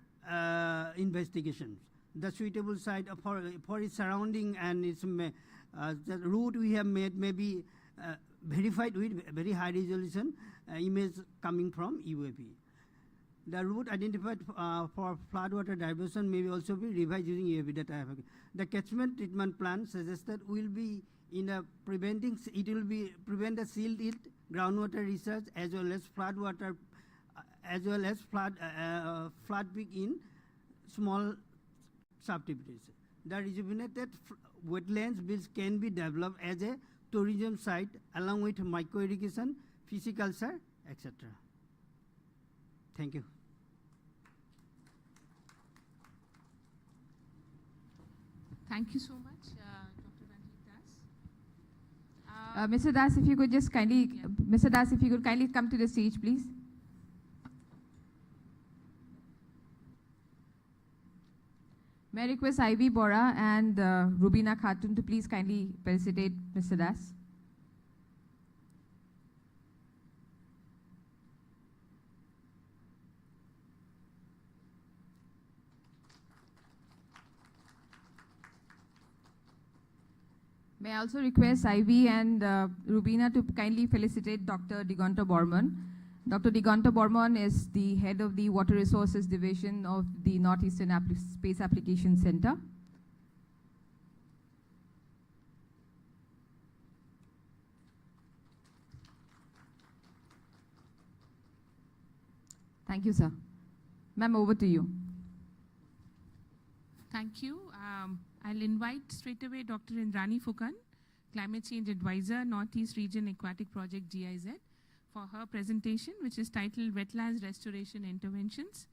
investigations. The suitable site for its surrounding and its the route we have made may be verified with very high resolution image coming from UAV. The route identified for floodwater diversion may also be revised using UAV data. The catchment treatment plan suggested will be in a preventing, it will be prevent the silt, groundwater research as well as floodwater, flood peak in small subtributaries. The rejuvenated wetlands bills can be developed as a tourism site along with micro irrigation, pisciculture, etc. Thank you. Thank you so much, Dr. Ranjit Das. Mr. Das, if you could just kindly, Mr. Das, if you could kindly come to the stage, please. May I request Ivy Bora and Rubina Khatun to please kindly felicitate Mr. Das. May I also request Ivy and Rubina to kindly felicitate Dr. Diganta Borman. Dr. Diganta Borman is the head of the Water Resources Division of the Northeastern Space Application Center. Thank you, sir. Ma'am, over to you. Thank you. I'll invite straight away Dr. Indrani Fukan, Climate Change Advisor, Northeast Region Aquatic Project GIZ, for her presentation, which is titled Wetlands Restoration Interventions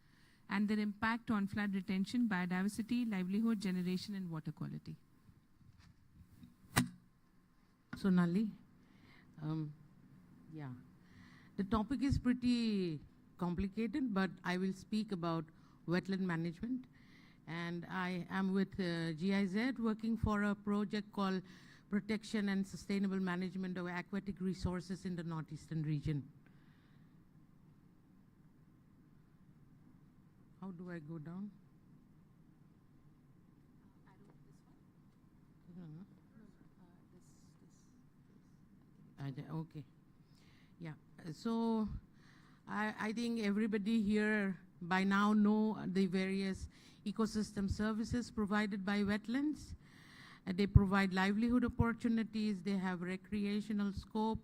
and their Impact on Flood Retention, Biodiversity, Livelihood, Generation, and Water Quality. Sonali, yeah, the topic is pretty complicated, but I will speak about wetland management. And I am with GIZ working for a project called Protection and Sustainable Management of Aquatic Resources in the Northeastern region. How do I go down? Okay. Yeah. So I think everybody here by now know the various ecosystem services provided by wetlands. They provide livelihood opportunities, they have recreational scope,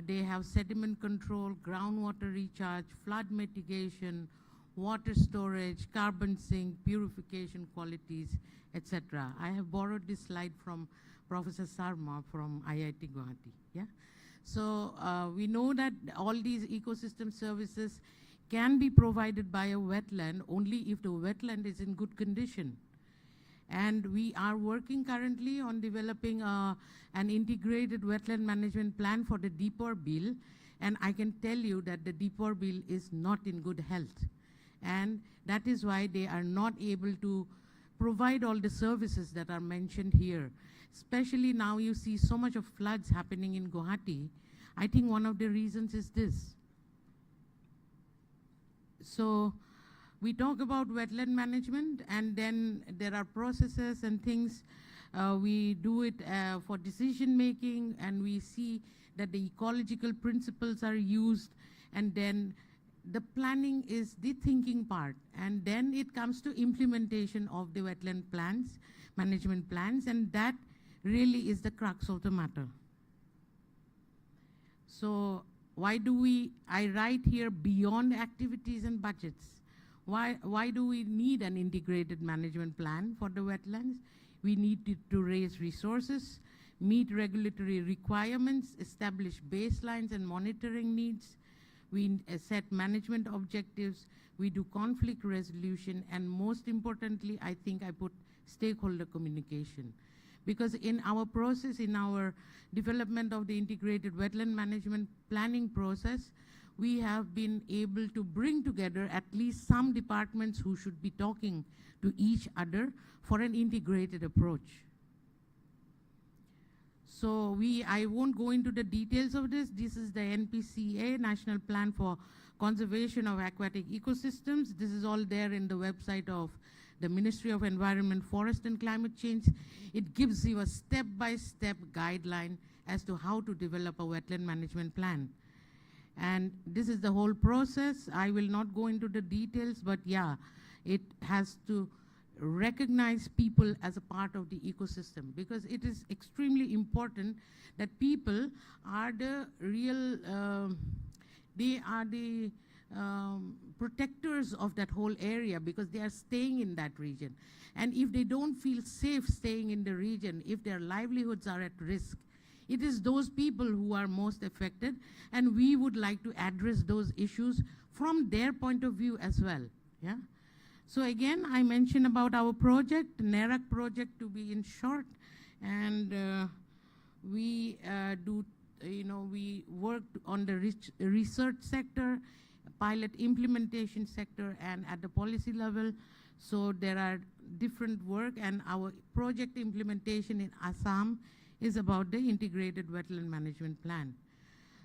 they have sediment control, groundwater recharge, flood mitigation, water storage, carbon sink, purification qualities, etc. I have borrowed this slide from Professor Sarma from IIT Guwahati. Yeah? So we know that all these ecosystem services can be provided by a wetland only if the wetland is in good condition. And we are working currently on developing an integrated wetland management plan for the Deepor Bill. And I can tell you that the Deepor Bill is not in good health. And that is why they are not able to provide all the services that are mentioned here. Especially now you see so much of floods happening in Guwahati. I think one of the reasons is this. So we talk about wetland management, and then there are processes and things. We do it for decision making, and we see that the ecological principles are used, and then the planning is the thinking part, and then it comes to implementation of the wetland plans, management plans, and that really is the crux of the matter. So why do I write here beyond activities and budgets? Why do we need an integrated management plan for the wetlands? We need to raise resources, meet regulatory requirements, establish baselines and monitoring needs. We set management objectives. We do conflict resolution. And most importantly, I think I put stakeholder communication. Because in our process, in our development of the integrated wetland management planning process, we have been able to bring together at least some departments who should be talking to each other for an integrated approach. So I won't go into the details of this. This is the NPCA, National Plan for Conservation of Aquatic Ecosystems. This is all there in the website of the Ministry of Environment, Forest and Climate Change. It gives you a step-by-step guideline as to how to develop a wetland management plan. And this is the whole process. I will not go into the details, but yeah, it has to recognize people as a part of the ecosystem, because it is extremely important that people are the real, they are the protectors of that whole area, because they are staying in that region. And if they don't feel safe staying in the region, if their livelihoods are at risk, it is those people who are most affected, and we would like to address those issues from their point of view as well. Yeah. So again, I mentioned about our project, NERAC project to be in short, and we we worked on the research sector, pilot implementation sector, and at the policy level. So there are different work, and our project implementation in Assam is about the integrated wetland management plan.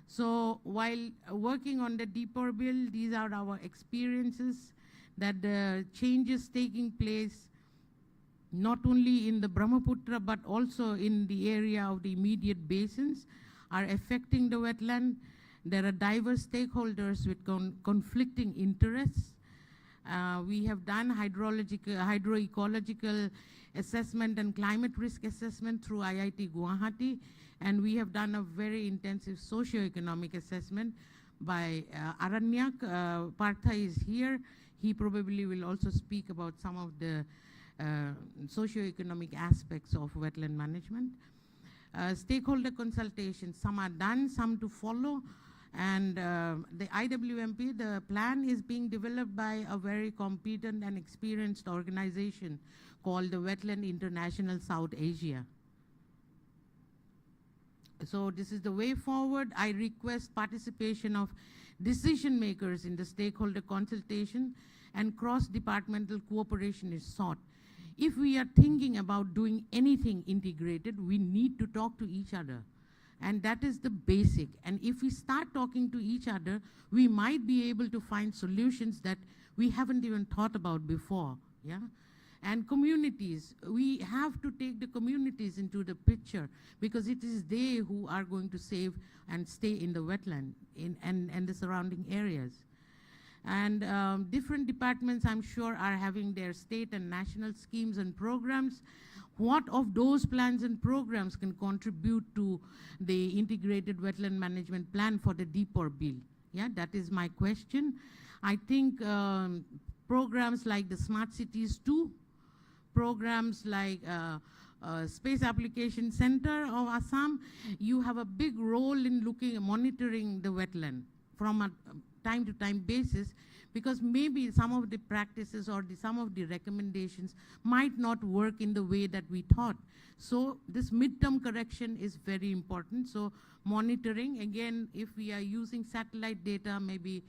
So while working on the Deepor Bill, these are our experiences, that the changes taking place not only in the Brahmaputra but also in the area of the immediate basins are affecting the wetland. There are diverse stakeholders with conflicting interests. We have done hydroecological assessment and climate risk assessment through IIT Guwahati, and we have done a very intensive socio-economic assessment by Aranyak. Partha is here. He probably will also speak about some of the socio-economic aspects of wetland management. Stakeholder consultations, some are done, some to follow. And the IWMP, the plan is being developed by a very competent and experienced organization called the Wetland International South Asia. So this is the way forward. I request participation of decision makers in the stakeholder consultation, and cross-departmental cooperation is sought. If we are thinking about doing anything integrated, we need to talk to each other. And that is the basic. And if we start talking to each other, we might be able to find solutions that we haven't even thought about before. Yeah? And communities, we have to take the communities into the picture, because it is they who are going to save and stay in the wetland and the surrounding areas. And different departments, I'm sure, are having their state and national schemes and programs. What of those plans and programs can contribute to the integrated wetland management plan for the Deepor Bill? Yeah, that is my question. I think programs like the Smart Cities 2, programs like Space Application Center of Assam, you have a big role in monitoring the wetland from a time-to-time basis, because maybe some of the practices or some of the recommendations might not work in the way that we thought. So this midterm correction is very important. So monitoring, again, if we are using satellite data, maybe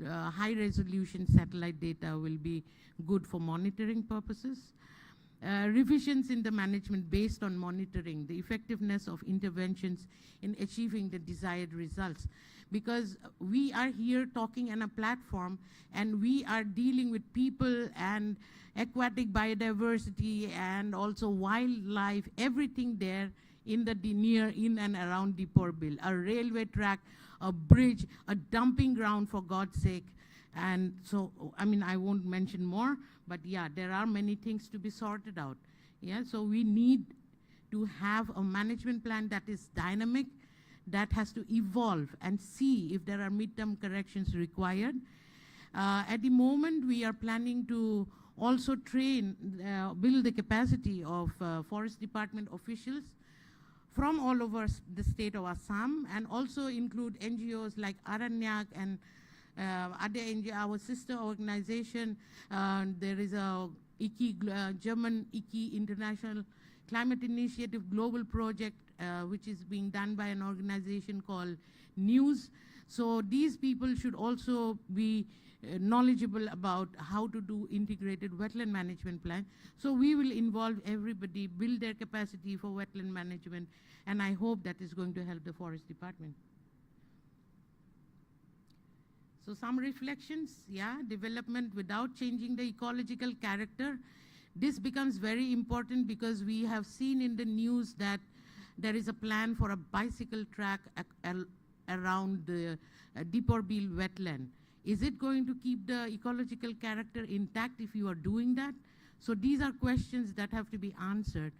high-resolution satellite data will be good for monitoring purposes. Revisions in the management based on monitoring the effectiveness of interventions in achieving the desired results. Because we are here talking on a platform, and we are dealing with people and aquatic biodiversity and also wildlife, everything there in the near, in and around Deepor Bill. A railway track, a bridge, a dumping ground, for God's sake. And so, I mean, I won't mention more, but yeah, there are many things to be sorted out. Yeah, so we need to have a management plan that is dynamic, that has to evolve and see if there are midterm corrections required. At the moment, we are planning to also train, build the capacity of Forest Department officials from all over the state of Assam, and also include NGOs like Aranyak and other NGO, our sister organization. There is a German IKI, International Climate Initiative Global Project, which is being done by an organization called News. So these people should also be knowledgeable about how to do integrated wetland management plan. So we will involve everybody, build their capacity for wetland management, and I hope that is going to help the Forest Department. So some reflections, development without changing the ecological character. This becomes very important because we have seen in the news that there is a plan for a bicycle track around the Deeporbil wetland. Is it going to keep the ecological character intact if you are doing that? So these are questions that have to be answered.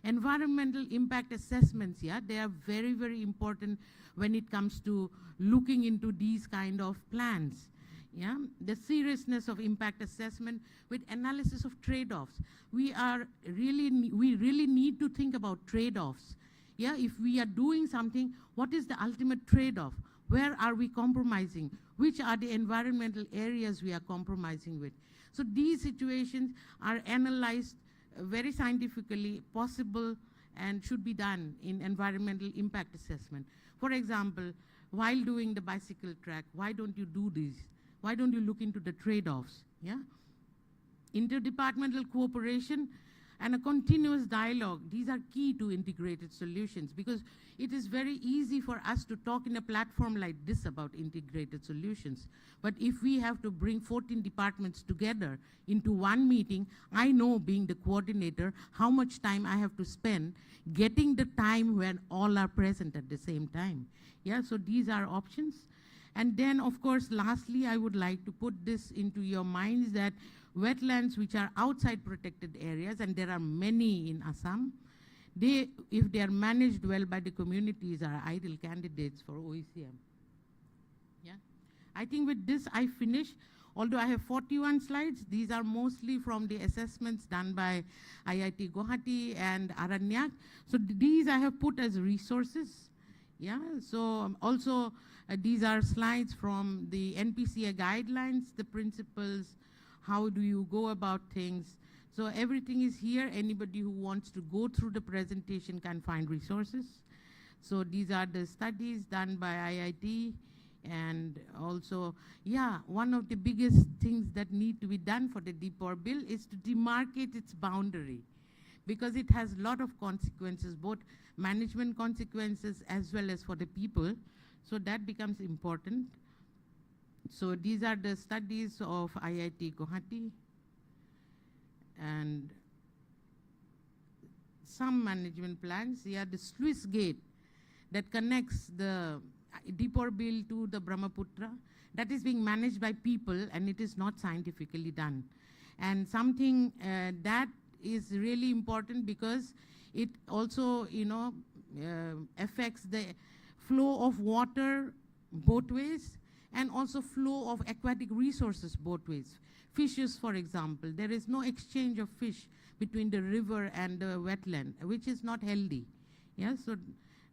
Environmental impact assessments, they are very, very important when it comes to looking into these kind of plans. The seriousness of impact assessment with analysis of trade-offs. We really need to think about trade-offs. If we are doing something, what is the ultimate trade-off? Where are we compromising? Which are the environmental areas we are compromising with? So these situations are analyzed very scientifically, possible, and should be done in environmental impact assessment. For example, while doing the bicycle track, why don't you do this? Why don't you look into the trade-offs? Interdepartmental cooperation and a continuous dialogue. These are key to integrated solutions because it is very easy for us to talk in a platform like this about integrated solutions. But if we have to bring 14 departments together into one meeting, I know, being the coordinator, how much time I have to spend getting the time when all are present at the same time. So these are options. And then, of course, lastly, I would like to put this into your minds that wetlands which are outside protected areas, and there are many in Assam, if they are managed well by the communities, are ideal candidates for OECM. I think with this I finish. Although I have 41 slides, these are mostly from the assessments done by IIT Guwahati and Aranyak. So these I have put as resources. So also these are slides from the NPCA guidelines, the principles, how do you go about things. So everything is here. Anybody who wants to go through the presentation can find resources. So these are the studies done by IIT. And also, one of the biggest things that need to be done for the Deeporbil is to demarcate its boundary, because it has a lot of consequences, both management consequences as well as for the people. So that becomes important. So these are the studies of IIT Guwahati and some management plans. The sluice gate that connects the Deeporbil to the Brahmaputra, that is being managed by people, and it is not scientifically done. And something that is really important because it also, affects the flow of water both ways and also flow of aquatic resources both ways. Fishes, for example, there is no exchange of fish between the river and the wetland, which is not healthy. So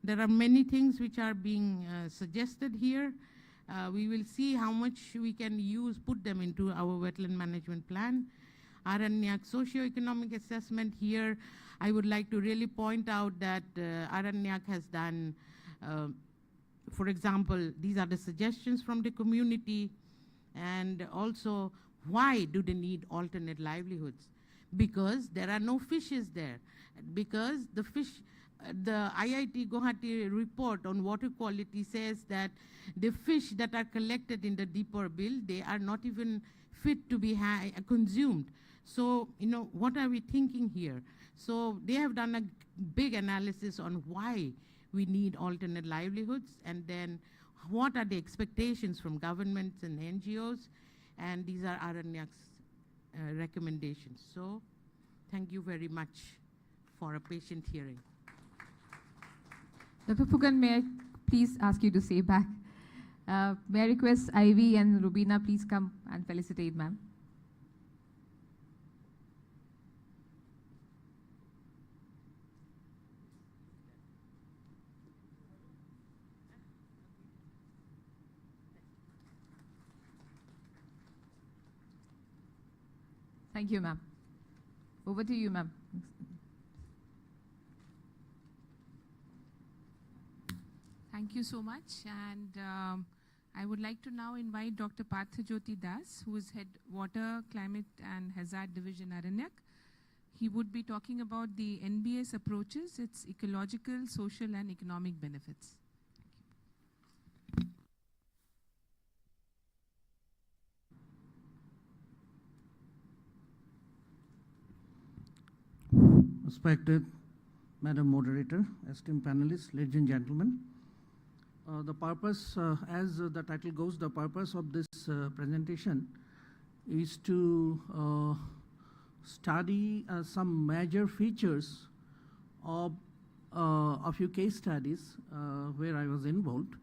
there are many things which are being suggested here. We will see how much we can put them into our wetland management plan. Aranyak socio-economic assessment here, I would like to really point out that Aranyak has done, for example, these are the suggestions from the community, and also why do they need alternate livelihoods? Because there are no fishes there, because the IIT Guwahati report on water quality says that the fish that are collected in the Deeporbil, they are not even fit to be consumed. So, what are we thinking here? So they have done a big analysis on why we need alternate livelihoods, and then what are the expectations from governments and NGOs, and these are Aranyak's recommendations. So thank you very much for a patient hearing. Dr. Phukan, may I please ask you to stay back? May I request Ivy and Rubina please come and felicitate ma'am. Thank you, ma'am. Over to you, ma'am. Thank you so much. And I would like to now invite Dr. Parthajyoti Das, who is Head Water, Climate and Hazard Division, Aranyak. He would be talking about the NBS approaches, its ecological, social and economic benefits. Respected Madam Moderator, esteemed panelists, ladies and gentlemen. The purpose, as the title goes, the purpose of this presentation is to study some major features of a few case studies where I was involved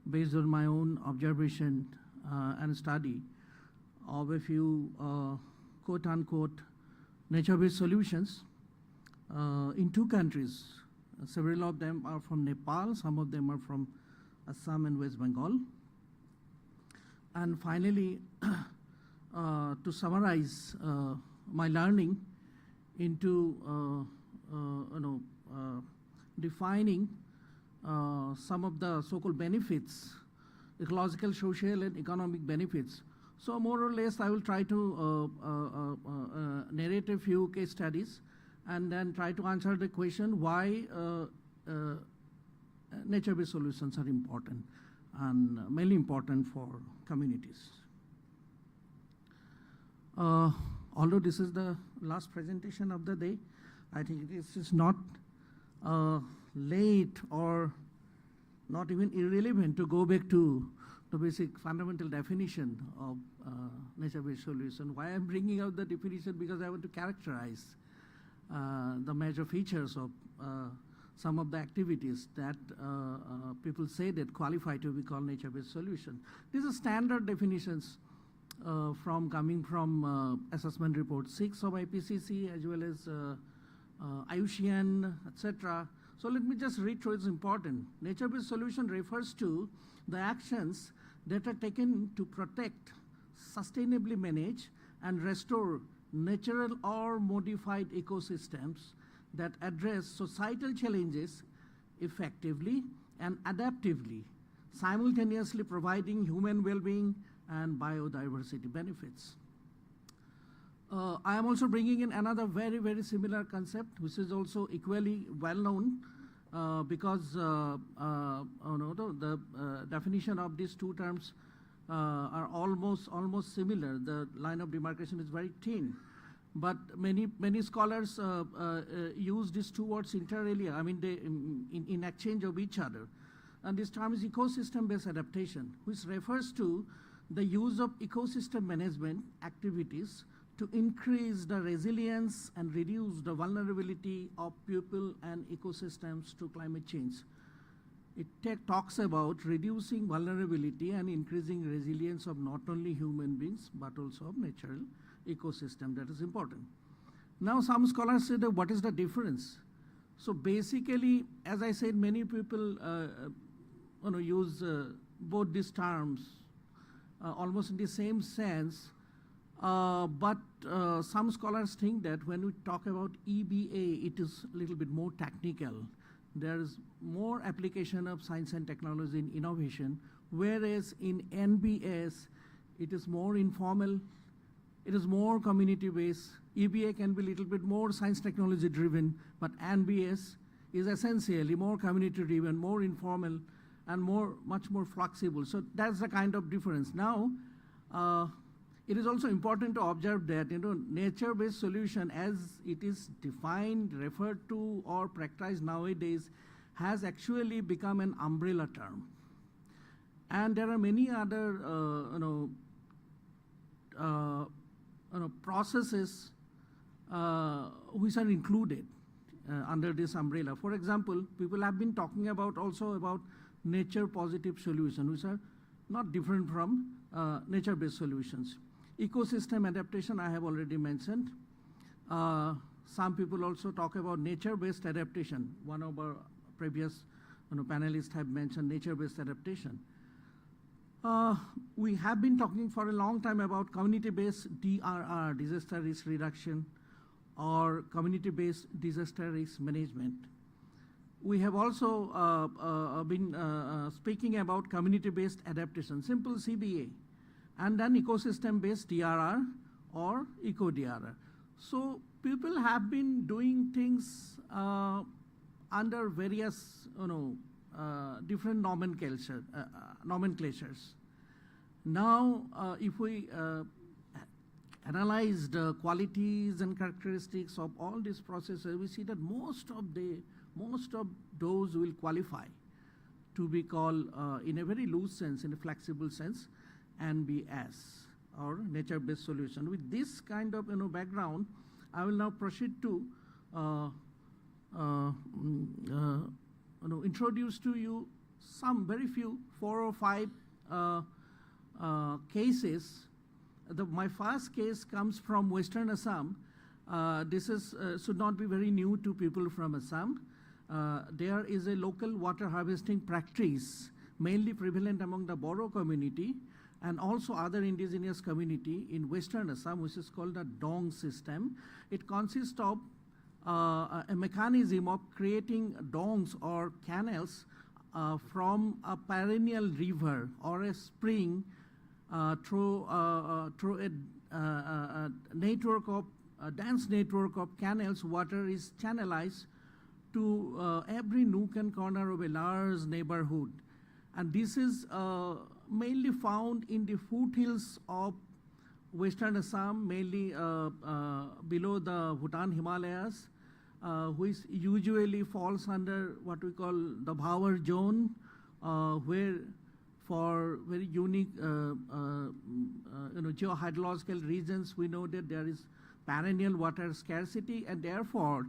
based on my own observation and study of a few quote-unquote nature-based solutions in two countries. Several of them are from Nepal, some of them are from Assam and West Bengal. And finally, to summarize my learning into defining some of the so-called benefits, ecological, social, and economic benefits. So more or less, I will try to narrate a few case studies and then try to answer the question why nature-based solutions are important and mainly important for communities. Although this is the last presentation of the day, I think this is not late or not even irrelevant to go back to the basic fundamental definition of nature-based solution. Why I'm bringing out the definition? Because I want to characterize the major features of some of the activities that people say that qualify to be called nature-based solution. These are standard definitions coming from assessment report 6 of IPCC as well as IUCN, etc. So let me just read through, it's important. Nature-based solution refers to the actions that are taken to protect, sustainably manage, and restore natural or modified ecosystems that address societal challenges effectively and adaptively, simultaneously providing human well-being and biodiversity benefits. I am also bringing in another very, very similar concept, which is also equally well-known because the definition of these two terms are almost similar. The line of demarcation is very thin, but many scholars use these two words inter alia. I mean, they in exchange of each other. And this term is ecosystem-based adaptation, which refers to the use of ecosystem management activities to increase the resilience and reduce the vulnerability of people and ecosystems to climate change. It talks about reducing vulnerability and increasing resilience of not only human beings, but also of natural ecosystem. That is important. Now, some scholars say that what is the difference? So basically, as I said, many people use both these terms almost in the same sense, but some scholars think that when we talk about EBA, it is a little bit more technical. There is more application of science and technology in innovation, whereas in NBS, it is more informal, it is more community-based. EBA can be a little bit more science technology driven, but NBS is essentially more community-driven, more informal, and much more flexible. So that's the kind of difference. Now, it is also important to observe that nature-based solution, as it is defined, referred to, or practiced nowadays, has actually become an umbrella term. And there are many other processes which are included under this umbrella. For example, people have been talking also about nature-positive solutions, which are not different from nature-based solutions. Ecosystem adaptation, I have already mentioned. Some people also talk about nature-based adaptation. One of our previous panelists have mentioned nature-based adaptation. We have been talking for a long time about community-based DRR, disaster risk reduction, or community-based disaster risk management. we have also been speaking about community-based adaptation, simple CBA, and then ecosystem-based DRR or eco-DRR. So people have been doing things under various, different nomenclatures. Now, if we analyze the qualities and characteristics of all these processes, we see that most of those will qualify to be called, in a very loose sense, in a flexible sense, NBS or nature-based solution. With this kind of background, I will now proceed to introduce to you some very few 4 or 5 cases. My first case comes from Western Assam. This is should not be very new to people from Assam. There is a local water harvesting practice mainly prevalent among the Boro community and also other indigenous community in Western Assam, which is called the Dong system. It consists of a mechanism of creating dongs or canals from a perennial river or a spring through a dense network of canals. Water is channelized to every nook and corner of a large neighborhood. And this is mainly found in the foothills of Western Assam, mainly below the Bhutan Himalayas, which usually falls under what we call the Bhawar zone, where for very unique geohydrological reasons, we know that there is perennial water scarcity, and therefore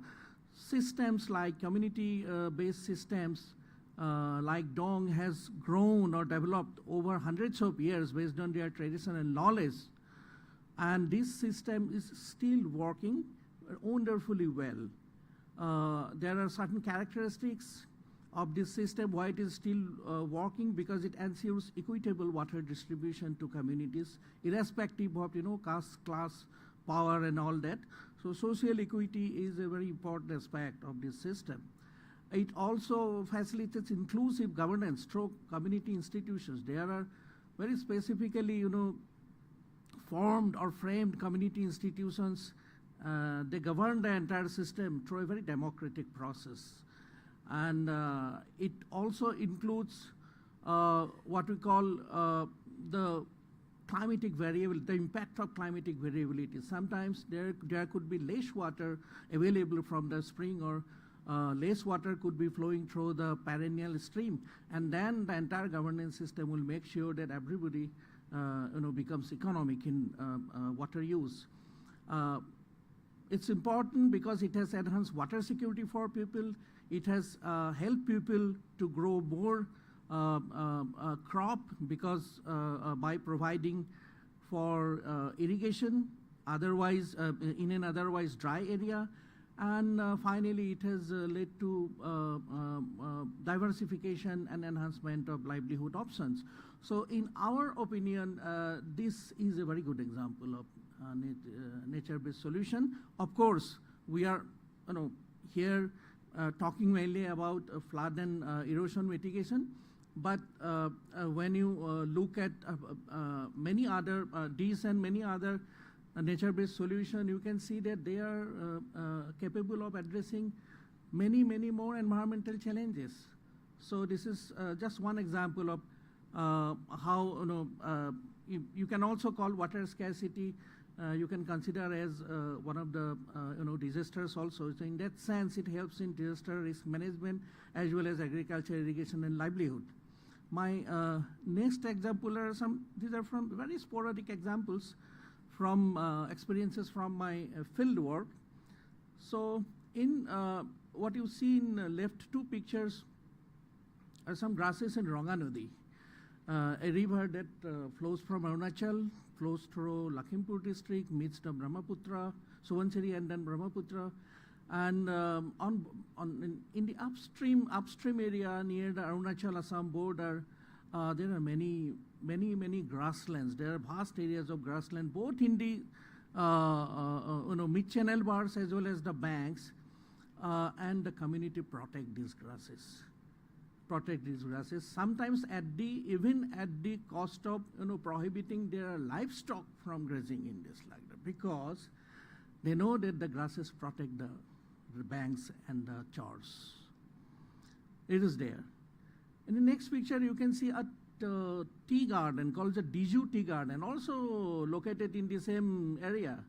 systems like community-based systems like Dong has grown or developed over hundreds of years based on their tradition and knowledge. And this system is still working wonderfully well. There are certain characteristics of this system why it is still working, because it ensures equitable water distribution to communities, irrespective of caste, class, power, and all that. So social equity is a very important aspect of this system. It also facilitates inclusive governance through community institutions. There are very specifically, formed or framed community institutions. They govern the entire system through a very democratic process. And it also includes what we call the climatic variability, the impact of climatic variability. Sometimes there could be less water available from the spring, or less water could be flowing through the perennial stream. And then the entire governance system will make sure that everybody becomes economic in water use. It's important because it has enhanced water security for people. It has helped people to grow more crop, because by providing for irrigation, otherwise in an otherwise dry area. And finally, it has led to diversification and enhancement of livelihood options. So in our opinion, this is a very good example of nature-based solution. Of course, we are here talking mainly about flood and erosion mitigation, but when you look at many other these and many other nature-based solution, you can see that they are capable of addressing many more environmental challenges. So this is just one example of how you can also call water scarcity. You can consider as one of the disasters also. So in that sense, it helps in disaster risk management as well as agriculture, irrigation, and livelihood. My next example are these are from very sporadic examples from experiences from my field work. So in what you see in left two pictures are some grasses in Ranga Nadi, a river that flows from Arunachal, flows through Lakhimpur district, meets the Brahmaputra, Subansiri, and then Brahmaputra. And in the upstream area near the Arunachal Assam border, there are many grasslands. There are vast areas of grassland, both in the mid-channel bars as well as the banks. and the community protect these grasses. Sometimes even at the cost of prohibiting their livestock from grazing in this like that, because they know that the grasses protect the banks and the chores. It is there. In the next picture, you can see a tea garden called the Diju Tea Garden, also located in the same area.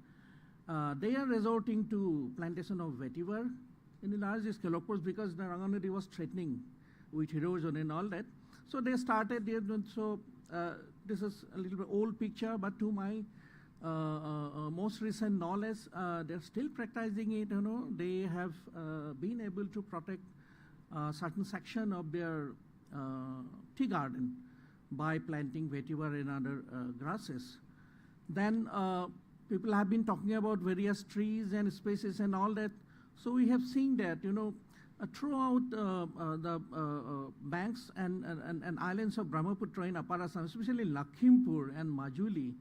They are resorting to plantation of vetiver in the large scale, of course, because the Ranganadi was threatening with erosion and all that. So they started there. So this is a little bit old picture, but to my most recent knowledge, they're still practicing it. They have been able to protect certain section of their tea garden by planting vetiver and other grasses. Then people have been talking about various trees and species and all that. So we have seen that, throughout the banks and islands of Brahmaputra in Upper Assam, especially Lakhimpur and Majuli,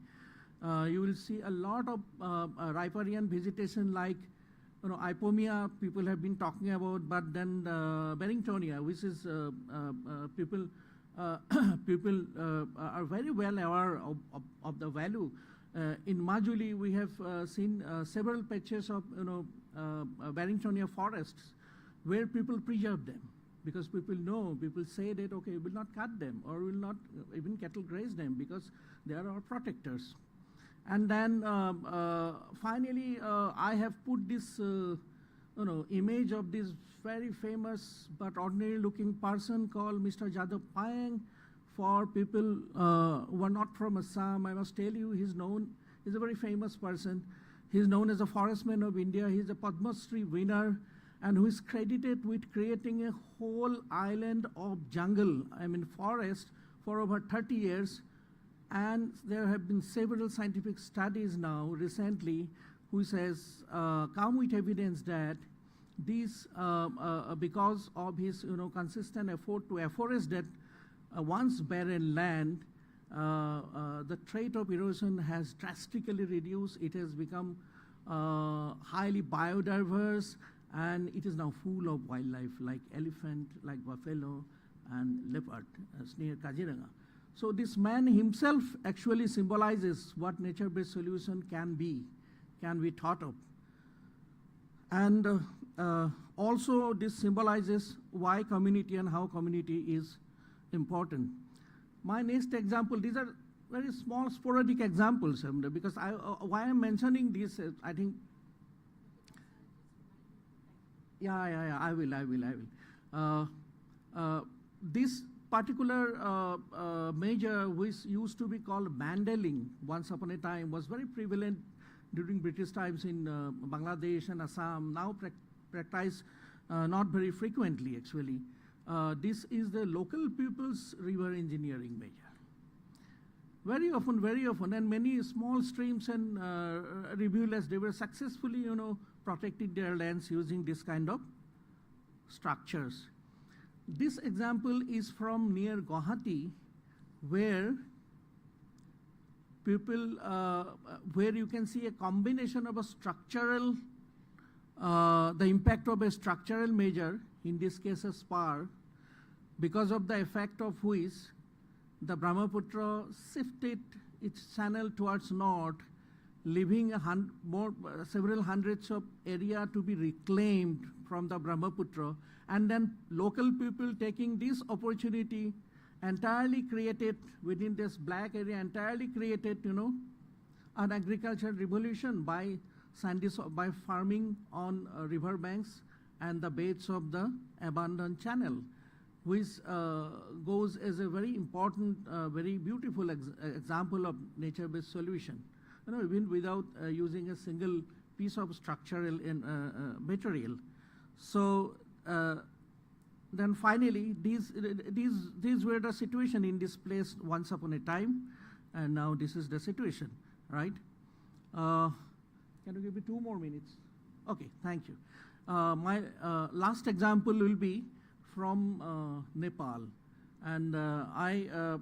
you will see a lot of riparian vegetation like Ipomia people have been talking about, but then Barringtonia, which is people are very well aware of the value. In Majuli, we have seen several patches of Barringtonia forests where people preserve them, because people say that, okay, we will not cut them or will not even cattle graze them because they are our protectors. And then finally, I have put this image of this very famous but ordinary looking person called Mr. Jadhav Payeng. For people who are not from Assam, I must tell you, he's a very famous person. He's known as a forestman of India. He's a Padma Shri winner, and who is credited with creating a whole island of jungle, forest, for over 30 years. And there have been several scientific studies now recently who says, come with evidence that these, because of his consistent effort to afforest that once barren land, the trait of erosion has drastically reduced. It has become highly biodiverse, and it is now full of wildlife like elephant, like buffalo, and leopard, near Kaziranga. So this man himself actually symbolizes what nature-based solution can be thought of. And also this symbolizes why community and how community is important. My next example, these are very small sporadic examples, because why I'm mentioning this, I think, I will. This particular measure, which used to be called bandeling once upon a time, was very prevalent during British times in Bangladesh and Assam, now practiced not very frequently actually. This is the local people's river engineering measure. Very often, and many small streams and rivulets, they were successfully, protecting their lands using this kind of structures. This example is from near Guwahati, where people, where you can see a combination of a structural, the impact of a structural measure, in this case a spar, because of the effect of which the Brahmaputra shifted its channel towards north, leaving several hundreds of area to be reclaimed from the Brahmaputra, and then local people taking this opportunity entirely created within this black area, entirely created, an agricultural revolution by farming on river banks and the beds of the abandoned channel, which goes as a very important, very beautiful example of nature-based solution. Even without using a single piece of structural material. So then finally, these were the situation in this place once upon a time, and now this is the situation, right? Can you give me 2 more minutes? Okay, thank you. My last example will be from Nepal, and I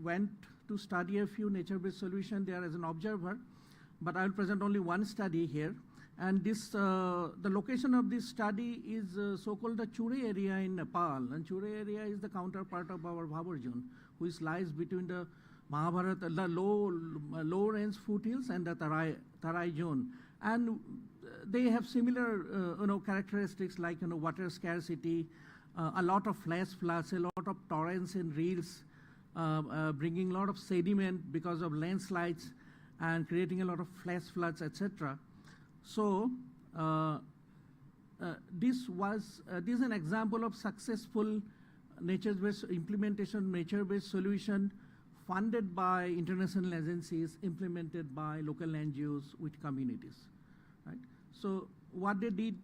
went to study a few nature-based solutions there as an observer, but I will present only one study here. And this, the location of this study is so-called the Chure area in Nepal. And Chure area is the counterpart of our Bhabar zone, which lies between the Mahabharata, the low range foothills and the Tarai zone. And they have similar characteristics like water scarcity, a lot of flash floods, a lot of torrents and rills, bringing a lot of sediment because of landslides and creating a lot of flash floods, etc. So this is an example of successful nature-based implementation, nature-based solution funded by international agencies, implemented by local NGOs with communities, right? So what they did,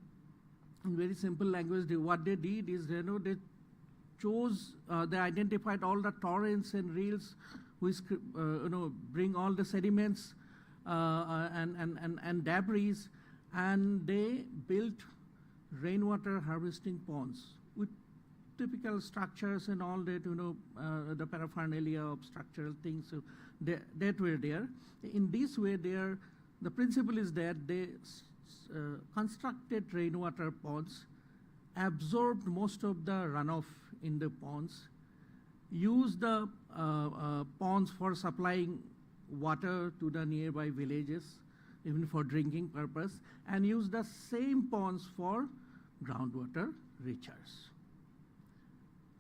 in very simple language, what they did is they chose, they identified all the torrents and rills which bring all the sediments and debris, and they built rainwater harvesting ponds with typical structures and all that, the paraphernalia of structural things, so that were there. In this way, the principle is that they constructed rainwater ponds, absorbed most of the runoff in the ponds, used the ponds for supplying water to the nearby villages, even for drinking purpose, and used the same ponds for groundwater recharge.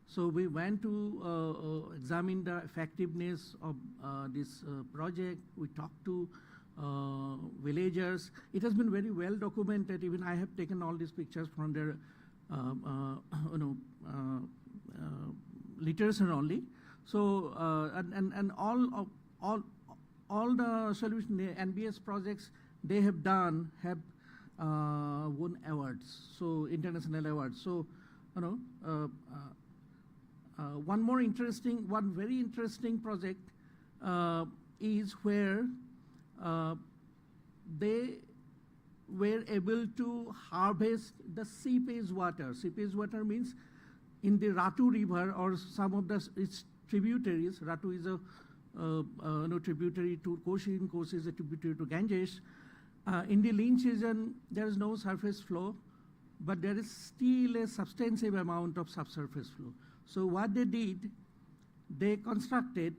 So we went to examine the effectiveness of this project. We talked to villagers. It has been very well documented. Even I have taken all these pictures from their literature only. So and all the solution, the NBS projects they have done have won awards, so international awards. So one very interesting project is where they were able to harvest the seepage water. Seepage water means in the Ratu River or some of its tributaries. Ratu is a tributary to Koshi, and Koshi is a tributary to Ganges. In the lean season, there is no surface flow, but there is still a substantial amount of subsurface flow. So what they did, they constructed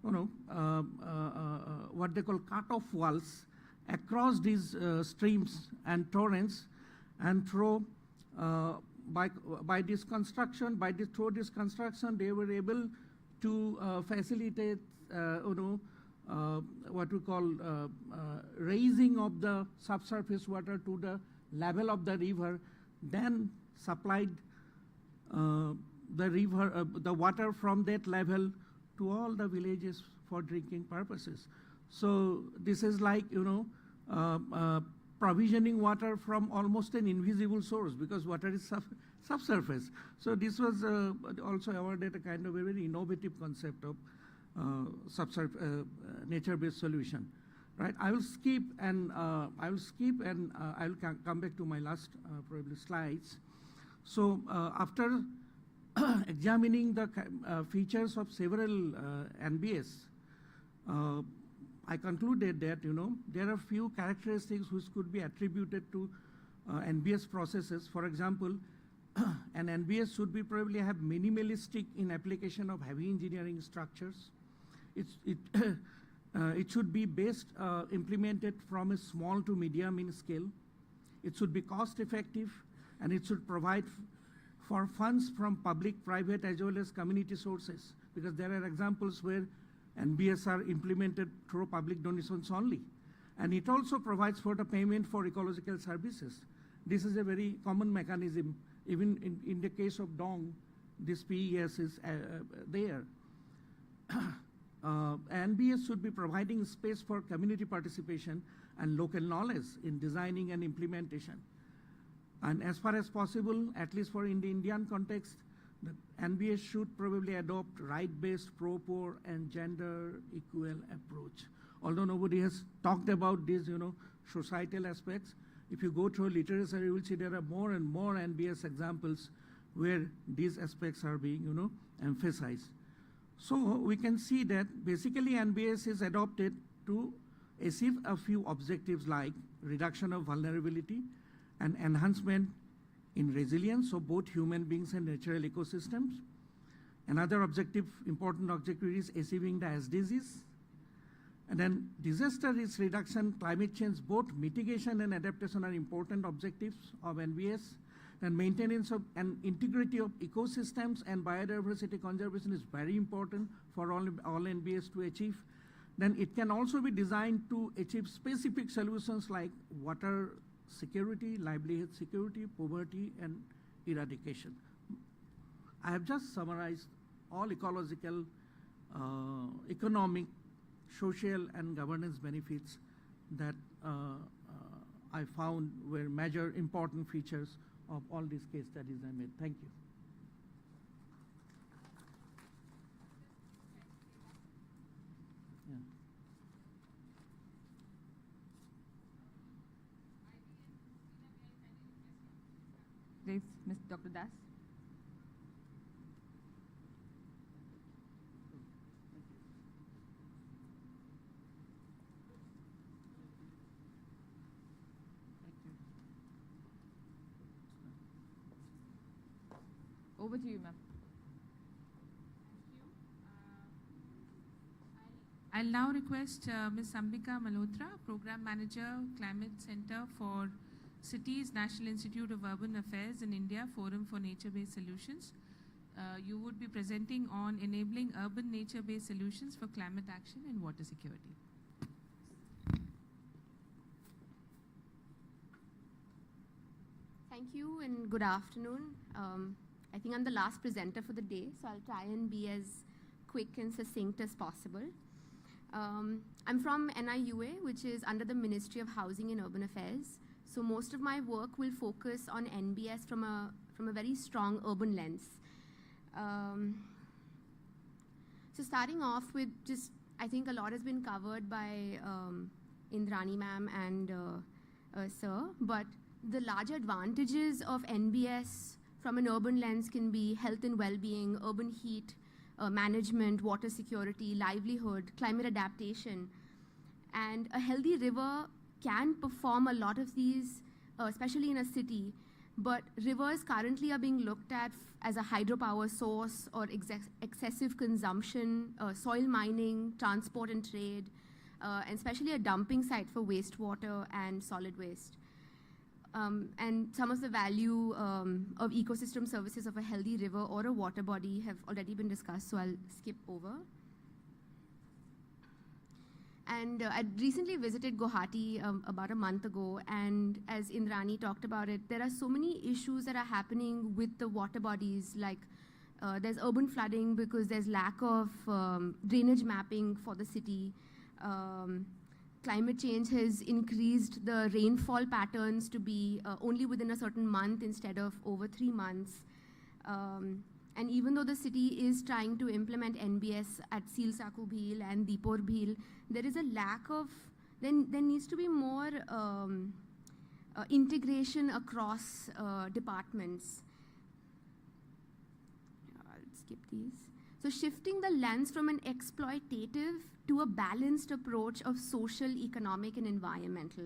what they call cut-off walls across these streams and torrents, and through this construction, they were able to facilitate what we call raising of the subsurface water to the level of the river, then supplied the water from that level to all the villages for drinking purposes. So this is like provisioning water from almost an invisible source, because water is subsurface. So this was also awarded a kind of a very innovative concept of nature-based solution, right? I will skip and I will come back to my last probably slides. So after examining the features of several NBS, I concluded that there are few characteristics which could be attributed to NBS processes. For example, an NBS should be probably have minimalistic in application of heavy engineering structures. It should be best implemented from a small to medium in scale. It should be cost effective, and it should provide for funds from public, private, as well as community sources, because there are examples where NBS are implemented through public donations only. And it also provides for the payment for ecological services. This is a very common mechanism. Even in the case of Dong, this PES is there. NBS should be providing space for community participation and local knowledge in designing and implementation. And as far as possible, at least for in the Indian context, the NBS should probably adopt right-based, pro-poor, and gender-equal approach. Although nobody has talked about these, societal aspects, if you go through literature, you will see there are more and more NBS examples where these aspects are being, emphasized. So we can see that basically NBS is adopted to achieve a few objectives like reduction of vulnerability and enhancement in resilience of both human beings and natural ecosystems. Another important objective is achieving the SDGs. And then disaster risk reduction, climate change, both mitigation and adaptation are important objectives of NBS. And maintenance of and integrity of ecosystems and biodiversity conservation is very important for all NBS to achieve. Then it can also be designed to achieve specific solutions like water security, livelihood security, poverty, and eradication. I have just summarized all ecological, economic, social, and governance benefits that I found were major important features of all these case studies I made. Thank you. Please, Dr. Das. Over to you, ma'am. I'll now request Ms. Ambika Malhotra, Program Manager, Climate Center for Cities, National Institute of Urban Affairs in India, Forum for Nature-Based Solutions. You would be presenting on enabling urban nature-based solutions for climate action and water security. Thank you and good afternoon. I think I'm the last presenter for the day, so I'll try and be as quick and succinct as possible. I'm from NIUA, which is under the Ministry of Housing and Urban Affairs. So most of my work will focus on NBS from a very strong urban lens. So starting off with just, I think a lot has been covered by Indrani ma'am and sir, but the larger advantages of NBS from an urban lens can be health and well-being, urban heat management, water security, livelihood, climate adaptation. And a healthy river can perform a lot of these, especially in a city, but rivers currently are being looked at as a hydropower source or excessive consumption, soil mining, transport and trade, and especially a dumping site for wastewater and solid waste. And some of the value of ecosystem services of a healthy river or a water body have already been discussed, so I'll skip over. And I recently visited Guwahati about a month ago, and as Indrani talked about it, there are so many issues that are happening with the water bodies, like there's urban flooding because there's lack of drainage mapping for the city. Climate change has increased the rainfall patterns to be only within a certain month instead of over 3 months. And even though the city is trying to implement NBS at Silsaku Bhil and Deepor Bhil, there is a lack of, there needs to be more integration across departments. I'll skip these. So shifting the lens from an exploitative to a balanced approach of social, economic, and environmental.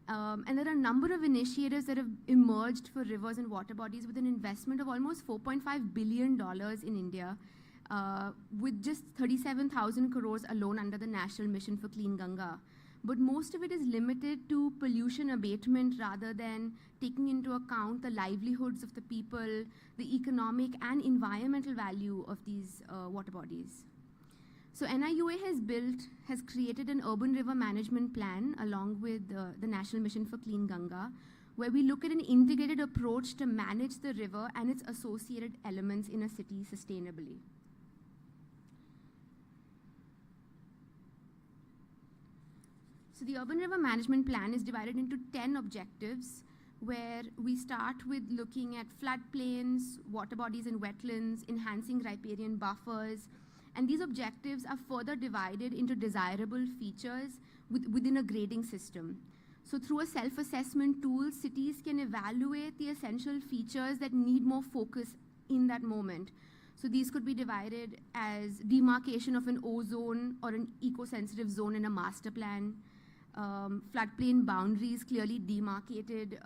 And there are a number of initiatives that have emerged for rivers and water bodies with an investment of almost $4.5 billion in India, with just 37,000 crores alone under the National Mission for Clean Ganga. But most of it is limited to pollution abatement rather than taking into account the livelihoods of the people, the economic and environmental value of these water bodies. So NIUA has created an urban river management plan along with the National Mission for Clean Ganga, where we look at an integrated approach to manage the river and its associated elements in a city sustainably. So the urban river management plan is divided into 10 objectives, where we start with looking at floodplains, water bodies and wetlands, enhancing riparian buffers. And these objectives are further divided into desirable features within a grading system. So through a self-assessment tool, cities can evaluate the essential features that need more focus in that moment. So these could be divided as demarcation of an O-zone or an eco-sensitive zone in a master plan, floodplain boundaries clearly demarcated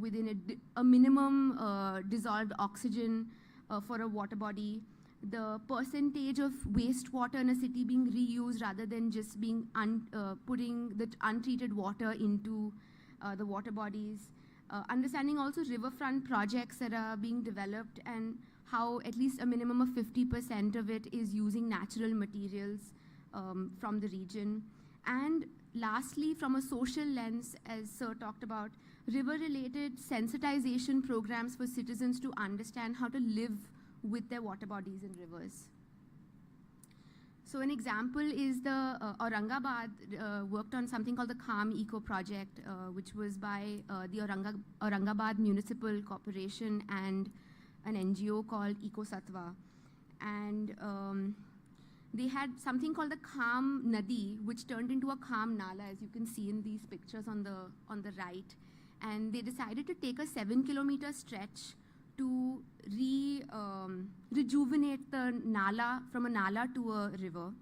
within a minimum dissolved oxygen for a water body, the percentage of wastewater in a city being reused rather than just being putting the untreated water into the water bodies, understanding also riverfront projects that are being developed and how at least a minimum of 50% of it is using natural materials from the region. And lastly, from a social lens, as Sir talked about, river-related sensitization programs for citizens to understand how to live with their water bodies and rivers. So an example is the Aurangabad worked on something called the Calm Eco Project, which was by the Aurangabad Municipal Corporation and an NGO called Eco Satwa. And they had something called the Calm Nadi, which turned into a Calm Nala, as you can see in these pictures on the right. And they decided to take a 7-kilometer stretch to rejuvenate the Nala, from a Nala to a river.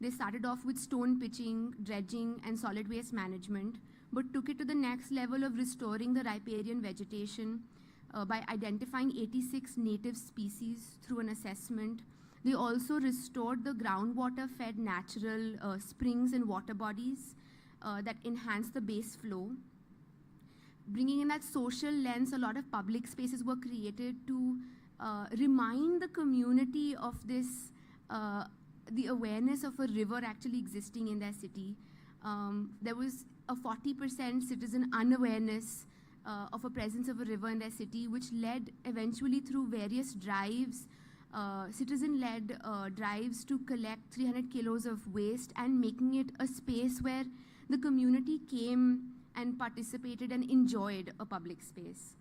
They started off with stone pitching, dredging, and solid waste management, but took it to the next level of restoring the riparian vegetation by identifying 86 native species through an assessment. They also restored the groundwater-fed natural springs and water bodies that enhance the base flow. Bringing in that social lens, a lot of public spaces were created to remind the community of this, the awareness of a river actually existing in their city. There was a 40% citizen unawareness of a presence of a river in their city, which led eventually through various drives, citizen-led drives to collect 300 kilos of waste and making it a space where the community came and participated and enjoyed a public space.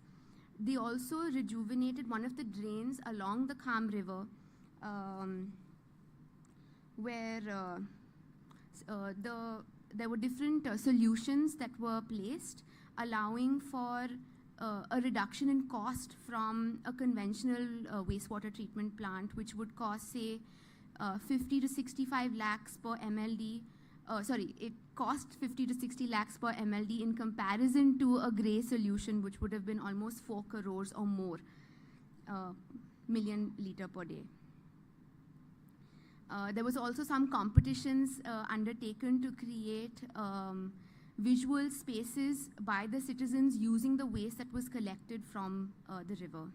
They also rejuvenated one of the drains along the Kham River, where there were different solutions that were placed, allowing for a reduction in cost from a conventional wastewater treatment plant, which would cost, say, 50 to 65 lakhs per MLD. It cost 50 to 60 lakhs per MLD in comparison to a grey solution, which would have been almost 4 crores or more million litre per day. There was also some competitions undertaken to create visual spaces by the citizens using the waste that was collected from the river.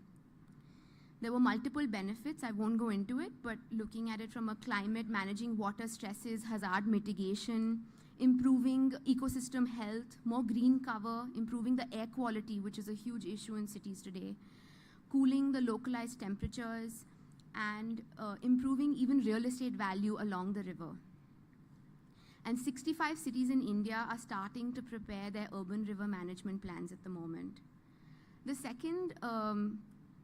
There were multiple benefits. I won't go into it, but looking at it from a climate, managing water stresses, hazard mitigation, improving ecosystem health, more green cover, improving the air quality, which is a huge issue in cities today, cooling the localized temperatures, and improving even real estate value along the river. And 65 cities in India are starting to prepare their urban river management plans at the moment. The second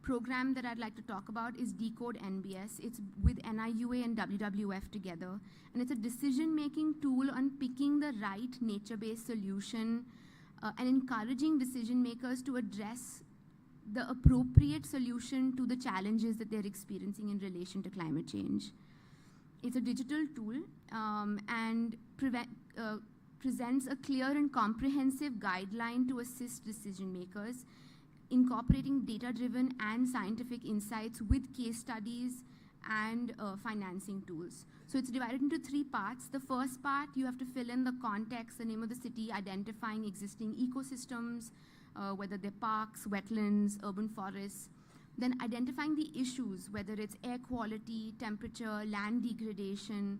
program that I'd like to talk about is Decode NBS. It's with NIUA and WWF together, and it's a decision-making tool on picking the right nature-based solution and encouraging decision makers to address the appropriate solution to the challenges that they're experiencing in relation to climate change. It's a digital tool and presents a clear and comprehensive guideline to assist decision makers, incorporating data-driven and scientific insights with case studies and financing tools. So it's divided into 3 parts. The first part, you have to fill in the context, the name of the city, identifying existing ecosystems, whether they're parks, wetlands, urban forests. Then identifying the issues, whether it's air quality, temperature, land degradation,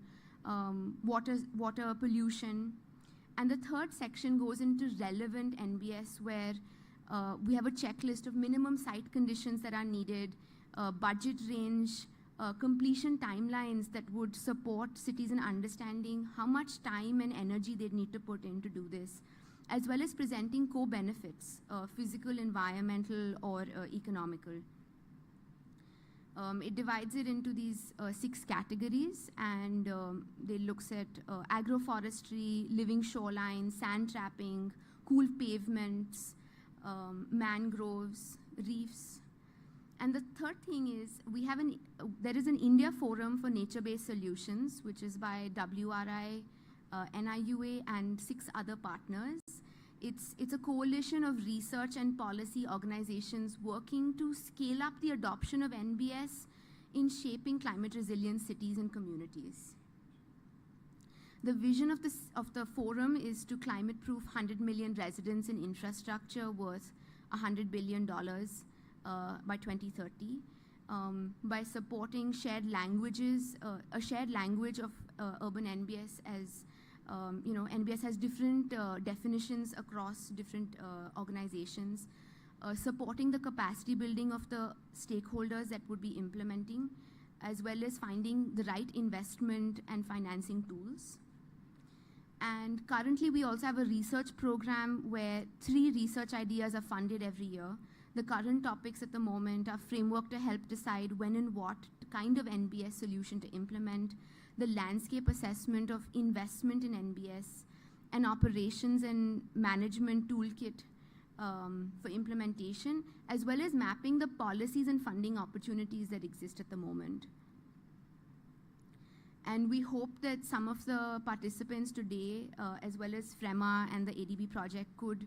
water pollution. And the third section goes into relevant NBS, where we have a checklist of minimum site conditions that are needed, budget range, completion timelines that would support cities in understanding how much time and energy they need to put in to do this, as well as presenting co-benefits, physical, environmental, or economical. It divides it into these 6 categories, and they looks at agroforestry, living shorelines, sand trapping, cool pavements, mangroves, reefs. And the third thing is there is an India Forum for Nature-Based Solutions, which is by WRI, NIUA, and 6 other partners. It's a coalition of research and policy organizations working to scale up the adoption of NBS in shaping climate resilient cities and communities. The vision of the forum is to climate-proof 100 million residents and infrastructure worth $100 billion by 2030, by supporting shared languages, a shared language of urban NBS. As NBS has different definitions across different organizations, supporting the capacity building of the stakeholders that would be implementing, as well as finding the right investment and financing tools. And currently we also have a research program where 3 research ideas are funded every year. The current topics at the moment are framework to help decide when and what kind of NBS solution to implement, the landscape assessment of investment in NBS, and operations and management toolkit for implementation, as well as mapping the policies and funding opportunities that exist at the moment. And we hope that some of the participants today, as well as FREMA and the ADB project, could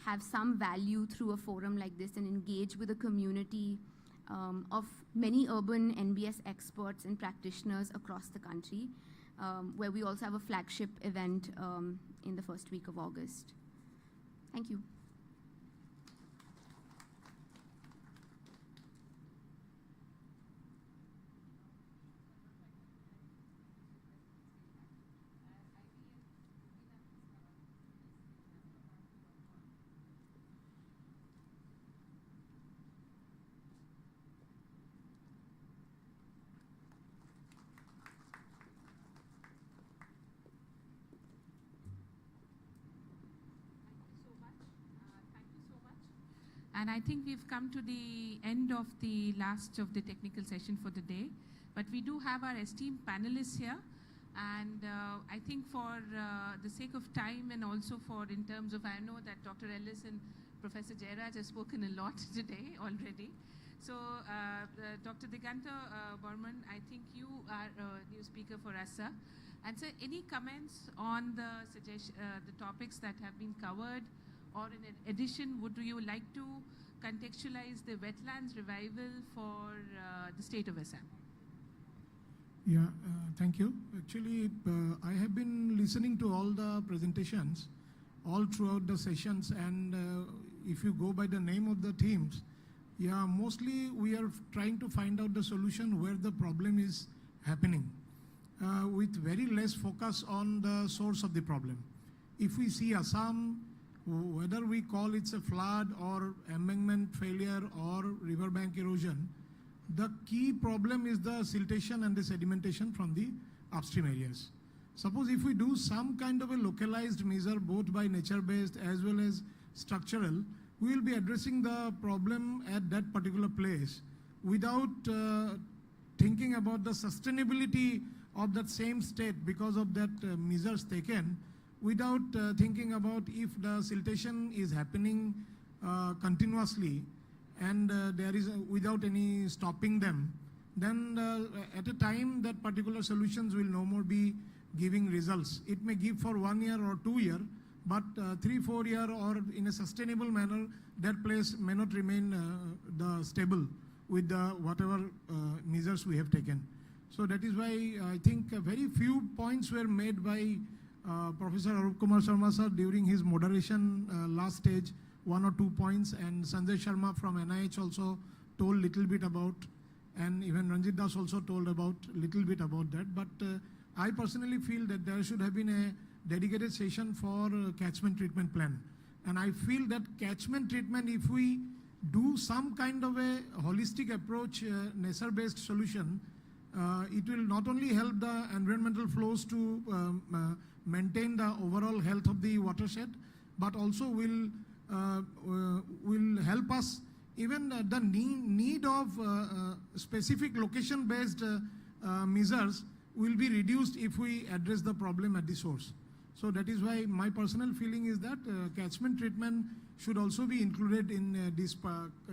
have some value through a forum like this and engage with a community of many urban NBS experts and practitioners across the country, where we also have a flagship event in the first week of August. Thank you. And I think we've come to the end of the last of the technical session for the day. But we do have our esteemed panelists here. And I think for the sake of time and also for in terms of, I know that Dr. Ellis and Professor Jairaj have spoken a lot today already. So Dr. Diganta Burman, I think you are a new speaker for us, sir. And sir, any comments on the topics that have been covered? Or in addition, would you like to contextualize the wetlands revival for the state of Assam? Yeah, thank you. Actually, I have been listening to all the presentations all throughout the sessions, and if you go by the name of the themes, yeah, mostly we are trying to find out the solution where the problem is happening, with very less focus on the source of the problem. If we see Assam, whether we call it a flood or embankment failure or riverbank erosion, the key problem is the siltation and the sedimentation from the upstream areas. Suppose if we do some kind of a localized measure, both by nature-based as well as structural, we will be addressing the problem at that particular place without thinking about the sustainability of that same state because of that measures taken, without thinking about if the siltation is happening continuously and there is without any stopping them, then at a time that particular solutions will no more be giving results. It may give for 1 year or 2 years, but 3-4 years or in a sustainable manner, that place may not remain stable with the whatever measures we have taken. So that is why I think very few points were made by Professor Arup Kumar Sharma sir during his moderation last stage, 1 or 2 points, and Sanjay Sharma from NIH also told little bit about, and even Ranjit Das also told about little bit about that. But I personally feel that there should have been a dedicated session for catchment treatment plan. And I feel that catchment treatment, if we do some kind of a holistic approach, nature-based solution, it will not only help the environmental flows to maintain the overall health of the watershed, but also will help us even the need of specific location-based measures will be reduced if we address the problem at the source. So that is why my personal feeling is that catchment treatment should also be included in these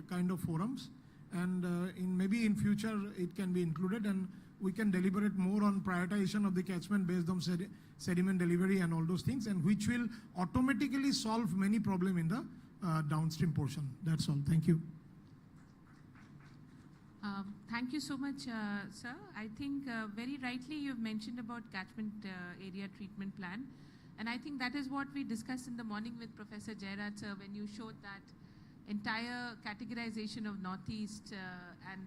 kind of forums. and maybe in future it can be included, and we can deliberate more on prioritization of the catchment based on sediment delivery and all those things, and which will automatically solve many problems in the downstream portion. That's all. Thank you. Thank you so much, sir. I think very rightly you've mentioned about catchment area treatment plan. And I think that is what we discussed in the morning with Professor Jairaj, sir, when you showed that entire categorization of Northeast and,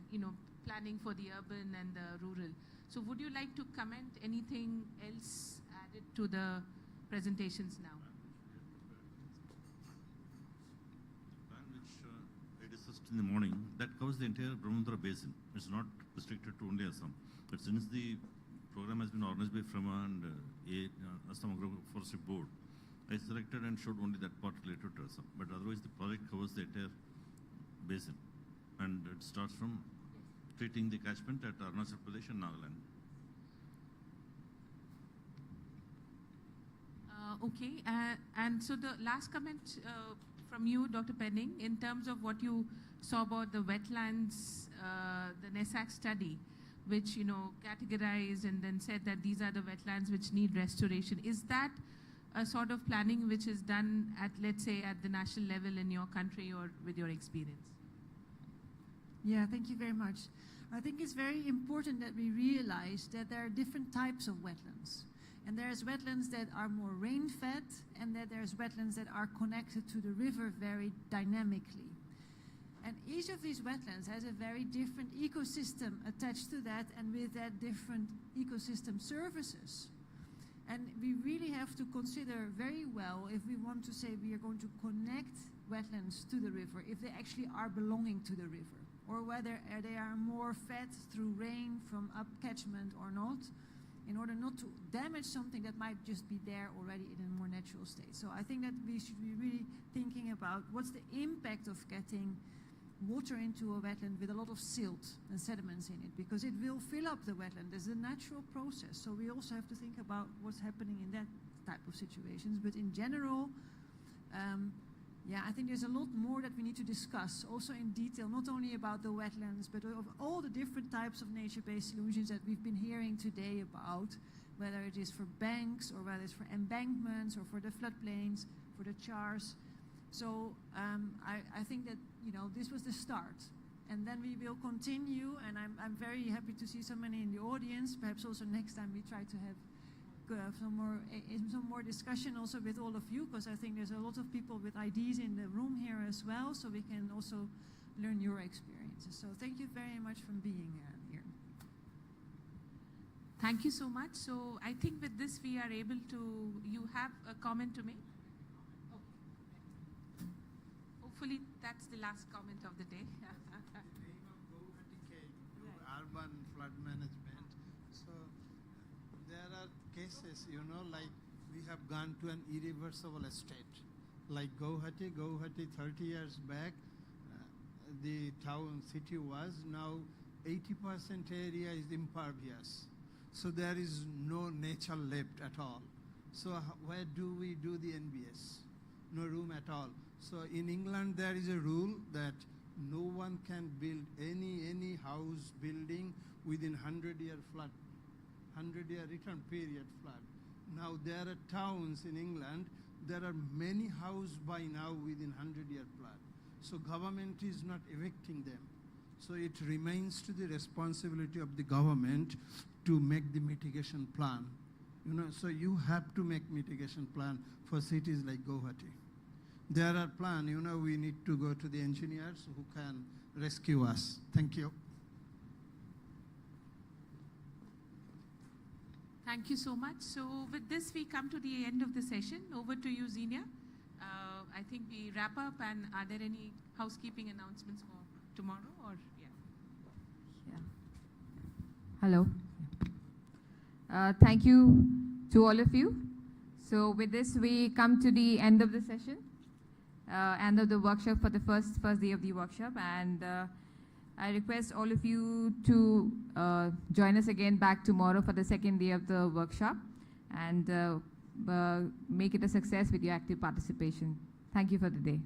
planning for the urban and the rural. So would you like to comment anything else added to the presentations now? I discussed in the morning, that covers the entire Brahmaputra basin. It's not restricted to only Assam. But since the program has been organized by FREMA and Assam Agroforestry Board, I selected and showed only that part related to Assam. But otherwise, the project covers the entire basin. And it starts from treating the catchment at Arunachal Pradesh and Nagaland. Okay, and so the last comment from you, Dr. Penning, in terms of what you saw about the wetlands, the NESAC study, which, categorized and then said that these are the wetlands which need restoration. Is that a sort of planning which is done at, let's say, at the national level in your country or with your experience? Yeah, thank you very much. I think it's very important that we realize that there are different types of wetlands. And there's wetlands that are more rain-fed, and that there's wetlands that are connected to the river very dynamically. And each of these wetlands has a very different ecosystem attached to that, and with that different ecosystem services. And we really have to consider very well if we want to say we are going to connect wetlands to the river, if they actually are belonging to the river, or whether they are more fed through rain from up catchment or not, in order not to damage something that might just be there already in a more natural state. So I think that we should be really thinking about what's the impact of getting water into a wetland with a lot of silt and sediments in it, because it will fill up the wetland. There's a natural process. So we also have to think about what's happening in that type of situations. But in general, I think there's a lot more that we need to discuss, also in detail, not only about the wetlands, but of all the different types of nature-based solutions that we've been hearing today about, whether it is for banks or whether it's for embankments or for the floodplains, for the chars. So I think that, this was the start. And then we will continue, and I'm very happy to see so many in the audience. Perhaps also next time we try to have some more discussion also with all of you, because I think there's a lot of people with ideas in the room here as well, so we can also learn your experiences. So thank you very much for being here. Thank you so much. So I think with this we are able to, you have a comment to make? Okay. Hopefully that's the last comment of the day. Urban flood management. So there are cases, like we have gone to an irreversible state. Like Guwahati 30 years back, the city was, now 80% area is impervious. So there is no nature left at all. So where do we do the NBS? No room at all. So in England there is a rule that no one can build any house building within 100-year flood, 100-year return period flood. Now there are towns in England, there are many houses by now within 100-year flood. So government is not evicting them. So it remains to the responsibility of the government to make the mitigation plan. So you have to make mitigation plan for cities like Guwahati. There are plans, we need to go to the engineers who can rescue us. Thank you. Thank you so much. So with this, we come to the end of the session. Over to you, Xenia. I think we wrap up, and are there any housekeeping announcements for tomorrow? Or Hello. Thank you to all of you. So with this, we come to the end of the session, end of the workshop for the first day of the workshop, and I request all of you to join us again back tomorrow for the second day of the workshop, and make it a success with your active participation. Thank you for the day.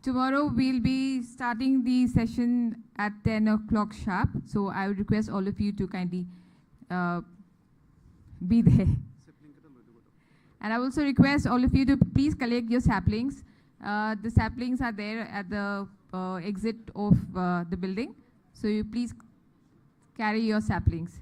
Tomorrow we'll be starting the session at 10 o'clock sharp. So I would request all of you to kindly be there. And I also request all of you to please collect your saplings. The saplings are there at the exit of the building. So you please carry your saplings.